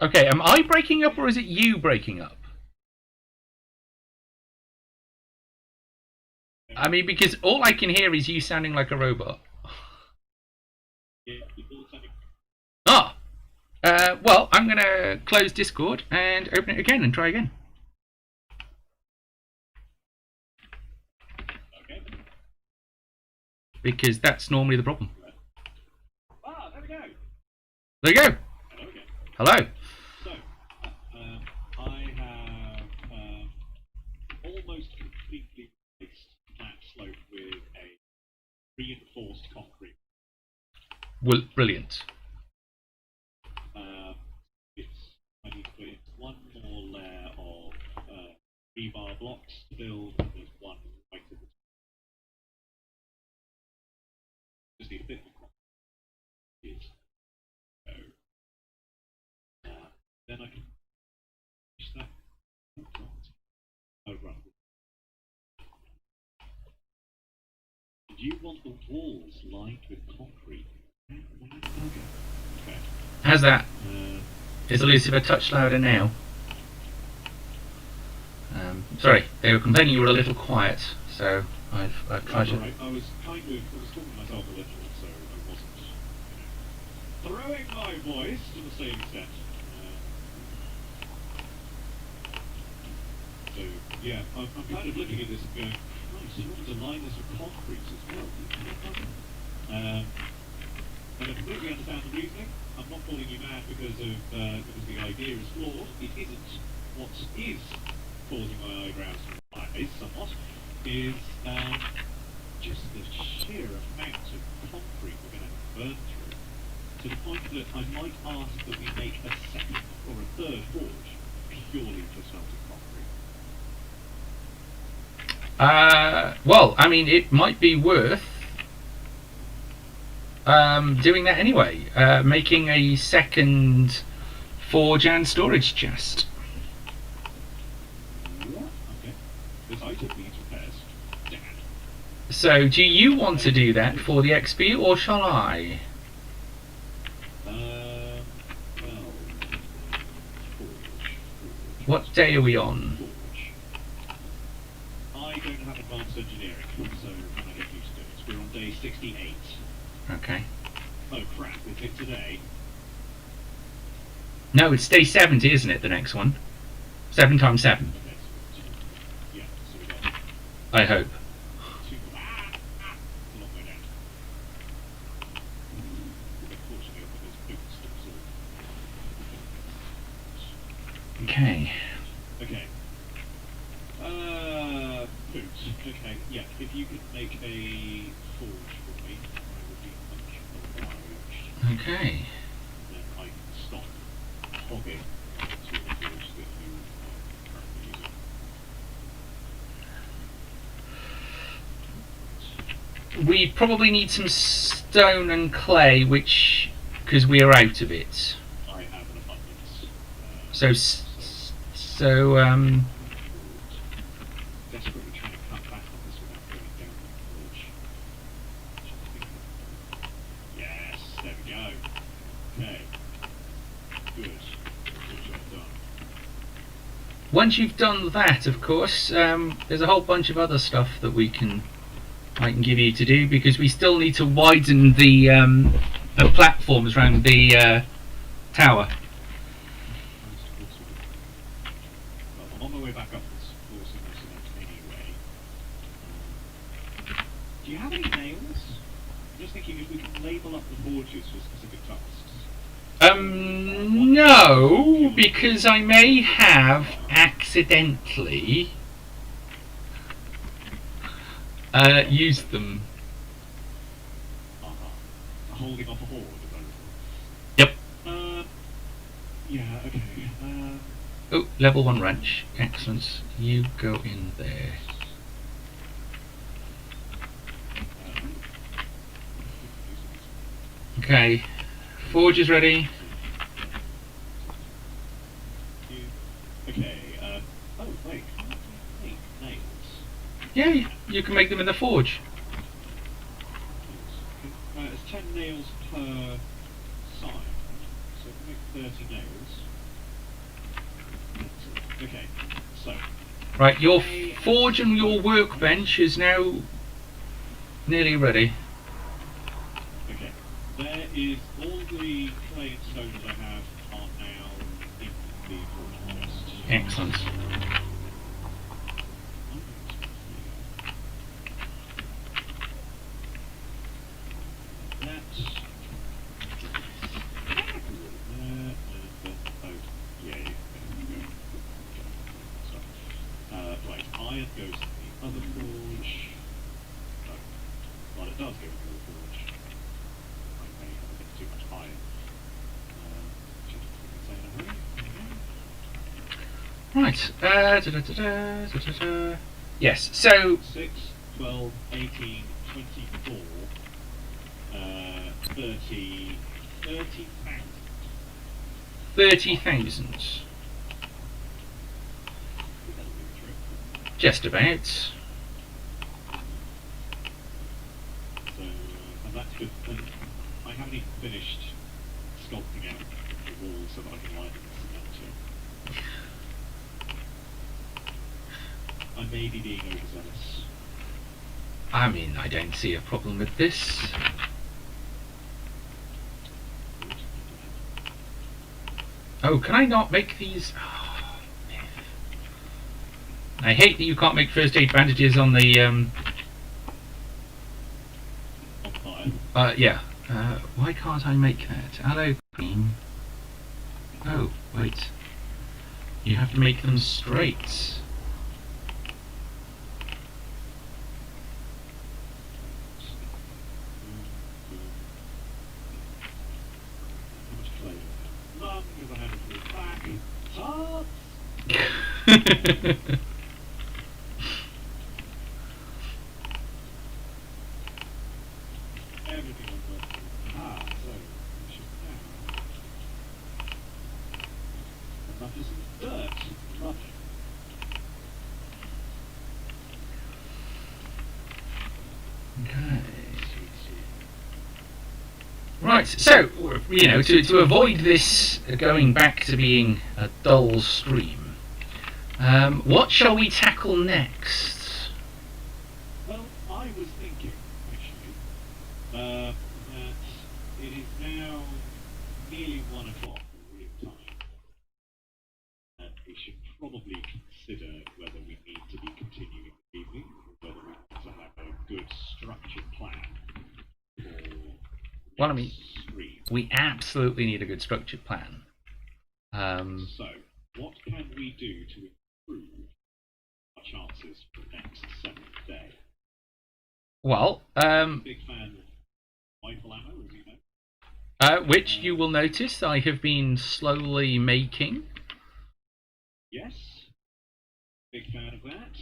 Okay, am I breaking up or is it you breaking up? I mean, because all I can hear is you sounding like a robot. Yeah, people are saying. Ah! Well, I'm going to close Discord and open it again and try again. Okay. Because that's normally the problem. Ah, there we go. There you go. Hello again. Hello. So, I have almost completely replaced that slope with a reinforced concrete. Well, brilliant. I need to put in one more layer of rebar blocks to build, and there's one right at the top. Just need a bit more concrete. So, then I can finish that. Oh, right. And you want the walls lined with concrete? Okay. How's that? Is Elusive a touch louder now? Sorry, they were complaining you were a little quiet, so I've tried to. Right. I was talking to myself a little, so I wasn't, throwing my voice to the same extent. So yeah, I'm kind of looking at this and going, nice, you want to line this with concrete as well. And I completely understand the reasoning. I'm not calling you mad because the idea is flawed. It isn't. What is causing my eyebrows to rise somewhat is just the sheer amount of concrete we're going to burn through, to the point that I might ask that we make a second or a third forge purely for smelting concrete. Well, I mean, it might be worth doing that anyway. Making a second forge and storage chest. Okay. This item needs repairs. Damn. So, do you want to do that for the XP, or shall I? Well, forge. What day are we on? Forge. I don't have advanced engineering, so when I get used to it, we're on day 68. Okay. Oh crap, is it today? No, it's day 70, isn't it? The next one. 7 times 7. Okay, so yeah, so we got I hope. 2 more. It's a long way down. Unfortunately, I've got those boots to absorb. Okay. Okay. Boots. Okay, yeah, if you could make a forge for me, I would be much obliged. Okay. Then I can stop hogging to the forge that you are currently using. We probably need some stone and clay, because we are out of it. I have an abundance. Desperately trying to cut back on this without going down the forge. Yes, there we go. Okay. Good. Good job done. Once you've done that, of course, there's a whole bunch of other stuff that I can give you to do, because we still need to widen the platforms around the tower. Well, I'm on my way back up this course in this event anyway. Do you have any nails? I'm just thinking if we can label up the forges for specific tasks. No, because I may have accidentally used them. Holding off a horde, is that Yep. yeah, okay. Oh, level 1 wrench. Excellent. You go in there. Okay. Forge is ready. Okay, oh, wait, can I make nails? Yeah, you can make them in the forge. It's 10 nails per side, so we make 30 nails. Okay, so. Right, your forge and your workbench is now nearly ready. Okay, there is all the clay and stones I have are now in the forge chest. Excellent. Right, iron goes to the other forge. No, well, it does go to the other forge. I may have a bit too much iron. Right. Yes, so 6, 12, 18, 24, 30, 30,000. 30,000. Just about. So, and that's good. And I haven't even finished sculpting out the walls so that I can line this out. I may be being overzealous. I mean, I don't see a problem with this. Oh, can I not make these? Oh, I hate that you can't make first aid bandages on the On fire. yeah. Why can't I make that? Hello, green. Oh, wait. You have to make them straight. How much clay? None, because I had to put it back. Hearts! Everything on the... so we should now... And that is some dirt. Lovely. Okay. Right, so, you know, to avoid this going back to being a dull stream, what shall we tackle next? Well, I was thinking, actually, that it is now nearly 1 o'clock real time. And we should probably consider whether we need to be continuing the evening, or whether we need to have a good structured plan for Well, I mean, stream. we absolutely need a good structured plan. So, what can we do to improve our chances for the next 7th day? Well, Big fan of rifle ammo, as you know. which you will notice I have been slowly making. Yes. Big fan of that.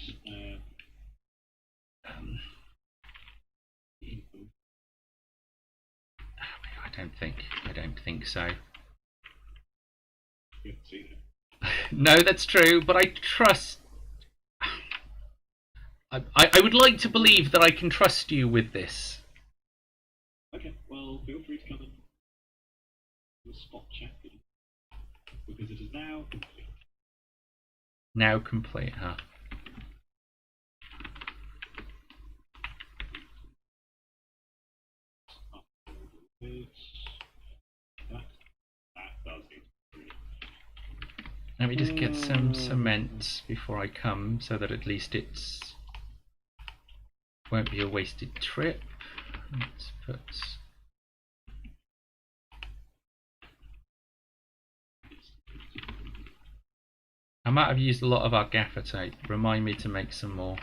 I don't think so. You haven't seen it. No, that's true, but I trust. I would like to believe that I can trust you with this. Okay, well, feel free to come and do a spot check, because it is now complete. Now complete, huh? That does it. Let me just get some cement before I come, so that at least it's won't be a wasted trip. Let's put. I might have used a lot of our gaffer tape. Remind me to make some more.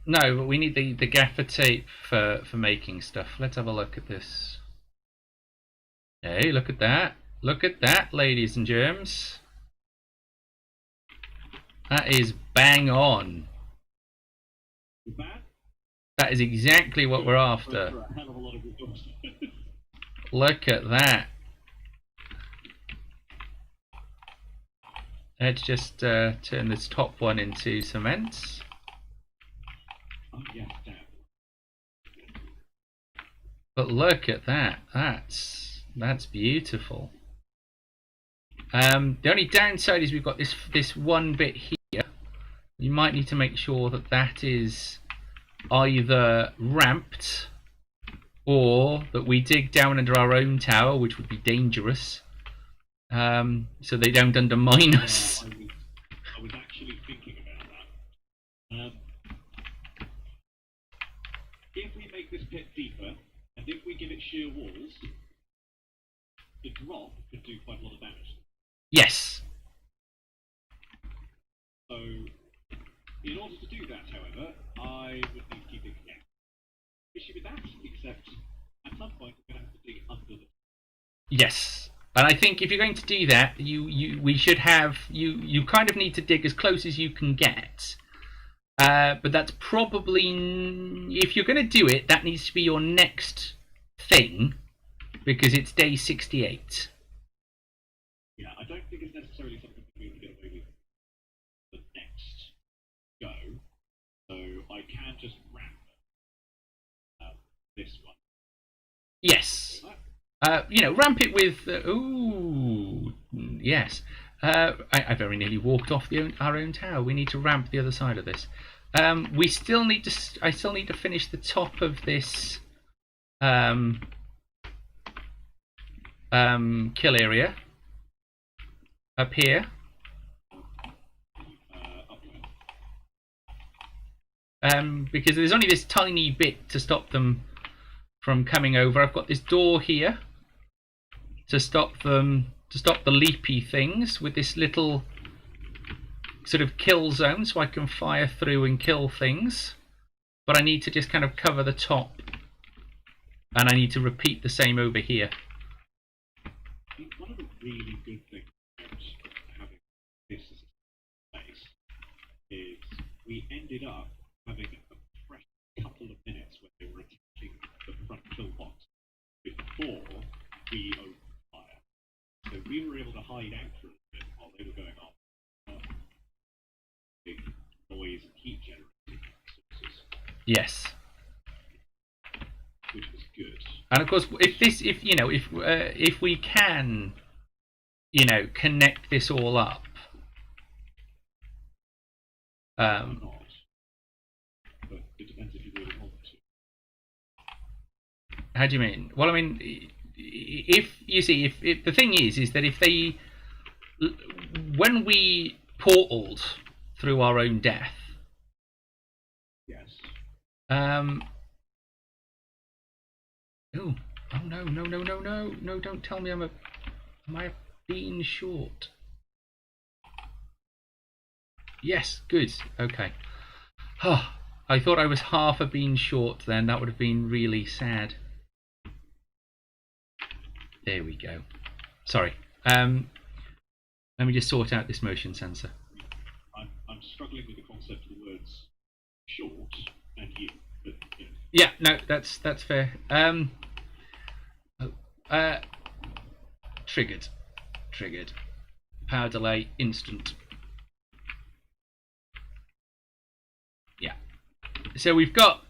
No, but we need the gaffer tape for making stuff. Let's have a look at this. Hey, look at that. Look at that, ladies and germs. That is bang on. That is exactly what we're after. For a hell of a lot of resources. Look at that. Let's just turn this top one into cement. Oh, yes, damn. But look at that. That's beautiful. The only downside is we've got this one bit here. You might need to make sure that that is either ramped or that we dig down under our own tower, which would be dangerous, so they don't undermine us. I was actually thinking about that. If we make this pit deeper, and if we give it sheer walls, the drop could do quite a lot of damage. Yes. So, in order to do that, however, I would need to keep it connected. Issue with that, except at some point we're going to have to dig under the. Yes. And I think if you're going to do that, we should have you kind of need to dig as close as you can get. But that's probably, if you're going to do it, that needs to be your next thing, because it's day 68. Yeah, I don't think it's necessarily something that we can get away with the next go, so I can just ramp this one. Yes. Ramp it with. Ooh, yes. I very nearly walked off our own tower. We need to ramp the other side of this. We still need to. I still need to finish the top of this kill area up here. Because there's only this tiny bit to stop them from coming over. I've got this door here to stop the leapy things with this little sort of kill zone, so I can fire through and kill things. But I need to just kind of cover the top, and I need to repeat the same over here. I think one of the really good things about having this as a space is we ended up having a fresh couple of minutes when they were attacking the front kill box before we opened fire. So we were able to hide out for a bit while they were going off. Big noise and heat generating sources, Yes. which was good. And of course, if we can, connect this all up, I'm not. But it depends if you really want to. How do you mean? Well, I mean, if you see, if the thing is that if they, when we portaled through our own death, Yes. oh no! Don't tell me am I being short? Yes, good. Okay. I thought I was half a bean short then. That would have been really sad. There we go. Sorry. Let me just sort out this motion sensor. I'm struggling with the concept of the words short and you, but yeah. Yeah, no, that's fair. Triggered. Power delay instant. Yeah. So we've got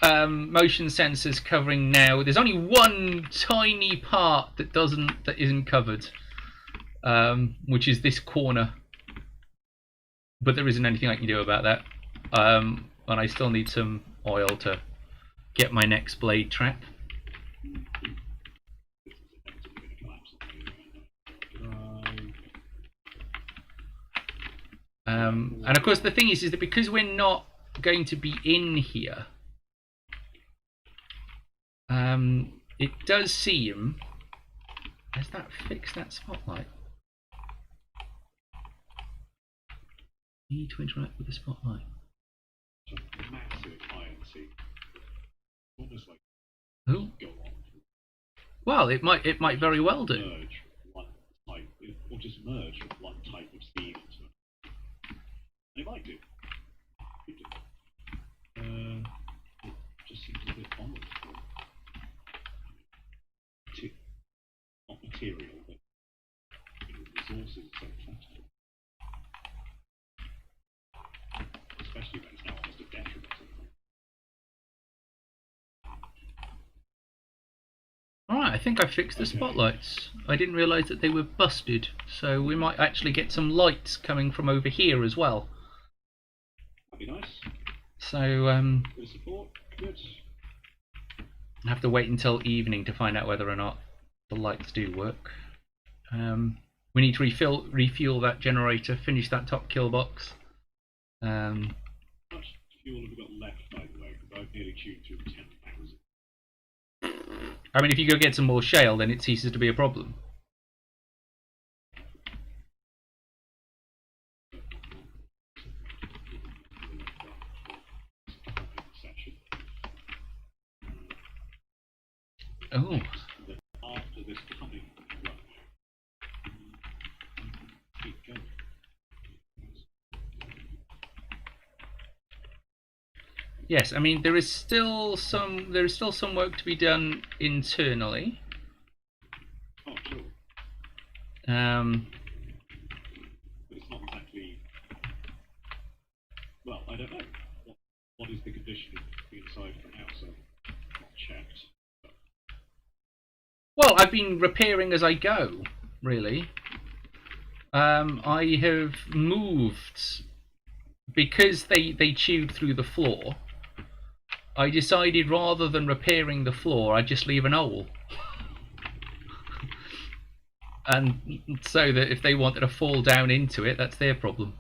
motion sensors covering now. There's only one tiny part that isn't covered, which is this corner. But there isn't anything I can do about that. And I still need some oil to get my next blade trap. And of course the thing is that because we're not going to be in here, it does seem, has that fixed that spotlight? Need to interact with the spotlight. Massive INC. Almost like Oh, go on. well, it might very well do. Merge one type, or just merge one type of steam into it. They might do. Could do. It just seems a bit odd. Not material, but resources are so plentiful. Especially when it's now almost a detriment. Alright, I think I fixed the spotlights. I didn't realise that they were busted, so we might actually get some lights coming from over here as well. That'd be nice. So, Bit of support, good. I have to wait until evening to find out whether or not the lights do work. We need to refuel that generator, finish that top kill box. How much fuel have we got left, by the way? Because I've nearly chewed through 10,000. I mean, if you go get some more shale, then it ceases to be a problem. Oh. After this coming run, keep going. Yes, I mean there is still some work to be done internally. Oh, sure. Um, But it's not exactly. Well, I don't know. What is the condition of the inside of the house? I've not checked. well, I've been repairing as I go, really. I have moved because they chewed through the floor. I decided rather than repairing the floor, I'd just leave an hole. And so that if they wanted to fall down into it, that's their problem.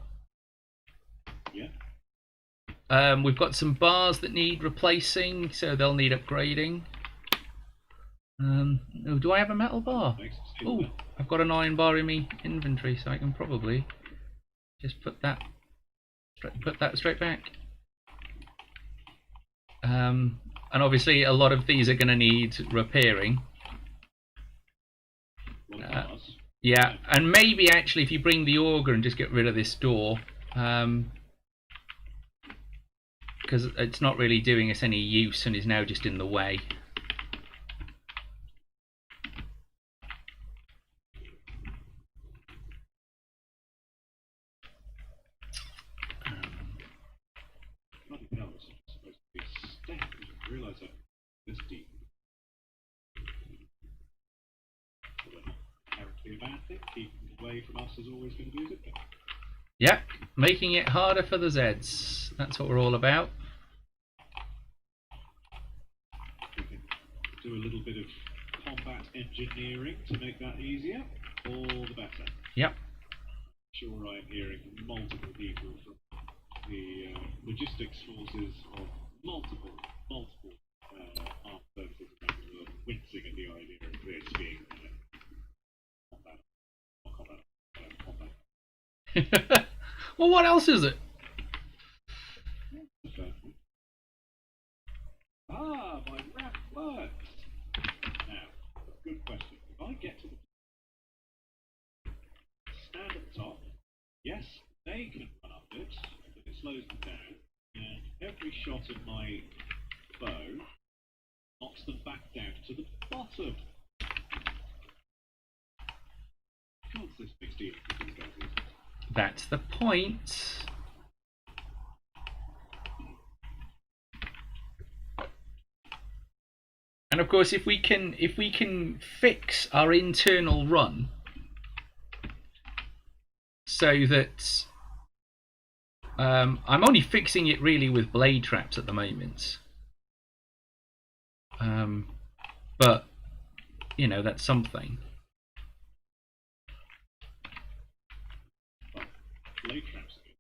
Yeah. We've got some bars that need replacing, so they'll need upgrading. Oh, do I have a metal bar? Oh, I've got an iron bar in my inventory, so I can probably just put that straight back. And obviously a lot of these are going to need repairing. Yeah, and maybe actually if you bring the auger and just get rid of this door, because it's not really doing us any use and is now just in the way. Nothing else is supposed to be stacked. I didn't realise that this deep. Apparently a bad thing. Keeping away from us is always going to be a good thing. Yeah, making it harder for the Zeds. That's what we're all about. We can do a little bit of combat engineering to make that easier. All the better. Yep. Sure, I'm hearing multiple people from the logistics forces of multiple armed services around the world wincing at the idea of this being combat. Well, what else is it? Ah, my ramp works! Now, good question. If I get to the stand at the top, yes, they can run up it, but it slows them down, and every shot of my bow knocks them back down to the bottom. What's this big deal with these guys? That's the point. And of course, if we can fix our internal run so that I'm only fixing it really with blade traps at the moment, but you know, that's something. Blade traps again.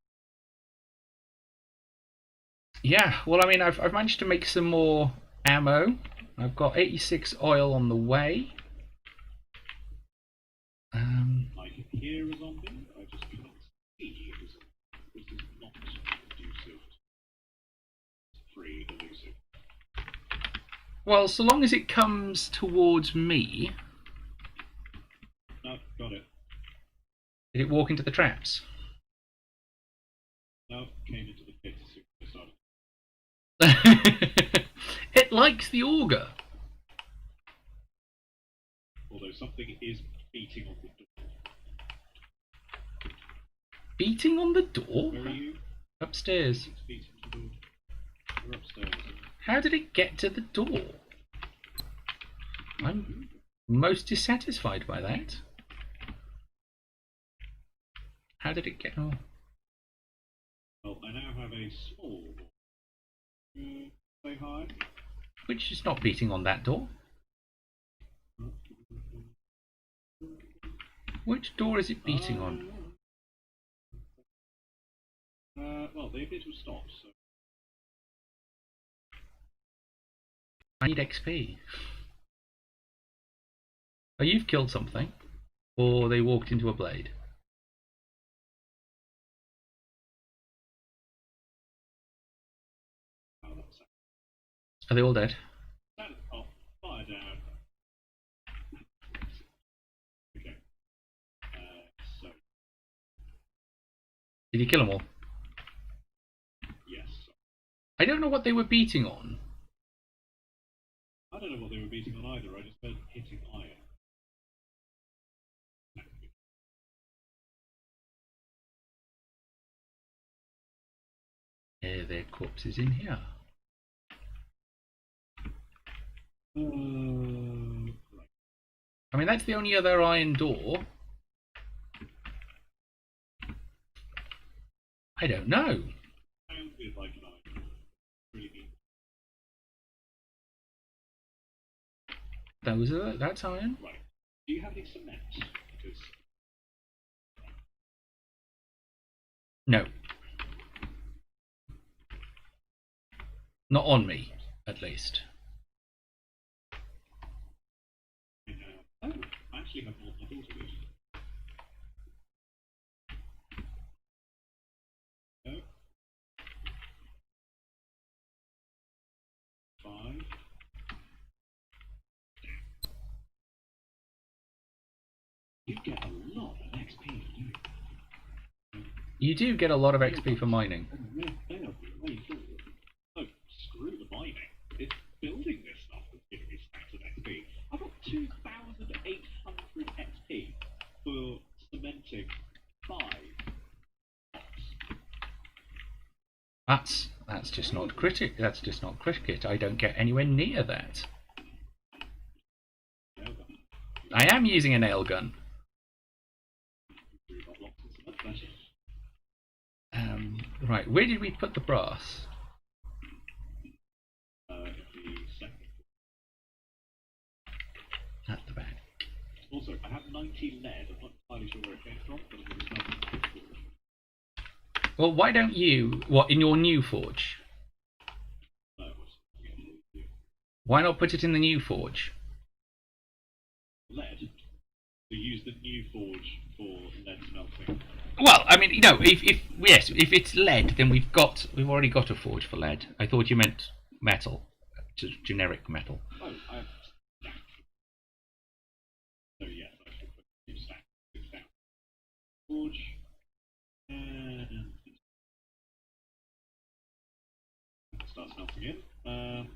Yeah, well, I mean, I've managed to make some more ammo. I've got 86 oil on the way. I can hear a zombie, I just cannot see a zombie. This is not conducive. Free elusive. Well, so long as it comes towards me. No, got it. Did it walk into the traps? No, came into the pit as soon as I started. It likes the auger. Although something is beating on the door. Beating on the door? Where are you? Upstairs. It's beating on the door. We're upstairs. How did it get to the door? I'm most dissatisfied by that. How did it get... Oh. Well, I now have a small say hi. Which is not beating on that door. Which door is it beating on? Well, they appear to have stopped, so... I need XP. Oh, you've killed something. Or they walked into a blade. Oh, that's Are they all dead? stand up, fire down. Okay. So, Did you kill them all? yes. I don't know what they were beating on. I don't know what they were beating on either, I just heard hitting iron. Their corpses in here. Right. I mean, that's the only other iron door. I don't know. Sounds a bit like an iron. Really mean. That's iron. Right. Do you have any cement? Because No. Not on me, at least. I actually have more than I thought I would. No. 5. You get a lot of XP for doing that. You do get a lot of XP for mining. Oh, screw the mining. It's building this stuff that's giving me stacks of XP. I've got 2,800 XP for cementing 5 pots. That's just not cricket. That's just not cricket. I don't get anywhere near that. Nail gun. I am using a nail gun. We've got lots of cement. Right, where did we put the brass? In the second. At the back. Also, I have 90 lead. I'm not entirely sure where it came from, but it was not. Well, why don't you, what, in your new forge? No, it was Why not put it in the new forge? lead. To use the new forge for lead smelting. Well, I mean, you know, if it's lead, then we've already got a forge for lead. I thought you meant metal, generic metal. Oh, I have stack. So yes, I should put two stacks. 6 down. Forge. And start smelting in.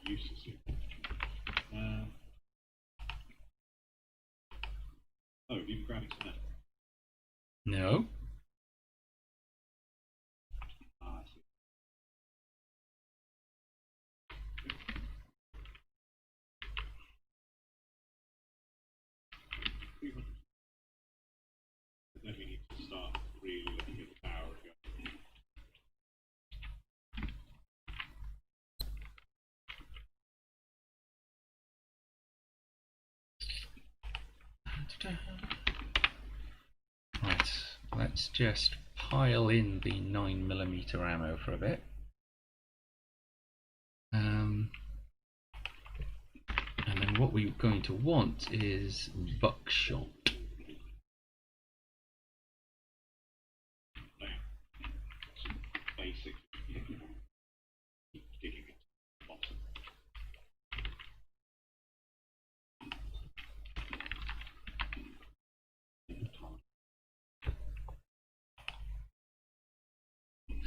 Useless. Oh, even grabbing some metal. No. Ah, I see. Then we need to start really looking at the power again. Right, let's just pile in the 9mm ammo for a bit. And then what we're going to want is buckshot. Basic. Digging it to the bottom.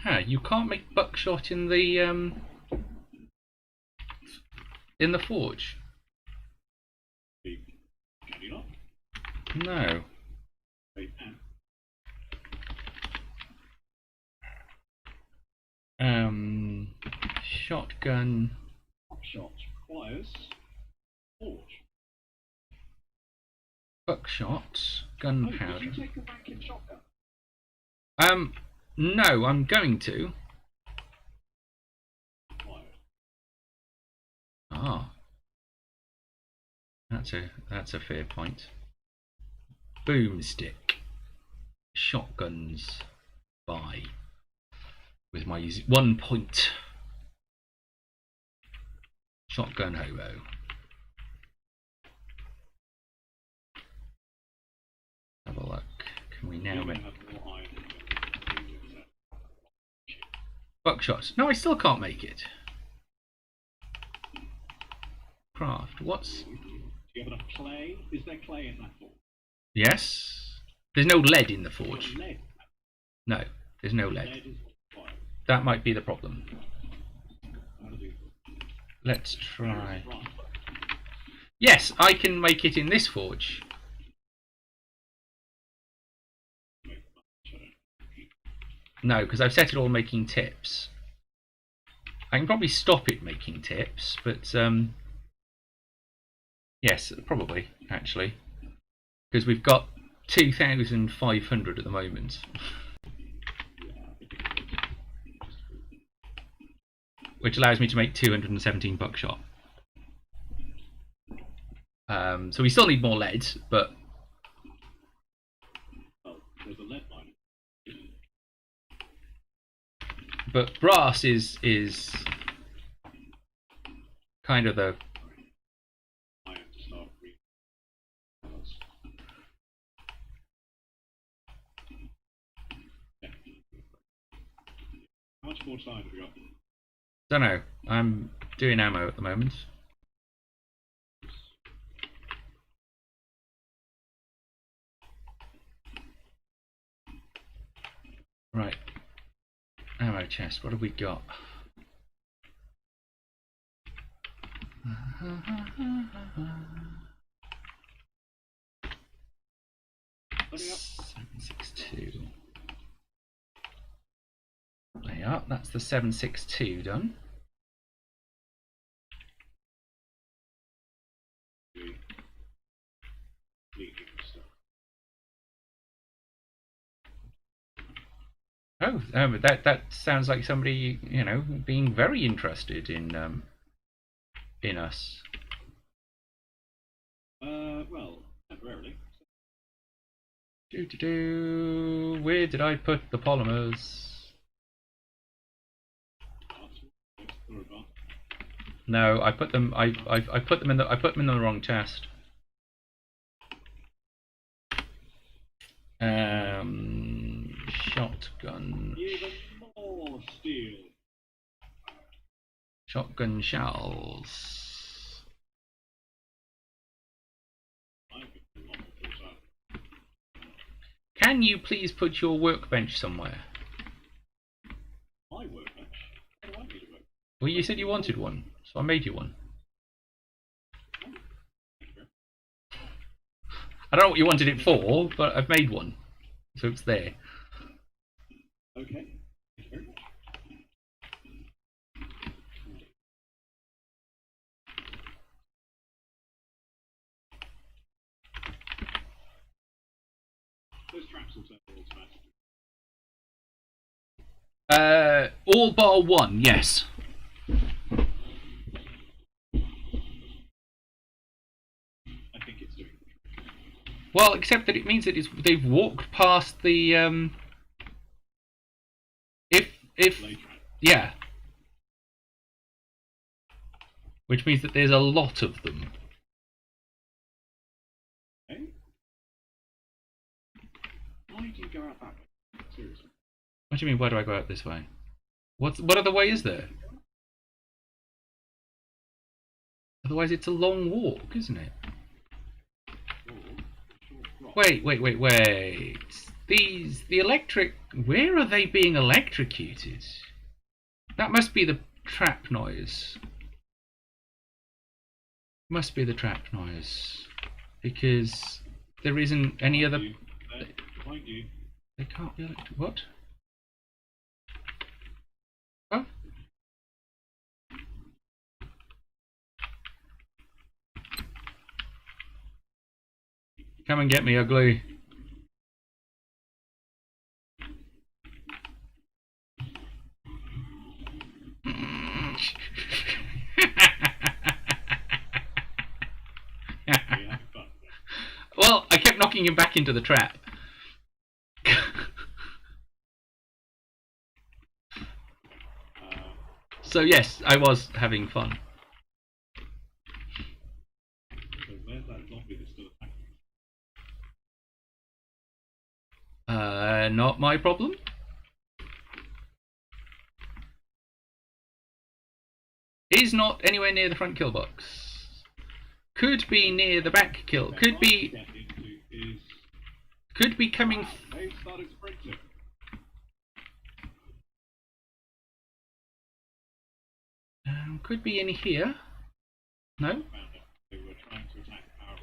Huh, you can't make buckshot in the forge? Can you not? No. They can. Shotgun. Buckshot requires forge. Buckshot, Oh, gunpowder. did you take a Rankin shotgun? No, I'm going to. Required. Ah. That's a fair point. Boomstick. Shotguns. Buy. With my 1 point. Shotgun hobo. Have a look. Can we now make Have more iron. buckshot? No, I still can't make it. Craft. What's? Do you have enough clay? Is there clay in that forge? Yes. There's no lead in the forge. Lead. No, there's no lead. Lead is required. That might be the problem. How to do Let's try. Right. Yes, I can make it in this forge. No, because I've set it all making tips. I can probably stop it making tips, but yes, probably actually, because we've got 2,500 at the moment, which allows me to make 217 buckshot. So we still need more lead, but Oh, there's a lead mine. brass is kind of the I have to start reading. How much more time have we got? don't know. I'm doing ammo at the moment. Right. Ammo chest. What have we got? Hurry up. 762. There you are. That's the 762 done. Leaking stuff. Oh, that sounds like somebody, you know, being very interested in us. Well, temporarily. Where did I put the polymers? No, I put them. I put them in the. I put them in the wrong chest. Shotgun. Even more steel. Shotgun shells. Can you please put your workbench somewhere? My workbench? What do I need a workbench? Well, you said you wanted one, so I made you one. I don't know what you wanted it for, but I've made one, so it's there. Okay. Thank you very much. Those traps will turn automatically. All bar one, yes. I think it's doing the trick. Well, except that it means that they've walked past the if Blade trap. yeah, which means that there's a lot of them. Okay. Why do you go out that way? Seriously. What do you mean? Why do I go out this way? What other way is there? Otherwise, it's a long walk, isn't it? Wait. The electric. Where are they being electrocuted? That must be the trap noise. Must be the trap noise, because there isn't any other. Behind you. They can't be electric. What? Oh. Come and get me, ugly. Well, I kept knocking him back into the trap. So yes, I was having fun. So where's that zombie that's still attacking? Not my problem. Is not anywhere near the front kill box. Could be near the back kill. Could be. Could be coming. They started sprinting. Could be in here. No. Found it. They were trying to attack our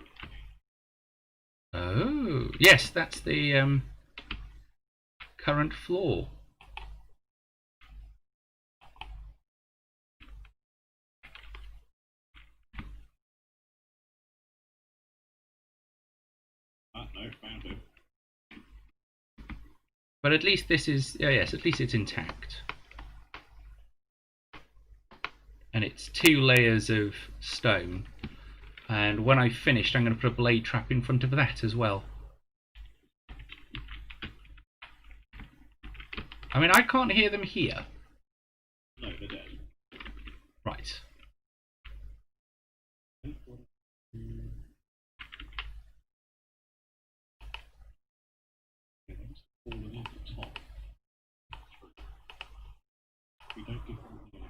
room. Oh, yes, that's the current floor. No, found it. But at least this is, yes, at least it's intact. And it's 2 layers of stone. And when I've finished, I'm going to put a blade trap in front of that as well. I mean, I can't hear them here. No, they're dead. Right. Fallen off the top. We don't give them the out.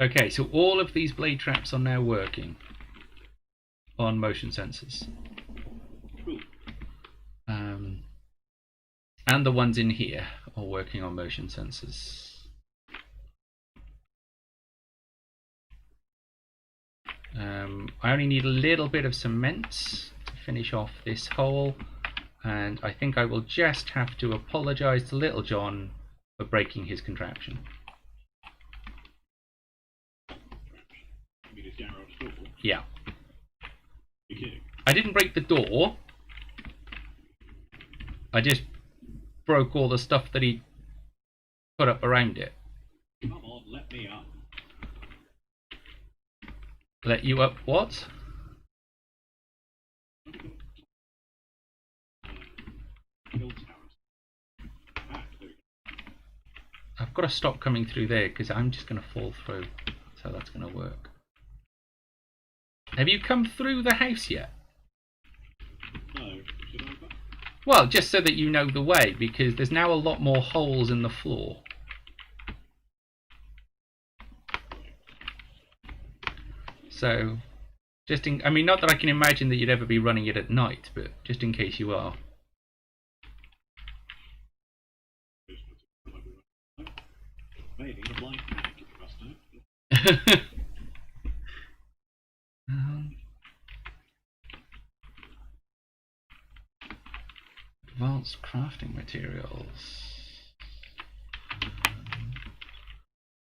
Okay, so all of these blade traps are now working on motion sensors. Cool. And the ones in here are working on motion sensors. I only need a little bit of cement to finish off this hole, And I think I will just have to apologise to Little John for breaking his contraption. I mean, his garage door. Yeah. You're kidding. I didn't break the door. I just broke all the stuff that he put up around it. Come on, let me up. Let you up what? Hill towers. Ah, there we go. I've got to stop coming through there because I'm just going to fall through. So that's going to work. Have you come through the house yet? No, should I? Well, just so that you know the way, because there's now a lot more holes in the floor. So, just in, I mean, not that I can imagine that you'd ever be running it at night, but just in case you are. Maybe a blind pack, if you must know. Advanced crafting materials.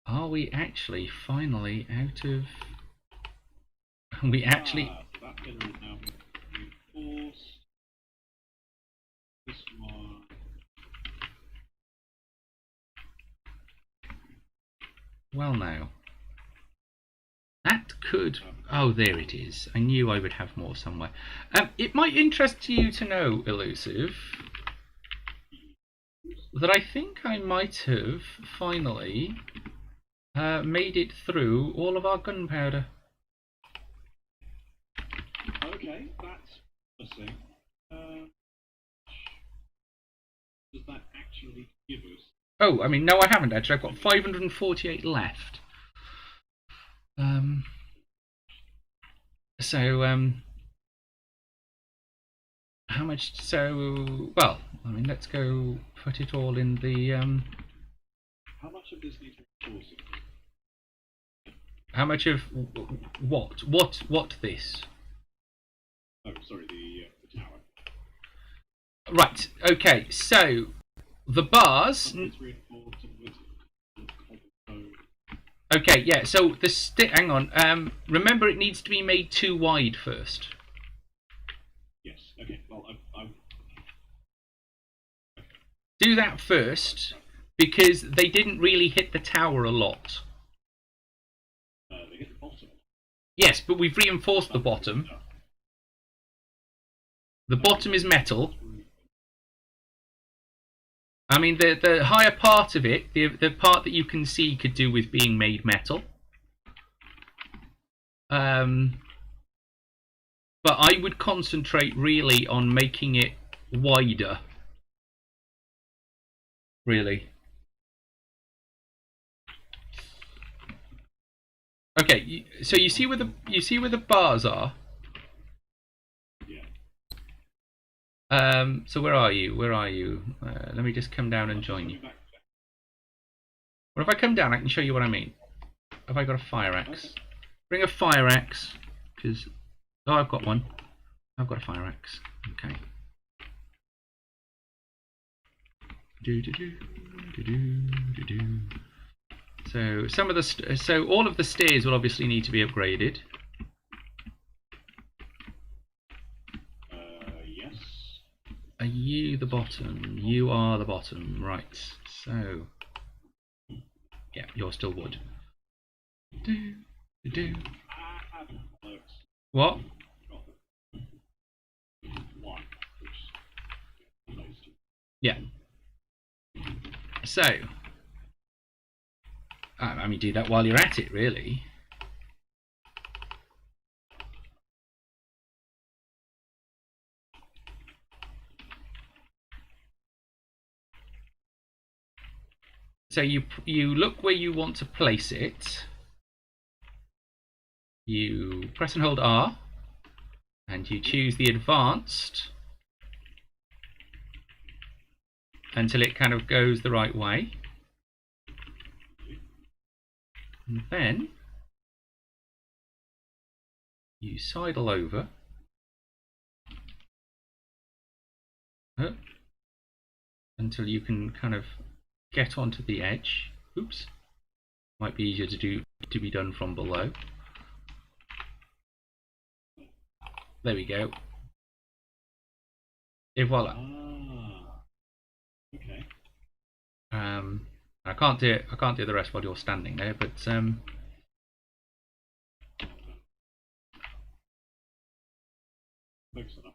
Are we actually finally out of... We actually... So that pillar is now reinforced. This one. Well now. That could... Oh, there it is. I knew I would have more somewhere. It might interest you to know, Elusive, that I think I might have finally made it through all of our gunpowder. Okay, that's interesting. Does that actually give us? Oh, I mean, no, I haven't actually. I've got 548 left. How much? So, well, I mean, let's go put it all in the. How much of this needs reinforcing? How much of what? What this? Oh, sorry, the tower. Right. Okay. So the bars. Some of it's reinforced, some of it's cobblestone. Okay. Yeah. So the hang on. Remember, it needs to be made too wide first. Yes. Okay. Well, I Do that first, because they didn't really hit the tower a lot. they hit the bottom. Yes, but we've reinforced the bottom. The bottom is metal. I mean, the higher part of it, the part that you can see, could do with being made metal. But I would concentrate really on making it wider. Really. Okay, so you see where the bars are. Yeah. So where are you? Where are you? Let me just come down and join you. Or if I come down, I can show you what I mean. Have I got a fire axe? Okay. Bring a fire axe, because oh, I've got one. I've got a fire axe. Okay. So some of the so all of the stairs will obviously need to be upgraded. Yes. Are you the bottom? You are the bottom, right? So yeah, you're still wood. What? Yeah. So, I mean, do that while you're at it, really. So you look where you want to place it. You press and hold R, and you choose the advanced until it kind of goes the right way. And then you sidle over until you can kind of get onto the edge. Oops. Might be easier to be done from below. There we go. Et voila. Okay. I can't do the rest while you're standing there, but Focus on that.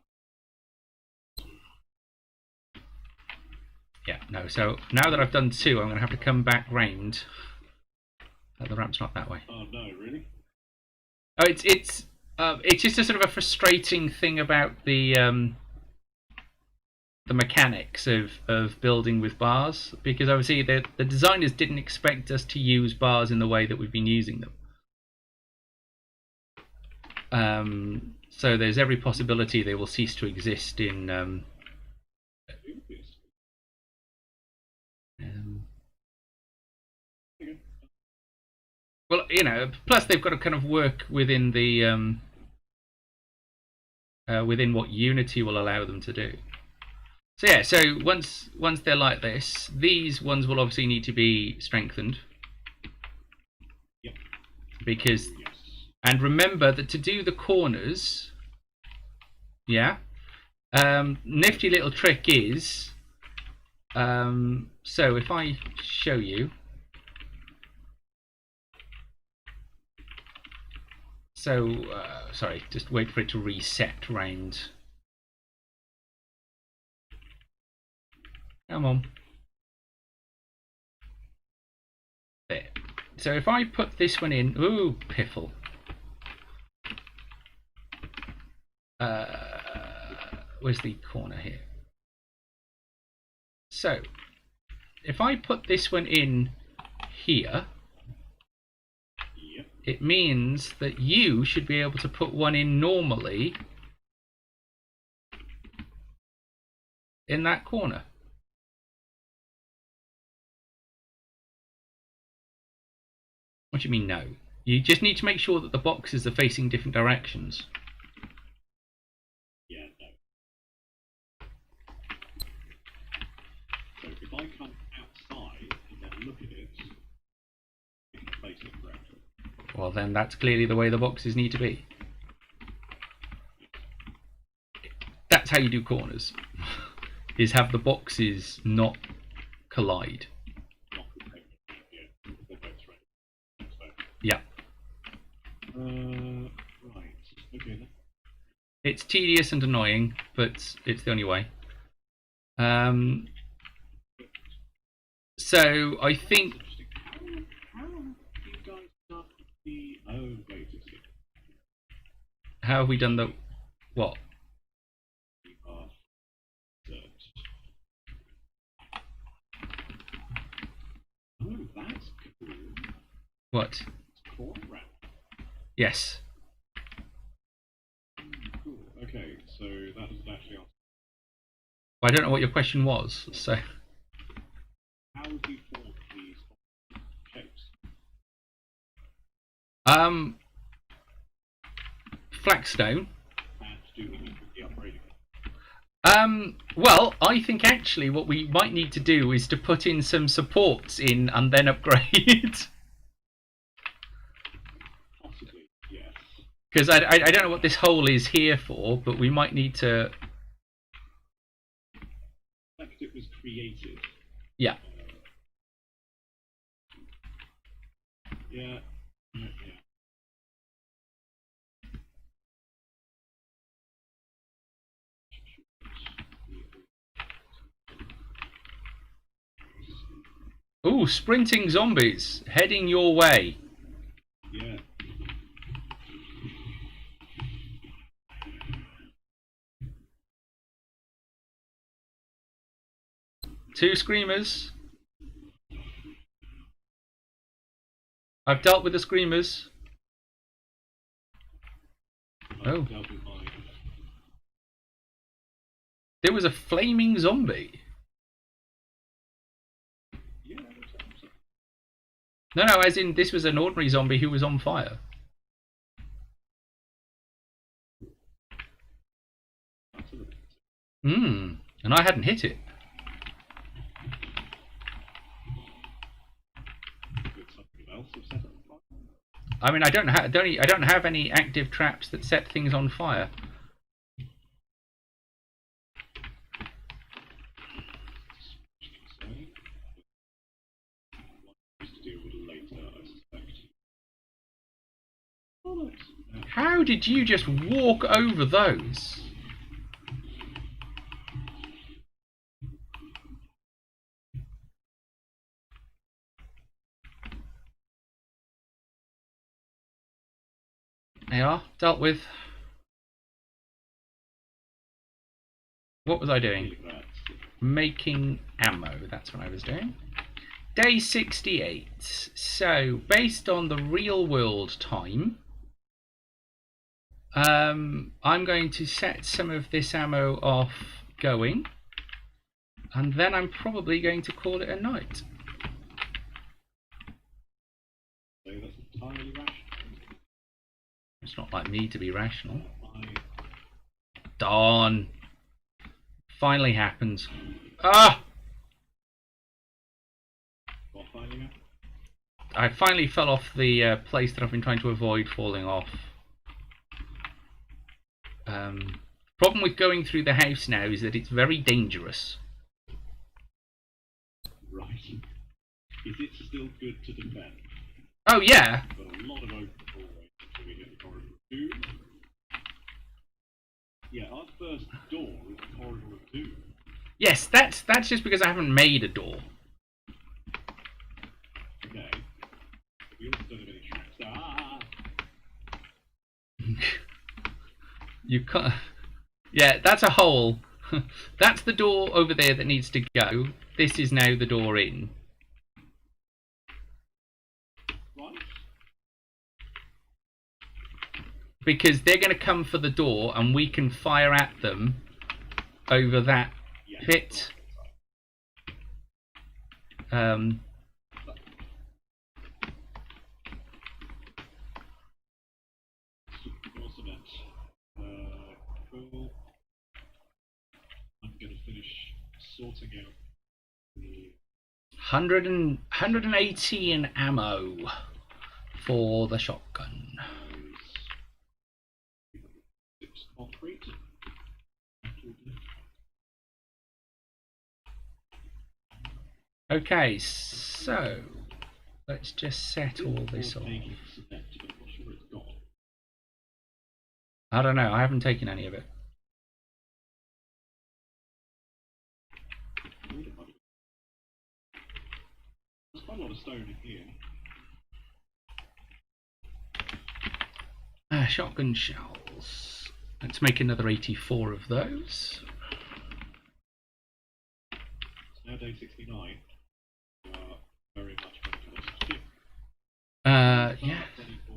yeah, no. So now that I've done 2, I'm going to have to come back round. The ramp's not that way. Oh no, really? Oh, it's just a sort of a frustrating thing about the mechanics of building with bars, because obviously the designers didn't expect us to use bars in the way that we've been using them. So there's every possibility they will cease to exist in. Well, you know, plus they've got to kind of work within the within what Unity will allow them to do. So yeah, so once they're like this, these ones will obviously need to be strengthened. Yep. Because, Yes. and remember that to do the corners, yeah, nifty little trick is, so if I show you. So, sorry, just wait for it to reset round. Come on. There. So if I put this one in, ooh, piffle. Where's the corner here? So, if I put this one in here, Yep. it means that you should be able to put one in normally in that corner. What do you mean no? You just need to make sure that the boxes are facing different directions. Yeah, no. So if I come outside and then look at it, it can place it correctly. Well, then that's clearly the way the boxes need to be. That's how you do corners, is have the boxes not collide. Not completely, yeah, they're both right. So, Yeah. right. Okay then. It's tedious and annoying, but it's the only way. So I think Interesting. How do you guys start the? Oh wait, it's here. how have we done the what? We are searched. Oh, that's cool. What? It's corner wrap. Yes. Cool. Okay, so that doesn't actually answer. I don't know what your question was. So How would you form these shapes? Flagstone. And to do with the upgrading? Well, I think actually what we might need to do is to put in some supports in and then upgrade. Possibly, yes. Because I don't know what this hole is here for, but we might need to. Like it was created. Yeah. Yeah. Yeah. Ooh, sprinting zombies heading your way. Yeah. 2 screamers. I've dealt with the screamers. Oh. Dealt with mine. There was a flaming zombie. Yeah, that's awesome. No, as in this was an ordinary zombie who was on fire. Absolutely. And I hadn't hit it. I mean, I don't have any active traps that set things on fire. How did you just walk over those? They are dealt with. What was I doing? Making ammo. That's what I was doing. Day 68. So, based on the real world time, I'm going to set some of this ammo off going, and then I'm probably going to call it a night. So that's entirely rational. It's not like me to be rational. Darn. Finally happens. Ah! What finally happened? I finally fell off the place that I've been trying to avoid falling off. Problem with going through the house now is that it's very dangerous. Right. Is it still good to defend? Oh yeah. Got a lot of open doorways until we get the corridor of doom. Yeah, our first door is the corridor of doom. Yes, that's just because I haven't made a door. Okay. We also don't have any traps. Ah! You can't. Yeah, that's a hole. That's the door over there that needs to go. This is now the door in. Right. Because they're going to come for the door and we can fire at them over that pit. Cool. I'm going to finish sorting out the 118 ammo for the shotgun. concrete. Okay, so let's just set all this off. I don't know, I haven't taken any of it. There's quite a lot of stone in here. Shotgun shells. Let's make another 84 of those. It's now day 69. Very much very close to it. Yeah. 24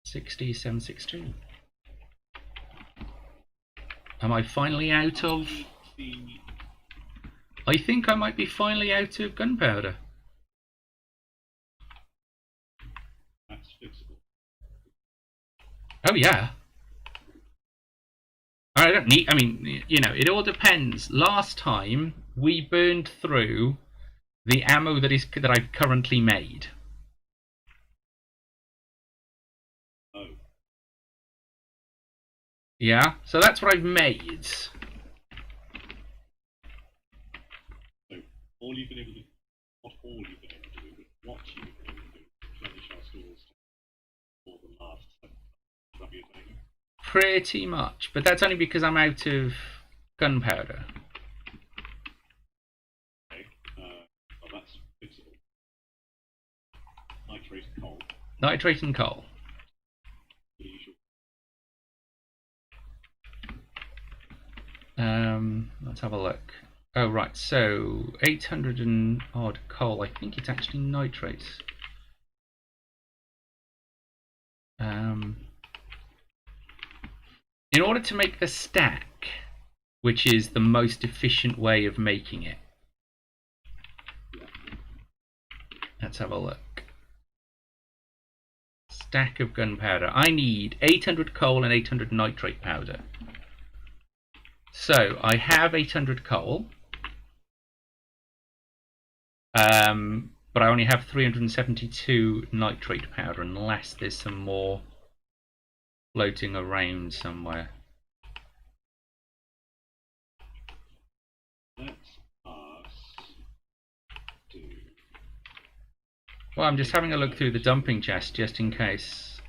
times, 762. Am I finally out of... I think I might be finally out of gunpowder. That's fixable. Oh yeah. I don't need, I mean, you know, it all depends. Last time we burned through the ammo that I've currently made. Oh. Yeah, so that's what I've made. So all you've been able to, not all you've been able to do, but what you've been able to do, replenish our stores for the last 7 months. Is that what you're saying? Pretty much, but that's only because I'm out of gunpowder. Okay, well that's fixable. Nitrate and coal. Nitrate and coal. The usual. Let's have a look. Oh right, so 800 and odd coal. I think it's actually nitrate. In order to make the stack, which is the most efficient way of making it, let's have a look. stack of gunpowder. I need 800 coal and 800 nitrate powder. So I have 800 coal, but I only have 372 nitrate powder, unless there's some more floating around somewhere. Let's us do. Well, I'm just having a look through the dumping chest just in case.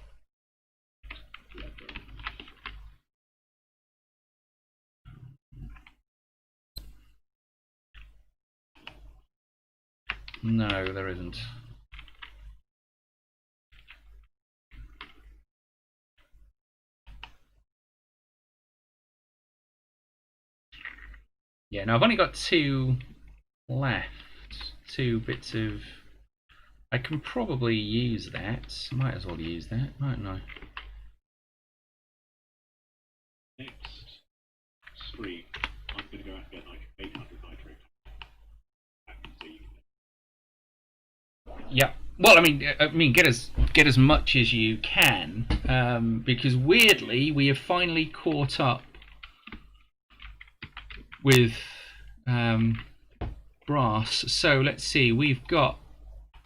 No, there isn't. Yeah, now I've only got 2 left. 2 bits of... I can probably use that. Might as well use that, mightn't I? Next stream, I'm going to go out and get like 800 nitrate. Yeah. Well, I mean, get as much as you can, because weirdly we have finally caught up with brass. So let's see, we've got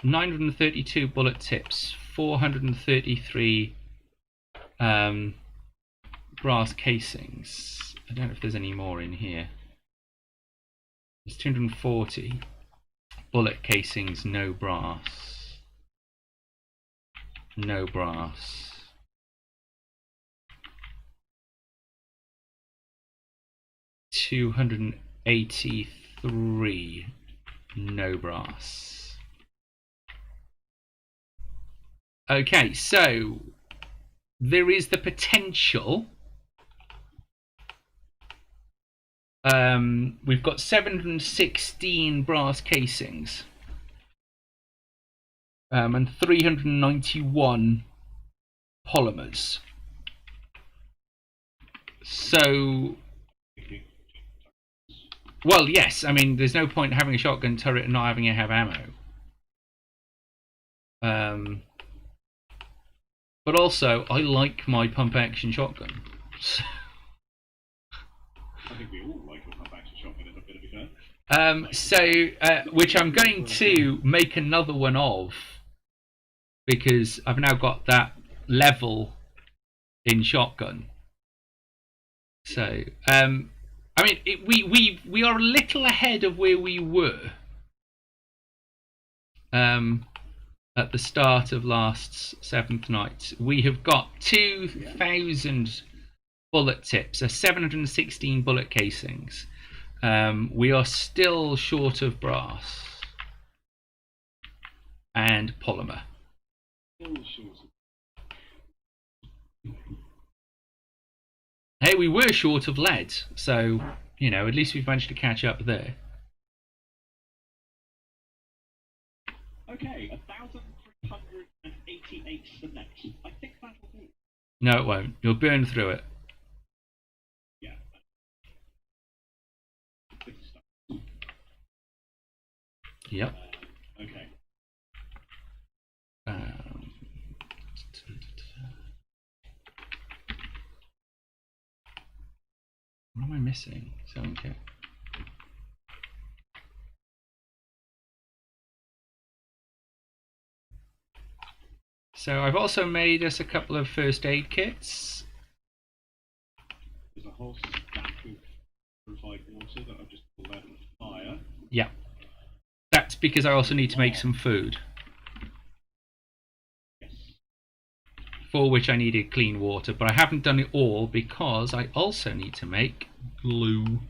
932 bullet tips, 433 brass casings. I don't know if there's any more in here. There's 240 bullet casings, no brass. No brass. $283, no brass. Okay, so there is the potential. We've got 716 brass casings and 391 polymers. So, well, yes, I mean, there's no point having a shotgun turret and not having it have ammo. But also, I like my pump action shotgun. I think we all like a pump action shotgun, if I'm going to be fair. Which I'm going to make another one of, because I've now got that level in shotgun. So, I mean, we are a little ahead of where we were at the start of last 7th night. We have got 2,000 bullet tips, 716 bullet casings. We are still short of brass and polymer. Hey, we were short of lead, so, you know, at least we've managed to catch up there. Okay, 1,388 cement. I think that will do. No, it won't. You'll burn through it. Yeah. Yep. Okay. What am I missing? Okay. So I've also made us a couple of first aid kits. There's a whole stack of purified water that I've just pulled out of the fire. Yeah. That's because I also need to make some food. Yes. For which I needed clean water, but I haven't done it all because I also need to make glue.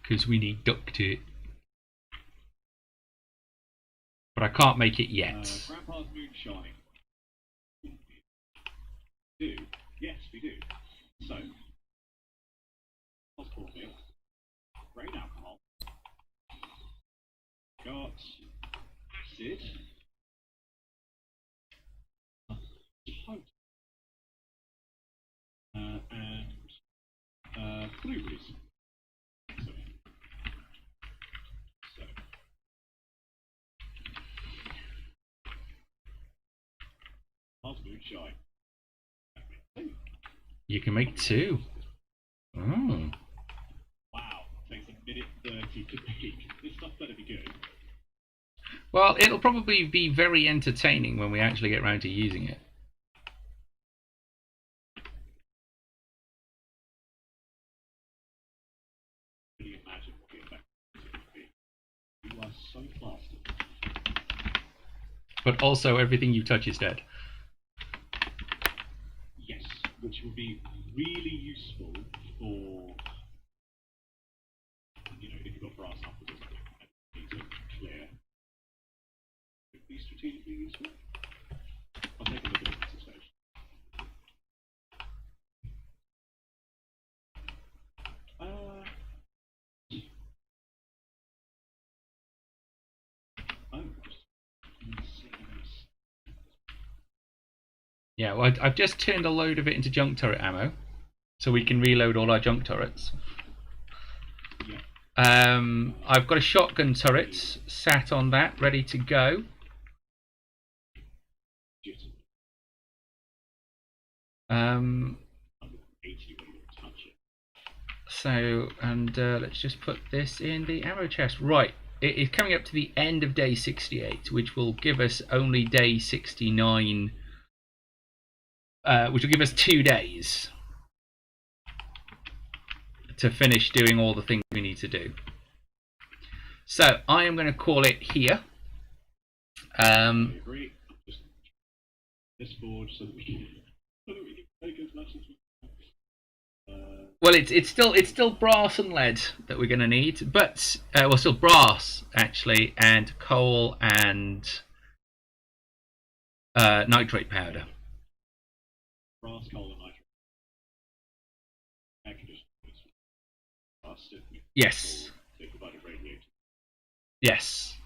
Because we need duct tape. But I can't make it yet. Grandpa's moonshine. We do. Yes, we do. So, cornmeal, grain alcohol, got acid, and blueberries. shy. You can make 2. Oh. Wow, takes a minute 30 to make. This stuff better be good. Well, it'll probably be very entertaining when we actually get around to using it. Can you imagine what the effect would be? You are so fast. But also, everything you touch is dead. Yes, which would be really useful for, you know, if you've got brass knuckles or something and you need to clear. Would it be strategically useful? I'll take a look at it at this stage. Yeah, well, I've just turned a load of it into junk turret ammo, so we can reload all our junk turrets. I've got a shotgun turret sat on that, ready to go. So, and let's just put this in the ammo chest. Right, it is coming up to the end of day 68, which will give us only day 69, which will give us 2 days to finish doing all the things we need to do. So, I am going to call it here. I agree. Just this board so that we can take as much as we can. Well, it's still brass and lead that we're going to need, but well, still brass actually, and coal and nitrate powder. Brass, coal, and nitrate. Air conditioning. Brass, Yes. they provide a radiator. Yes.